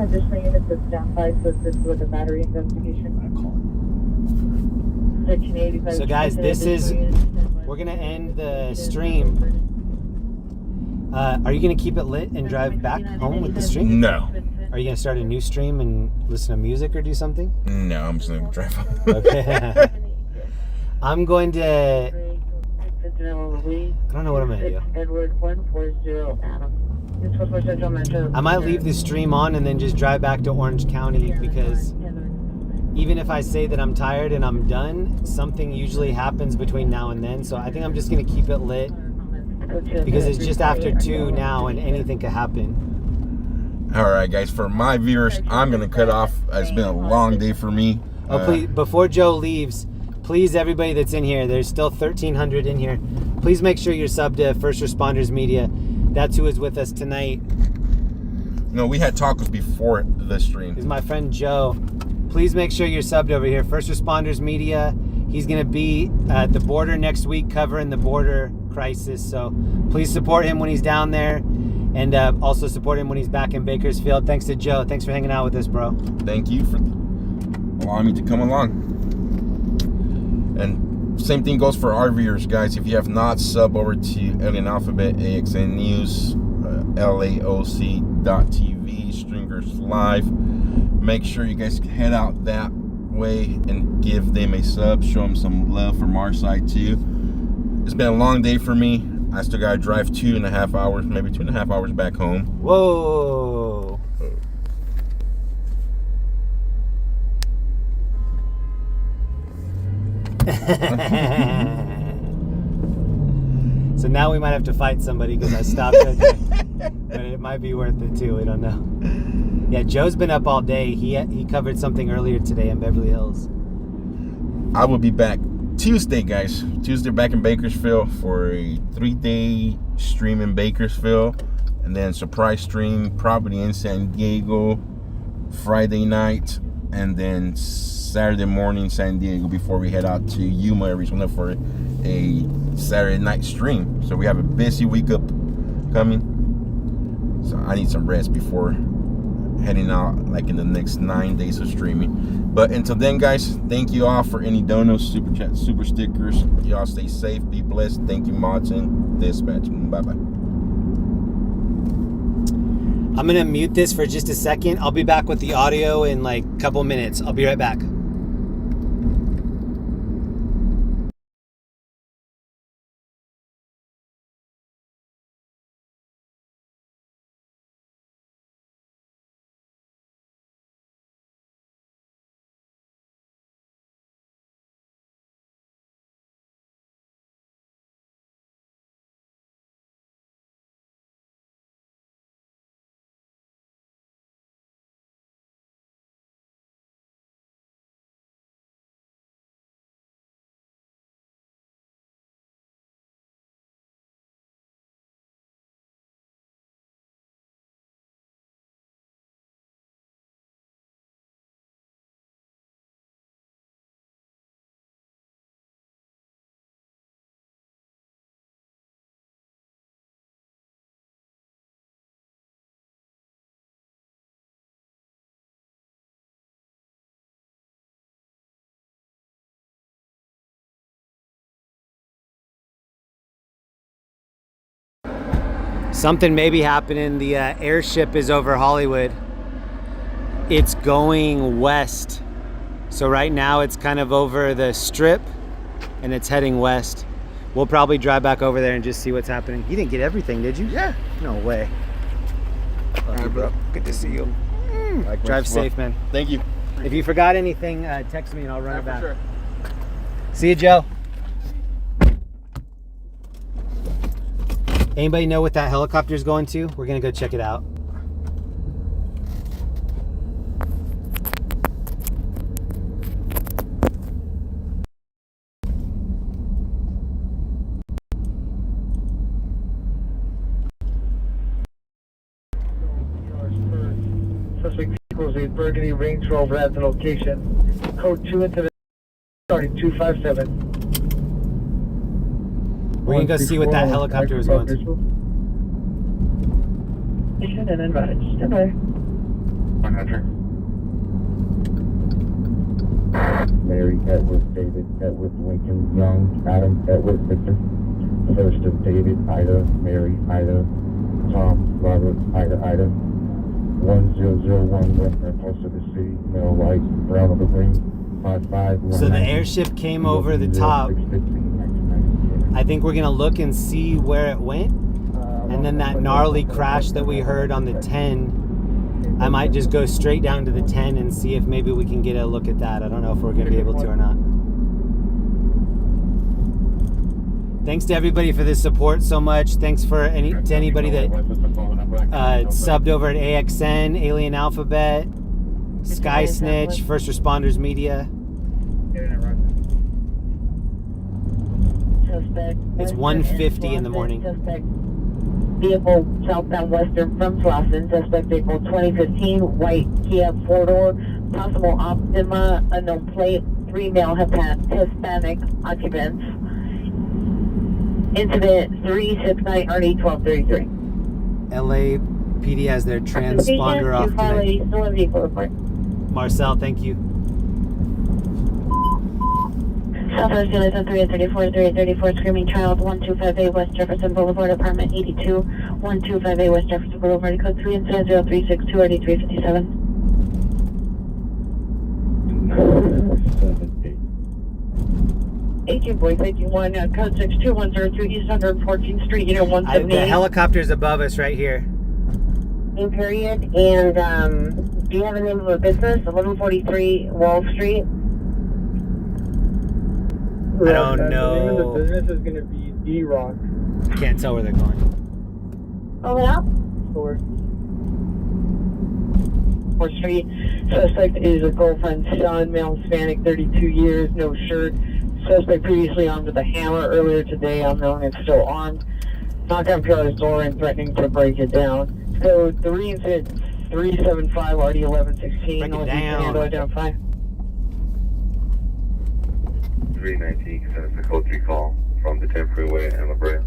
I just saying that this down by so this with the battery investigation. So guys, this is, we're gonna end the stream. Are you gonna keep it lit and drive back home with the stream? No. Are you gonna start a new stream and listen to music or do something? No, I'm just gonna drive home. Okay. I'm going to, I don't know what I'm gonna do. Edward 140 Adam. I might leave the stream on and then just drive back to Orange County, because even if I say that I'm tired and I'm done, something usually happens between now and then. So I think I'm just going to keep it lit, because it's just after 2 now and anything could happen. All right, guys, for my viewers, I'm going to cut off. It's been a long day for me. Oh, please, before Joe leaves, please, everybody that's in here, there's still 1,300 in here. Please make sure you're subbed to First Responders Media. That's who is with us tonight. No, we had tacos before the stream. He's my friend Joe. Please make sure you're subbed over here. First Responders Media. He's going to be at the border next week covering the border crisis. So please support him when he's down there. And also support him when he's back in Bakersfield. Thanks to Joe. Thanks for hanging out with us, bro. Thank you for allowing me to come along. And same thing goes for our viewers, guys. If you have not, sub over to Alien Alphabet, AXN News, LAOC.TV, Stringers Live. Make sure you guys head out that way and give them a sub. Show them some love from our side too. It's been a long day for me. I still gotta drive 2.5 hours, maybe 2.5 hours back home. Whoa. So now we might have to fight somebody because I stopped right there. But it might be worth it too. We don't know. Yeah, Joe's been up all day. He covered something earlier today in Beverly Hills. I will be back Tuesday, guys. Tuesday back in Bakersfield for a 3-day stream in Bakersfield. And then surprise stream probably in San Diego Friday night. And then Saturday morning San Diego before we head out to Yuma, Arizona for a Saturday night stream. So we have a busy week up coming. So I need some rest before heading out like in the next 9 days of streaming. But until then, guys, thank you all for any donos, super chat, super stickers. Y'all stay safe, be blessed. Thank you, Mods and Dispatch. Bye-bye. I'm gonna mute this for just a second. I'll be back with the audio in like a couple minutes. I'll be right back. Something may be happening. The airship is over Hollywood. It's going west. So right now it's kind of over the strip and it's heading west. We'll probably drive back over there and just see what's happening. You didn't get everything, did you? Yeah. No way. All right, bro. Good to see you. Drive safe, man. Thank you. If you forgot anything, text me and I'll run it back. For sure. See you, Joe. Anybody know what that helicopter's going to? We're gonna go check it out. Suspect equals a Burgundy Range Rover at the location. Code 2 into the starting 257. We're gonna go see what that helicopter was going to. Mission and advise. Stand by. 100. Mary, Edward, David, Edward, Lincoln, Young, Adam, Edward, Victor. First of David, Ida, Mary, Ida, Tom, Robert, Ida. 1001 West Impulse of the city, male white, brown of the green, 55. So the airship came over the top. I think we're gonna look and see where it went, and then that gnarly crash that we heard on the 10, I might just go straight down to the 10 and see if maybe we can get a look at that. I don't know if we're gonna be able to or not. Thanks to everybody for the support so much. Thanks to anybody that subbed over at AXN, Alien Alphabet, Sky Snitch, First Responders Media. Suspect. It's 1:50 in the morning. Suspect vehicle southbound western from Slauson. Suspect vehicle 2015 white Kia 4-door. Possible Optima, unknown plate. 3 male Hispanic occupants. Incident 369 RD 1233. LAPD has their transponder off tonight. Stolen vehicle report. Marcel, thank you. Southwest Unit 3834 Screaming Child, 125A West Jefferson Boulevard, Apartment 82, 125A West Jefferson Boulevard, code 3 incident 0362 RD357. 18.51, code 62102 East 114th Street, unit The 178. helicopter's above us right here. Period. And do you have a name of a business? 1143 Wall Street. I don't The name of know. the business is going to be D-Rock. Can't tell where they're going. Over now. Store. 4th Street. Suspect is a girlfriend's son, male Hispanic, 32 years, no shirt. Suspect previously armed with a hammer earlier today, unknown and still armed. Knocked on PR's door and threatening to break it down. So 375 RD 1116. Break it down. Identify. 319, send us a code 3 call from the 10 freeway and La Brea.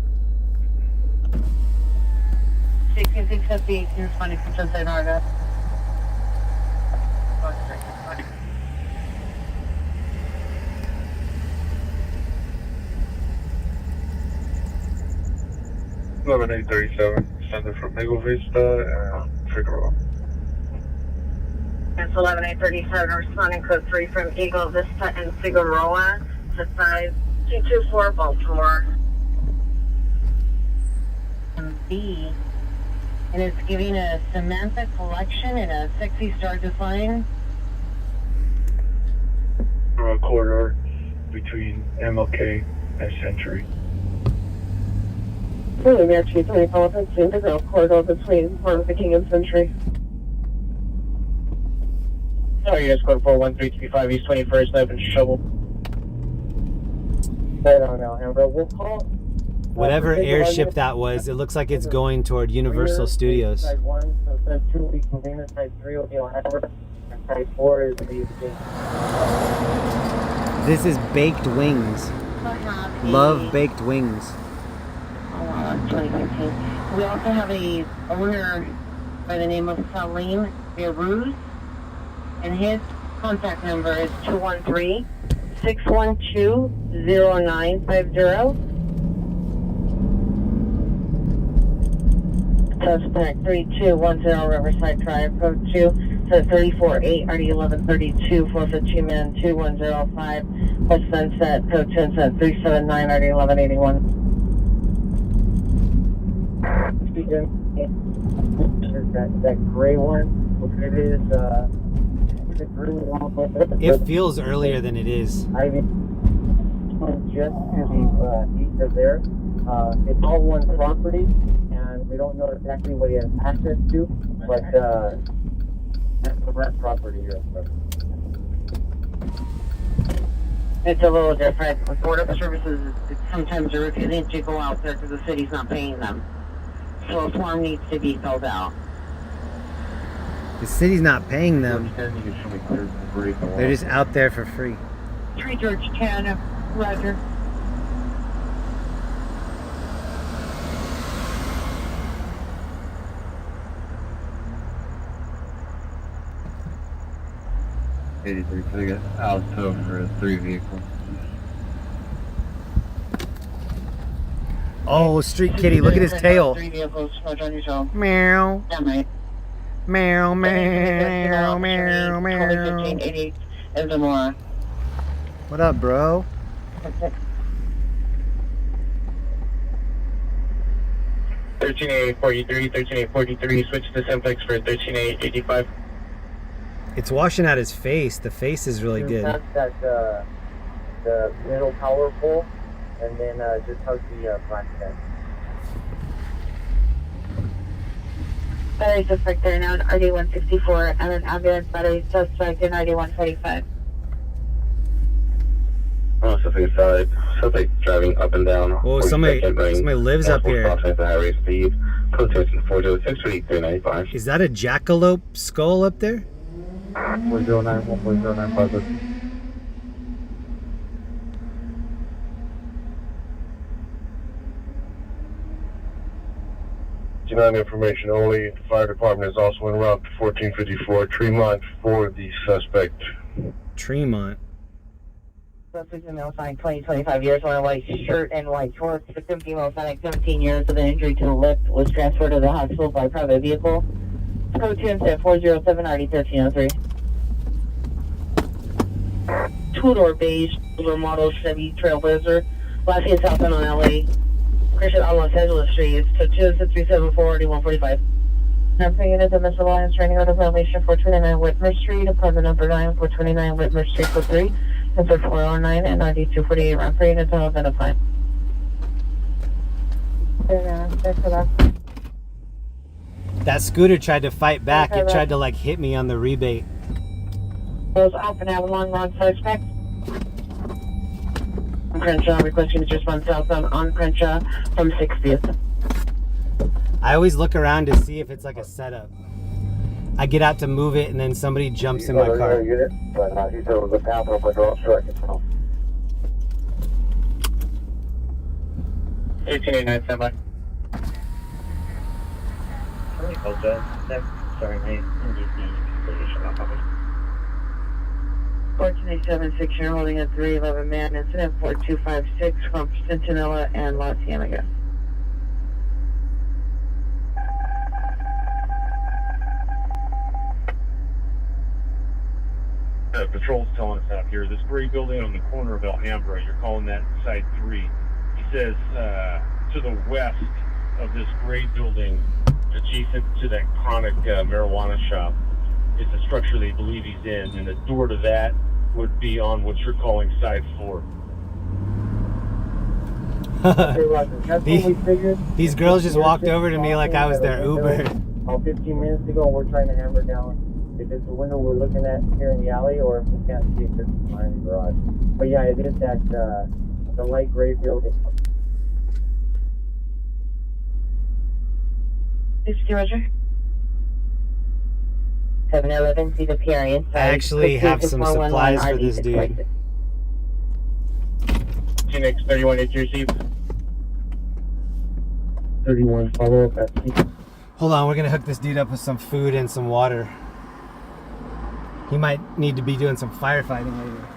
6658, responding to Sunset Arda. Eleven 837, sender from Eagle Vista and Figueroa. It's 11837, responding code 3 from Eagle Vista and Figueroa to 5224 Baltimore. And B, and it's giving a Samantha collection and a sexy star design. Corridor between MLK and Century. Really, actually, 24 in the girl corridor between Martin Luther King and Century. Sorry, US code 41335 East 21st, open shovel. I don't know, Amber. We'll call. Whatever airship that was, it looks like it's going toward Universal Studios. Side 1, so side 2 will be container, side 3 will be on Amber, and side 4 is the BFG. This is baked wings. Love baked wings. 2015. We also have a owner by the name of Salim Beiruz, and his contact number is 213-612-0950. Suspect 3210 Riverside Drive, code 2, to 348 RD 1132, 452 man 2105, West Sunset, code 2 and 379 RD 1181. That gray one, it is It feels earlier than it is. I mean, just to the east of there. It's all one property, and we don't know exactly what he has access to, but that's the rent property here. It's a little different. With Border Services, sometimes they're refusing to go out there because the city's not paying them. So a form needs to be filled out. The city's not paying them. They're just out there for free. 3 George 10, Roger. Alto for 3 vehicles. Oh, street kitty, look at his tail. 3 vehicles, Roger, on your show. Meow. Yeah, mate. Meow, meow, meow, meow. 2015-88 is the more. What up, bro? Okay. 13843, switch to simplex for 13885. It's washing out his face. The face is really good. That's the middle power pole, and then just hug the black fence. Battery suspect there now, RD-164, and an ambulance battery suspect in RD-145. Oh, suspect side. Suspect driving up and down. Oh, somebody lives up here. At the highway speed. Code 406 395. Is that a jackalope skull up there? 409 1.095. Generic information only. The fire department is also en route to 1454 Tremont for the suspect. Tremont. Suspect in male sign, 20-25 years, wearing a white shirt and white shorts. Victim female sign, 17 years with an injury to the lip, was transferred to the hospital by private vehicle. Code 2 incident 407 RD 1303. Two-door beige. Silver model Chevy Trailblazer. Last seen southbound on LA. Christian on Los Angeles Street. It's to 26374 Number unit of Missile Alliance training out of violation 429 Whitmer Street, apartment number 9, 429 Whitmer Street for 3, number 409 and 9248 round 3 until identified. Thanks for that. That scooter tried to fight back. It tried to like hit me on the rebate. Those off and Avalon wrong suspect. On Crenshaw, requesting to respond southbound on Crenshaw from 60th. I always look around to see if it's like a setup. I get out to move it and then somebody jumps in my car. Unit, but he said it was a path of a drop strike itself. 1889, stand by. Sorry, mate. 1487 you're holding a 311 man incident 4256 from Centinela and La Cienega. Patrol's telling us out here, this gray building on the corner of Alhambra, you're calling that site 3. He says to the west of this gray building, adjacent to that chronic marijuana shop, is a structure they believe he's in, and the door to that would be on what you're calling side 4. These girls just walked over to me like I was their Uber. About 15 minutes ago, we're trying to hammer down if it's a window we're looking at here in the alley or if we can't see if it's behind the garage. But yeah, it is that the light gray building. 60 Roger. 711, see the PR inside. I actually have some supplies for this dude. Phoenix 31 is received. 31, follow up at T. Hold on, we're gonna hook this dude up with some food and some water. He might need to be doing some firefighting later.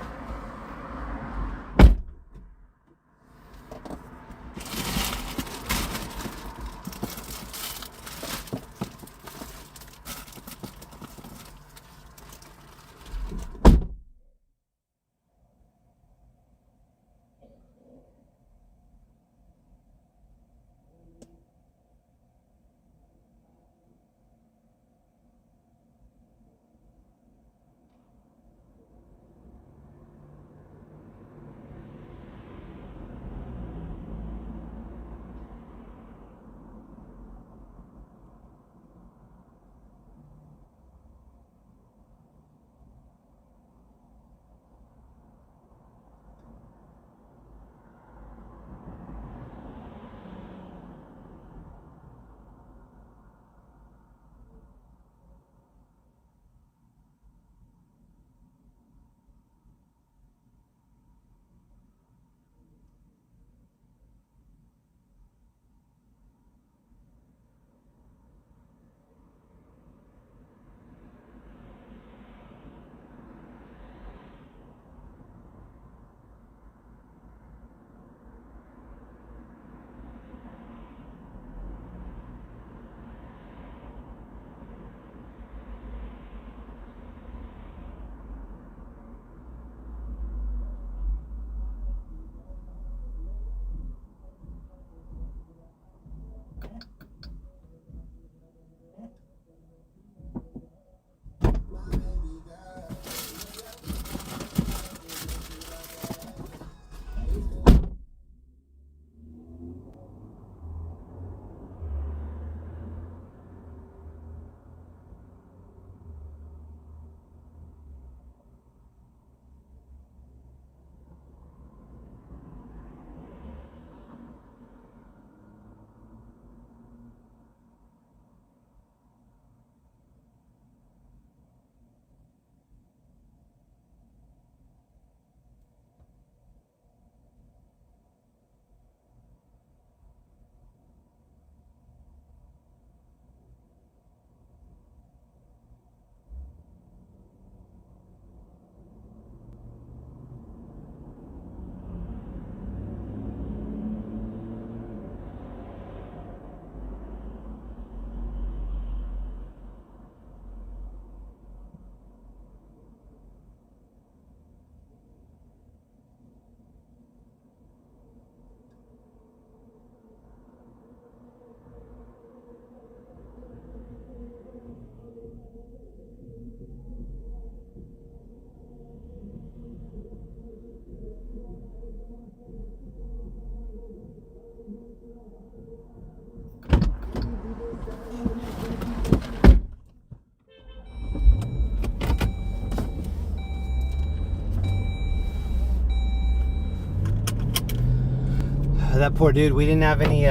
That poor dude. We didn't have any.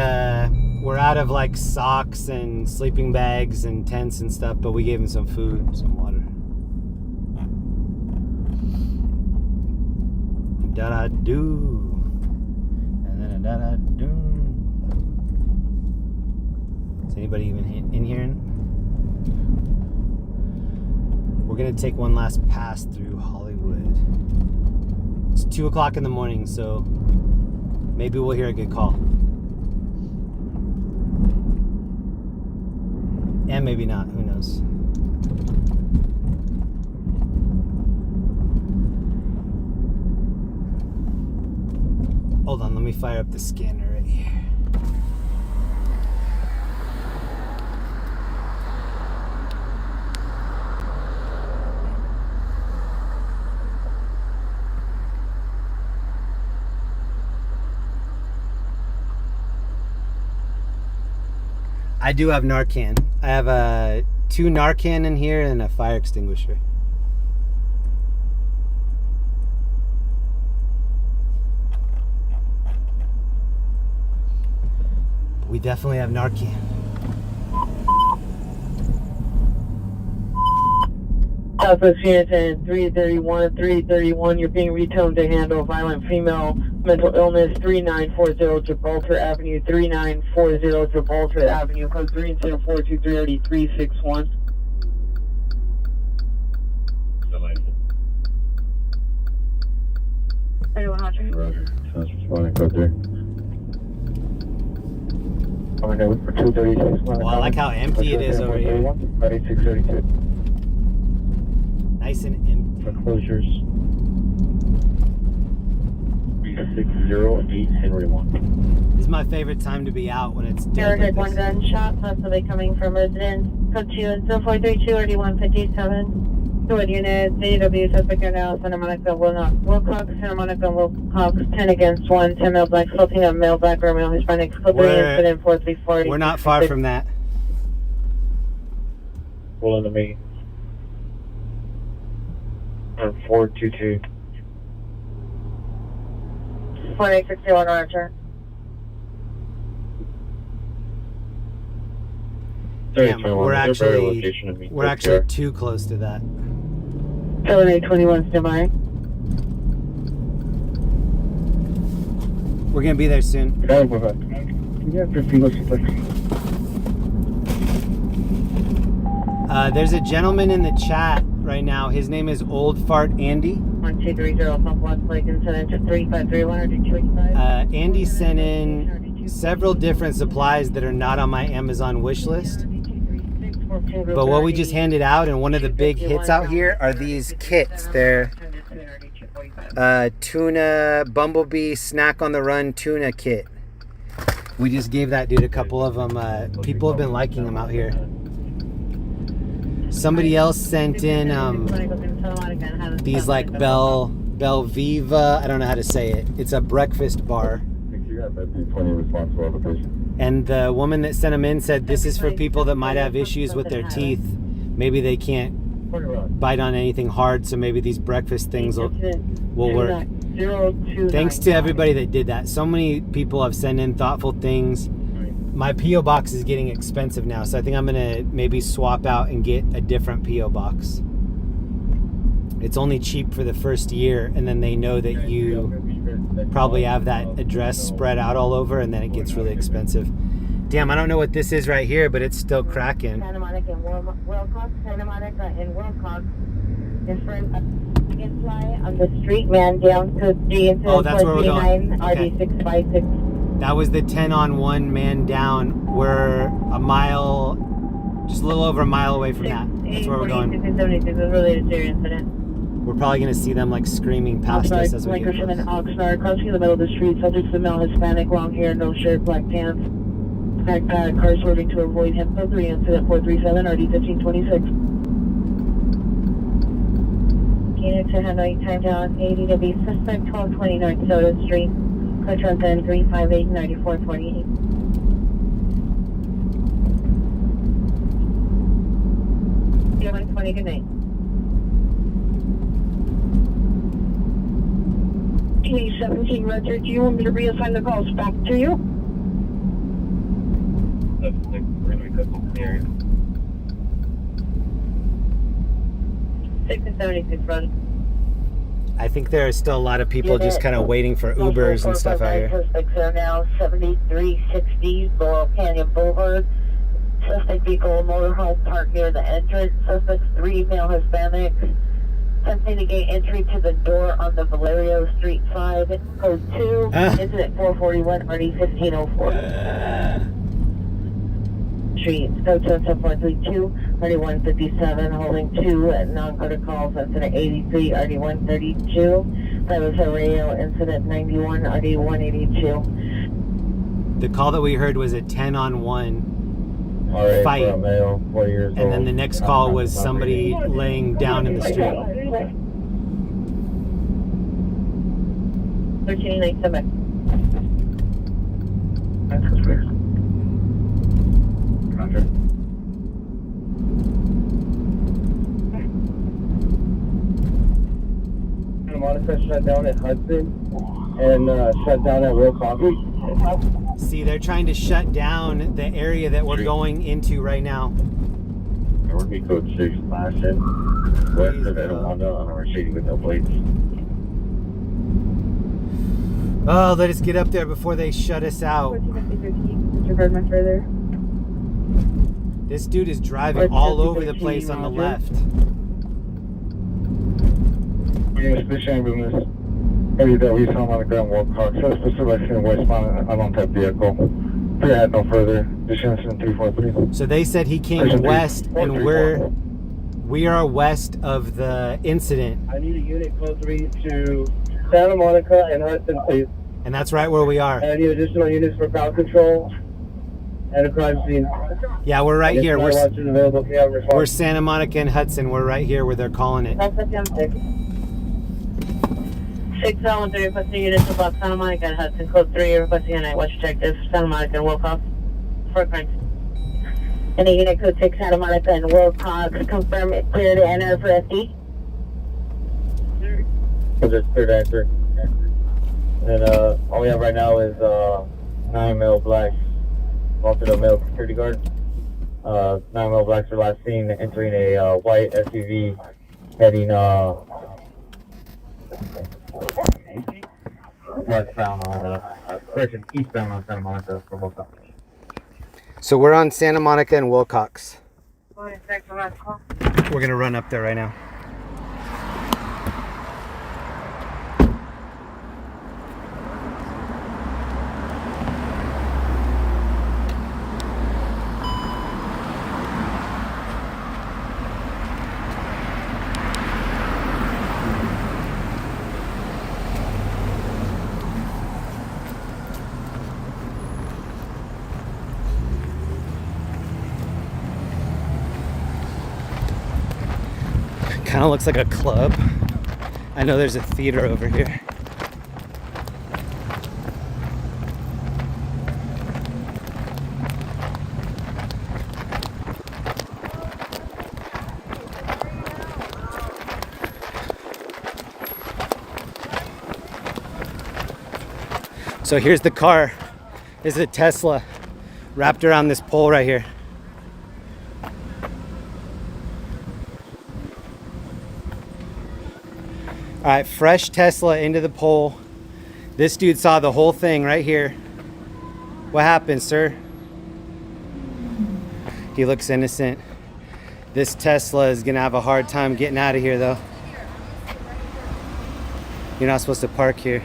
We're out of like socks and sleeping bags and tents and stuff, but we gave him some food, some water. Da da do, and then a da da do. Is anybody even in here? We're gonna take one last pass through Hollywood. It's 2 o'clock in the morning, so maybe we'll hear a good call. And maybe not, who knows? Hold on, let me fire up the scanner right here. I do have Narcan. I have 2 Narcan in here and a fire extinguisher. We definitely have Narcan. Southwest Unit 10, 331, you're being returned to handle violent female mental illness, 3940 Gibraltar Avenue, 3940 Gibraltar Avenue, code 304238361. Roger. Sounds responding, code 3. I'm going to for 236. Well, I like how empty it is over here. 8632. Nice and empty. Foreclosures. 3608 Henry 1. This is my favorite time to be out when it's dead. Barricaded, like one this. gunshot, possibly coming from residence. Code 2 and 0432 3157. Wood unit, CW, suspect here now, Santa Monica, Wilcox, Santa Monica, Wilcox, 10 against 1, 10 male black, assaulting a male black or male Hispanic, code 3 incident 4340. We're not far from that. Pull in the main. 422. 4861, Roger. Damn, we're actually too close to that. 7821 still by. We're gonna be there soon. There's a gentleman in the chat right now. His name is Old Fart Andy. 1230 Southwest Lake incident 3531 or 285. Andy sent in several different supplies that are not on my Amazon wish list. But what we just handed out, and one of the big hits out here, are these kits. They're tuna, bumblebee, snack on the run tuna kit. We just gave that dude a couple of them. People have been liking them out here. Somebody else sent in these like Belviva. I don't know how to say it. It's a breakfast bar. And the woman that sent them in said this is for people that might have issues with their teeth. Maybe they can't bite on anything hard, so maybe these breakfast things will work. Thanks to everybody that did that. So many people have sent in thoughtful things. My P.O. box is getting expensive now, so I think I'm gonna maybe swap out and get a different P.O. box. It's only cheap for the first year, and then they know that you probably have that address spread out all over, and then it gets really expensive. Damn, I don't know what this is right here, but it's still cracking. Santa Monica and Wilcox, Santa Monica and Wilcox. Different fly on the street, man down to 3 and 439, RD656. That was the 10-on-1 man down. We're a mile, just a little over a mile away from that. That's where we're going. 76 was related to your incident. We're probably going to see them like screaming past us as we get close. Oxnard, crossing the middle of the street, subject to male Hispanic, long hair, no shirt, black pants. Backpack, car swerving to avoid him. Code 3 incident 437, RD1526. Unit to Hanoi, time down 80 to be suspect 1220 North Soda Street. Code Trans 358 9448. You're 120, good night. T17 Roger, do you want me to reassign the calls back to you? Area. 6 and 76 Roger. I think there are still a lot of people just kind of waiting for Ubers and stuff out here. Suspects are now 7360 Laurel Canyon Boulevard. Suspect vehicle motorhome parked near the entrance. Suspects 3 male Hispanics. Attempting to gain entry to the door on the Valerio Street side. Code 2, incident 441 RD 1504. Street, code 7432, RD 157, holding 2 at non-coded calls, incident 83, RD 132. That was a radio, incident 91, RD 182. The call that we heard was a 10-on-1 Alright, fight. for a male, 4 years And then old. the next call was somebody laying down in the street. 1397. That's weird. Roger. Monica shut down at Hudson and shut down at Real Coffee. See, they're trying to shut down the area that we're going into right now. There would be code 6 flashing west of Etiwanda on our shady with no plates. Oh, let us get up there before they shut us out. This dude is driving all over the place on the left. We're going to switch ambulance. Maybe that we saw him on the ground Wilcox. That's the selection westbound on-type vehicle. We had no further. Destination 343. So they said he came west, and we are west of the incident. I need a unit code 3 to Santa Monica and Hudson, please. And that's right where we are. And I need additional units for crowd control and a crime scene. Yeah, we're right here. We're We're Santa Monica and Hudson. We're right here where they're calling it. 613 requesting units to block Santa Monica and Hudson. Code 3 requesting a night watch detective Santa Monica and Wilcox for a crime. And a unit code 6 Santa Monica and Wilcox, confirm it clear to enter for SD. Just clear to enter. And all we have right now is 9 male blacks, vaulted a male security guard. 9 male blacks are last seen entering a white SUV heading westbound on eastbound on Santa Monica for Wilcox. So we're on Santa Monica and Wilcox. We're gonna run up there right now. Kind of looks like a club. I know there's a theater over here. So here's the car. This is a Tesla wrapped around this pole right here. All right, fresh Tesla into the pole. This dude saw the whole thing right here. What happened, sir? He looks innocent. This Tesla is gonna have a hard time getting out of here though. You're not supposed to park here.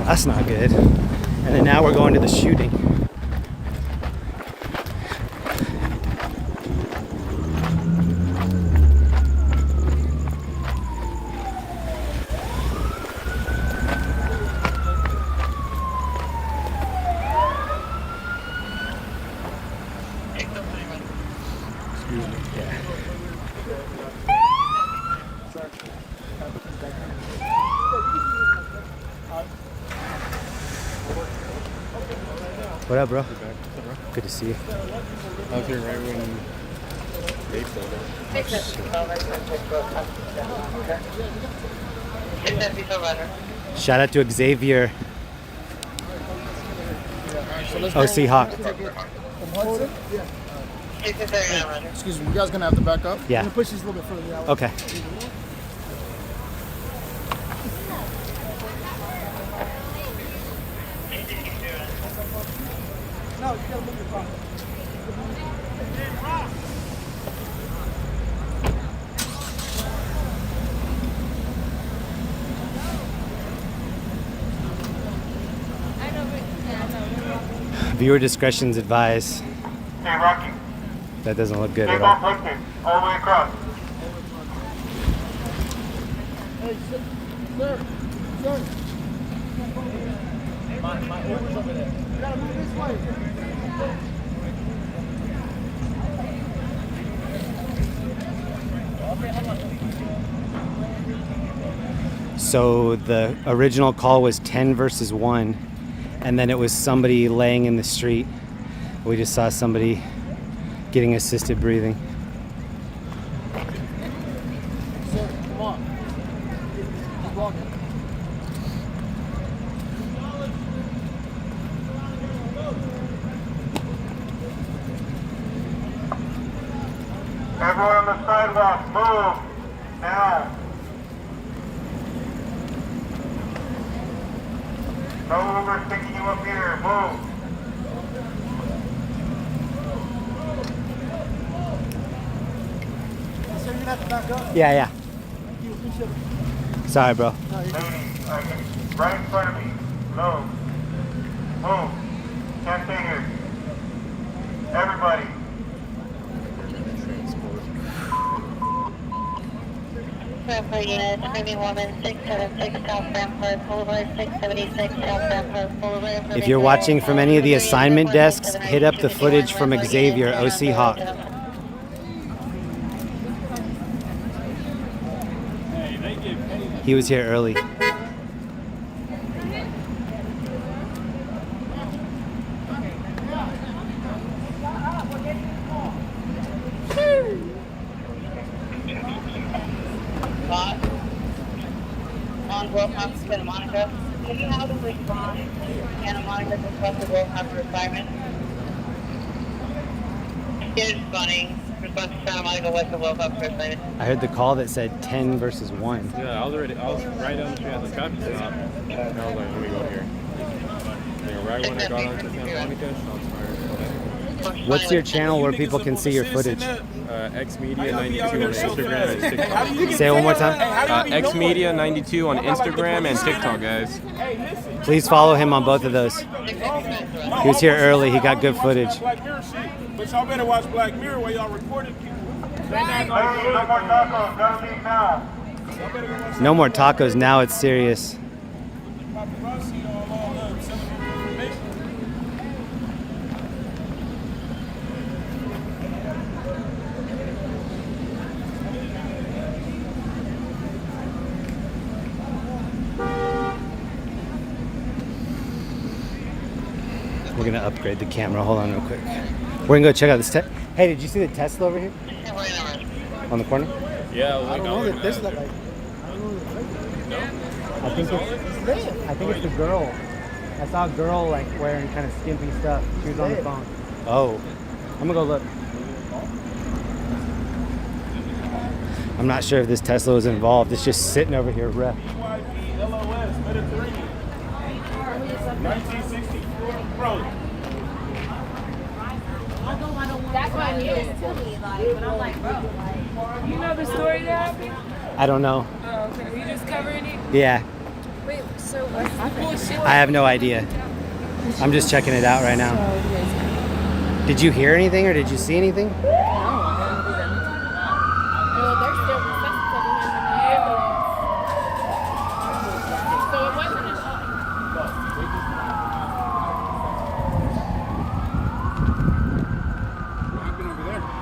That's not good. And then now we're going to the shooting. What up, bro? Good to see you. I was here right when Shout out to Xavier. OC Hawk. Excuse me, you guys gonna have to back up? Yeah. I'm gonna push these a little bit further out. Okay. No, you gotta move your car. Viewer discretion's advised. Hey, Rocky. That doesn't look good Take at off all. lifting all the way across. Hey, sir. My Uber's over there. You gotta move this way. So the original call was 10 versus 1, and then it was somebody laying in the street. We just saw somebody getting assisted breathing. Sir, come on. Keep walking. Everyone on the sidewalk, move now. No Uber picking you up here. Move. Sir, you're gonna have to back up. Yeah, yeah. Thank you, appreciate it. Sorry, bro. Lady, right in front of me. Low. Move. Can't stay here. Everybody. Ramper unit, Heavy Woman 676 South Rampart Boulevard, 676 South Rampart Boulevard. If you're watching from any of the assignment desks, hit up the footage from Xavier, OC Hawk. He was here early. On Wilcox, Santa Monica. Can you have them respond? Santa Monica requested Wilcox requirement. It is funny. Response to Santa Monica west of Wilcox requirement. I heard the call that said 10 versus 1. Yeah, I was right down the street at the traffic stop. And I was like, let me go here. And right when I got onto Santa Monica, shots fired. What's your channel where people can see your footage? Xmedia92 on Instagram and TikTok. Say it one more time. Xmedia92 on Instagram and TikTok, guys. Please follow him on both of those. He was here early. He got good footage. But y'all better watch Black Mirror while y'all recording people. No more tacos. Gotta leave now. No more tacos. Now it's serious. We're gonna upgrade the camera. Hold on real quick. We're gonna go check out this. Hey, did you see the Tesla over here? On the corner? Yeah, I don't know that this look like. I think it's the girl. I saw a girl like wearing kind of skimpy stuff. She was on the phone. Oh, I'm gonna go look. I'm not sure if this Tesla was involved. It's just sitting over here, ref. LOS, Mediterranean. 1964 Pro. That's what it is to me, like, but I'm like, bro, like, you know the story that happened? I don't know. Oh, okay. You just covering it? Yeah, Wait, so what's bullshit? I have no idea. I'm just checking it out right now. Did you hear anything or did you see anything? Well, they're still resuscitating him in the ambulance. So it wasn't a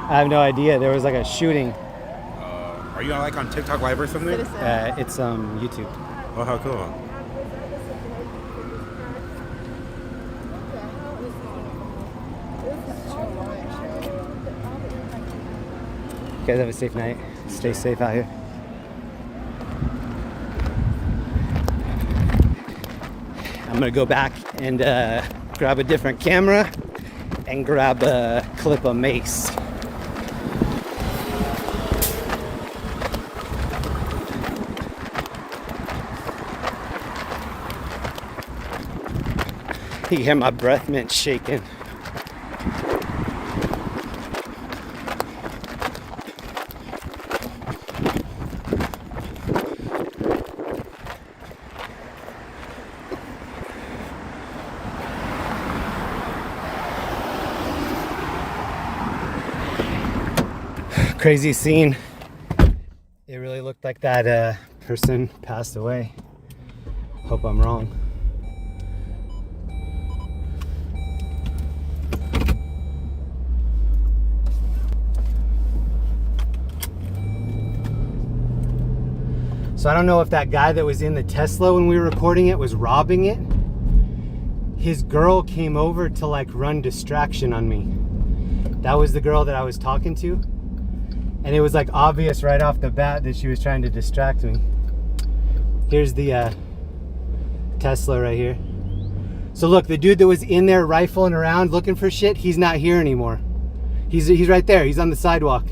I have no idea. There was like a shooting. Are you like on TikTok Live or something? It's YouTube. Oh, how cool. You guys have a safe night. Stay safe out here. I'm gonna go back and grab a different camera and grab a clip of mace. You can hear my breath mint shaking. Crazy scene. It really looked like that person passed away. Hope I'm wrong. So I don't know if that guy that was in the Tesla when we were recording it was robbing it. His girl came over to like run distraction on me. That was the girl that I was talking to. And it was like obvious right off the bat that she was trying to distract me. Here's the Tesla right here. So look, the dude that was in there rifling around looking for shit, he's not here anymore. He's right there. He's on the sidewalk,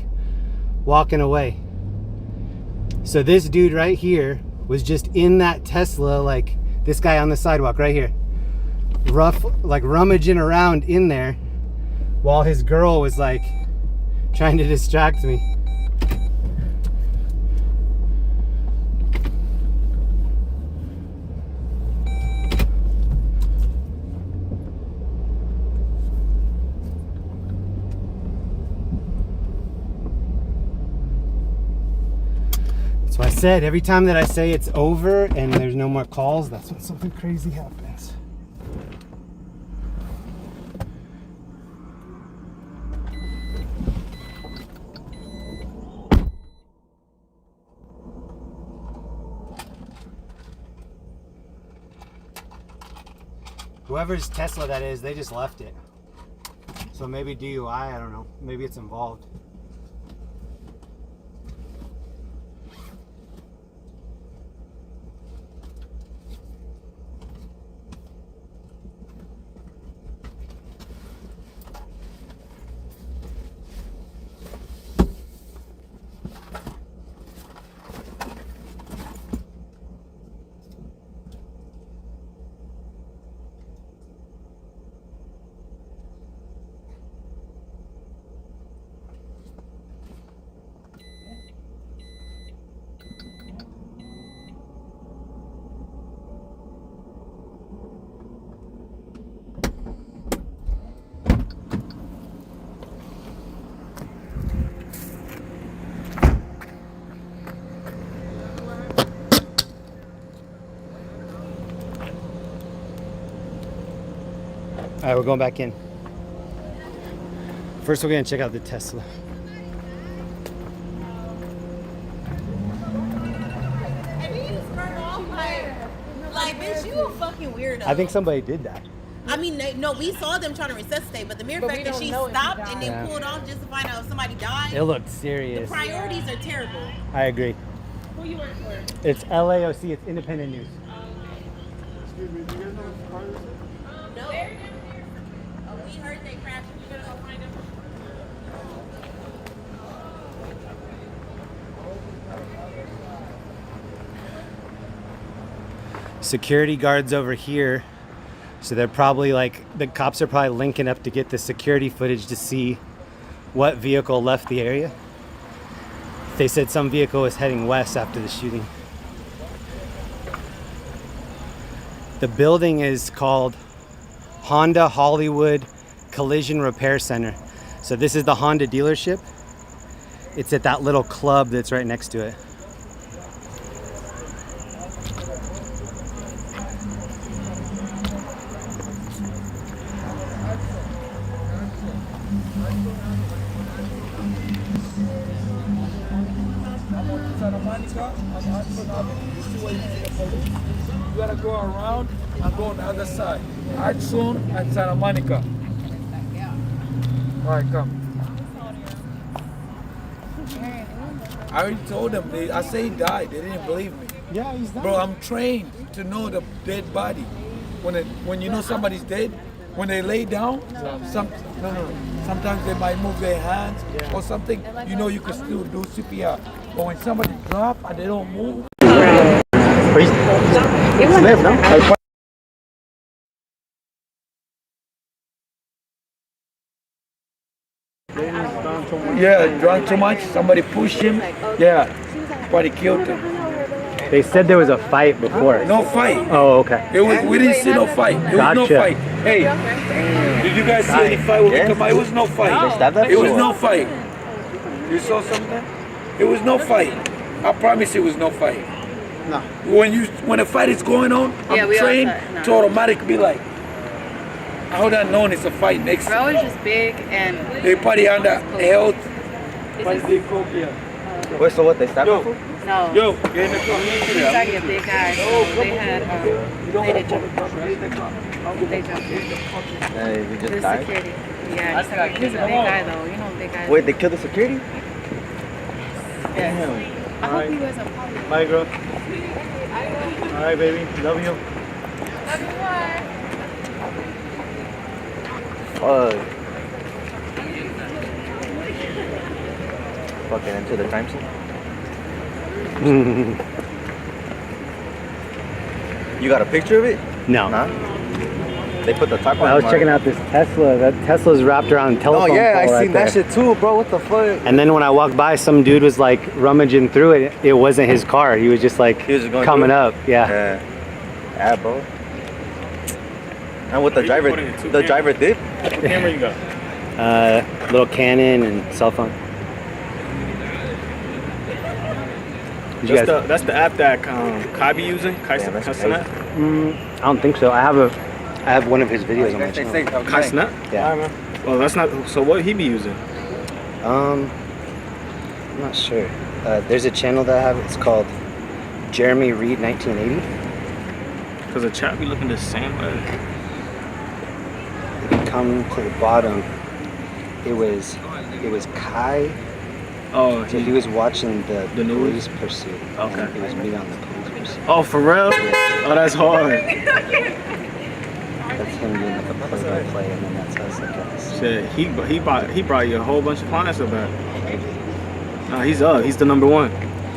walking away. So this dude right here was just in that Tesla, like this guy on the sidewalk right here, like rummaging around in there while his girl was like trying to distract me. So I said, every time that I say it's over and there's no more calls, that's when something crazy happens. Whoever's Tesla that is, they just left it. So maybe DUI, I don't know. Maybe it's involved. All right, we're going back in. First, we're gonna check out the Tesla. Like, bitch, you a fucking weirdo. I think somebody did that. I mean, no, we saw them trying to resuscitate, but the mere fact that she stopped and then pulled off just to find out if somebody died. It looked serious. The priorities are terrible. I agree. Who you work for? It's LAOC, it's independent news. Excuse me, do you guys know what car this is? No. Oh, we heard they crashed. We better go find them. Security guards over here. So they're probably like, the cops are probably linking up to get the security footage to see what vehicle left the area. They said some vehicle was heading west after the shooting. The building is called Honda Hollywood Collision Repair Center. So this is the Honda dealership. It's at that little club that's right next to it. You gotta go around and go on the other side. Hudson and Santa Monica. Alright, come. I already told them. I say he died. They didn't believe me. Yeah, he's Bro, I'm trained to know the dead body. When you know somebody's dead, when they lay down, sometimes they might move their hands or something. You know you can still do CPR. But when somebody drop and they don't move. Yeah, drunk too much. Somebody pushed him. Yeah, somebody killed him. They said there was a fight before. No fight. Oh, okay. We didn't see no fight. There was no fight. Hey, did you guys see any fight when we come out? It was no fight. It was no fight. You saw something? It was no fight. I promise it was no fight. No. When a fight is going on, I'm trained to automatically be like, I would have known it's a fight next. Bro is just big and they party under health. Wait, so what, they stabbed him? no. Yo, He's like a big guy. So they had they did jump. They jumped in. He just The died? security. Yeah, he's a big guy though. You know big guys. Wait, they killed the security? Yes. I hope he was a problem. Bye, girl. All right, baby. Love you. Fucking into the crime scene. You got a picture of it? No. Nah? They put the top on. I was checking out this Tesla. That Tesla's wrapped around telephone Oh yeah, pole I right seen that there. shit too, bro. What the fuck? And then when I walked by, some dude was like rummaging through it. It wasn't his car. He was just like coming up. Yeah. Yeah, bro. And with the driver did? What camera you got? Little Canon and cell phone. That's the app that Kai be using. Kai Snap. I don't think so. I have one of his videos on my channel. Kai Snap. Yeah. Well, that's not. So what he be using? I'm not sure. There's a channel that I have. It's called Jeremy Reed 1980. Because the chat be looking the same way. If you come to the bottom, it was Kai. Oh, so he was watching the news? police pursuit. Okay. And he was me on the police pursuit. Oh, for real? Yeah. Oh, that's hard. That's him doing like a play-by-play, and then that's us, I guess. Shit, he brought you a whole bunch of clients up there. He's up. He's the number one.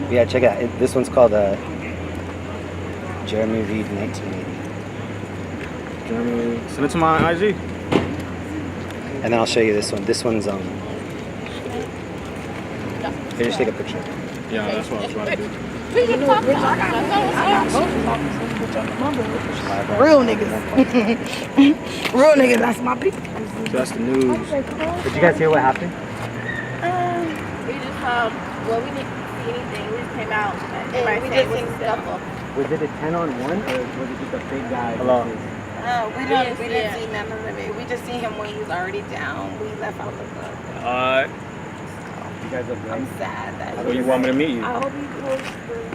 Yeah, check it out. This one's called Jeremy Reed 1980. Jeremy, send it to my IG. And then I'll show you this one. This one's Here, just take a picture. Yeah, that's what I was about to do. Real niggas. Real niggas, that's my people. So that's the news. Did you guys hear what happened? We just well, we didn't see anything. We just came out and we just seen stuff. Was it a 10-on-1 or was it just a big guy? Hello. We didn't see none of it. We just see him when he's already down. We left out the club. You guys look I'm sad that Where you want me to meet you? I hope he goes through.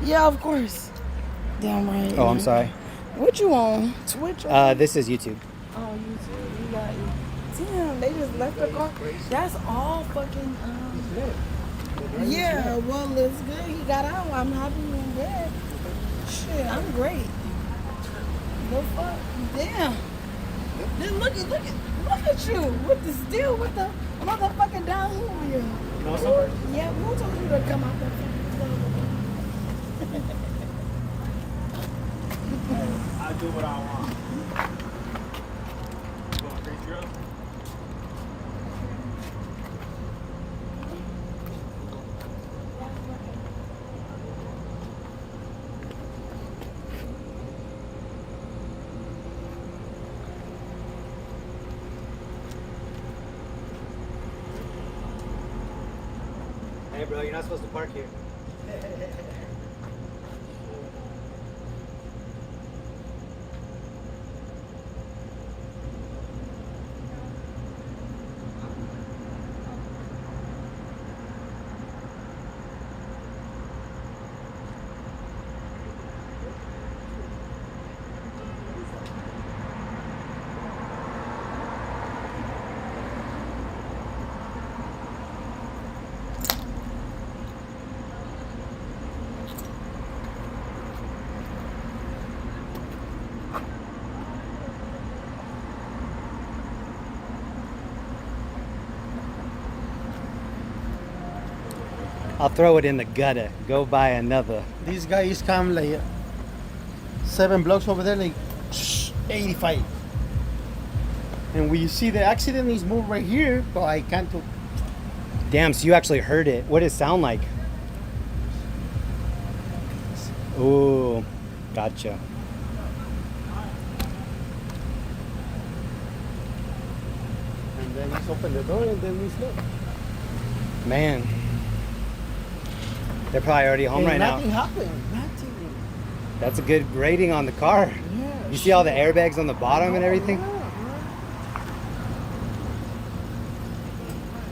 Yeah, of course. Damn right. Oh, I'm sorry. What you on? Twitch? This is YouTube. Oh, YouTube. You got it. Damn, they just left the car. That's all fucking. Yeah, well, it's good. He got out. I'm happy and dead. Shit, I'm great. No fuck. Damn. Then look at you with the steel with the motherfucking down here. No sir. Yeah, who told you to come out there? I do what I want. Hey bro, you're not supposed to park here. I'll throw it in the gutter. Go buy another. These guys come like 7 blocks over there, like 85. And when you see the accident, he's moved right here, but I can't. Damn, so you actually heard it. What did it sound like? Ooh, gotcha. And then he's opened the door and then we slept. Man. They're probably already home right now. Nothing happened. Nothing. That's a good rating on the car. Yeah. You see all the airbags on the bottom and everything?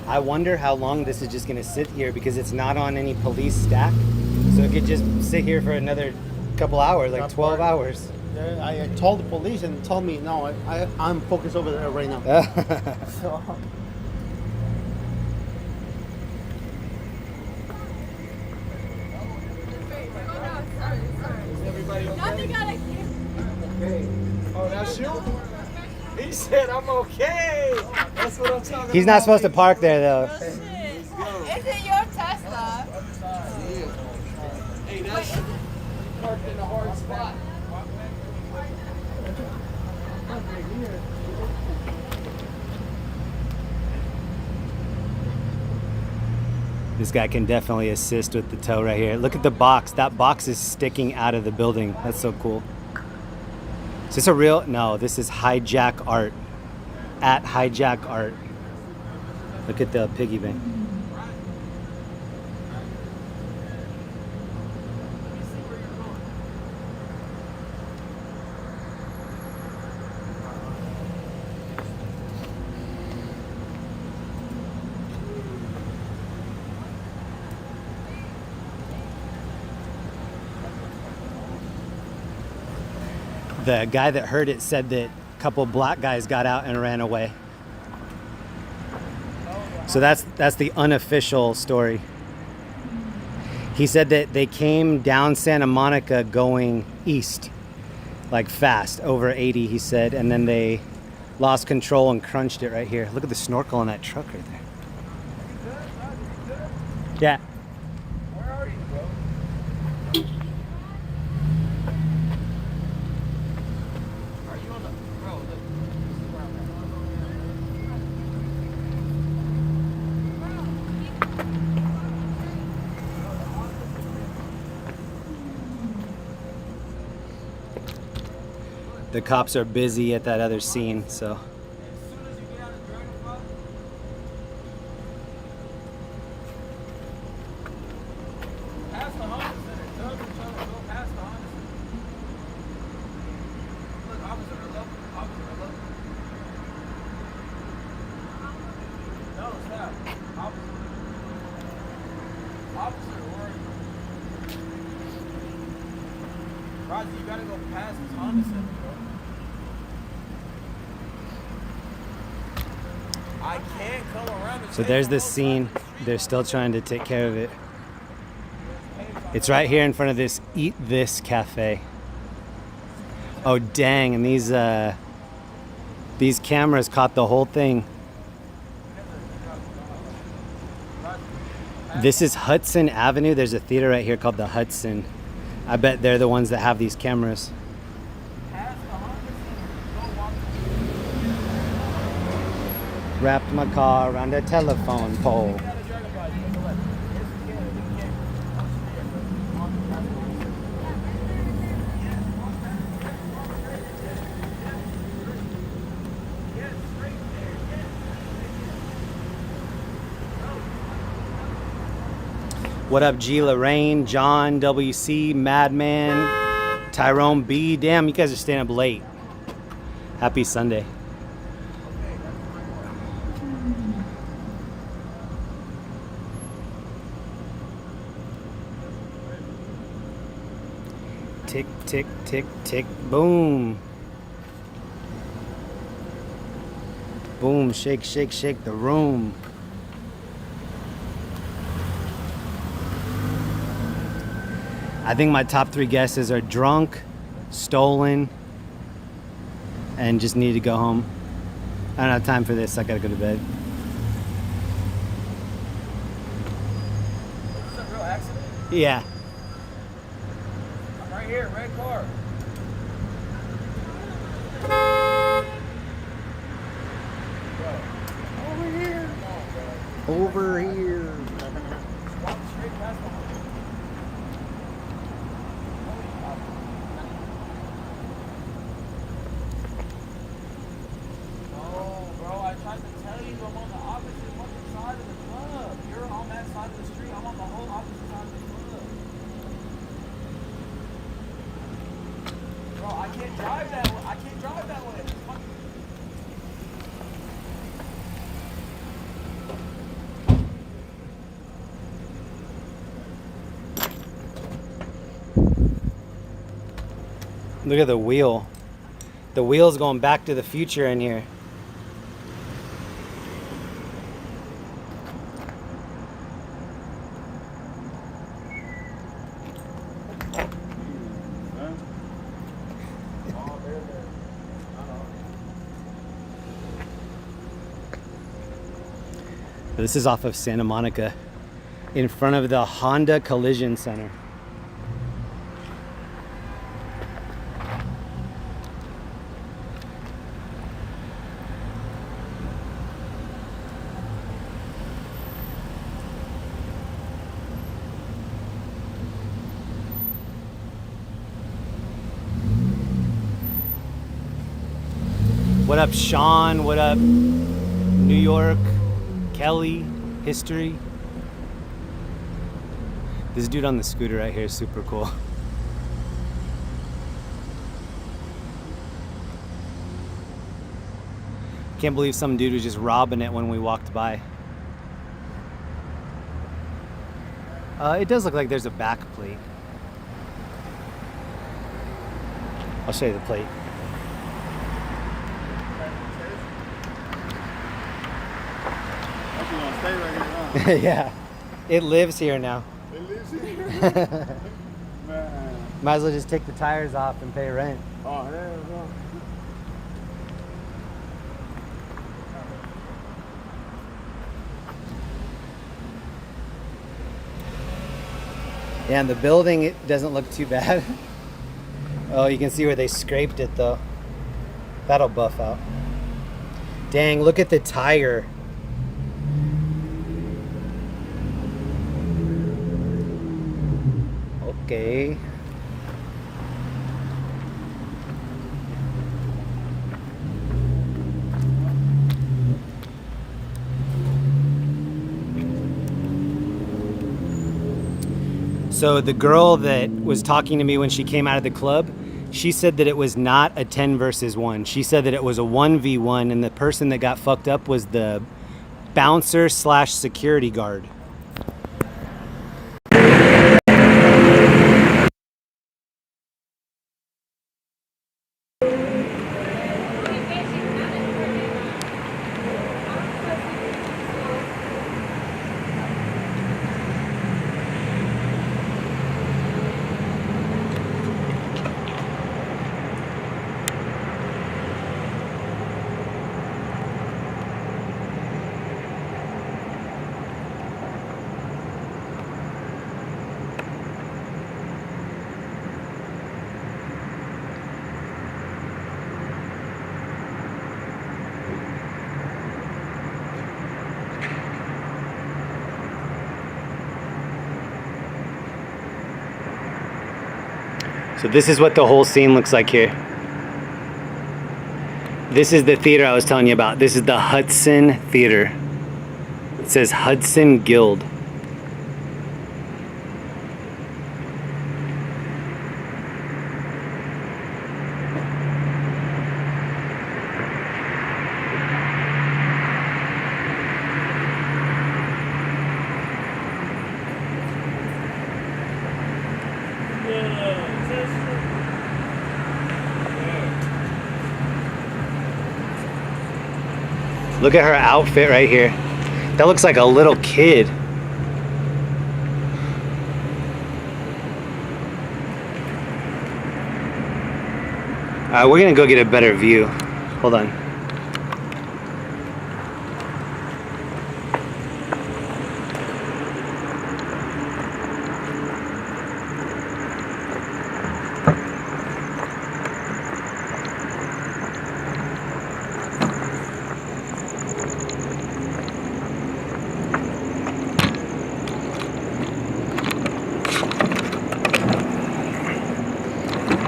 I wonder how long this is just going to sit here because it's not on any police stack. So it could just sit here for another couple hours, like 12 hours. Yeah, I told the police and told me, no, I'm focused over there right now. So. Okay. Oh, that's you? He said I'm okay. That's what I'm talking about. He's not supposed to park there though. Is it your Tesla? Hey, that's parked in a hard spot. This guy can definitely assist with the tow right here. Look at the box. That box is sticking out of the building. That's so cool. Is this a real? No, this is Hijack Art. At Hijack Art. Look at the piggy bank. The guy that heard it said that a couple black guys got out and ran away. So that's the unofficial story. He said that they came down Santa Monica going east, like fast, over 80, he said, and then they lost control and crunched it right here. Look at the snorkel on that truck right there. Yeah. Where are you, bro? Are you on the bro? Look, this is where I'm at. The cops are busy at that other scene, so. Past the Honda Center. Tell them to go past the Honda Center. Look, officer, look. Officer, look. No, stop. Officer. Officer, where are you? Roger, you gotta go past this Honda Center, bro. I can't come around. So there's this scene. They're still trying to take care of it. Hey, It's right here in front of this Eat This cafe. Oh dang, and these cameras caught the whole thing. This is Hudson Avenue. There's a theater right here called the Hudson. I bet they're the ones that have these cameras. Wrapped my car around a telephone pole. What up, G. Lorraine, John, WC, Madman, Tyrone B. Damn, you guys are staying up late. Happy Sunday. Tick, tick, tick, tick, boom. Boom, shake, shake, shake the room. I think my top 3 guesses are drunk, stolen, and just need to go home. I don't have time for this. I gotta go to bed. Is this a real accident? Yeah. I'm right here, red car. Over here. Over here. Walk straight past the I tried to tell you I'm on the opposite fucking side of the club. You're on that side of the street. I'm on the whole opposite side of the club. Bro, I can't drive that way. I can't drive that way. Look at the wheel. The wheel's going back to the future in here. This is off of Santa Monica, in front of the Honda Collision Center. What up, Sean? What up, New York? Kelly, history. This dude on the scooter right here is super cool. Can't believe some dude was just robbing it when we walked by. It does look like there's a back plate. I'll show you the plate. Stay right here, huh? Yeah, it lives here now. It lives here? Man. Might as well just take the tires off and pay rent. Oh, hell no. Yeah, and the building, it doesn't look too bad. Oh, you can see where they scraped it though. That'll buff out. Dang, look at the tire. Okay. So the girl that was talking to me when she came out of the club, she said that it was not a 10 versus 1. She said that it was a 1v1, and the person that got fucked up was the bouncer / security guard. So this is what the whole scene looks like here. This is the theater I was telling you about. This is the Hudson Theater. It says Hudson Guild. Look at her outfit right here. That looks like a little kid. We're gonna go get a better view. Hold on.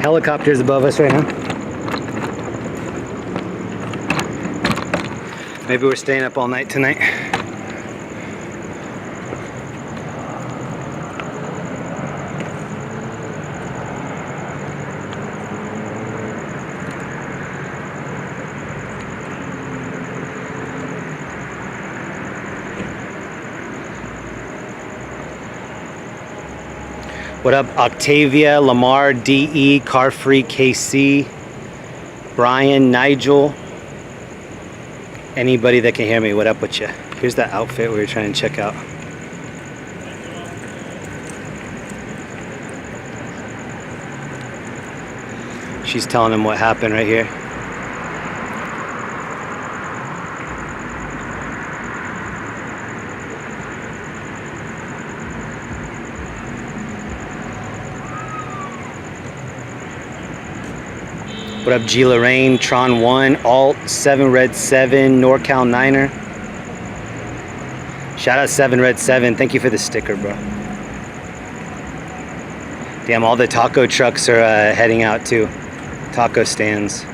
Helicopters above us right now. Maybe we're staying up all night tonight. What up, Octavia, Lamar, DE, Carfree, KC, Brian, Nigel, anybody that can hear me, what up with you? Here's the outfit we were trying to check out. She's telling him what happened right here. What up, G Lorraine, Tron 1, Alt 7 Red 7, NorCal 9er. Shout out 7 Red 7. Thank you for the sticker, bro. Damn, all the taco trucks are heading out too. Taco stands.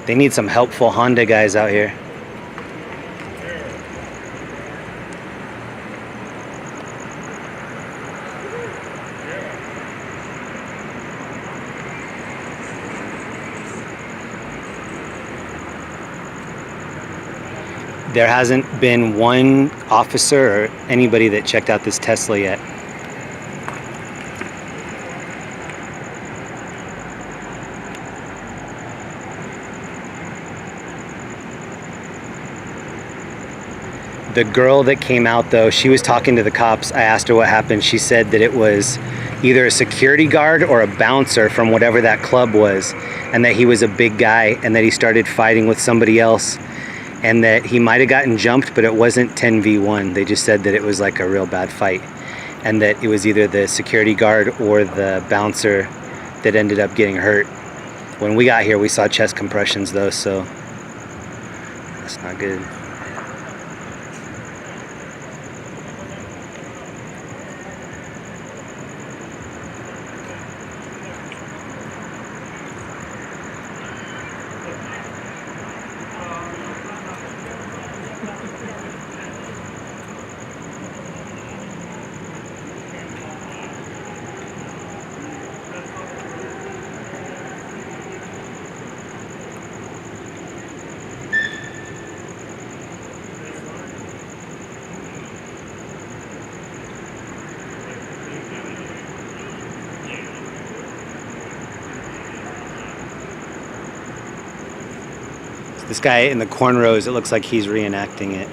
They need some helpful Honda guys out here. There hasn't been one officer or anybody that checked out this Tesla yet. The girl that came out though, she was talking to the cops. I asked her what happened. She said that it was either a security guard or a bouncer from whatever that club was, and that he was a big guy and that he started fighting with somebody else, and that he might have gotten jumped, but it wasn't 10v1. They just said that it was like a real bad fight, and that it was either the security guard or the bouncer that ended up getting hurt. When we got here, we saw chest compressions though, so that's not good. This guy in the cornrows, it looks like he's reenacting it.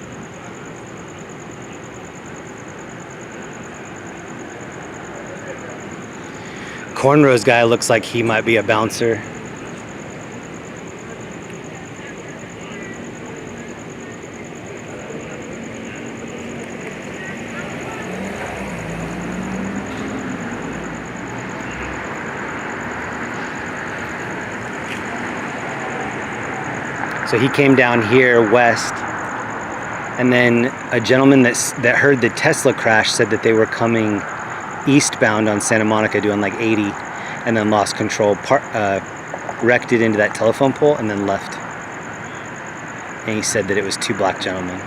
Cornrows guy looks like he might be a bouncer. So he came down here west, and then a gentleman that heard the Tesla crash said that they were coming eastbound on Santa Monica doing like 80, and then lost control, wrecked it into that telephone pole, and then left. And he said that it was 2 black gentlemen.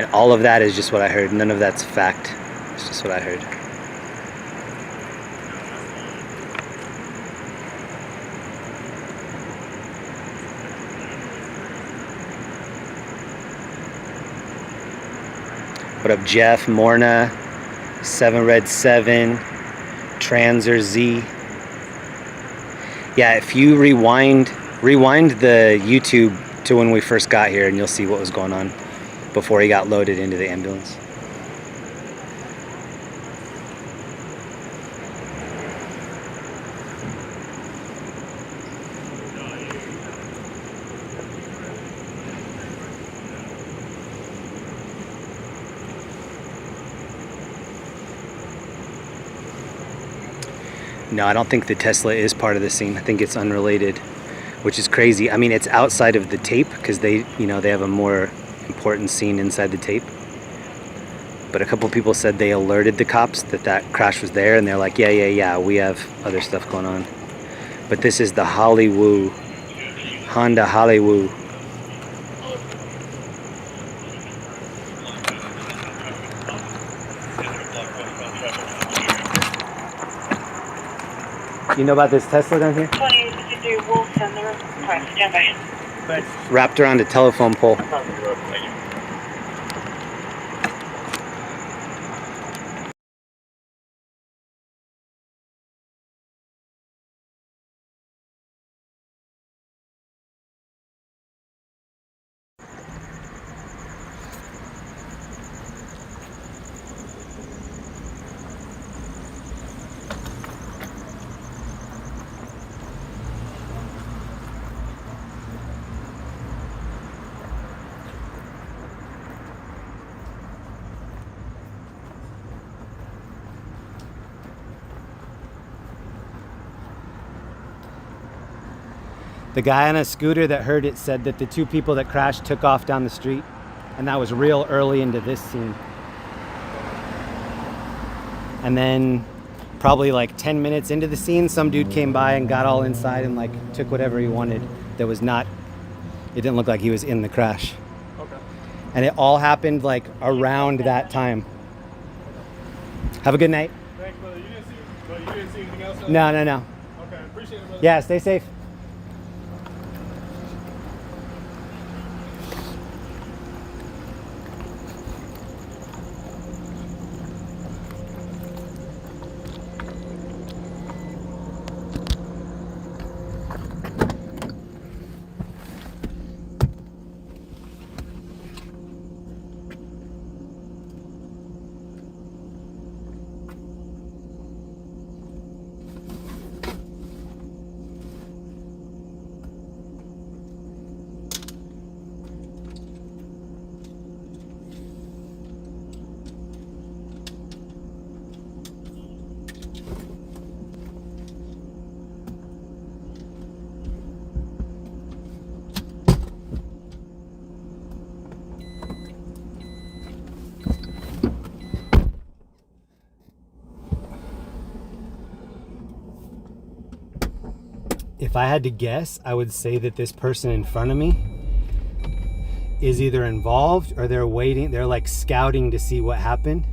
And all of that is just what I heard. None of that's fact. It's just what I heard. What up, Jeff, Morna, 7 Red 7, Transer Z. Yeah, if you rewind the YouTube to when we first got here, and you'll see what was going on before he got loaded into the ambulance. No, I don't think the Tesla is part of the scene. I think it's unrelated, which is crazy. I mean, it's outside of the tape because they have a more important scene inside the tape. But a couple people said they alerted the cops that crash was there, and they're like, yeah, we have other stuff going on. But this is the Hollywood, Honda Hollywood. You know about this Tesla down here? 2063 Wolf Center. Press standby. Wrapped around a telephone pole. The guy on a scooter that heard it said that the 2 people that crashed took off down the street, and that was real early into this scene. And then probably like 10 minutes into the scene, some dude came by and got all inside and like took whatever he wanted. That was not, it didn't look like he was in the crash. Okay. And it all happened like around that time. Have a good night. Thanks, brother. You didn't see anything else? No. Okay, appreciate it, brother. Yeah, stay safe. If I had to guess, I would say that this person in front of me is either involved or they're waiting. They're like scouting to see what happened.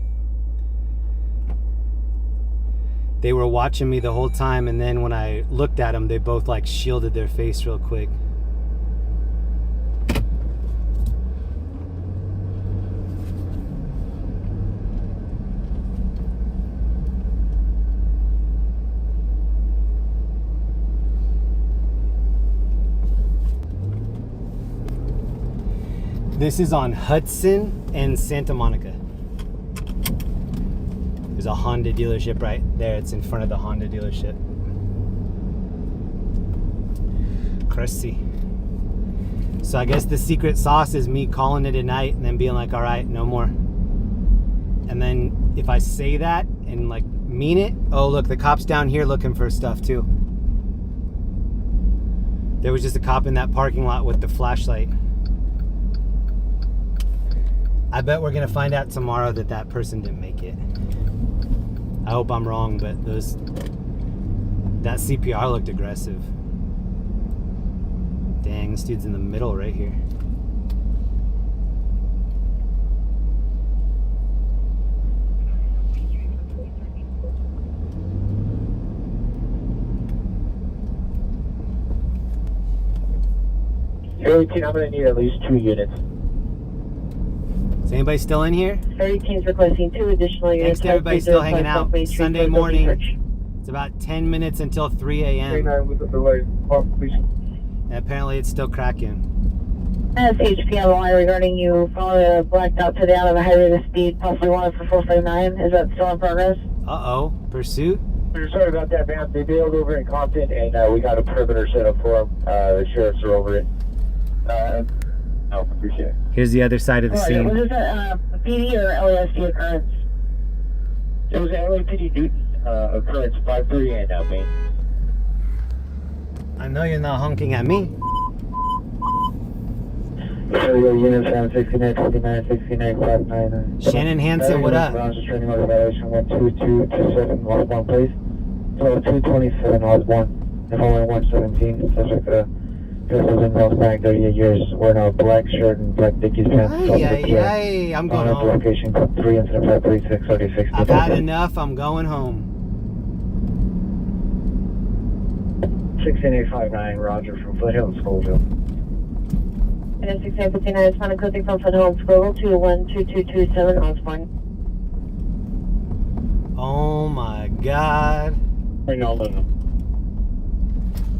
They were watching me the whole time, and then when I looked at them, they both like shielded their face real quick. This is on Hudson and Santa Monica. There's a Honda dealership right there. It's in front of the Honda dealership. Crazy. So I guess the secret sauce is me calling it a night and then being like, all right, no more. And then if I say that and like mean it, oh look, the cop's down here looking for stuff too. There was just a cop in that parking lot with the flashlight. I bet we're gonna find out tomorrow that that person didn't make it. I hope I'm wrong, but that CPR looked aggressive. Dang, this dude's in the middle right here. I'm gonna need at least 2 units. Is anybody still in here? 13's requesting 2 additional units. Thanks to everybody still hanging out. Sunday morning. It's about 10 minutes until 3 a.m. Apparently it's still cracking. HPLY regarding you following blacked out today out of a high rate of speed, possibly wanted for 459. Is that still in progress? Uh-oh. Pursuit? We're sorry about that, man. They bailed over in Compton, and we got a perimeter set up for them. The sheriffs are over it. No, appreciate it. Here's the other side of the scene. Was this a PD or LAFD occurrence? It was an LAPD Newton occurrence, 5:30 and now, Maine. I know you're not honking at me. Unit 769, 29, 69, 59. Shannon Hansen, what up? Training order violation 12227 Lost 1, please. 227 Lost 1. And following 117, subject to vessels in North Bank, 38 years, wearing a black shirt and black Dickies pants. I'm going home. Location code 3 incident 536 36. I've had enough, I'm going home. 16859, Roger from Foothill, Scoville. And 6859 is found coding from Foothill, Scoville, 212227 Osborne. Oh my god. Bring all of them.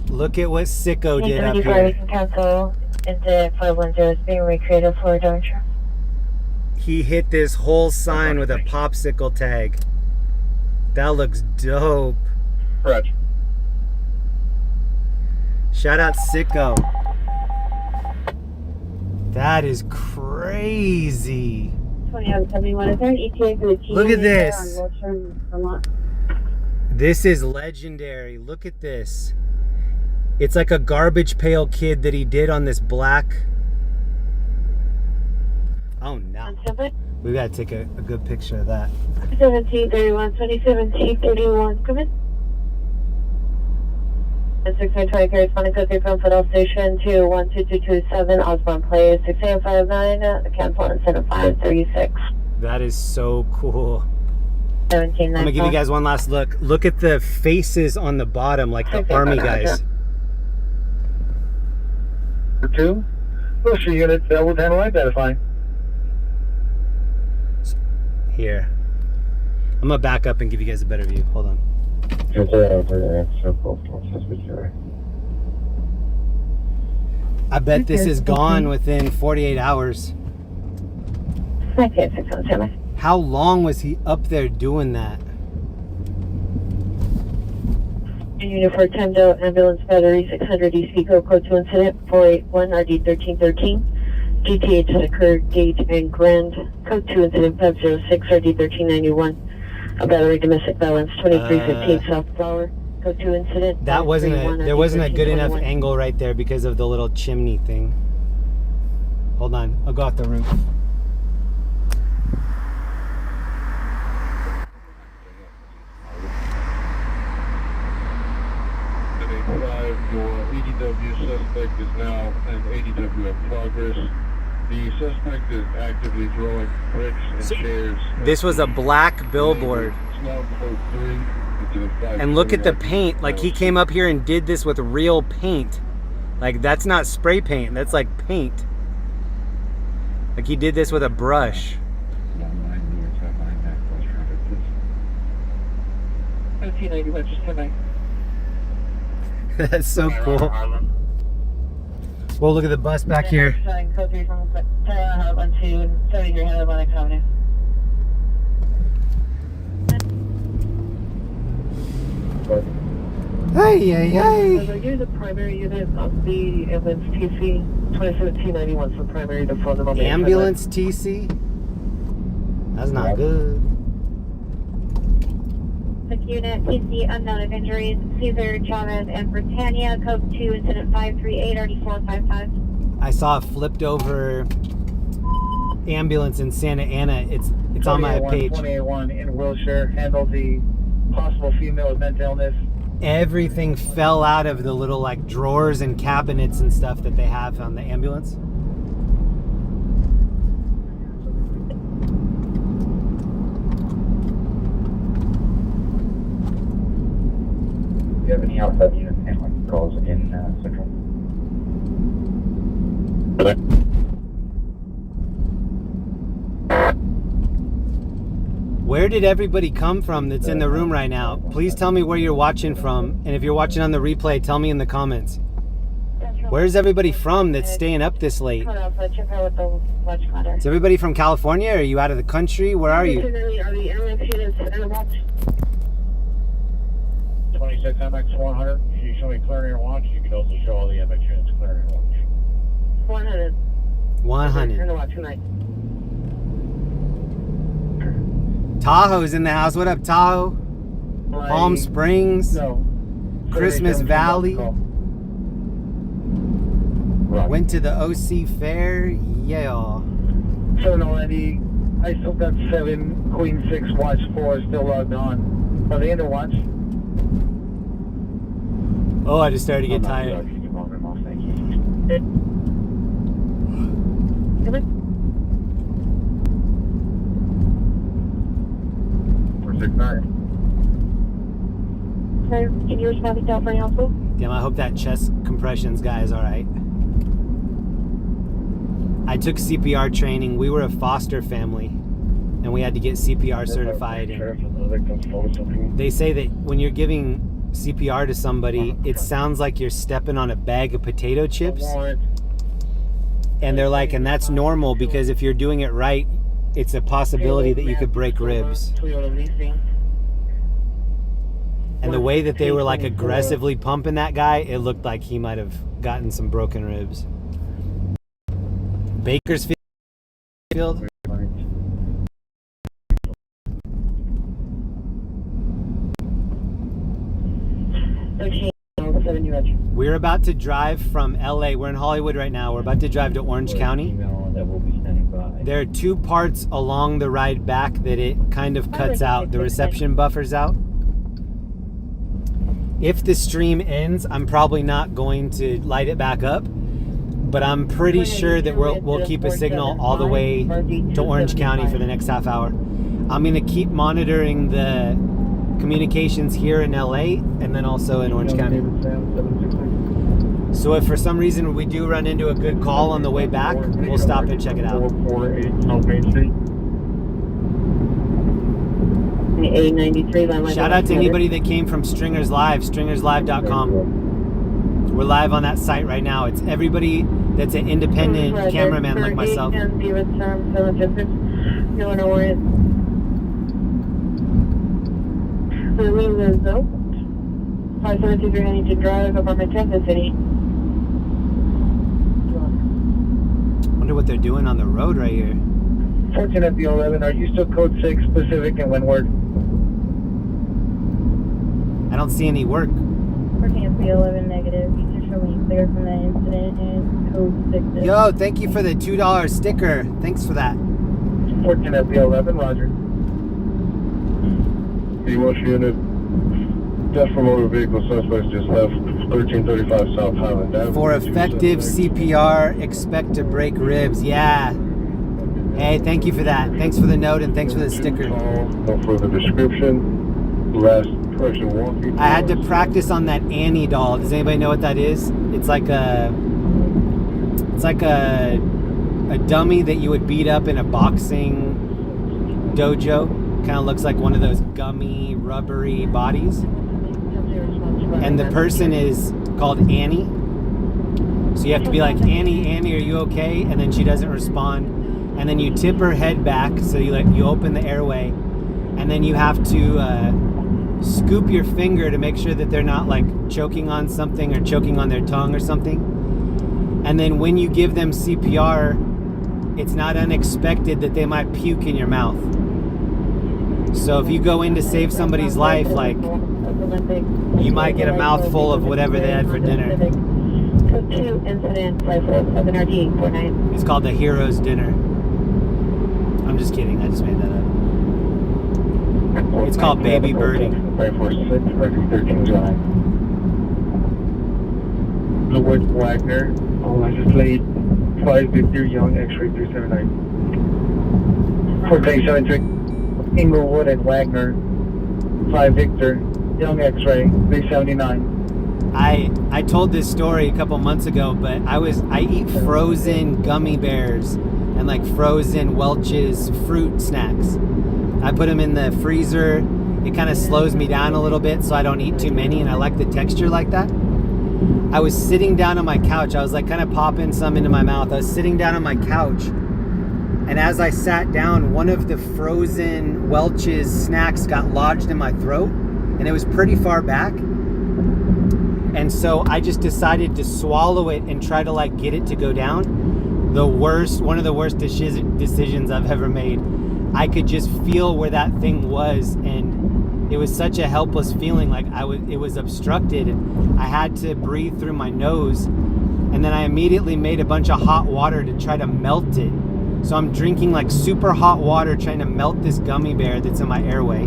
Look at what Sicko did up We here. can cancel into 510 is being recreated for departure. He hit this whole sign with a popsicle tag. That looks dope. Roger. Shout out Sicko. That is crazy. 2171, is there an ETA for the team? Look at this. On Wilshire, Vermont? This is legendary. Look at this. It's like a garbage pail kid that he did on this black. Oh no. We gotta take a good picture of that. 1731, 2017-31, come in. And 6920 carries Funny Cookie from Federal Station to 12227 Osborne Place, 6859, cancel on 7536. That is so cool. 1794. I'm gonna give you guys one last look. Look at the faces on the bottom, like the army guys. For 2, Wilshire unit, will handle identifying. Here. I'm gonna back up and give you guys a better view. Hold on. I bet this is gone within 48 hours. Okay, 617. How long was he up there doing that? Unit 4 timed out, ambulance battery 600 East code 2 incident 481 RD 1313. GTH has occurred, gate and grand. Code 2 incident 506 RD 1391. A battery domestic violence 2315 South Flower. Code 2 incident. That wasn't there wasn't a good enough angle right there because of the little chimney thing. Hold on, I'll go off the roof. Your ADW suspect is now an ADW in progress. The suspect is actively throwing bricks and chairs. This was a black billboard. It's now code 3. And look at the paint. Like he came up here and did this with real paint. Like that's not spray paint. That's like paint. Like he did this with a brush. 1991, just 10. That's so cool. Well, look at the bus back here. Code 3 from Heartland to 70 your head of Atlantic Avenue. You're the primary unit of the ambulance TC 2017-91, so primary to phone them. Ambulance TC? That's not good. unit, PC unknown of injuries, Cesar, Chavez, and Britannia, code 2, incident 538-3455. I saw a flipped over ambulance in Santa Ana. It's on my page. 281 in Wilshire, handled the possible female with mental illness. Everything fell out of the little like drawers and cabinets and stuff that they have on the ambulance. Do you have any outside unit handling calls in Central? Where did everybody come from that's in the room right now? Please tell me where you're watching from. And if you're watching on the replay, tell me in the comments. Where's everybody from that's staying up this late? Is everybody from California? Are you out of the country? Where are you? 26 MX 100. If you show me clearing your watch, you can also show all the MX units clearing your watch. 100. 100. Watch tonight. Tahoe's in the house. What up, Tahoe? Palm Springs. No. Christmas Valley. Went to the OC Fair. Yeah. 790. I still got 7, Queen 6, Watch 4 still logged on. Are they in the watch? Oh, I just started to get tired. Come in. 469. Sir, can you respond to California Hospital? Damn, I hope that chest compressions guy is all right. I took CPR training. We were a foster family, and we had to get CPR certified. And they say that when you're giving CPR to somebody, it sounds like you're stepping on a bag of potato chips. And they're like, and that's normal because if you're doing it right, it's a possibility that you could break ribs. And the way that they were like aggressively pumping that guy, it looked like he might have gotten some broken ribs. Bakersfield. We're about to drive from LA. We're in Hollywood right now. We're about to drive to Orange County. There are two parts along the ride back that it kind of cuts out. The reception buffers out. If the stream ends, I'm probably not going to light it back up, but I'm pretty sure that we'll keep a signal all the way to Orange County for the next half hour. I'm going to keep monitoring the communications here in LA and then also in Orange County. So if for some reason we do run into a good call on the way back, we'll stop and check it out. 448 South Main Street. Shout out to anybody that came from Stringers Live, stringerslive.com. We're live on that site right now. It's everybody that's an independent cameraman like myself. You want to worry. The room is open. 573 Huntington Drive, apartment 10, the city. Wonder what they're doing on the road right here. 14 at the 11. Are you still code 6 Pacific and Windward? I don't see any work. 14 at the 11 negative. You can show me clear from that incident and code 6. Yo, thank you for the $2 sticker. Thanks for that. 14 at the 11, roger. P1 unit. Death from motor vehicle suspects just left 1335 South Highland Avenue. For effective CPR, expect to break ribs. Yeah. Hey, thank you for that. Thanks for the note and thanks for the sticker. No further description. Last person walking. I had to practice on that Annie doll. Does anybody know what that is? It's like a dummy that you would beat up in a boxing dojo. Kind of looks like one of those gummy, rubbery bodies. And the person is called Annie. So you have to be like, Annie, are you okay? And then she doesn't respond. And then you tip her head back, so you open the airway. And then you have to scoop your finger to make sure that they're not like choking on something or choking on their tongue or something. And then when you give them CPR, it's not unexpected that they might puke in your mouth. So if you go in to save somebody's life, like, you might get a mouthful of whatever they had for dinner. Code 2, incident, 54-7RD-49. It's called the Hero's Dinner. I'm just kidding. I just made that up. It's called Baby Birdie. 546, 13 July. Blue Wagner, license plate 5 Victor Young, X-ray 379. 4873, Inglewood and Wagner, 5 Victor Young, X-ray 379. I told this story a couple months ago, but I eat frozen gummy bears and like frozen Welch's fruit snacks. I put them in the freezer. It kind of slows me down a little bit so I don't eat too many, and I like the texture like that. I was sitting down on my couch. I was like kind of popping some into my mouth. I was sitting down on my couch, and as I sat down, one of the frozen Welch's snacks got lodged in my throat, and it was pretty far back. And so I just decided to swallow it and try to like get it to go down. One of the worst decisions I've ever made. I could just feel where that thing was, and it was such a helpless feeling. Like it was obstructed, and I had to breathe through my nose. And then I immediately made a bunch of hot water to try to melt it. So I'm drinking like super hot water trying to melt this gummy bear that's in my airway.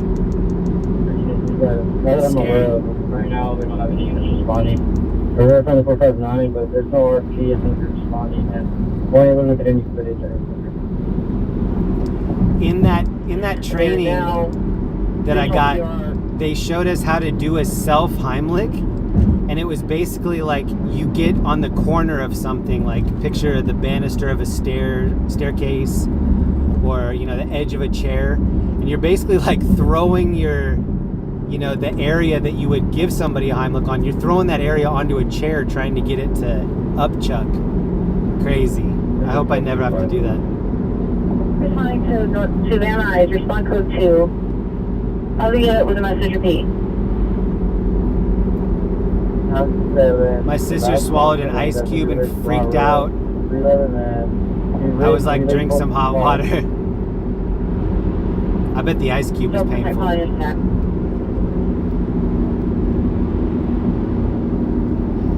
Scary. Right now, we don't have any units responding. We're verifying the 459, but there's no RP and things are responding, and we won't even look at any footage or anything. In that training that I got, they showed us how to do a self Heimlich, and it was basically like you get on the corner of something, like picture the banister of a staircase, or the edge of a chair, and you're basically like throwing your the area that you would give somebody a Heimlich on, you're throwing that area onto a chair trying to get it to upchuck. Crazy. I hope I never have to do that. Responding to North Savannah Eyes, respond code 2. I'll be it with a message repeat. My sister swallowed an ice cube and freaked out. I was like, drink some hot water. I bet the ice cube was painful.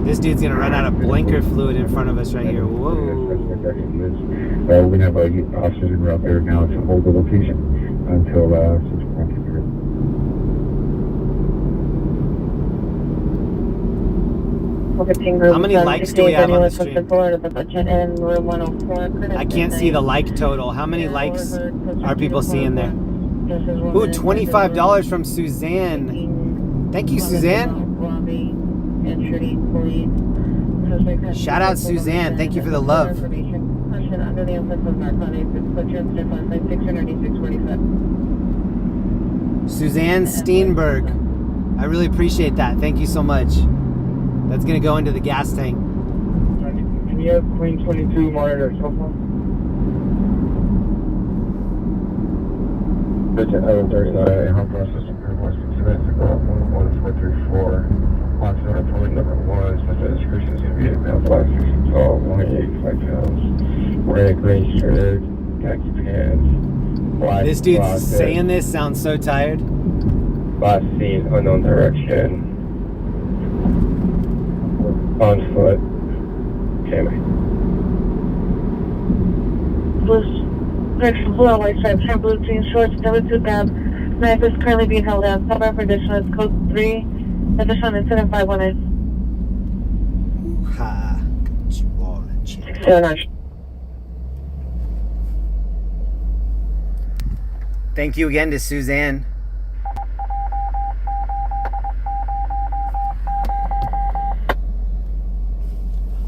This dude's gonna run out of blinker fluid in front of us right here. Whoa. We have officers in route there now to hold the location until 6 o'clock. How many likes do we have on the stream? I can't see the like total. How many likes are people seeing there? Ooh, $25 from Suzanne. Thank you, Suzanne. Shout out Suzanne. Thank you for the love. Suzanne Steenberg. I really appreciate that. Thank you so much. That's going to go into the gas tank. Can you have Queen 22 monitor cell phone? Bitch at 11:39, home process of West 6 minutes ago, 11434. Oxford public number 1, special description is going to be a male 5 6 feet tall, 185 pounds, wearing a gray shirt, khaki pants, black. This dude's saying this sounds so tired. Last seen, unknown direction. On foot. Camry. Blue, white stripes, hair, blue jeans, shorts, W2 tab. Knife is currently being held down. Stop for additional is code 3. Additional incident 519. Ha. 609. Thank you again to Suzanne.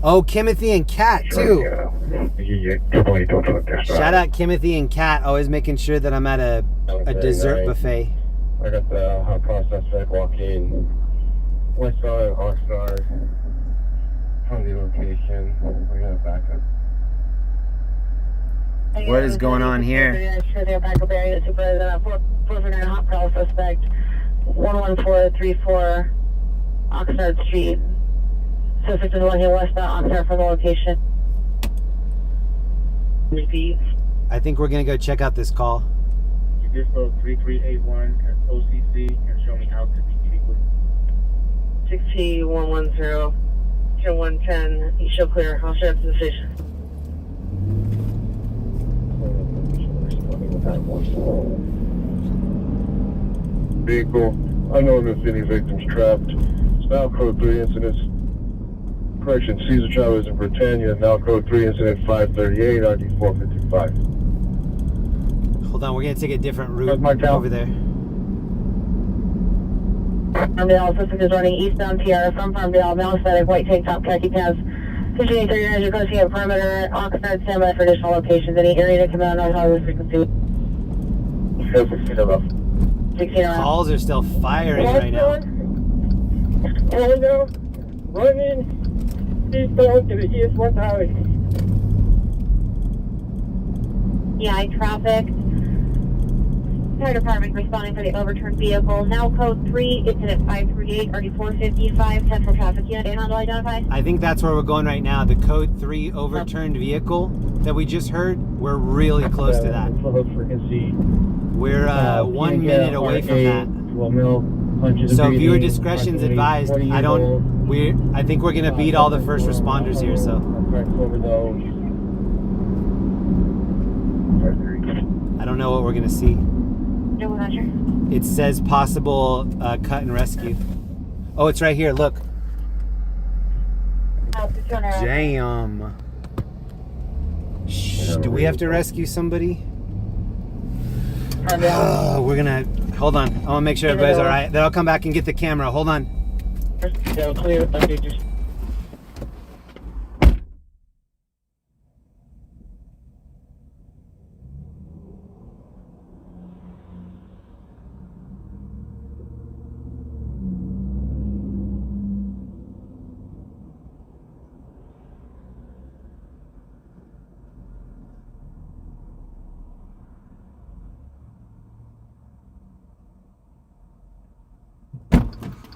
Oh, Kimothy and Kat too. Shout out Kimothy and Kat, always making sure that I'm at a dessert buffet. I got the hot cross suspect walking west side, Oxnard, from the location. We're gonna back up. What is going on here? Sure, they're back up area. Super 449 hot cross suspect, 11434 Oxnard Street. Suspect is walking westbound Oxnard from the location. Repeat. I think we're gonna go check out this call. Dispo 3381 at OCC and show me how to be cheaply. 6T110, Tier 110, you show clear. I'll shut up the station. Vehicle, unknown if any victims trapped. It's now code 3 incidents. Correction, Caesar Chavez in Britannia, now code 3 incident 538, RD 455. Hold on, we're gonna take a different route over there. Farmdale, system is running eastbound TR from Farmdale, now static, white tank top, khaki pants. 5839, you're closing at perimeter. Oxnard, standby for additional locations. Any area to come out on highway frequency. 16 above. 16 around. Calls are still firing right now. Hello, running eastbound to the East West Highway. Yeah, traffic. Fire department responding for the overturned vehicle. Now code 3, incident 538, RD 455, central traffic unit. Handle identified. I think that's where we're going right now. The code 3 overturned vehicle that we just heard. We're really close to that. We're 1 minute away from that. So viewer discretion's advised. I think we're gonna beat all the first responders here. So I don't know what we're gonna see. No, we're not sure. It says possible cut and rescue. Oh, it's right here. Look. Damn. Shh, do we have to rescue somebody? We're gonna hold on. I want to make sure everybody's all right. Then I'll come back and get the camera. Hold on.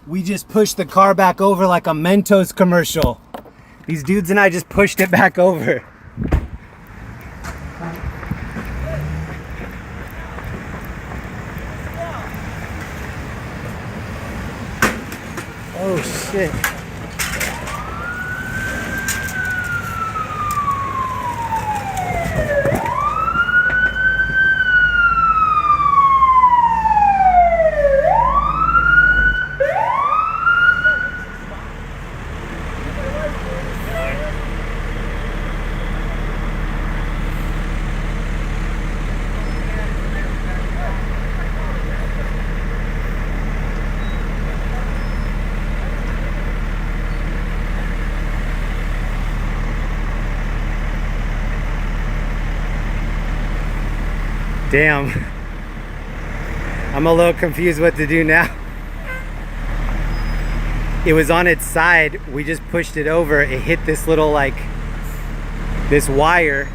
We just pushed the car back over like a Mentos commercial. These dudes and I just pushed it back over. Oh shit. Damn. I'm a little confused what to do now. It was on its side. We just pushed it over. It hit this little, like, this wire.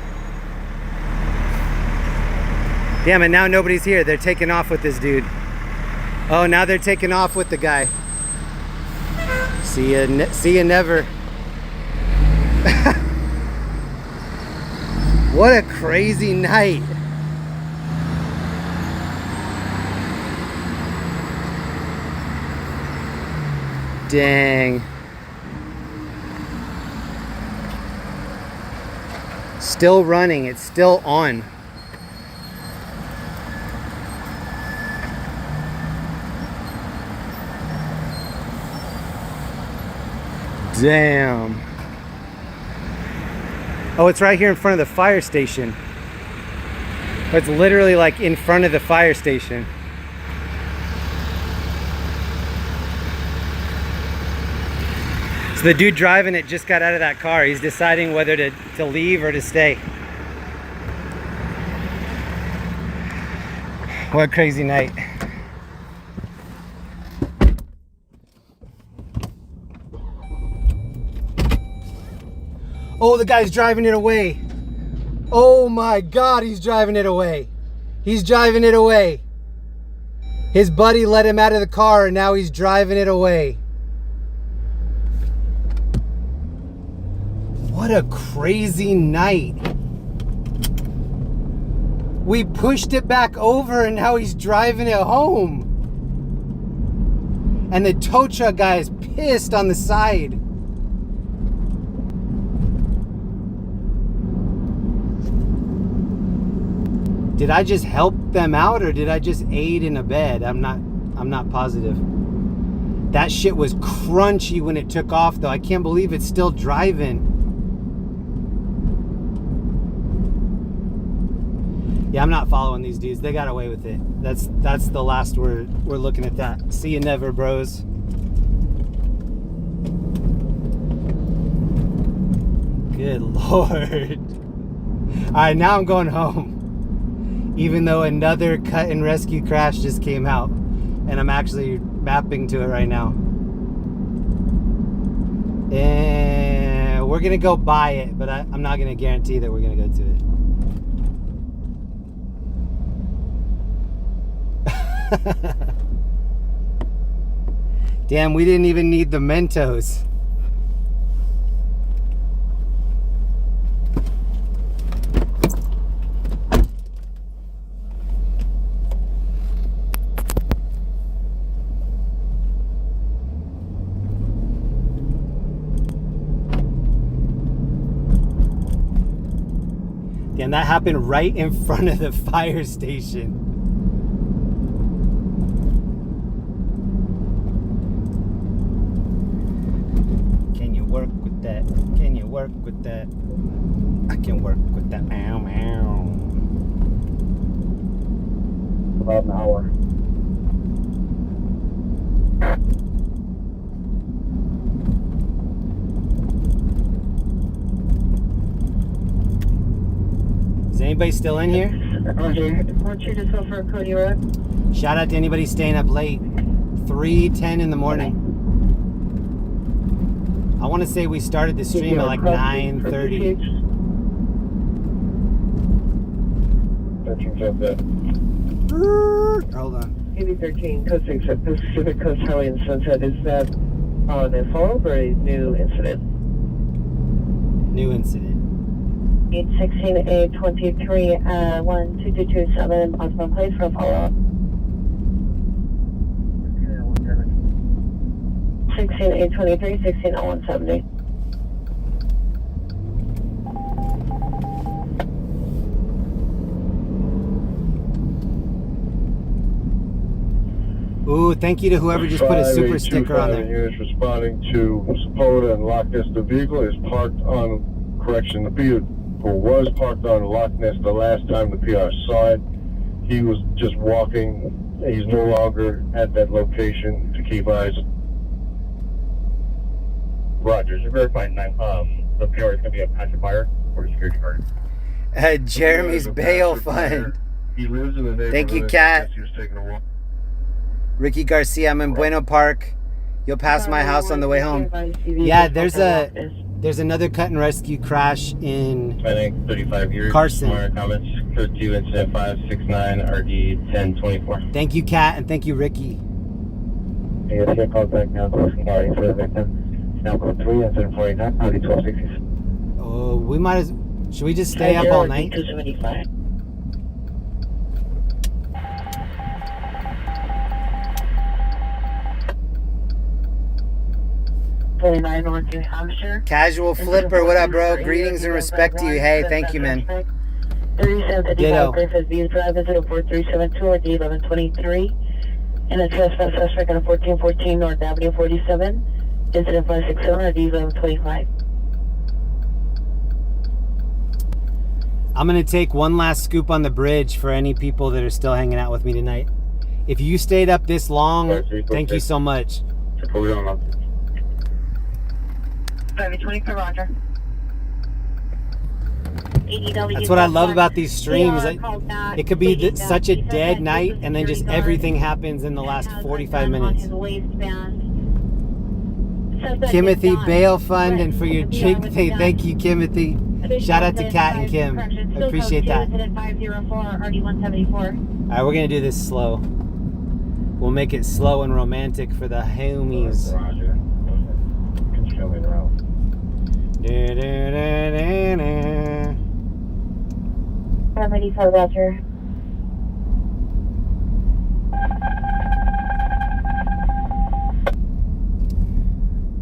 Damn, and now nobody's here. They're taking off with this dude. Oh, now they're taking off with the guy. See ya never. What a crazy night. Dang. Still running, it's still on. Damn. Oh, it's right here in front of the fire station. It's literally like in front of the fire station. So the dude driving it just got out of that car. He's deciding whether to leave or to stay. What a crazy night. Oh, the guy's driving it away. Oh my God, he's driving it away. He's driving it away. His buddy let him out of the car and now he's driving it away. What a crazy night. We pushed it back over and now he's driving it home. And the tow truck guy is pissed on the side. Did I just help them out or did I just aid and abet? I'm not positive. That shit was crunchy when it took off though. I can't believe it's still driving. Yeah, I'm not following these dudes. They got away with it. That's the last we're looking at that. See you never, bros. Good Lord. All right, now I'm going home. Even though another cut and rescue crash just came out. And I'm actually mapping to it right now. And we're going to go buy it, but I'm not going to guarantee that we're going to go to it. Damn, we didn't even need the Mentos. And that happened right in front of the fire station. Can you work with that? Can you work with that? I can work with that. Meow, meow. About an hour. Is anybody still in here? Roger. 42 to for Cody Road. Shout out to anybody staying up late. 3:10 in the morning. I want to say we started the stream at like 9:30. 13 Hold on. AB13, code 6 at Pacific Coast Highway in Sunset. Is that an follow-up or a new incident? New incident. 816A23, 12227, Osborne Place for a follow-up. 16823, 160. Ooh, thank you to whoever just put a super sticker on there. Units responding to Sepulveda and Loch Ness. The vehicle is parked on, correction, the vehicle was parked on Loch Ness the last time the PR saw it. He was just walking. He's no longer at that location to keep eyes. Roger, you're verifying the PR is going to be a passenger buyer or a security guard. Jeremy's bail fund. He lives in the neighborhood. Thank you, Kat. He was taking a walk. Ricky Garcia, I'm in Bueno Park. You'll pass my house on the way home. Yeah, there's another cut and rescue crash in I think 35 years. Carson. More comments. Code 2 incident 569 RD 1024. Thank you, Kat, and thank you, Ricky. Yes, your contact now closing RD for the victim. Now code 3 incident 49 RD 1260. Oh, we might as. Should we just stay up all night? 275. Casual Flipper, what up, bro? Greetings and respect to you. Hey, thank you, man. Ditto. 4372 or D1123. And a trespass suspect on 1414 North Avenue 47. Incident 567 or D1125. I'm going to take one last scoop on the bridge for any people that are still hanging out with me tonight. If you stayed up this long, thank you so much. 524, Roger. That's what I love about these streams. It could be such a dead night, and then just everything happens in the last 45 minutes. Timothy Bail Fund, and for your drink, thank you, Timothy. Shout out to Kat and Kim. I appreciate that. All right, we're going to do this slow. We'll make it slow and romantic for the homies. I'm ready for Roger.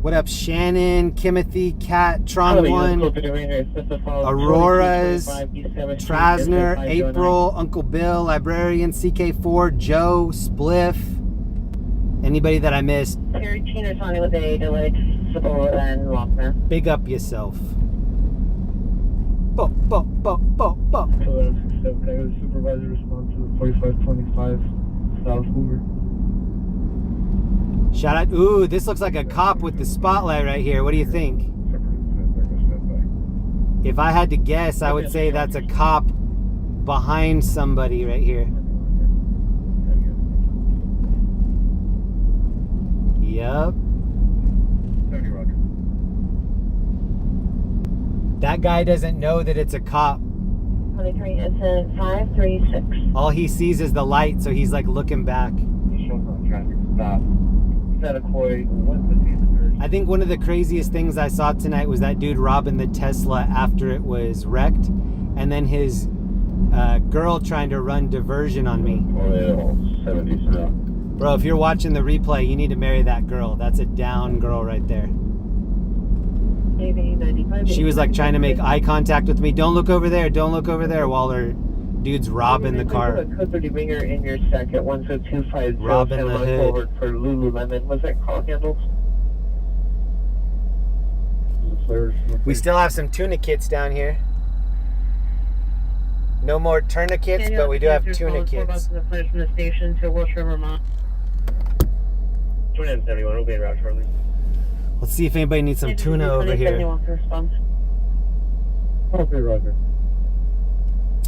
What up, Shannon, Kimothy, Kat, Tron1, Aurora's, Trasner, April, Uncle Bill, Librarian, CK4, Joe, Spliff. Anybody that I missed, Terry Chino's on with a delayed Sabola and Lockman. big up yourself. Bo. Supervisor respond to the 4525 South Hoover. Shout out. Ooh, this looks like a cop with the spotlight right here. What do you think? If I had to guess, I would say that's a cop behind somebody right here. Yep. That guy doesn't know that it's a cop. 23 incident 536. All he sees is the light, so he's like looking back. I think one of the craziest things I saw tonight was that dude robbing the Tesla after it was wrecked, and then his girl trying to run diversion on me. Bro, if you're watching the replay, you need to marry that girl. That's a down girl right there. She was like trying to make eye contact with me. Don't look over there, while her dude's robbing the car. Code 30 ringer in your second 10250 robbing the hood. Forward for Lululemon. Was that call handled? We still have some tourniquets down here. No more tourniquets, but we do have tourniquets. From the station to Wilshire, Vermont. 2971, we'll be in route shortly. Let's see if anybody needs some tuna over here. Okay, Roger.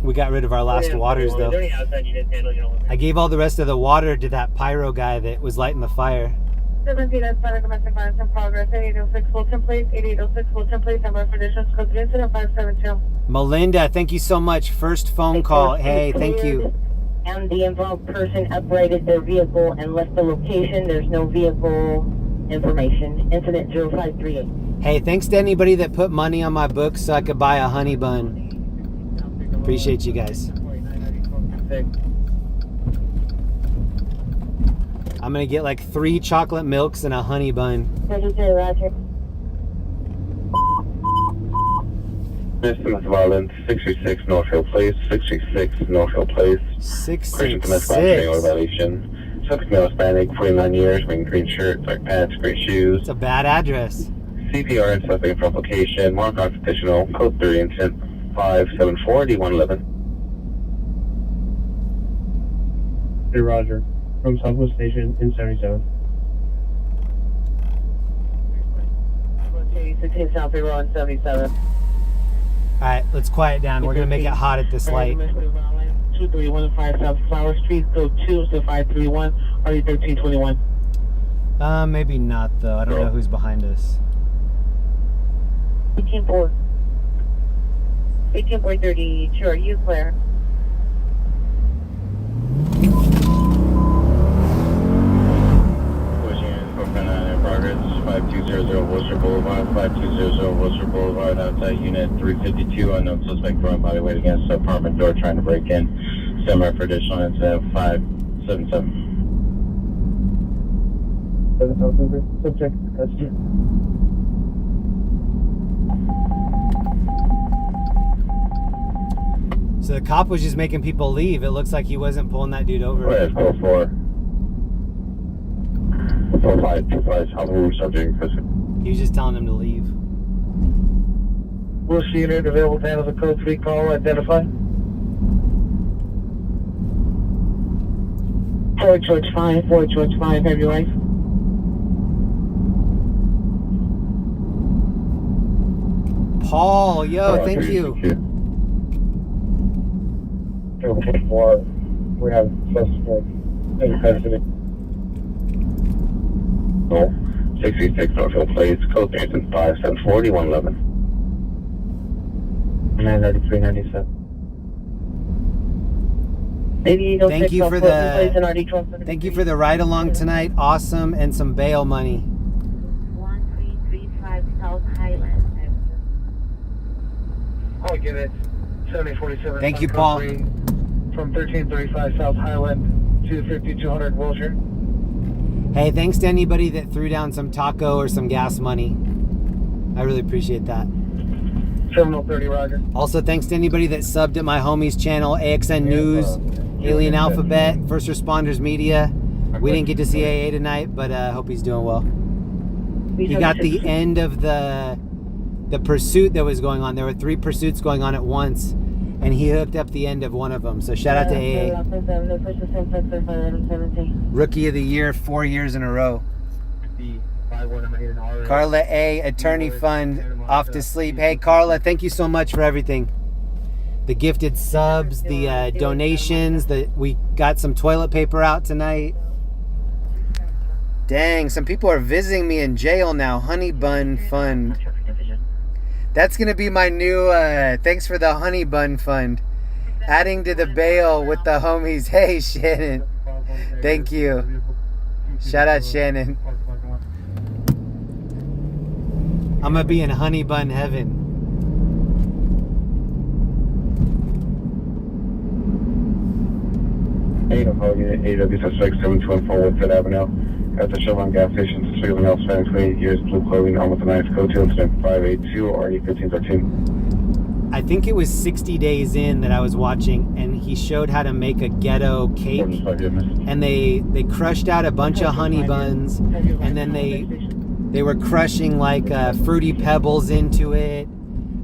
We got rid of our last waters though. I gave all the rest of the water to that pyro guy that was lighting the fire. 17 Center domestic violence in progress. 8806 Wilton Place. 8806 Wilton Place. Number of conditions. Code 3 incident 572. Melinda, thank you so much. First phone call. Hey, thank you. And the involved person uprighted their vehicle and left the location. There's no vehicle information. Incident 0538. Hey, thanks to anybody that put money on my books so I could buy a honey bun. Appreciate you guys. I'm gonna get like 3 chocolate milks and a honey bun. Roger. Domestic violence, 66 Northfield Place, 66 Northfield Place. 666. Domestic violation. Subject male Hispanic, 49 years, wearing green shirt, dark pants, gray shoes. It's a bad address. CPR and suspect from location, mark occupational, code 3 intent 574 D111. Hey, Roger. From Southwest Station in 77. 16 South Road 77. Alright, let's quiet down. We're gonna make it hot at this light. 2315 South Flower Street, code 20531, RE 1321. Maybe not though. I don't know who's behind us. 18-4. 18-432. Are you clear? In progress, 5200 Worcester Boulevard, 5200 Worcester Boulevard, outside unit 352, unknown suspect throwing body weight against the apartment door trying to break in. Semi for additional incident 577. Subject custody. So the cop was just making people leave. It looks like he wasn't pulling that dude over. Right, 4-4. 4525, how many subject custody? He was just telling him to leave. Wilshire unit available to handle the code 3 call. Identify. Fort George 5, Fort George 5, have your life. Paul, yo, thank you. We have suspect in custody. 66 Northfield Place, code 574 D111. 99397. Thank you for the ride along tonight. Awesome, and some bail money. 1335 South Highland. I'll give it 7047. Thank you, Paul. From 1335 South Highland to 5200 Wilshire. Hey, thanks to anybody that threw down some taco or some gas money. I really appreciate that. Terminal 30, Roger. Also, thanks to anybody that subbed at my homies channel, AXN News, Alien Alphabet, First Responders Media. We didn't get to see AA tonight, but hope he's doing well. He got the end of the pursuit that was going on. There were 3 pursuits going on at once, and he hooked up the end of one of them. So shout out to AA. Rookie of the Year 4 years in a row. Carla A, Attorney Fund, off to sleep. Hey Carla, thank you so much for everything. The gifted subs, the donations, we got some toilet paper out tonight. Dang, some people are visiting me in jail now. Honey Bun Fund. That's going to be my new, thanks for the Honey Bun Fund. Adding to the bail with the homies. Hey, Shannon. Thank you. Shout out, Shannon. I'm going to be in Honey Bun heaven. AW suspect 7214 Woodford Avenue. At the Chevron gas station, suspect male spanning 28 years, blue clothing, armed with a knife, code 2 incident 582 or 1513. I think it was 60 days in that I was watching, and he showed how to make a ghetto cake, and they crushed out a bunch of honey buns, and then they were crushing like fruity pebbles into it.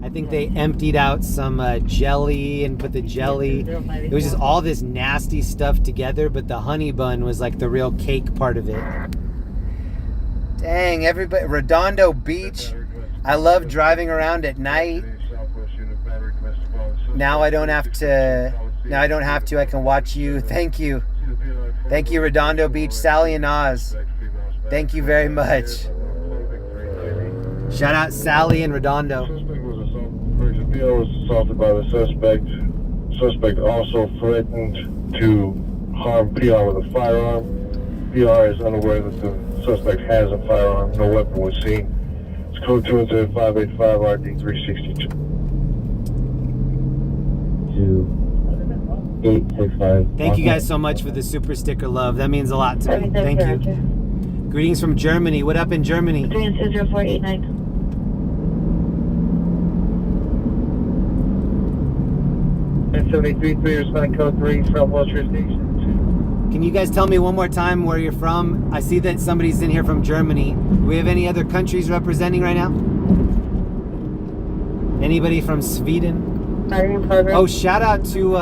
I think they emptied out some jelly and put the jelly. It was just all this nasty stuff together, but the honey bun was like the real cake part of it. Dang, everybody. Redondo Beach. I love driving around at night. Now I don't have to. I can watch you. Thank you. Thank you, Redondo Beach, Sally and Oz. Thank you very much. Shout out Sally and Redondo. PR was assaulted by the suspect. Suspect also threatened to harm PR with a firearm. PR is unaware that the suspect has a firearm. No weapon was seen. It's code 2 incident 585 RD 362. 2865. Thank you guys so much for the super sticker love. That means a lot to me. Thank you. Greetings from Germany. What up in Germany? 30489. 783 responding code 3 from Wilshire Station. Can you guys tell me one more time where you're from? I see that somebody's in here from Germany. Do we have any other countries representing right now? Anybody from Sweden? Oh, shout out to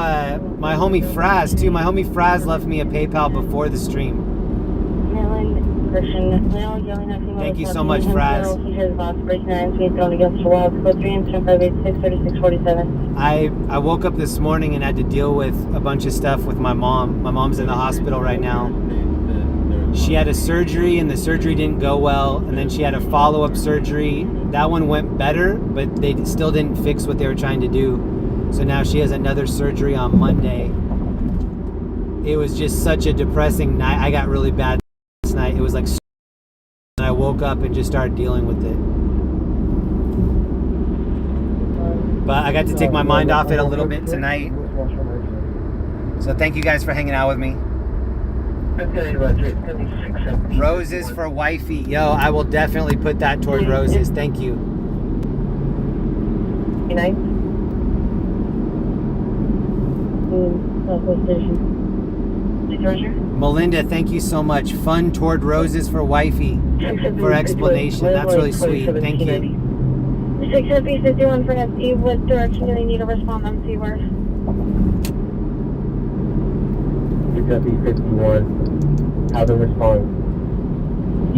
my homie Fraz too. My homie Fraz left me a PayPal before the stream. Thank you so much, Fraz. I woke up this morning and had to deal with a bunch of stuff with my mom. My mom's in the hospital right now. She had a surgery and the surgery didn't go well, and then she had a follow-up surgery. That one went better, but they still didn't fix what they were trying to do. So now she has another surgery on Monday. It was just such a depressing night. I got really bad last night. It was like, and I woke up and just started dealing with it. But I got to take my mind off it a little bit tonight. So thank you guys for hanging out with me. Roses for wifey. Yo, I will definitely put that toward roses. Thank you. Good night. Melinda, thank you so much. Fun toward roses for wifey for explanation. That's really sweet. Thank you. 651 for FD. What direction do they need to respond on Seaward? 651. Have them respond.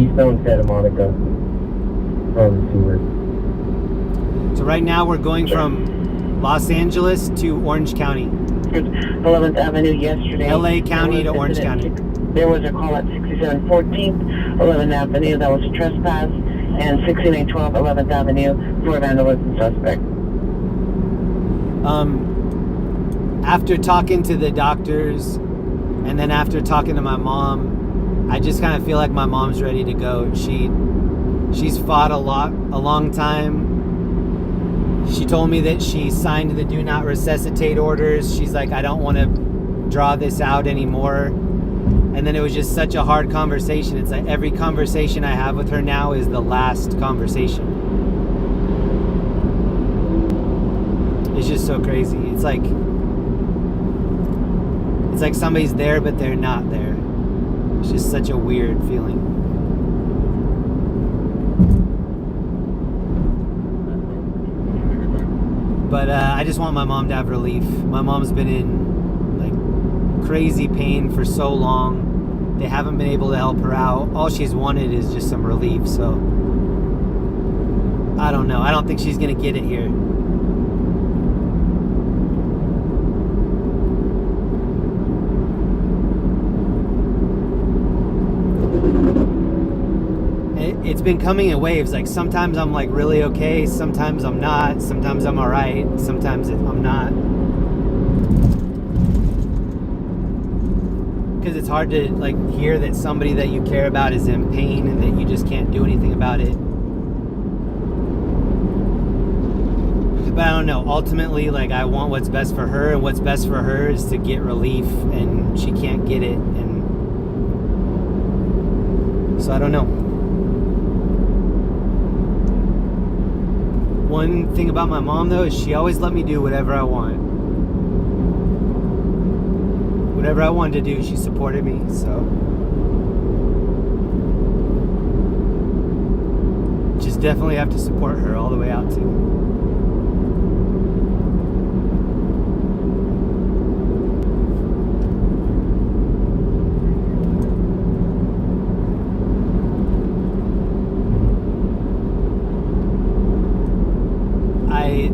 Eastbound Santa Monica from Seward. So right now we're going from Los Angeles to Orange County. 11th Avenue yesterday. LA County to Orange County. There was a call at 6714th, 11th Avenue. That was a trespass. And 6912 11th Avenue for vandalism suspect. After talking to the doctors and then after talking to my mom, I just kind of feel like my mom's ready to go. She's fought a long time. She told me that she signed the do not resuscitate orders. She's like, I don't want to draw this out anymore. And then it was just such a hard conversation. It's like every conversation I have with her now is the last conversation. It's just so crazy. It's like somebody's there, but they're not there. It's just such a weird feeling. But I just want my mom to have relief. My mom's been in crazy pain for so long. They haven't been able to help her out. All she's wanted is just some relief. So I don't know. I don't think she's gonna get it here. It's been coming in waves. Like sometimes I'm like really okay, sometimes I'm not, sometimes I'm alright, sometimes I'm not. Because it's hard to like hear that somebody that you care about is in pain and that you just can't do anything about it. But I don't know, ultimately like I want what's best for her, and what's best for her is to get relief, and she can't get it, and so I don't know. One thing about my mom though is she always let me do whatever I want. Whatever I wanted to do, she supported me, so just definitely have to support her all the way out too.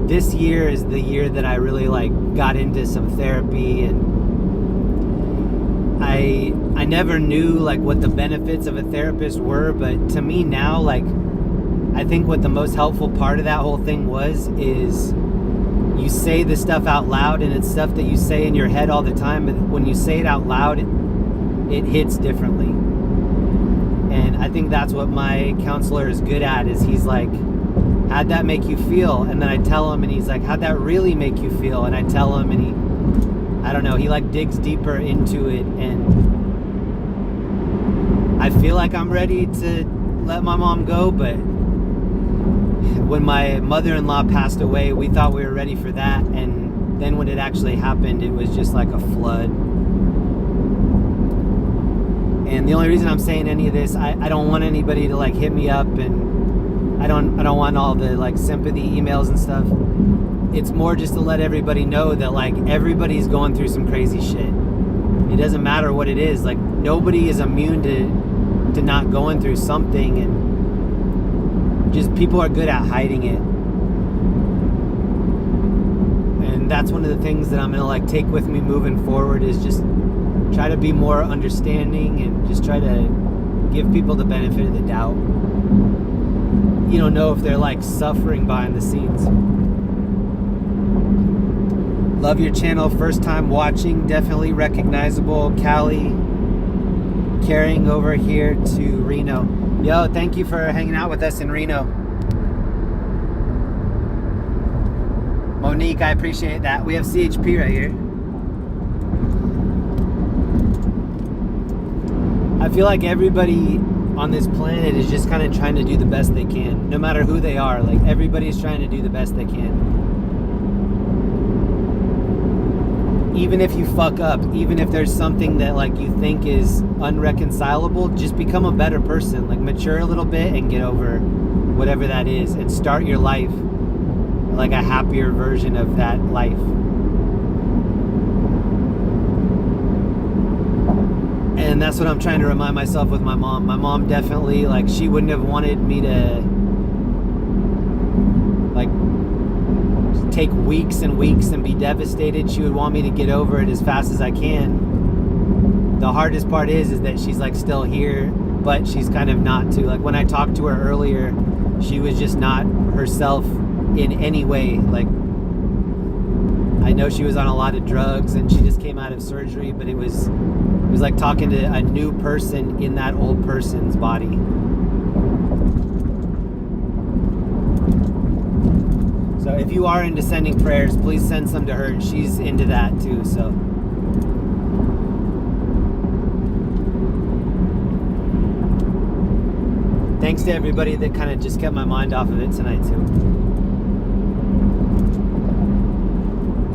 This year is the year that I really like got into some therapy, and I never knew like what the benefits of a therapist were, but to me now, like I think what the most helpful part of that whole thing is you say the stuff out loud, and it's stuff that you say in your head all the time, but when you say it out loud, it hits differently. And I think that's what my counselor is good at, is he's like, how'd that make you feel? And then I tell him, and he's like, how'd that really make you feel? And I tell him, and he, I don't know, he like digs deeper into it, and I feel like I'm ready to let my mom go, but when my mother-in-law passed away, we thought we were ready for that, and then when it actually happened, it was just like a flood. And the only reason I'm saying any of this, I don't want anybody to like hit me up, and I don't want all the like sympathy emails and stuff. It's more just to let everybody know that like everybody's going through some crazy shit. It doesn't matter what it is. Like nobody is immune to not going through something, and just people are good at hiding it. And that's one of the things that I'm gonna like take with me moving forward, is just try to be more understanding and just try to give people the benefit of the doubt. You don't know if they're like suffering behind the scenes. Love your channel, first time watching, definitely recognizable. Cali, carrying over here to Reno. Yo, thank you for hanging out with us in Reno. Monique, I appreciate that. We have CHP right here. I feel like everybody on this planet is just kind of trying to do the best they can, no matter who they are. Like everybody's trying to do the best they can. Even if you fuck up, even if there's something that like you think is unreconcilable, just become a better person. Like mature a little bit and get over whatever that is, and start your life like a happier version of that life. And that's what I'm trying to remind myself with my mom. My mom definitely, like, she wouldn't have wanted me to, like, take weeks and weeks and be devastated. She would want me to get over it as fast as I can. The hardest part is that she's, like, still here, but she's kind of not too. Like, when I talked to her earlier, she was just not herself in any way. Like, I know she was on a lot of drugs and she just came out of surgery, but it was like talking to a new person in that old person's body. So if you are into sending prayers, please send some to her. She's into that too, so. thanks to everybody that kind of just kept my mind off of it tonight too.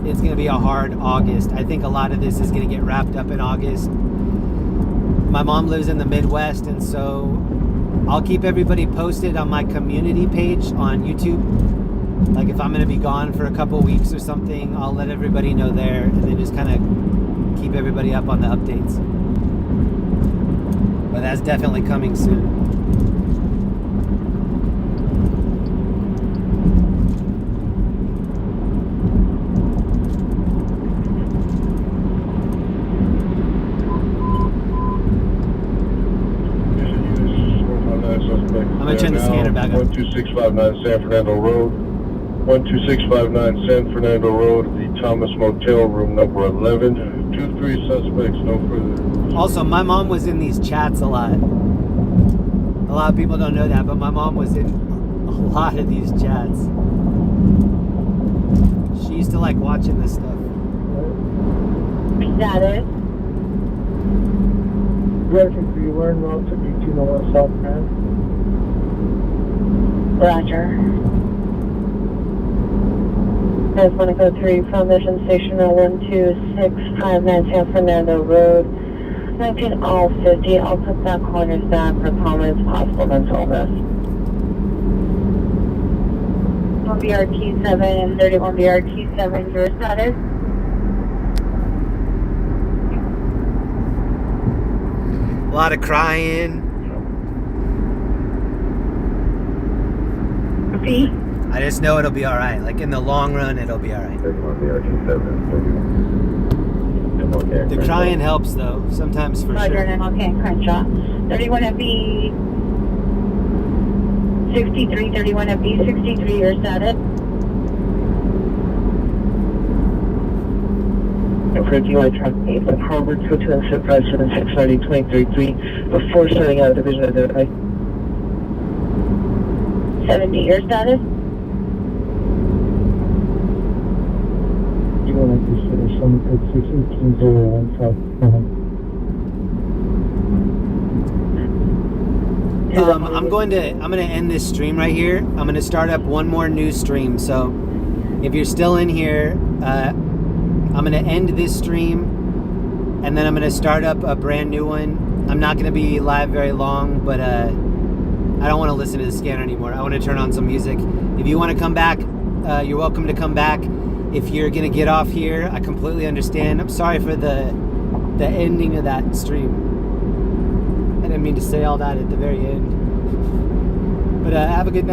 It's gonna be a hard August. I think a lot of this is gonna get wrapped up in August. My mom lives in the Midwest, and so I'll keep everybody posted on my community page on YouTube. Like if I'm gonna be gone for a couple weeks or something, I'll let everybody know there, and then just kind of keep everybody up on the updates. But that's definitely coming soon. I'm gonna turn the scanner back up. 12659 San Fernando Road. 12659 San Fernando Road, the Thomas Motel, room number 11. 23 suspects, no further. Also, my mom was in these chats a lot. A lot of people don't know that, but my mom was in a lot of these chats. She used to like watching this stuff. Status. Direction 3, we're en route to 1801 South Grand. Roger. That's Monaco 3 from Mission Station 12659 San Fernando Road. 19 all 50. I'll put that corners down for comment as possible until this. 1 BRT7 and 31 BRT7, your status? A lot of crying. Repeat. I just know it'll be alright. Like in the long run, it'll be alright. 31 BRT7, 31. The crying helps though, sometimes for Roger, sure. and MLK and Crenshaw. 31 FB 63, 31 FB 63, your status? For DUI truck 8 with Harvard, go to and sit 57690 233 before starting out of division identify. 70, your status? You want to consider some code 61801 South. I'm gonna end this stream right here. I'm gonna start up one more news stream. So if you're still in here, I'm gonna end this stream, and then I'm gonna start up a brand new one. I'm not gonna be live very long, but I don't want to listen to the scanner anymore. I want to turn on some music. If you want to come back, you're welcome to come back. If you're gonna get off here, I completely understand. I'm sorry for the ending of that stream. I didn't mean to say all that at the very end. But have a good night.